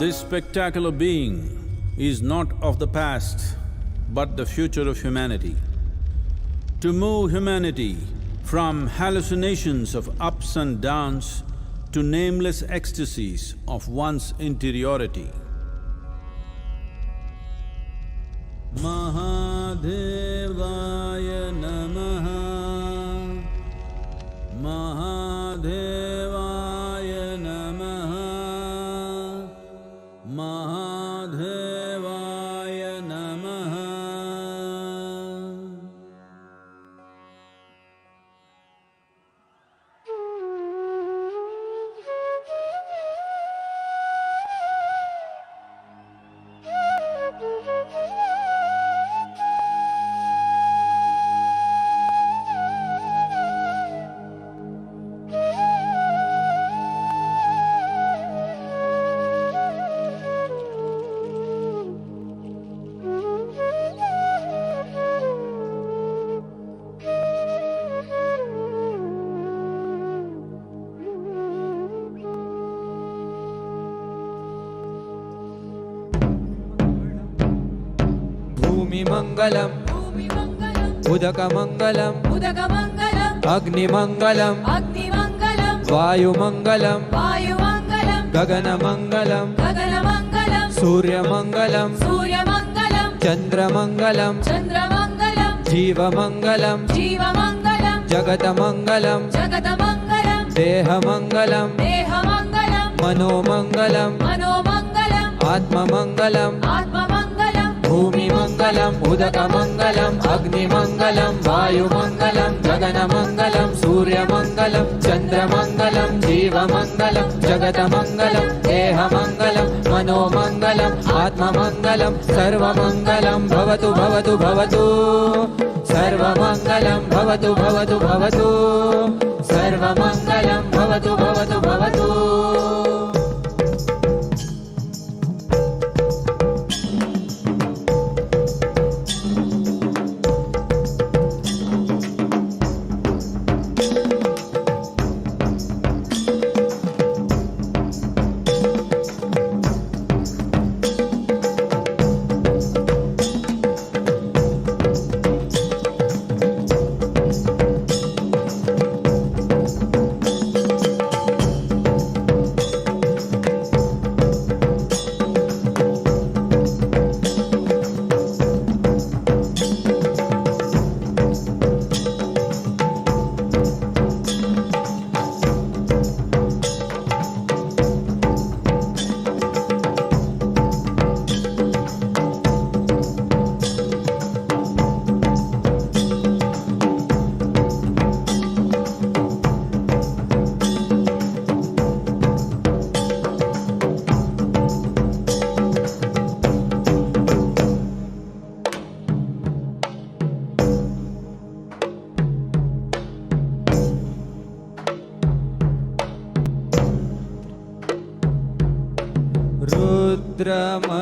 This spectacular being is not of the past, but the future of humanity. To move humanity from hallucinations of ups and downs to nameless ecstasies of one's interiority. Mahadevaya Namaha, Mahadevaya Namaha, भूमिमङ्गलम् भूमिमङ्गलम् उदकमङ्गलम् उदकमङ्गलम् अग्निमङ्गलम् अग्निमङ्गलम् वायुमङ्गलम् वायुमङ्गलम् गगनमङ्गलम् गगनमङ्गलम् सूर्यमङ्गलम् सूर्यमङ्गलम् चन्द्रमङ्गलम् चन्द्रमङ्गलम् जीवमङ्गलम् जीवमङ्गलम् जगतमङ्गलम् जगतमङ्गलम् देहमङ्गलम् देहमङ्गलम् मनोमङ्गलम् मनोमङ्गलम् आत्ममङ्गलम् आत्ममङ्गलम् भूमिमङ्गलम् उदकमङ्गलम् अग्निमङ्गलम् वायुमङ्गलम् गगनमङ्गलम् सूर्यमङ्गलम् चन्द्रमङ्गलम् जीवमङ्गलम् जगतमङ्गलम् देहमङ्गलम् मनोमङ्गलम् आत्ममङ्गलम् सर्वमङ्गलम् भवतु भवतु भवतु सर्वमङ्गलम् भवतु भवतु भवतु सर्वमङ्गलम् भवतु भवतु भवतु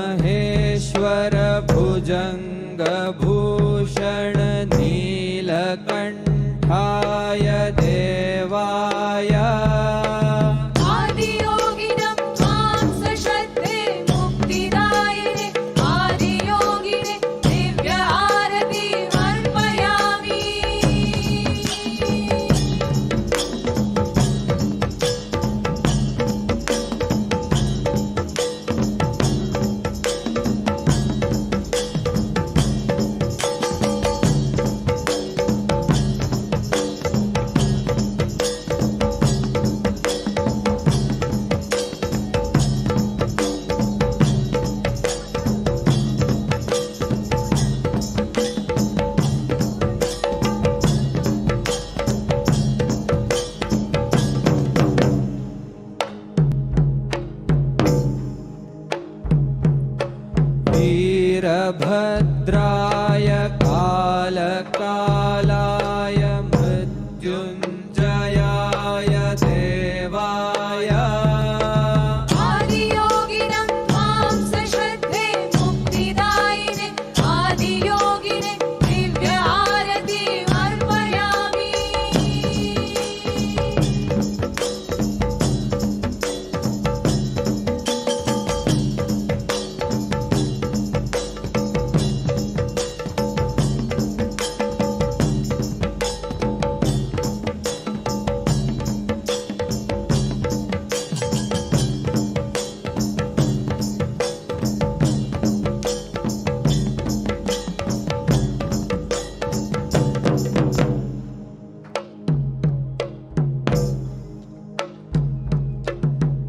रुद्रमहेश्वर भुजङ्गभूषण नीलकण्ठाय देवाय आदियोगिनं मां सश्रद्धे मुक्तिदायिने आदियोगिने दिव्य आरति अर्पयामि वीरभद्राय कालकालाय मृत्युञ्जयाय देवाय आदियोगिनं मां सश्रद्धे मुक्तिदायिने आदियोगिने दिव्य आरति अर्पयामि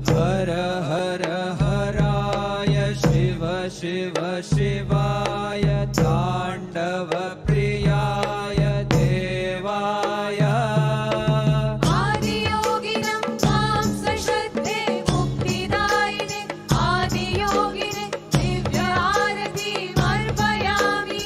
हर हर हराय शिव शिव शिवाय ताण्डव प्रियाय देवाय आदियोगिनं मां सश्रद्धे मुक्तिदायिने आदियोगिने दिव्य आरति अर्पयामि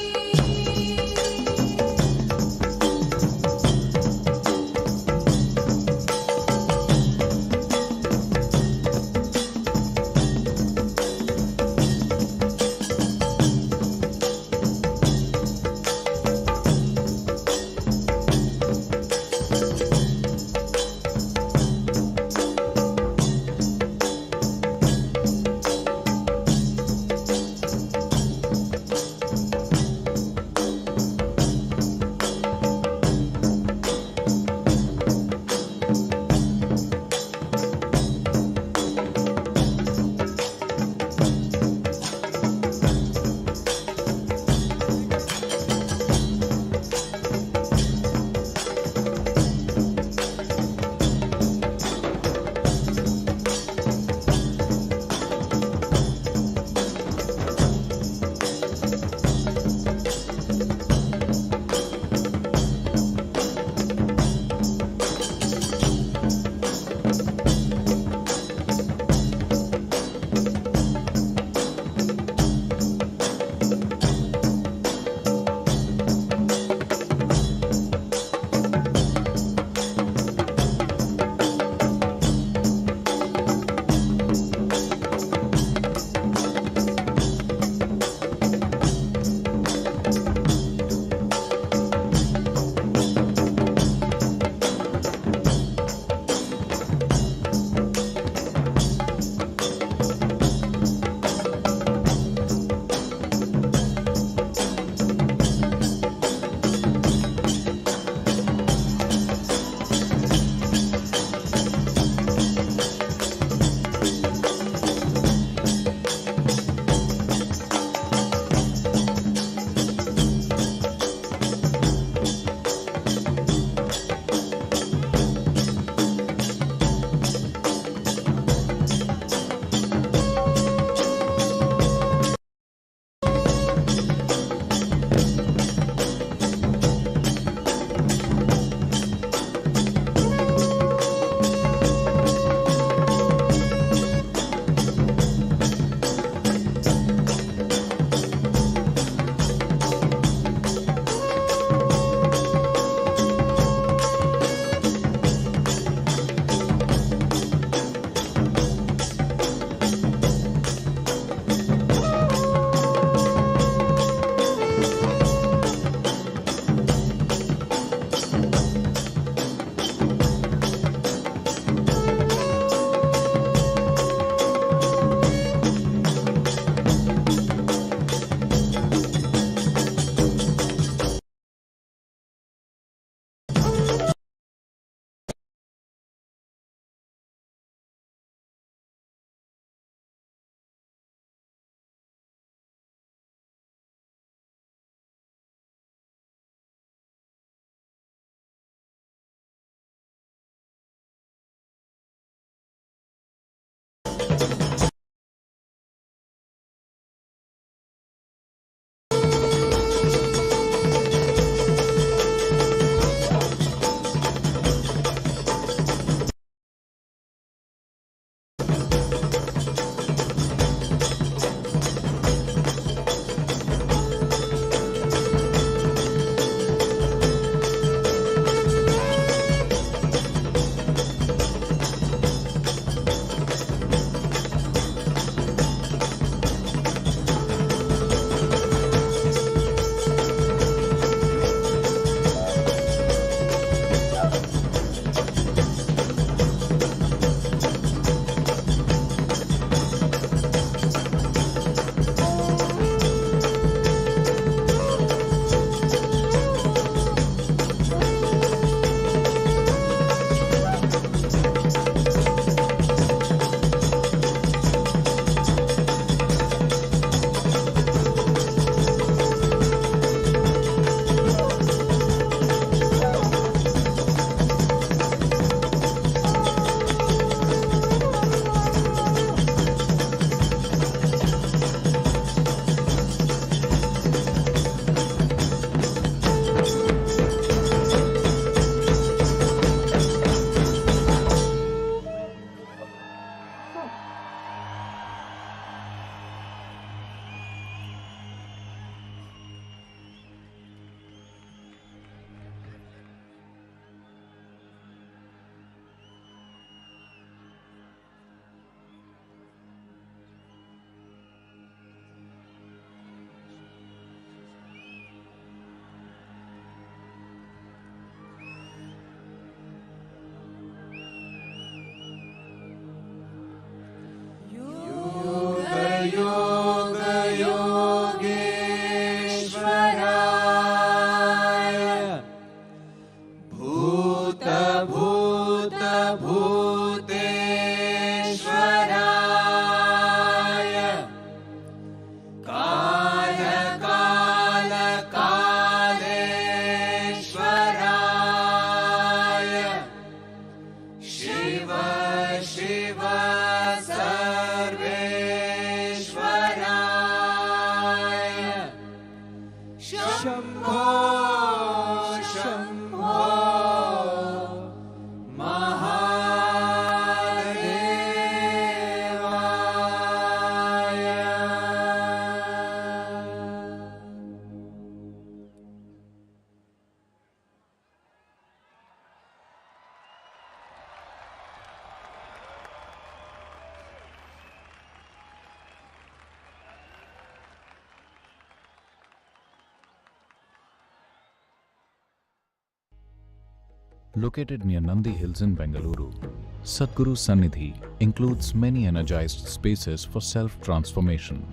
Located near Nandi Hills in Bengaluru, Sadhguru Sannidhi includes many energized spaces for self-transformation.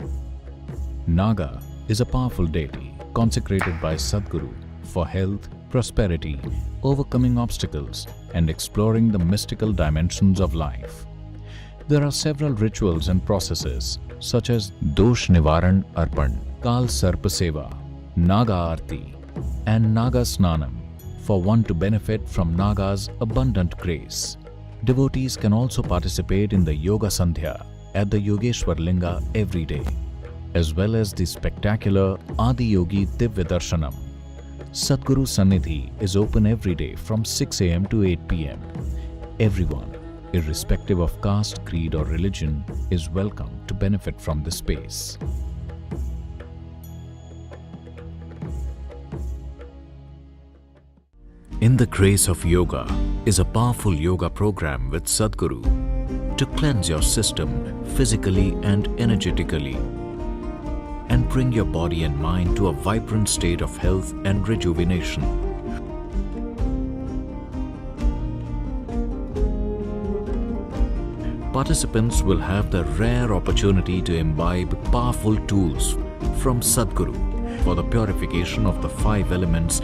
Naga is a powerful deity consecrated by Sadhguru for health, prosperity, overcoming obstacles, and exploring the mystical dimensions of life. There are several rituals and processes such as Dosh Nivaran Arpan, Kal Sarpa Seva, Naga Aarti, and Naga Snanam for one to benefit from Naga's abundant grace. Devotees can also participate in the Yoga Sandhya at the Yogeshwar Linga every day, as well as the spectacular Adiyogi Divya Darshanam. Sadhguru Sannidhi is open every day from 6 a.m. to 8 p.m. Everyone, irrespective of caste, creed or religion, is welcome to benefit from the space. In the Grace of Yoga is a powerful yoga program with Sadhguru to cleanse your system physically and energetically and bring your body and mind to a vibrant state of health and rejuvenation. Participants will have the rare opportunity to imbibe powerful tools from Sadhguru for the purification of the 5 elements.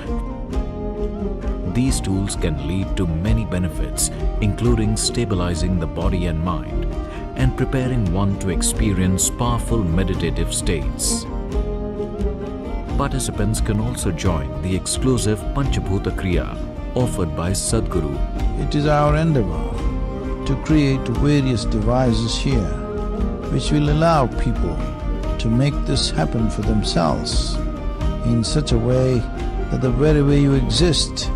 These tools can lead to many benefits, including stabilizing the body and mind and preparing one to experience powerful meditative states. Participants can also join the exclusive Panchabhuta Kriya offered by Sadhguru. It is our endeavor to create various devices here which will allow people to make this happen for themselves in such a way that the very way you exist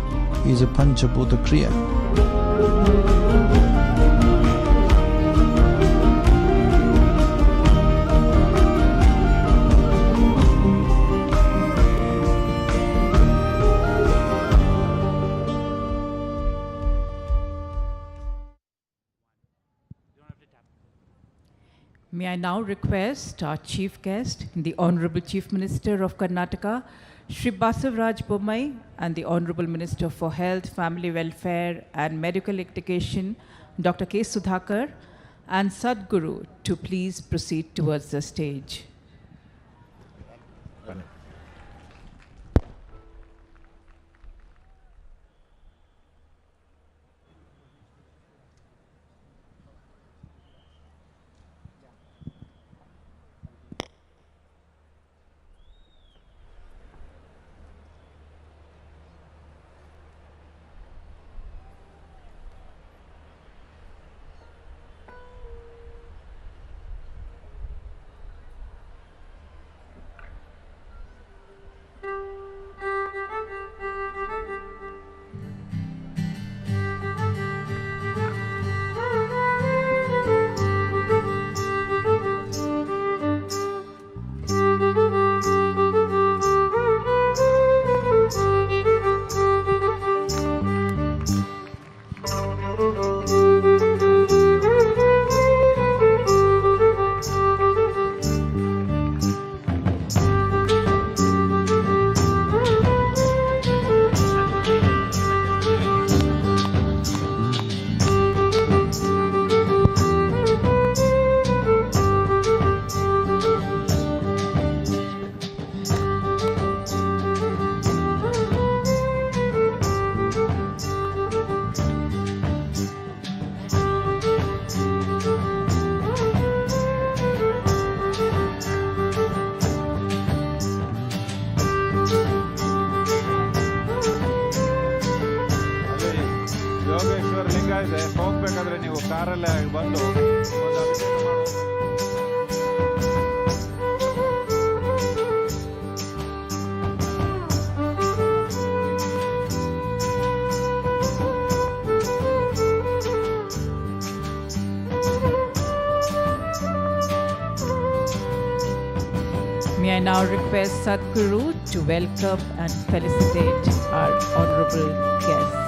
is a Panchabhuta Kriya. May I now request our chief guest, the Honorable Chief Minister of Karnataka, Shri Basavaraj Bommai, and the Honorable Minister for Health, Family Welfare and Medical Education, Dr. K. Sudhakar, and Sadhguru to please proceed towards the stage. May I now request Sadhguru to welcome and felicitate our honorable guests.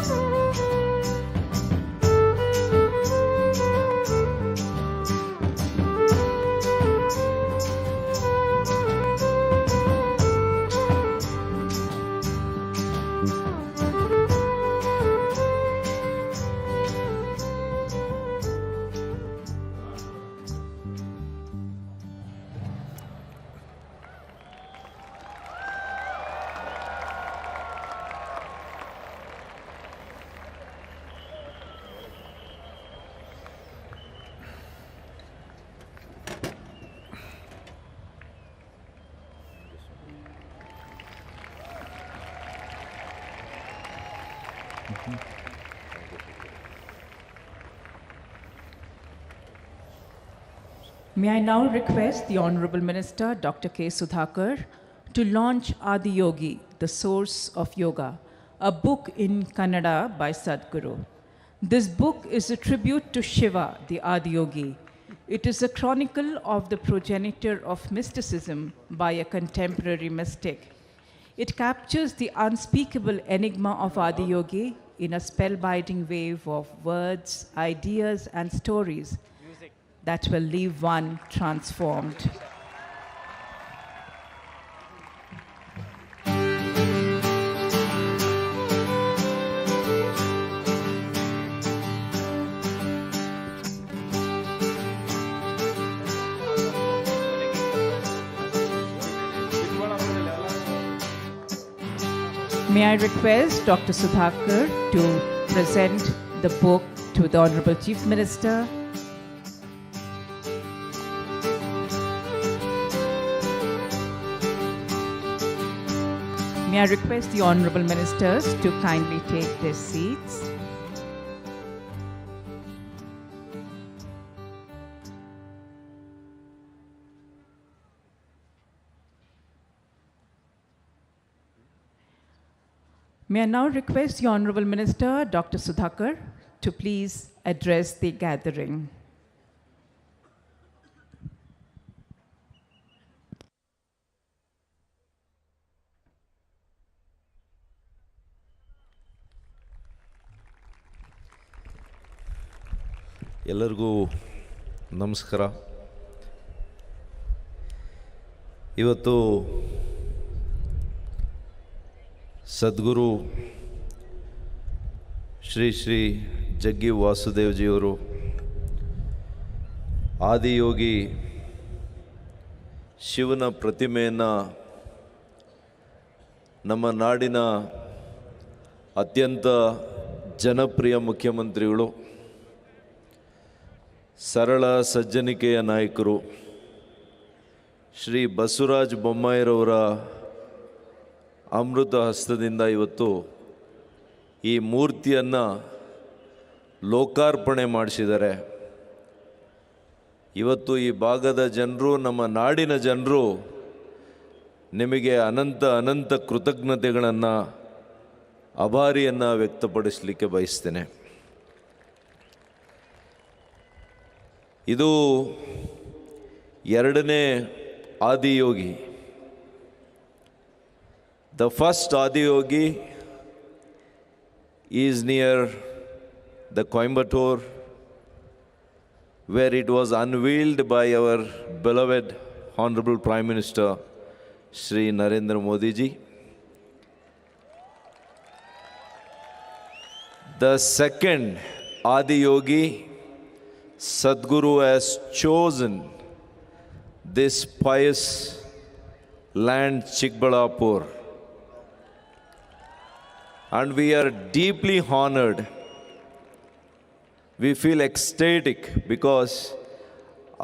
May I now request the Honorable Minister, Dr. K. Sudhakar, to launch Adiyogi, the Source of Yoga, a book in Kannada by Sadhguru. This book is a tribute to Shiva, the Adiyogi. It is a chronicle of the progenitor of mysticism by a contemporary mystic. It captures the unspeakable enigma of Adiyogi in a spellbinding wave of words, ideas, and stories that will leave one transformed. May I request Dr. Sudhakar to present the book to the Honorable Chief Minister. May I request the Honorable Ministers to kindly take their seats. May I now request the Honorable Minister, Dr. Sudhakar, to please address the gathering. ಎಲ್ಲರಿಗೂ ನಮಸ್ಕಾರ. ಇವತ್ತು ಸದ್ಗುರು ಶ್ರೀ ಶ್ರೀ ಜಗ್ಗಿ ವಾಸುದೇವ್ಜಿಯವರು ಆದಿಯೋಗಿ ಶಿವನ ಪ್ರತಿಮೆಯನ್ನು ನಮ್ಮ ನಾಡಿನ ಅತ್ಯಂತ ಜನಪ್ರಿಯ ಮುಖ್ಯಮಂತ್ರಿಗಳು, ಸರಳ ಸಜ್ಜನಿಕೆಯ ನಾಯಕರು ಶ್ರೀ ಬಸವರಾಜ ಬೊಮ್ಮಾಯಿರವರ ಅಮೃತ ಹಸ್ತದಿಂದ ಇವತ್ತು ಈ ಮೂರ್ತಿಯನ್ನು ಲೋಕಾರ್ಪಣೆ ಮಾಡಿಸಿದ್ದಾರೆ. ಇವತ್ತು ಈ ಭಾಗದ ಜನರು, ನಮ್ಮ ನಾಡಿನ ಜನರು ನಿಮಗೆ ಅನಂತ ಅನಂತ ಕೃತಜ್ಞತೆಗಳನ್ನು, ಆಭಾರಿಯನ್ನು ವ್ಯಕ್ತಪಡಿಸಲಿಕ್ಕೆ ಬಯಸ್ತೇನೆ. ಇದು ಎರಡನೇ Adiyogi. The first Adiyogi is near the Coimbatore, where it was unveiled by our beloved Honorable Prime Minister Shri Narendra Modi ji. The second Adiyogi, Sadhguru has chosen this pious land, Chikkaballapur, and we are deeply honored. We feel ecstatic because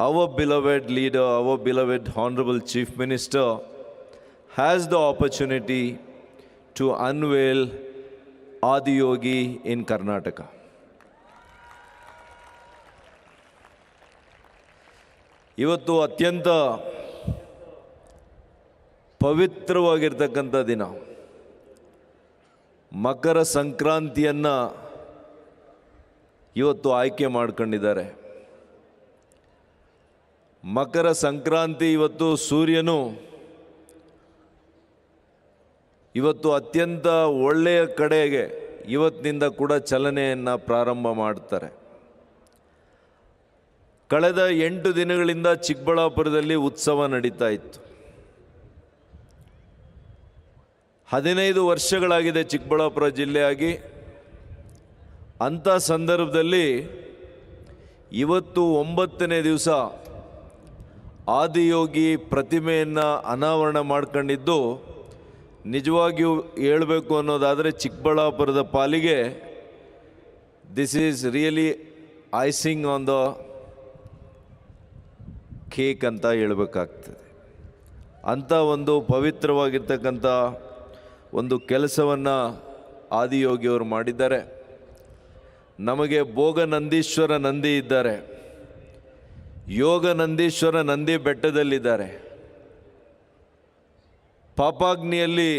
our beloved leader, our beloved Honorable Chief Minister has the opportunity to unveil Adiyogi in Karnataka. ಇವತ್ತು ಅತ್ಯಂತ ಪವಿತ್ರವಾಗಿರ್ತಕ್ಕಂಥ ದಿನ. ಮಕರ ಸಂಕ್ರಾಂತಿಯನ್ನು ಇವತ್ತು ಆಯ್ಕೆ ಮಾಡ್ಕೊಂಡಿದ್ದಾರೆ. ಮಕರ ಸಂಕ್ರಾಂತಿ ಇವತ್ತು ಸೂರ್ಯನು ಇವತ್ತು ಅತ್ಯಂತ ಒಳ್ಳೆಯ ಕಡೆಗೆ ಇವತ್ತಿನಿಂದ ಕೂಡ ಚಲನೆಯನ್ನು ಪ್ರಾರಂಭ ಮಾಡ್ತಾರೆ. ಕಳೆದ 8 ದಿನಗಳಿಂದ ಚಿಕ್ಕಬಳ್ಳಾಪುರದಲ್ಲಿ ಉತ್ಸವ ನಡೀತಾ ಇತ್ತು. 15 ವರ್ಷಗಳಾಗಿದೆ ಚಿಕ್ಕಬಳ್ಳಾಪುರ ಜಿಲ್ಲೆಯಾಗಿ. ಅಂಥ ಸಂದರ್ಭದಲ್ಲಿ ಇವತ್ತು 9ನೇ ದಿವಸ ಆದಿಯೋಗಿ ಪ್ರತಿಮೆಯನ್ನು ಅನಾವರಣ ಮಾಡ್ಕೊಂಡಿದ್ದು, ನಿಜವಾಗಿಯೂ ಹೇಳಬೇಕು ಅನ್ನೋದಾದರೆ ಚಿಕ್ಕಬಳ್ಳಾಪುರದ ಪಾಲಿಗೆ this is really icing on the cake ಅಂತ ಹೇಳಬೇಕಾಗ್ತದೆ. ಅಂಥ ಒಂದು ಪವಿತ್ರವಾಗಿರ್ತಕ್ಕಂಥ ಒಂದು ಕೆಲಸವನ್ನು ಆದಿಯೋಗಿಯವರು ಮಾಡಿದ್ದಾರೆ. ನಮಗೆ ಭೋಗ ನಂದೀಶ್ವರ ನಂದಿ ಇದ್ದಾರೆ, ಯೋಗ ನಂದೀಶ್ವರ ನಂದಿ ಬೆಟ್ಟದಲ್ಲಿದ್ದಾರೆ. ಪಾಪಾಗ್ನಿಯಲ್ಲಿ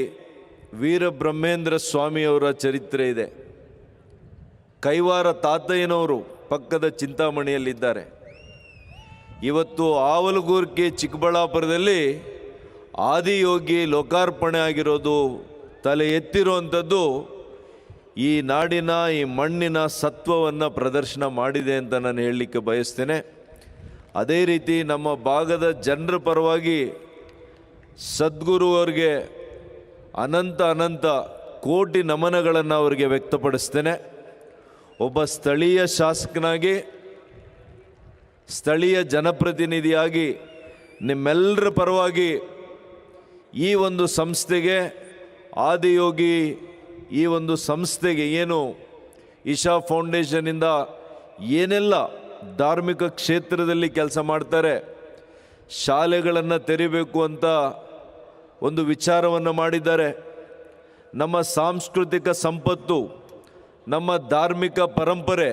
ವೀರಬ್ರಹ್ಮೇಂದ್ರ ಸ್ವಾಮಿಯವರ ಚರಿತ್ರೆ ಇದೆ. ಕೈವಾರ ತಾತಯ್ಯನವರು ಪಕ್ಕದ ಚಿಂತಾಮಣಿಯಲ್ಲಿದ್ದಾರೆ. ಇವತ್ತು ಆವಲಗೂರ್ಕಿ ಚಿಕ್ಕಬಳ್ಳಾಪುರದಲ್ಲಿ ಆದಿಯೋಗಿ ಲೋಕಾರ್ಪಣೆ ಆಗಿರೋದು, ತಲೆ ಎತ್ತಿರುವಂಥದ್ದು ಈ ನಾಡಿನ, ಈ ಮಣ್ಣಿನ ಸತ್ವವನ್ನು ಪ್ರದರ್ಶನ ಮಾಡಿದೆ ಅಂತ ನಾನು ಹೇಳಲಿಕ್ಕೆ ಬಯಸ್ತೇನೆ. ಅದೇ ರೀತಿ ನಮ್ಮ ಭಾಗದ ಜನರ ಪರವಾಗಿ ಸದ್ಗುರು ಅವರಿಗೆ ಅನಂತ ಅನಂತ ಕೋಟಿ ನಮನಗಳನ್ನು ಅವರಿಗೆ ವ್ಯಕ್ತಪಡಿಸ್ತೇನೆ. ಒಬ್ಬ ಸ್ಥಳೀಯ ಶಾಸಕನಾಗಿ, ಸ್ಥಳೀಯ ಜನಪ್ರತಿನಿಧಿಯಾಗಿ ನಿಮ್ಮೆಲ್ಲರ ಪರವಾಗಿ ಈ ಒಂದು ಸಂಸ್ಥೆಗೆ, ಆದಿಯೋಗಿ ಈ ಒಂದು ಸಂಸ್ಥೆಗೆ ಏನು ಇಶಾ ಫೌಂಡೇಶನ್ನಿಂದ ಏನೆಲ್ಲ ಧಾರ್ಮಿಕ ಕ್ಷೇತ್ರದಲ್ಲಿ ಕೆಲಸ ಮಾಡ್ತಾರೆ, ಶಾಲೆಗಳನ್ನು ತೆರಿಬೇಕು ಅಂತ ಒಂದು ವಿಚಾರವನ್ನು ಮಾಡಿದ್ದಾರೆ. ನಮ್ಮ ಸಾಂಸ್ಕೃತಿಕ ಸಂಪತ್ತು, ನಮ್ಮ ಧಾರ್ಮಿಕ ಪರಂಪರೆ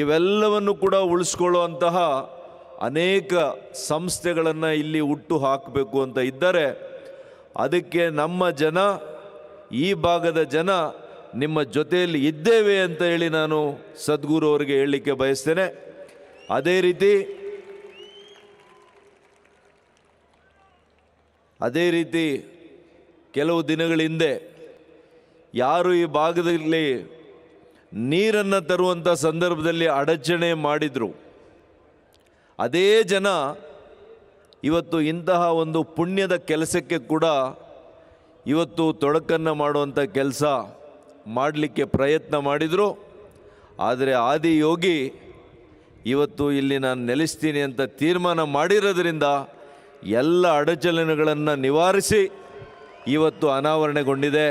ಇವೆಲ್ಲವನ್ನು ಕೂಡ ಉಳಿಸ್ಕೊಳ್ಳುವಂತಹ ಅನೇಕ ಸಂಸ್ಥೆಗಳನ್ನು ಇಲ್ಲಿ ಹುಟ್ಟು ಹಾಕಬೇಕು ಅಂತ ಇದ್ದಾರೆ. ಅದಕ್ಕೆ ನಮ್ಮ ಜನ ಈ ಭಾಗದ ಜನ ನಿಮ್ಮ ಜೊತೆಯಲ್ಲಿ ಇದ್ದೇವೆ ಅಂತ ಹೇಳಿ ನಾನು ಸದ್ಗುರು ಅವರಿಗೆ ಹೇಳಲಿಕ್ಕೆ ಬಯಸ್ತೇನೆ. ಅದೇ ರೀತಿ ಕೆಲವು ದಿನಗಳ ಹಿಂದೆ ಯಾರು ಈ ಭಾಗದಲ್ಲಿ ನೀರನ್ನು ತರುವಂಥ ಸಂದರ್ಭದಲ್ಲಿ ಅಡಚಣೆ ಮಾಡಿದರು, ಅದೇ ಜನ ಇವತ್ತು ಇಂತಹ ಒಂದು ಪುಣ್ಯದ ಕೆಲಸಕ್ಕೆ ಕೂಡ ಇವತ್ತು ತೊಡಕನ್ನು ಮಾಡುವಂಥ ಕೆಲಸ ಮಾಡಲಿಕ್ಕೆ ಪ್ರಯತ್ನ ಮಾಡಿದರು. ಆದರೆ ಆದಿಯೋಗಿ ಇವತ್ತು ಇಲ್ಲಿ ನಾನು ನೆಲೆಸ್ತೀನಿ ಅಂತ ತೀರ್ಮಾನ ಮಾಡಿರೋದ್ರಿಂದ ಎಲ್ಲ ಅಡಚಣೆಗಳನ್ನು ನಿವಾರಿಸಿ ಇವತ್ತು ಅನಾವರಣಗೊಂಡಿದೆ.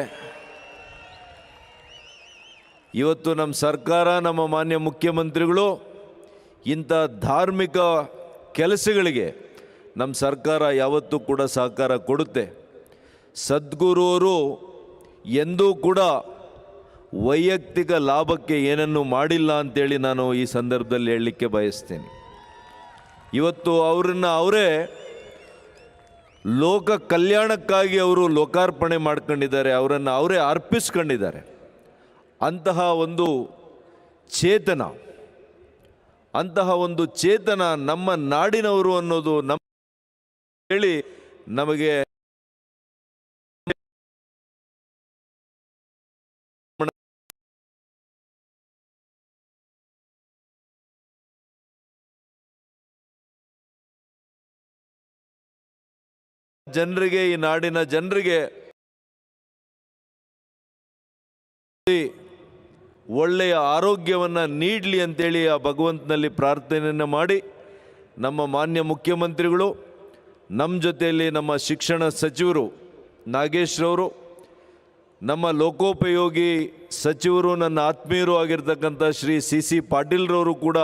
ಇವತ್ತು ನಮ್ಮ ಸರ್ಕಾರ, ನಮ್ಮ ಮಾನ್ಯ ಮುಖ್ಯಮಂತ್ರಿಗಳು ಇಂಥ ಧಾರ್ಮಿಕ ಕೆಲಸಗಳಿಗೆ ನಮ್ಮ ಸರ್ಕಾರ ಯಾವತ್ತೂ ಕೂಡ ಸಹಕಾರ ಕೊಡುತ್ತೆ. ಸದ್ಗುರುವರು ಎಂದೂ ಕೂಡ ವೈಯಕ್ತಿಕ ಲಾಭಕ್ಕೆ ಏನನ್ನೂ ಮಾಡಿಲ್ಲ ಅಂತೇಳಿ ನಾನು ಈ ಸಂದರ್ಭದಲ್ಲಿ ಹೇಳಲಿಕ್ಕೆ ಬಯಸ್ತೇನೆ. ಇವತ್ತು ಅವರೇ ಲೋಕ ಕಲ್ಯಾಣಕ್ಕಾಗಿ ಅವರು ಲೋಕಾರ್ಪಣೆ ಮಾಡ್ಕೊಂಡಿದ್ದಾರೆ, ಅವರನ್ನು ಅವರೇ ಅರ್ಪಿಸ್ಕೊಂಡಿದ್ದಾರೆ. ಅಂತಹ ಒಂದು ಚೇತನ ನಮ್ಮ ನಾಡಿನವರು ಅನ್ನೋದು ನಮ್ಮ ಹೇಳಿ ನಮಗೆ ಜನರಿಗೆ, ಈ ನಾಡಿನ ಜನರಿಗೆ ಒಳ್ಳೆಯ ಆರೋಗ್ಯವನ್ನು ನೀಡಲಿ ಅಂತೇಳಿ ಆ ಭಗವಂತನಲ್ಲಿ ಪ್ರಾರ್ಥನೆಯನ್ನು ಮಾಡಿ, ನಮ್ಮ ಮಾನ್ಯ ಮುಖ್ಯಮಂತ್ರಿಗಳು, ನಮ್ಮ ಜೊತೆಯಲ್ಲಿ ನಮ್ಮ ಶಿಕ್ಷಣ ಸಚಿವರು ನಾಗೇಶ್ರವರು, ನಮ್ಮ ಲೋಕೋಪಯೋಗಿ ಸಚಿವರು, ನನ್ನ ಆತ್ಮೀಯರು ಆಗಿರ್ತಕ್ಕಂಥ ಶ್ರೀ ಸಿ ಪಾಟೀಲ್ರವರು ಕೂಡ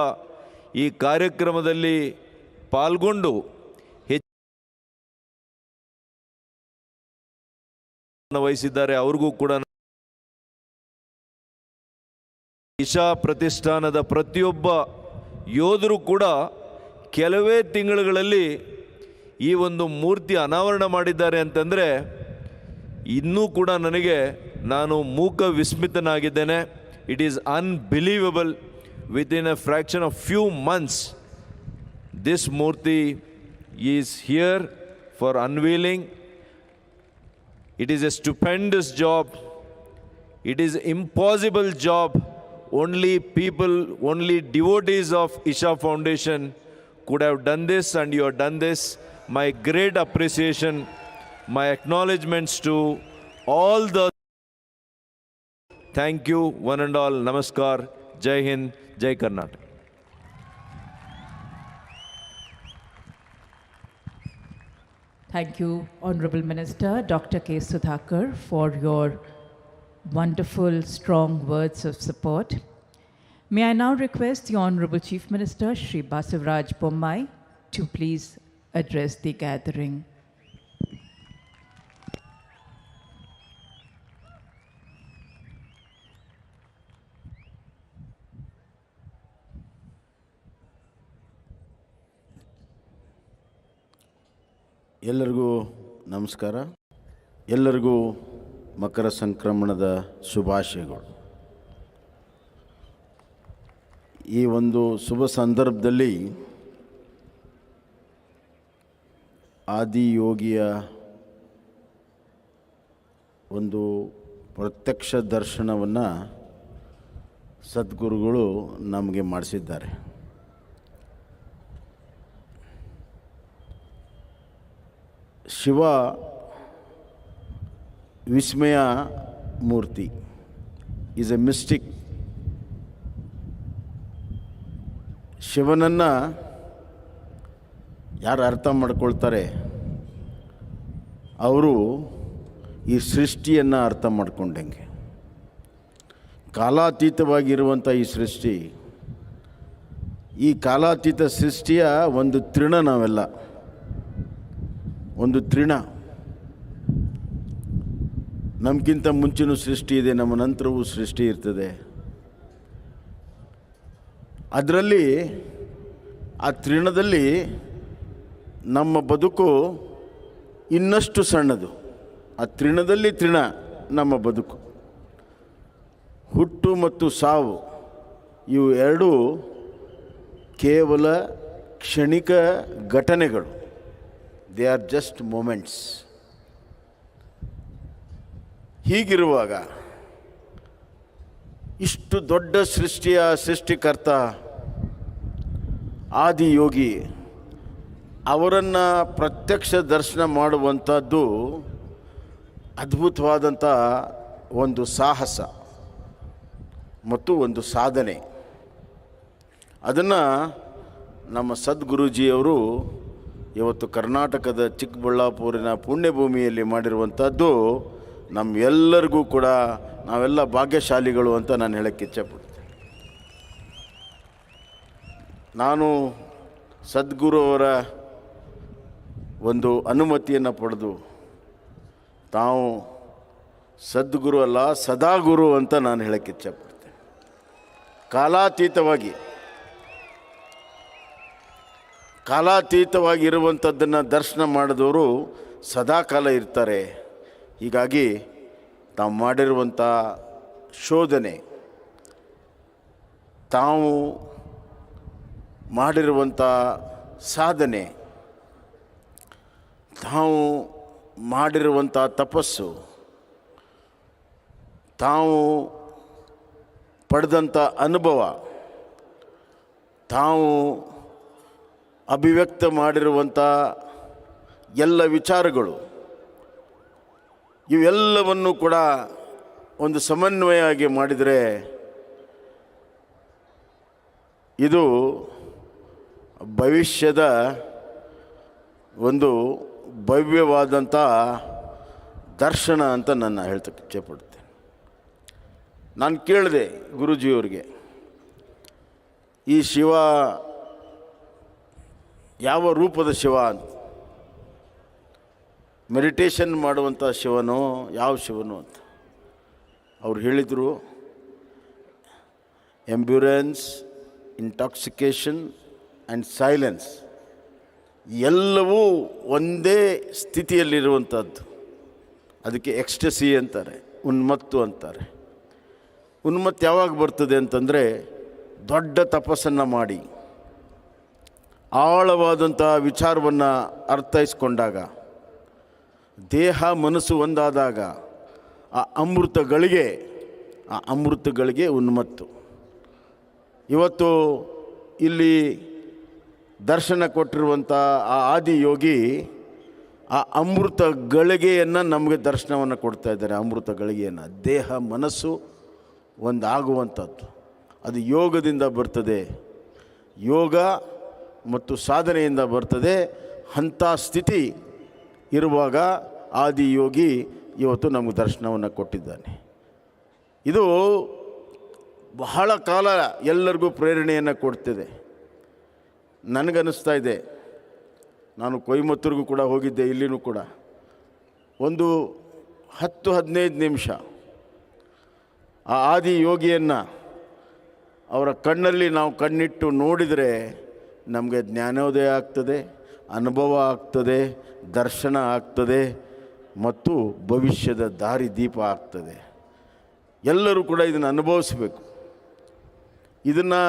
ಈ ಕಾರ್ಯಕ್ರಮದಲ್ಲಿ ಪಾಲ್ಗೊಂಡು ವಹಿಸಿದ್ದಾರೆ. ಅವ್ರಿಗೂ ಕೂಡ ಇಶಾ ಪ್ರತಿಷ್ಠಾನದ ಪ್ರತಿಯೊಬ್ಬ ಯೋಧರು ಕೂಡ ಕೆಲವೇ ತಿಂಗಳುಗಳಲ್ಲಿ ಈ ಒಂದು ಮೂರ್ತಿ ಅನಾವರಣ ಮಾಡಿದ್ದಾರೆ ಅಂತಂದರೆ ಇನ್ನೂ ಕೂಡ ನಾನು ಮೂಕ ವಿಸ್ಮಿತನಾಗಿದ್ದೇನೆ. It is unbelievable. Within a fraction of few months this murti is here for unveiling. It is a stupendous job. It is impossible job. Only devotees of Isha Foundation could have done this, and you have done this. My great appreciation, my acknowledgements to all the... Thank you, one and all. Namaskar. Jai Hind. Jai Karnataka. Thank you, Honorable Minister Dr. K. Sudhakar, for your wonderful, strong words of support. May I now request the Honorable Chief Minister, Shri Basavaraj Bommai, to please address the gathering. ಎಲ್ಲರಿಗೂ ನಮಸ್ಕಾರ. ಎಲ್ಲರಿಗೂ ಮಕರ ಸಂಕ್ರಮಣದ ಶುಭಾಶಯಗಳು. ಈ ಒಂದು ಶುಭ ಸಂದರ್ಭದಲ್ಲಿ ಆದಿಯೋಗಿಯ ಒಂದು ಪ್ರತ್ಯಕ್ಷ ದರ್ಶನವನ್ನು ಸದ್ಗುರುಗಳು ನಮಗೆ ಮಾಡಿಸಿದ್ದಾರೆ. ಶಿವ ವಿಸ್ಮಯ ಮೂರ್ತಿ ಈಸ್ ಎ ಮಿಸ್ಟಿಕ್. ಶಿವನನ್ನು ಯಾರು ಅರ್ಥ ಮಾಡ್ಕೊಳ್ತಾರೆ ಅವರು ಈ ಸೃಷ್ಟಿಯನ್ನು ಅರ್ಥ ಮಾಡ್ಕೊಂಡಂಗೆ. ಕಾಲಾತೀತವಾಗಿರುವಂಥ ಈ ಸೃಷ್ಟಿ, ಈ ಕಾಲಾತೀತ ಸೃಷ್ಟಿಯ ಒಂದು ತೃಣ ನಾವೆಲ್ಲ, ಒಂದು ತೃಣ. ನಮಗಿಂತ ಮುಂಚಿನ ಸೃಷ್ಟಿ ಇದೆ, ನಮ್ಮ ನಂತರವೂ ಸೃಷ್ಟಿ ಇರ್ತದೆ. ಅದರಲ್ಲಿ ಆ ತೃಣದಲ್ಲಿ ನಮ್ಮ ಬದುಕು ಇನ್ನಷ್ಟು ಸಣ್ಣದು. ಆ ತೃಣದಲ್ಲಿ ತೃಣ, ನಮ್ಮ ಬದುಕು. ಹುಟ್ಟು ಮತ್ತು ಸಾವು ಇವು ಎರಡೂ ಕೇವಲ ಕ್ಷಣಿಕ ಘಟನೆಗಳು. They are just moments. ಹೀಗಿರುವಾಗ ಇಷ್ಟು ದೊಡ್ಡ ಸೃಷ್ಟಿಯ ಸೃಷ್ಟಿಕರ್ತ ಆದಿಯೋಗಿ ಅವರನ್ನು ಪ್ರತ್ಯಕ್ಷ ದರ್ಶನ ಮಾಡುವಂಥದ್ದು ಅದ್ಭುತವಾದಂಥ ಒಂದು ಸಾಹಸ ಮತ್ತು ಒಂದು ಸಾಧನೆ. ಅದನ್ನು ನಮ್ಮ ಸದ್ಗುರುಜಿಯವರು ಇವತ್ತು ಕರ್ನಾಟಕದ ಚಿಕ್ಕಬಳ್ಳಾಪುರಿನ ಪುಣ್ಯಭೂಮಿಯಲ್ಲಿ ಮಾಡಿರುವಂಥದ್ದು ನಮ್ಮೆಲ್ಲರಿಗೂ ಕೂಡ ನಾವೆಲ್ಲ ಭಾಗ್ಯಶಾಲಿಗಳು ಅಂತ ನಾನು ಹೇಳಕ್ಕೆ ಇಚ್ಛೆಪಡ್ತೀನಿ. ನಾನು ಸದ್ಗುರು ಅವರ ಒಂದು ಅನುಮತಿಯನ್ನು ಪಡೆದು ತಾವು ಸದ್ಗುರು ಅಲ್ಲ ಸದಾಗುರು ಅಂತ ನಾನು ಹೇಳಕ್ಕೆ ಇಚ್ಛೆಪಡ್ತೇನೆ. ಕಾಲಾತೀತವಾಗಿರುವಂಥದ್ದನ್ನು ದರ್ಶನ ಮಾಡಿದವರು ಸದಾಕಾಲ ಇರ್ತಾರೆ. ಹೀಗಾಗಿ ತಾವು ಮಾಡಿರುವಂಥ ಶೋಧನೆ, ತಾವು ಮಾಡಿರುವಂಥ ಸಾಧನೆ, ತಾವು ಮಾಡಿರುವಂಥ ತಪಸ್ಸು, ತಾವು ಪಡೆದಂಥ ಅನುಭವ, ತಾವು ಅಭಿವ್ಯಕ್ತ ಮಾಡಿರುವಂಥ ಎಲ್ಲ ವಿಚಾರಗಳು ಇವೆಲ್ಲವನ್ನು ಕೂಡ ಒಂದು ಸಮನ್ವಯ ಆಗಿ ಮಾಡಿದರೆ ಇದು ಭವಿಷ್ಯದ ಒಂದು ಭವ್ಯವಾದಂಥ ದರ್ಶನ ಅಂತ ನಾನು ಹೇಳ್ತಕ್ಕೆ ಇಚ್ಛೆಪಡ್ತೇನೆ. ನಾನು ಕೇಳಿದೆ ಗುರೂಜಿಯವ್ರಿಗೆ, ಈ ಶಿವ ಯಾವ ರೂಪದ ಶಿವ ಅಂತ, ಮೆಡಿಟೇಷನ್ ಮಾಡುವಂಥ ಶಿವನೋ ಯಾವ ಶಿವನೋ ಅಂತ. ಅವ್ರು ಹೇಳಿದರು, ಎಂಬ್ಯೂರೆನ್ಸ್, ಇಂಟಾಕ್ಸಿಕೇಷನ್ ಆ್ಯಂಡ್ ಸೈಲೆನ್ಸ್ ಎಲ್ಲವೂ ಒಂದೇ ಸ್ಥಿತಿಯಲ್ಲಿರುವಂಥದ್ದು. ಅದಕ್ಕೆ ಎಕ್ಸ್ಟಸಿ ಅಂತಾರೆ, ಉನ್ಮತ್ತು ಅಂತಾರೆ. ಉನ್ಮತ್ತು ಯಾವಾಗ ಬರ್ತದೆ ಅಂತಂದರೆ ದೊಡ್ಡ ತಪಸ್ಸನ್ನು ಮಾಡಿ ಆಳವಾದಂಥ ವಿಚಾರವನ್ನು ಅರ್ಥೈಸ್ಕೊಂಡಾಗ, ದೇಹ ಮನಸ್ಸು ಒಂದಾದಾಗ ಆ ಅಮೃತಗಳಿಗೆ ಉನ್ಮತ್ತು. ಇವತ್ತು ಇಲ್ಲಿ ದರ್ಶನ ಕೊಟ್ಟಿರುವಂಥ ಆ ಆದಿಯೋಗಿ ಆ ಅಮೃತ ಗಳಿಗೆಯನ್ನು ನಮಗೆ ದರ್ಶನವನ್ನು ಕೊಡ್ತಾ ಇದ್ದಾರೆ. ಅಮೃತ ಗಳಿಗೆಯನ್ನು, ದೇಹ ಮನಸ್ಸು ಒಂದಾಗುವಂಥದ್ದು ಅದು ಯೋಗದಿಂದ ಬರ್ತದೆ, ಯೋಗ ಮತ್ತು ಸಾಧನೆಯಿಂದ ಬರ್ತದೆ. ಅಂಥ ಸ್ಥಿತಿ ಇರುವಾಗ ಆದಿಯೋಗಿ ಇವತ್ತು ನಮಗೆ ದರ್ಶನವನ್ನು ಕೊಟ್ಟಿದ್ದಾನೆ. ಇದು ಬಹಳ ಕಾಲ ಎಲ್ಲರಿಗೂ ಪ್ರೇರಣೆಯನ್ನು ಕೊಡ್ತಿದೆ. ನನಗನ್ನಿಸ್ತಾ ಇದೆ, ನಾನು ಕೊಯಮತ್ತೂರಿಗೂ ಕೂಡ ಹೋಗಿದ್ದೆ, ಇಲ್ಲಿನೂ ಕೂಡ ಒಂದು 10-15 ನಿಮಿಷ ಆ ಆದಿಯೋಗಿಯನ್ನು ಅವರ ಕಣ್ಣಲ್ಲಿ ನಾವು ಕಣ್ಣಿಟ್ಟು ನೋಡಿದರೆ ನಮಗೆ ಜ್ಞಾನೋದಯ ಆಗ್ತದೆ, ಅನುಭವ ಆಗ್ತದೆ, ದರ್ಶನ ಆಗ್ತದೆ ಮತ್ತು ಭವಿಷ್ಯದ ದಾರಿ ದೀಪ ಆಗ್ತದೆ. ಎಲ್ಲರೂ ಕೂಡ ಇದನ್ನು ಅನುಭವಿಸಬೇಕು. ಇದನ್ನು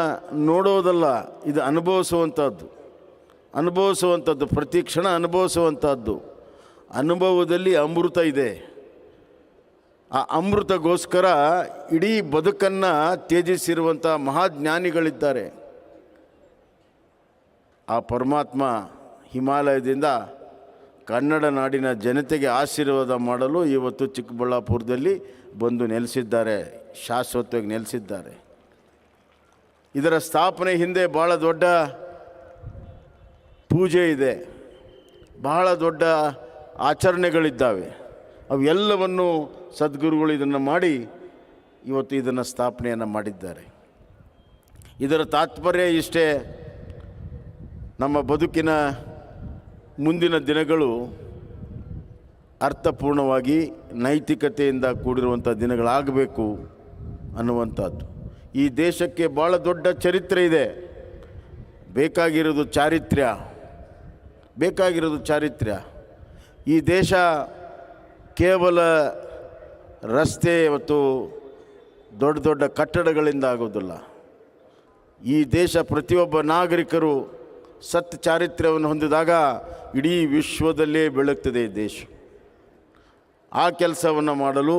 ನೋಡೋದಲ್ಲ, ಇದು ಅನುಭವಿಸುವಂಥದ್ದು, ಪ್ರತಿ ಕ್ಷಣ ಅನುಭವಿಸುವಂಥದ್ದು. ಅನುಭವದಲ್ಲಿ ಅಮೃತ ಇದೆ. ಆ ಅಮೃತಗೋಸ್ಕರ ಇಡೀ ಬದುಕನ್ನು ತ್ಯಜಿಸಿರುವಂಥ ಮಹಾಜ್ಞಾನಿಗಳಿದ್ದಾರೆ. ಆ ಪರಮಾತ್ಮ ಹಿಮಾಲಯದಿಂದ ಕನ್ನಡ ನಾಡಿನ ಜನತೆಗೆ ಆಶೀರ್ವಾದ ಮಾಡಲು ಇವತ್ತು ಚಿಕ್ಕಬಳ್ಳಾಪುರದಲ್ಲಿ ಬಂದು ನೆಲೆಸಿದ್ದಾರೆ, ಶಾಶ್ವತವಾಗಿ ನೆಲೆಸಿದ್ದಾರೆ. ಇದರ ಸ್ಥಾಪನೆ ಹಿಂದೆ ಭಾಳ ದೊಡ್ಡ ಪೂಜೆ ಇದೆ, ಬಹಳ ದೊಡ್ಡ ಆಚರಣೆಗಳಿದ್ದಾವೆ. ಅವೆಲ್ಲವನ್ನು ಸದ್ಗುರುಗಳು ಇದನ್ನು ಮಾಡಿ ಇವತ್ತು ಇದನ್ನು ಸ್ಥಾಪನೆಯನ್ನು ಮಾಡಿದ್ದಾರೆ. ಇದರ ತಾತ್ಪರ್ಯ ಇಷ್ಟೇ, ನಮ್ಮ ಬದುಕಿನ ಮುಂದಿನ ದಿನಗಳು ಅರ್ಥಪೂರ್ಣವಾಗಿ ನೈತಿಕತೆಯಿಂದ ಕೂಡಿರುವಂಥ ದಿನಗಳಾಗಬೇಕು ಅನ್ನುವಂಥದ್ದು. ಈ ದೇಶಕ್ಕೆ ಭಾಳ ದೊಡ್ಡ ಚರಿತ್ರೆ ಇದೆ. ಬೇಕಾಗಿರೋದು ಚಾರಿತ್ರ್ಯ. ಈ ದೇಶ ಕೇವಲ ರಸ್ತೆ ಇವತ್ತು ದೊಡ್ಡ ದೊಡ್ಡ ಕಟ್ಟಡಗಳಿಂದ ಆಗೋದಿಲ್ಲ. ಈ ದೇಶ ಪ್ರತಿಯೊಬ್ಬ ನಾಗರಿಕರು ಸತ್ ಚಾರಿತ್ರ್ಯವನ್ನು ಹೊಂದಿದಾಗ ಇಡೀ ವಿಶ್ವದಲ್ಲೇ ಬೆಳಗ್ತದೆ ಈ ದೇಶ. ಆ ಕೆಲಸವನ್ನು ಮಾಡಲು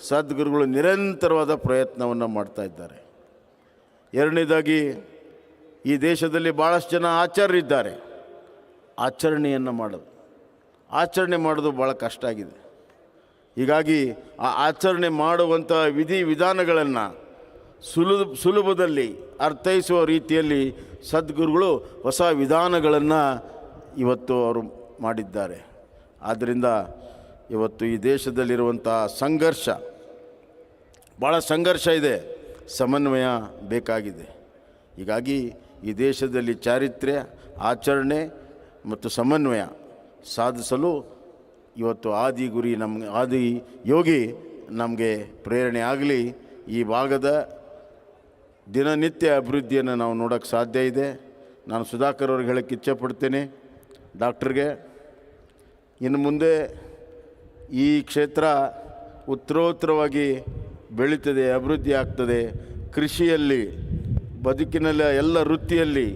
ಸದ್ಗುರುಗಳು ನಿರಂತರವಾದ ಪ್ರಯತ್ನವನ್ನು ಮಾಡ್ತಾ ಇದ್ದಾರೆ. ಎರಡನೇದಾಗಿ, ಈ ದೇಶದಲ್ಲಿ ಭಾಳಷ್ಟು ಜನ ಆಚಾರ್ಯರಿದ್ದಾರೆ. ಆಚರಣೆ ಮಾಡೋದು ಭಾಳ ಕಷ್ಟ ಆಗಿದೆ. ಹೀಗಾಗಿ ಆ ಆಚರಣೆ ಮಾಡುವಂಥ ವಿಧಾನಗಳನ್ನು ಸುಲಭದಲ್ಲಿ ಅರ್ಥೈಸುವ ರೀತಿಯಲ್ಲಿ ಸದ್ಗುರುಗಳು ಹೊಸ ವಿಧಾನಗಳನ್ನು ಇವತ್ತು ಅವರು ಮಾಡಿದ್ದಾರೆ. ಆದ್ದರಿಂದ ಇವತ್ತು ಈ ದೇಶದಲ್ಲಿರುವಂಥ ಭಾಳ ಸಂಘರ್ಷ ಇದೆ, ಸಮನ್ವಯ ಬೇಕಾಗಿದೆ. ಹೀಗಾಗಿ ಈ ದೇಶದಲ್ಲಿ ಚಾರಿತ್ರ್ಯ, ಆಚರಣೆ ಮತ್ತು ಸಮನ್ವಯ ಸಾಧಿಸಲು ಇವತ್ತು ಆದಿ ಯೋಗಿ ನಮಗೆ ಪ್ರೇರಣೆ ಆಗಲಿ. ಈ ಭಾಗದ ದಿನನಿತ್ಯ ಅಭಿವೃದ್ಧಿಯನ್ನು ನಾವು ನೋಡೋಕ್ಕೆ ಸಾಧ್ಯ ಇದೆ. ನಾನು ಸುಧಾಕರ್ ಅವ್ರಿಗೆ ಹೇಳೋಕ್ಕೆ ಇಚ್ಛೆಪಡ್ತೇನೆ, ಡಾಕ್ಟ್ರಿಗೆ, ಇನ್ನು ಮುಂದೆ ಈ ಕ್ಷೇತ್ರ ಉತ್ತರೋತ್ತರವಾಗಿ ಬೆಳೀತದೆ, ಅಭಿವೃದ್ಧಿ ಆಗ್ತದೆ. ಕೃಷಿಯಲ್ಲಿ, ಬದುಕಿನಲ್ಲಿ, ಎಲ್ಲ ವೃತ್ತಿಯಲ್ಲಿ,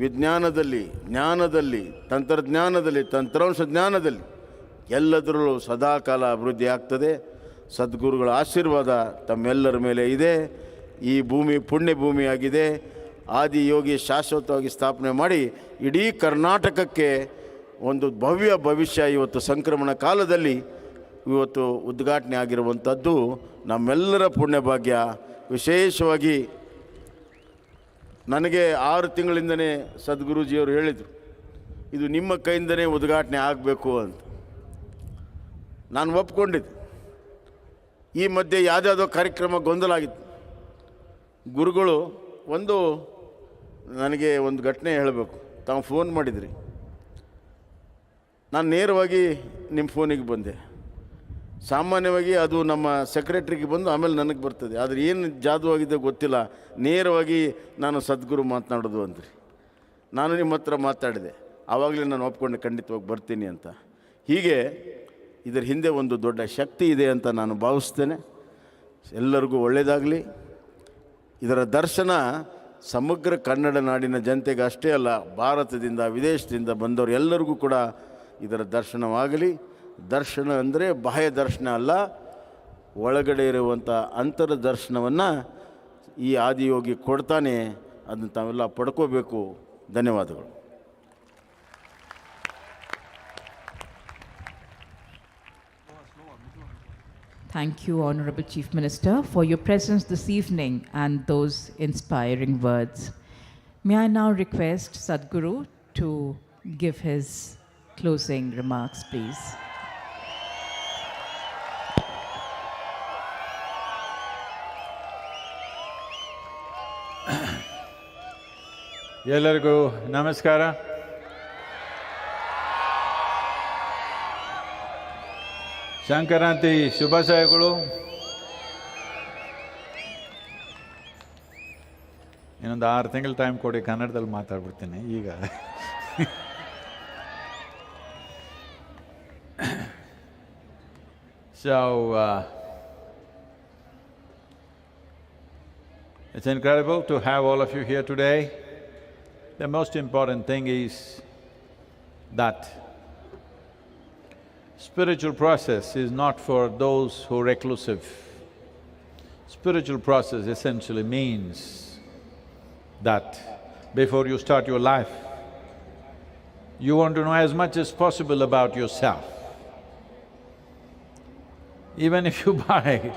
ವಿಜ್ಞಾನದಲ್ಲಿ, ಜ್ಞಾನದಲ್ಲಿ, ತಂತ್ರಜ್ಞಾನದಲ್ಲಿ, ತಂತ್ರಾಂಶ ಜ್ಞಾನದಲ್ಲಿ ಎಲ್ಲದರಲ್ಲೂ ಸದಾಕಾಲ ಅಭಿವೃದ್ಧಿ ಆಗ್ತದೆ. ಸದ್ಗುರುಗಳ ಆಶೀರ್ವಾದ ತಮ್ಮೆಲ್ಲರ ಮೇಲೆ ಇದೆ. ಈ ಭೂಮಿ ಪುಣ್ಯ ಭೂಮಿಯಾಗಿದೆ. ಆದಿಯೋಗಿ ಶಾಶ್ವತವಾಗಿ ಸ್ಥಾಪನೆ ಮಾಡಿ ಇಡೀ ಕರ್ನಾಟಕಕ್ಕೆ ಒಂದು ಭವ್ಯ ಭವಿಷ್ಯ ಇವತ್ತು ಸಂಕ್ರಮಣ ಕಾಲದಲ್ಲಿ ಇವತ್ತು ಉದ್ಘಾಟನೆ ಆಗಿರುವಂಥದ್ದು ನಮ್ಮೆಲ್ಲರ ಪುಣ್ಯ ಭಾಗ್ಯ. ವಿಶೇಷವಾಗಿ ನನಗೆ 6 ತಿಂಗಳಿಂದನೇ ಸದ್ಗುರುಜಿಯವರು ಹೇಳಿದರು, ಇದು ನಿಮ್ಮ ಕೈಯಿಂದನೇ ಉದ್ಘಾಟನೆ ಆಗಬೇಕು ಅಂತ. ನಾನು ಒಪ್ಕೊಂಡಿದ್ದೆ. ಈ ಮಧ್ಯೆ ಯಾವುದ್ಯಾವುದೋ ಕಾರ್ಯಕ್ರಮ ಗೊಂದಲ ಆಗಿತ್ತು. ಗುರುಗಳು ನನಗೆ ಒಂದು ಘಟನೆ ಹೇಳಬೇಕು. ತಾವು ಫೋನ್ ಮಾಡಿದ್ರಿ, ನಾನು ನೇರವಾಗಿ ನಿಮ್ಮ ಫೋನಿಗೆ ಬಂದೆ. ಸಾಮಾನ್ಯವಾಗಿ ಅದು ನಮ್ಮ ಸೆಕ್ರೆಟ್ರಿಗೆ ಬಂದು ಆಮೇಲೆ ನನಗೆ ಬರ್ತದೆ. ಆದರೆ ಏನು ಜಾದು ಆಗಿದೆ ಗೊತ್ತಿಲ್ಲ, ನೇರವಾಗಿ ನಾನು ಸದ್ಗುರು ಮಾತನಾಡೋದು ಅಂದ್ರಿ. ನಾನು ನಿಮ್ಮ ಹತ್ರ ಮಾತಾಡಿದೆ, ಆವಾಗಲೇ ನಾನು ಒಪ್ಕೊಂಡು ಖಂಡಿತವಾಗಿ ಬರ್ತೀನಿ ಅಂತ. ಹೀಗೆ ಇದರ ಹಿಂದೆ ಒಂದು ದೊಡ್ಡ ಶಕ್ತಿ ಇದೆ ಅಂತ ನಾನು ಭಾವಿಸ್ತೇನೆ. ಎಲ್ಲರಿಗೂ ಒಳ್ಳೆಯದಾಗಲಿ. ಇದರ ದರ್ಶನ ಸಮಗ್ರ ಕನ್ನಡ ನಾಡಿನ ಜನತೆಗೆ ಅಷ್ಟೇ ಅಲ್ಲ, ಭಾರತದಿಂದ ವಿದೇಶದಿಂದ ಬಂದವರು ಎಲ್ಲರಿಗೂ ಕೂಡ ಇದರ ದರ್ಶನವಾಗಲಿ. ದರ್ಶನ ಅಂದರೆ ಬಾಹ್ಯ ದರ್ಶನ ಅಲ್ಲ, ಒಳಗಡೆ ಇರುವಂಥ ಅಂತರ ದರ್ಶನವನ್ನು ಈ ಆದಿಯೋಗಿ ಕೊಡ್ತಾನೆ. ಅದನ್ನು ತಾವೆಲ್ಲ ಪಡ್ಕೋಬೇಕು. ಧನ್ಯವಾದಗಳು. Thank you, Honorable Chief Minister, for your presence this evening and those inspiring words. May I now request Sadhguru to give his closing remarks, please. ಎಲ್ಲರಿಗೂ ನಮಸ್ಕಾರ. ಸಂಕ್ರಾಂತಿ ಶುಭಾಶಯಗಳು. ಇನ್ನೊಂದು 6 ತಿಂಗಳು ಟೈಮ್ ಕೊಡಿ, ಕನ್ನಡದಲ್ಲಿ ಮಾತಾಡ್ಬಿಡ್ತೀನಿ ಈಗ. So, it's incredible to have all of you here today. The most important thing is that spiritual process is not for those who are reclusive. Spiritual process essentially means that before you start your life, you want to know as much as possible about yourself. Even if you buy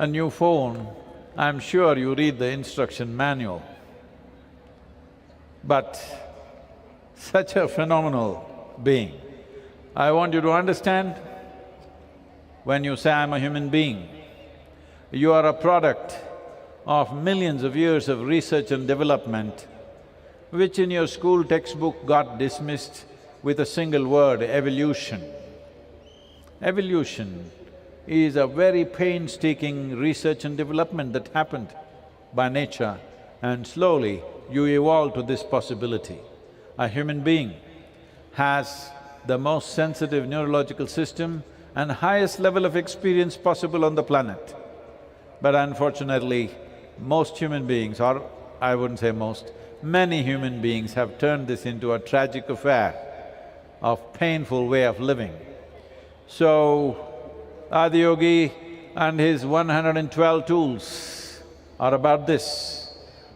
a new phone, I'm sure you read the instruction manual. But such a phenomenal being, I want you to understand, when you say, I'm a human being, you are a product of millions of years of research and development, which in your school textbook got dismissed with a single word, evolution. Evolution is a very painstaking research and development that happened by nature, and slowly you evolve to this possibility. A human being has the most sensitive neurological system and highest level of experience possible on the planet. But unfortunately, most human beings, or I wouldn't say most, many human beings have turned this into a tragic affair of painful way of living. So, Adiyogi and his 112 tools are about this,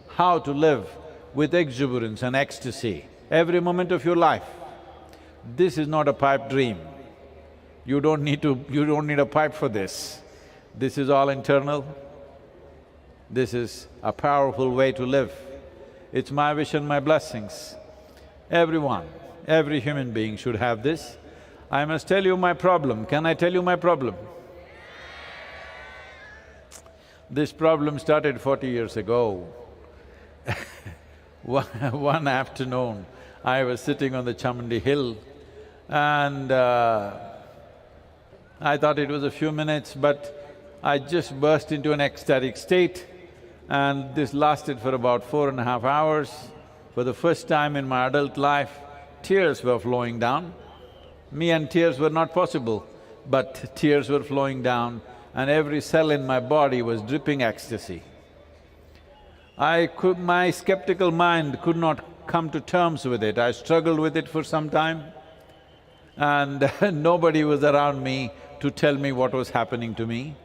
how to live with exuberance and ecstasy every moment of your life. This is not a pipe dream. You don't need a pipe for this. This is all internal. This is a powerful way to live. It's my wish and my blessings. Everyone, every human being should have this. I must tell you my problem. Can I tell you my problem? This problem started 40 years ago. One afternoon, I was sitting on the Nandi Hill and I thought it was a few minutes, but I just burst into an ecstatic state, and this lasted for about 4.5 hours. For the first time in my adult life, tears were flowing down. Me and tears were not possible, but tears were flowing down and every cell in my body was dripping ecstasy. My skeptical mind could not come to terms with it. I struggled with it for some time and nobody was around me to tell me what was happening to me.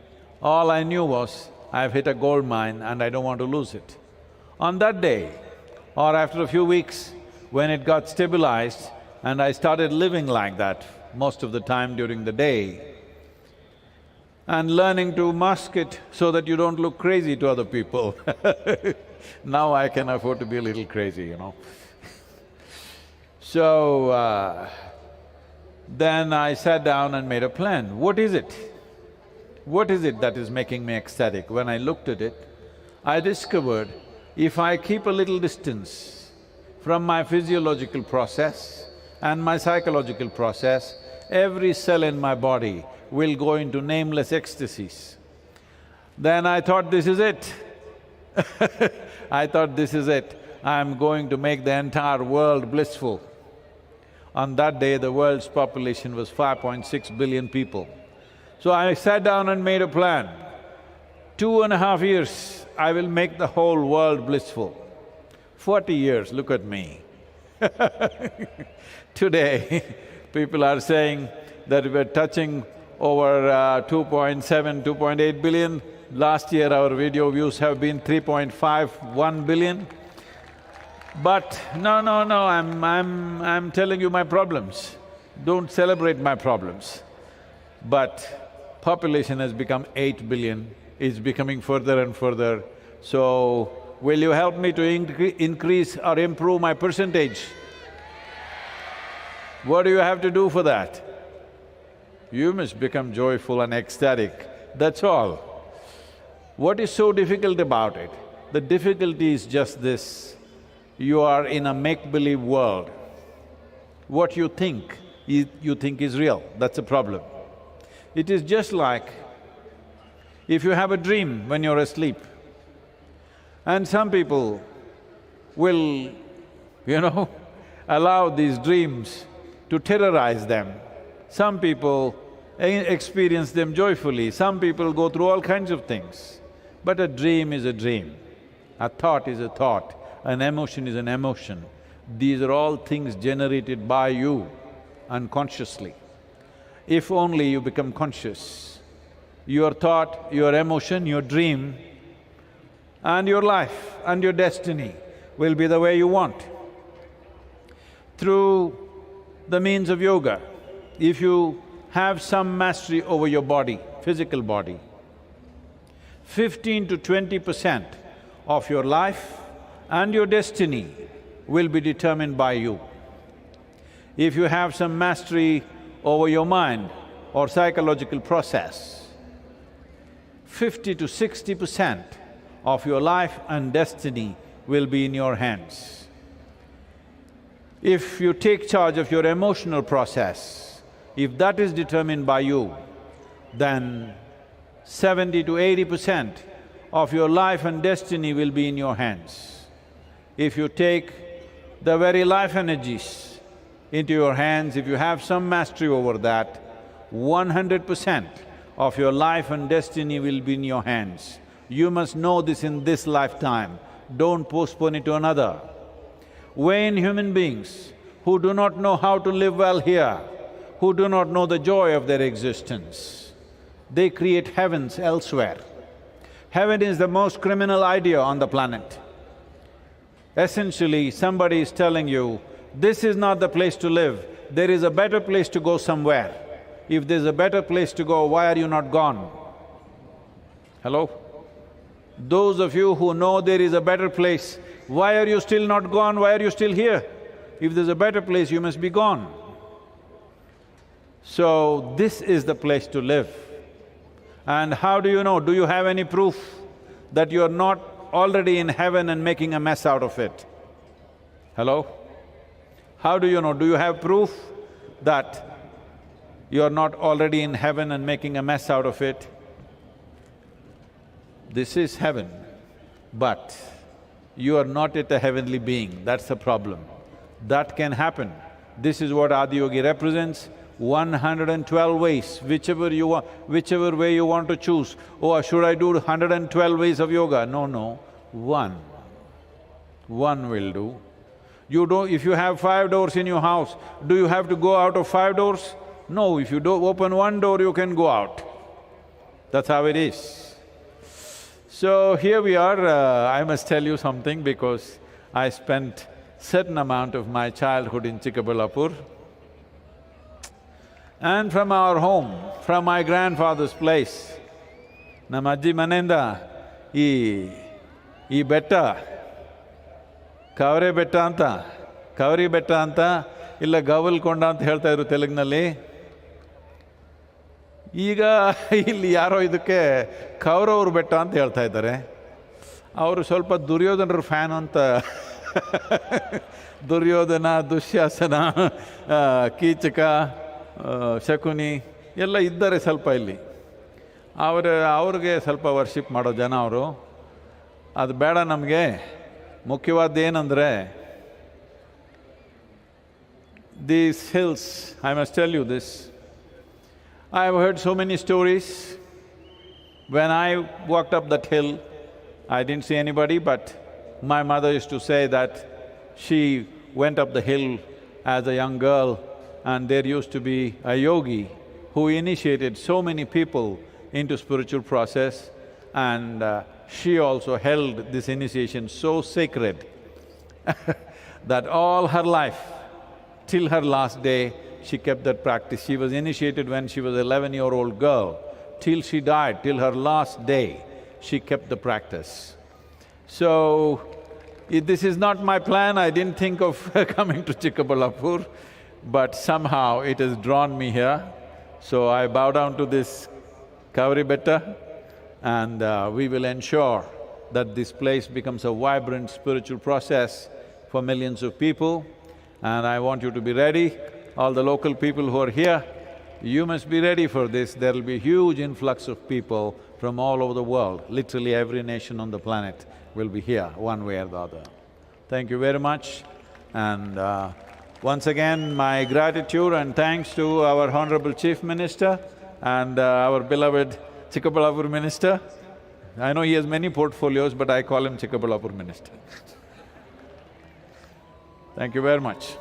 All I knew was, I've hit a gold mine and I don't want to lose it. On that day, or after a few weeks, when it got stabilized and I started living like that most of the time during the day and learning to mask it so that you don't look crazy to other people. Now I can afford to be a little crazy, you know. So, then I sat down and made a plan. What is it? What is it that is making me ecstatic? When I looked at it, I discovered if I keep a little distance from my physiological process and my psychological process, every cell in my body will go into nameless ecstasies. Then I thought, this is it. I thought, this is it. I'm going to make the entire world blissful. On that day, the world's population was 5.6 billion people. So I sat down and made a plan. 2.5 years, I will make the whole world blissful. 40 years, look at me. Today, people are saying that we're touching over 2.7, 2.8 billion. Last year, our video views have been 3.51 billion. But no, I'm telling you my problems. Don't celebrate my problems. But population has become 8 billion, it's becoming further and further. So, will you help me to increase or improve my percentage? What do you have to do for that? You must become joyful and ecstatic, that's all. What is so difficult about it? The difficulty is just this, you are in a make-believe world. What you think is real, that's a problem. It is just like if you have a dream when you're asleep, and some people will, allow these dreams to terrorize them. Some people experience them joyfully, some people go through all kinds of things. But a dream is a dream, a thought is a thought, an emotion is an emotion. These are all things generated by you unconsciously. If only you become conscious, your thought, your emotion, your dream and your life and your destiny will be the way you want. Through the means of yoga, if you have some mastery over your body, physical body, 15 to 20% of your life and your destiny will be determined by you. If you have some mastery over your mind or psychological process, 50 to 60% of your life and destiny will be in your hands. If you take charge of your emotional process, if that is determined by you, then 70 to 80% of your life and destiny will be in your hands. If you take the very life energies into your hands, if you have some mastery over that, 100% of your life and destiny will be in your hands. You must know this in this lifetime, don't postpone it to another. Vain human beings who do not know how to live well here, who do not know the joy of their existence, they create heavens elsewhere. Heaven is the most criminal idea on the planet. Essentially, somebody is telling you, this is not the place to live, there is a better place to go somewhere. If there's a better place to go, why are you not gone? Hello? Those of you who know there is a better place, why are you still not gone? Why are you still here? If there's a better place, you must be gone. So, this is the place to live. And how do you know? Do you have any proof that you are not already in heaven and making a mess out of it? Hello? How do you know? Do you have proof that you are not already in heaven and making a mess out of it? This is heaven, but you are not yet a heavenly being, that's the problem. That can happen. This is what Adiyogi represents, 112 ways, whichever way you want to choose. Oh, should I do 112 ways of yoga? No, no, one. One will do. If you have 5 doors in your house, do you have to go out of 5 doors? No, if you open one door, you can go out. That's how it is. So here we are, I must tell you something because I spent certain amount of my childhood in Chikkaballapur. And from our home, from my grandfather's place, ನಮ್ಮ ಅಜ್ಜಿ ಮನೆಯಿಂದ ಈ ಬೆಟ್ಟ ಕವರೆ ಬೆಟ್ಟ ಅಂತ, ಕವರಿ ಬೆಟ್ಟ ಅಂತ, ಇಲ್ಲ ಗವಲ್ಕೊಂಡ ಅಂತ ಹೇಳ್ತಾ ಇದ್ರು ತೆಲುಗಿನಲ್ಲಿ. ಈಗ ಇಲ್ಲಿ ಯಾರೋ ಇದಕ್ಕೆ ಕೌರವ್ರ ಬೆಟ್ಟ ಅಂತ ಹೇಳ್ತಾ ಇದ್ದಾರೆ. ಅವರು ಸ್ವಲ್ಪ ದುರ್ಯೋಧನರ ಫ್ಯಾನ್ ಅಂತ ದುರ್ಯೋಧನ, ದುಶ್ಯಾಸನ, ಕೀಚಕ, ಶಕುನಿ ಎಲ್ಲ ಇದ್ದಾರೆ ಸ್ವಲ್ಪ ಇಲ್ಲಿ. ಅವ್ರಿಗೆ ಸ್ವಲ್ಪ ವರ್ಷಿಪ್ ಮಾಡೋ ಜನ ಅವರು. ಅದು ಬೇಡ ನಮಗೆ. ಮುಖ್ಯವಾದ್ದೇನೆಂದರೆ these hills, I must tell you this, I have heard so many stories. When I walked up that hill, I didn't see anybody, but my mother used to say that she went up the hill as a young girl and there used to be a yogi who initiated so many people into spiritual process, and she also held this initiation so sacred that all her life, till her last day, she kept that practice. She was initiated when she was 11-year-old girl. Till she died, till her last day, she kept the practice. So, this is not my plan, I didn't think of coming to Chikkaballapur, but somehow it has drawn me here. So I bow down to this Kavri Betta and we will ensure that this place becomes a vibrant spiritual process for millions of people. And I want you to be ready, all the local people who are here, you must be ready for this. There will be a huge influx of people from all over the world. Literally every nation on the planet will be here, one way or the other. Thank you very much. And once again, my gratitude and thanks to our Honorable Chief Minister and our beloved Chikkaballapur Minister. I know he has many portfolios, but I call him Chikkaballapur Minister. Thank you very much.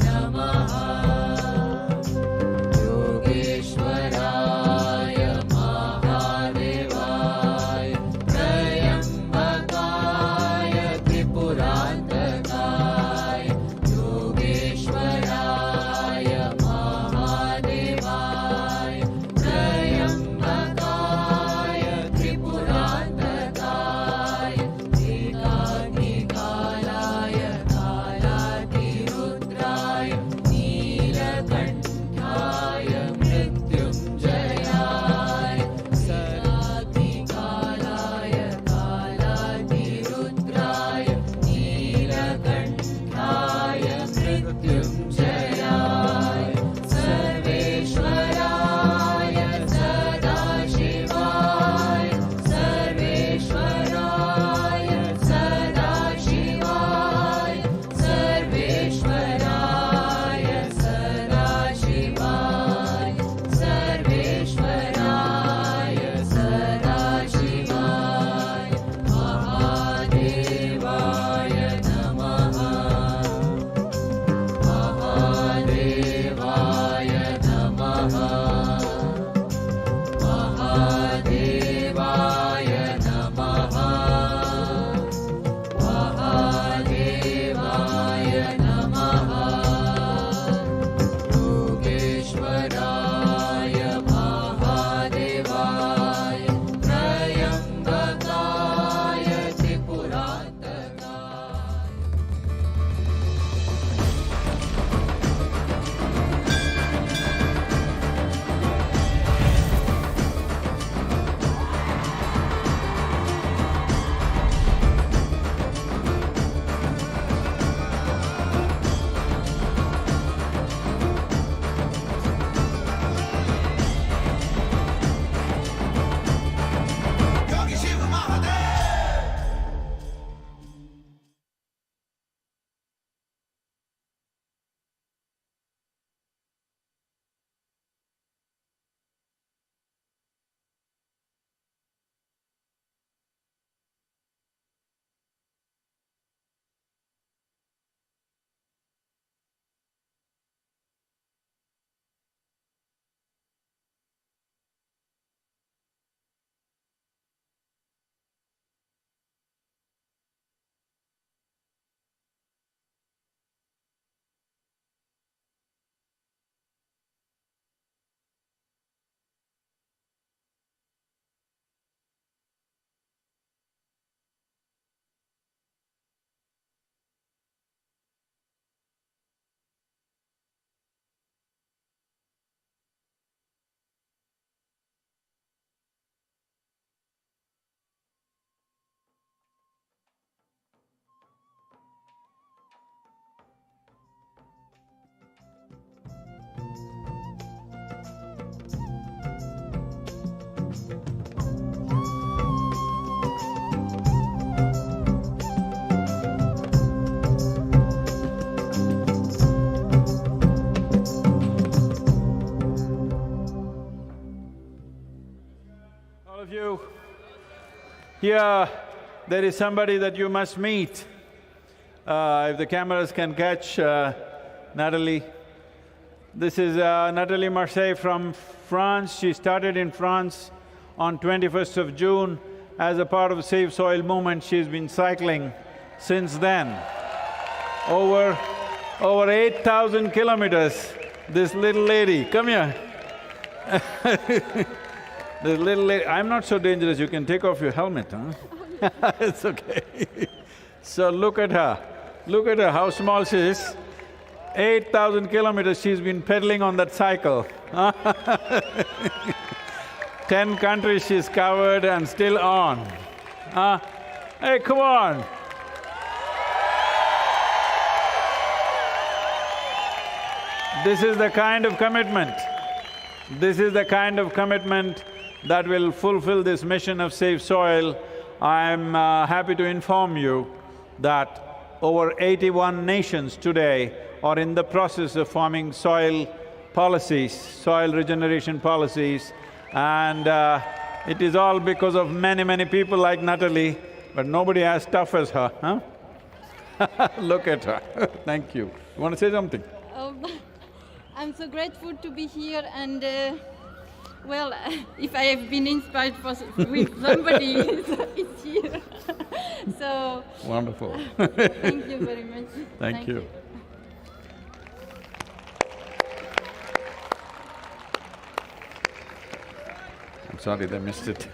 नमः योगेश्वराय महादेवाय त्र्यम्बकाय त्रिपुरान्तकाय योगेश्वराय महादेवाय त्र्यम्बकाय त्रिपुरान्तकाय एकाग्निकालाय कालातिरुद्राय नीलकण्ठाय मृत्युञ्जयाय एकाग्निकालाय कालातिरुद्राय नीलकण्ठाय मृत्युञ्जयाय सर्वेश्वराय सदाशिवाय सर्वेश्वराय सदाशिवाय सर्वेश्वराय सदाशिवाय सर्वेश्वराय सदाशिवाय महादेवाय नमः महादेवाय नमः महादेवाय नमः महादेवाय नमः योगेश्वराय महादेवाय त्र्यम्बकाय त्रिपुरान्तकाय All of you, here there is somebody that you must meet. If the cameras can catch Natalie. This is Natalie Marseille from France. She started in France on 21st of June as a part of the Save Soil movement. She's been cycling since then. Over 8,000 kilometers, this little lady, come here. This little lady, I'm not so dangerous, you can take off your helmet, huh? It's okay. So look at her, how small she is. 8,000 kilometers she's been pedaling on that cycle. 10 countries she's covered and still on. Hey, come on! This is the kind of commitment, that will fulfill this mission of Save Soil. I'm happy to inform you that over 81 nations today are in the process of forming soil policies, soil regeneration policies, and it is all because of many people like Natalie, but nobody as tough as her, huh? Look at her. Thank you. You want to say something? I'm so grateful to be here, and well, if I have been inspired with somebody, it's here. So Wonderful. thank you very much. Thank you. I'm sorry they missed it.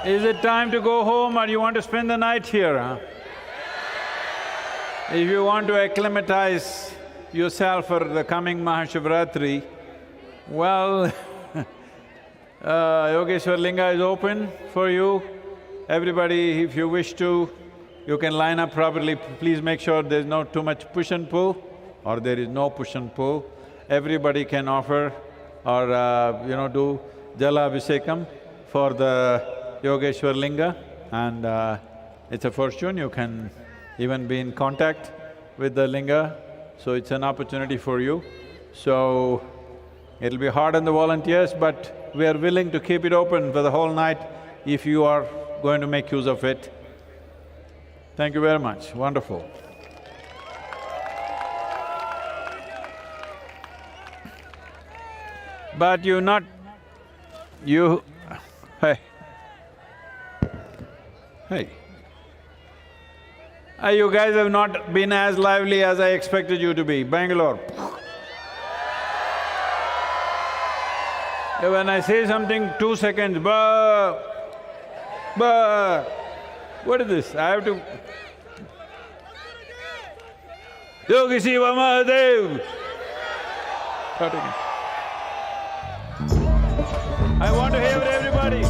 Is it time to go home or you want to spend the night here, huh? If you want to acclimatize yourself for the coming Mahashivratri, well, Yogeshwar Linga is open for you. Everybody, if you wish to, you can line up properly. Please make sure there's no too much push and pull, or there is no push and pull. Everybody can offer or do Jala Abhisekam for the Yogeshwar Linga, and it's a fortune. You can even be in contact with the Linga, so it's an opportunity for you. So, it'll be hard on the volunteers, but we are willing to keep it open for the whole night if you are going to make use of it. Thank you very much, wonderful. But you not… hey. Hey. You guys have not been as lively as I expected you to be. Bangalore. When I say something, 2 seconds, bah, bah. What is this? I have to… Yogi Shiva Mahadev! Start again. I want to hear everybody.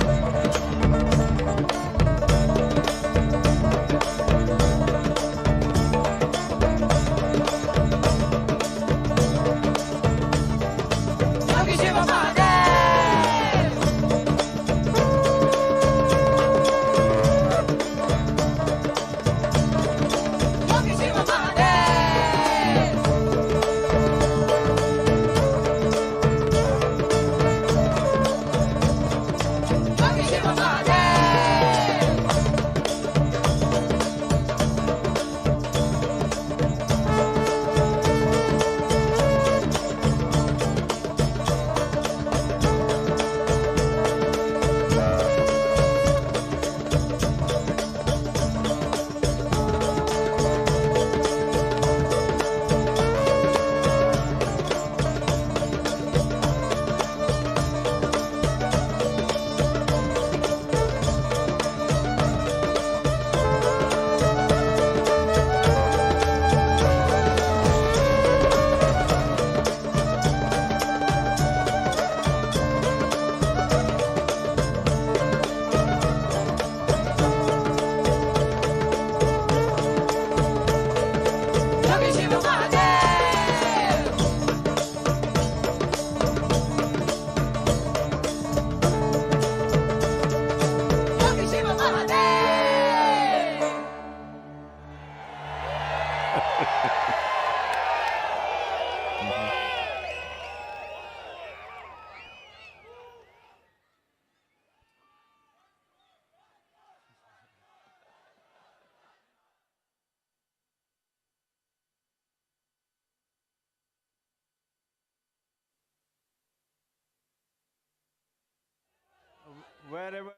Wherever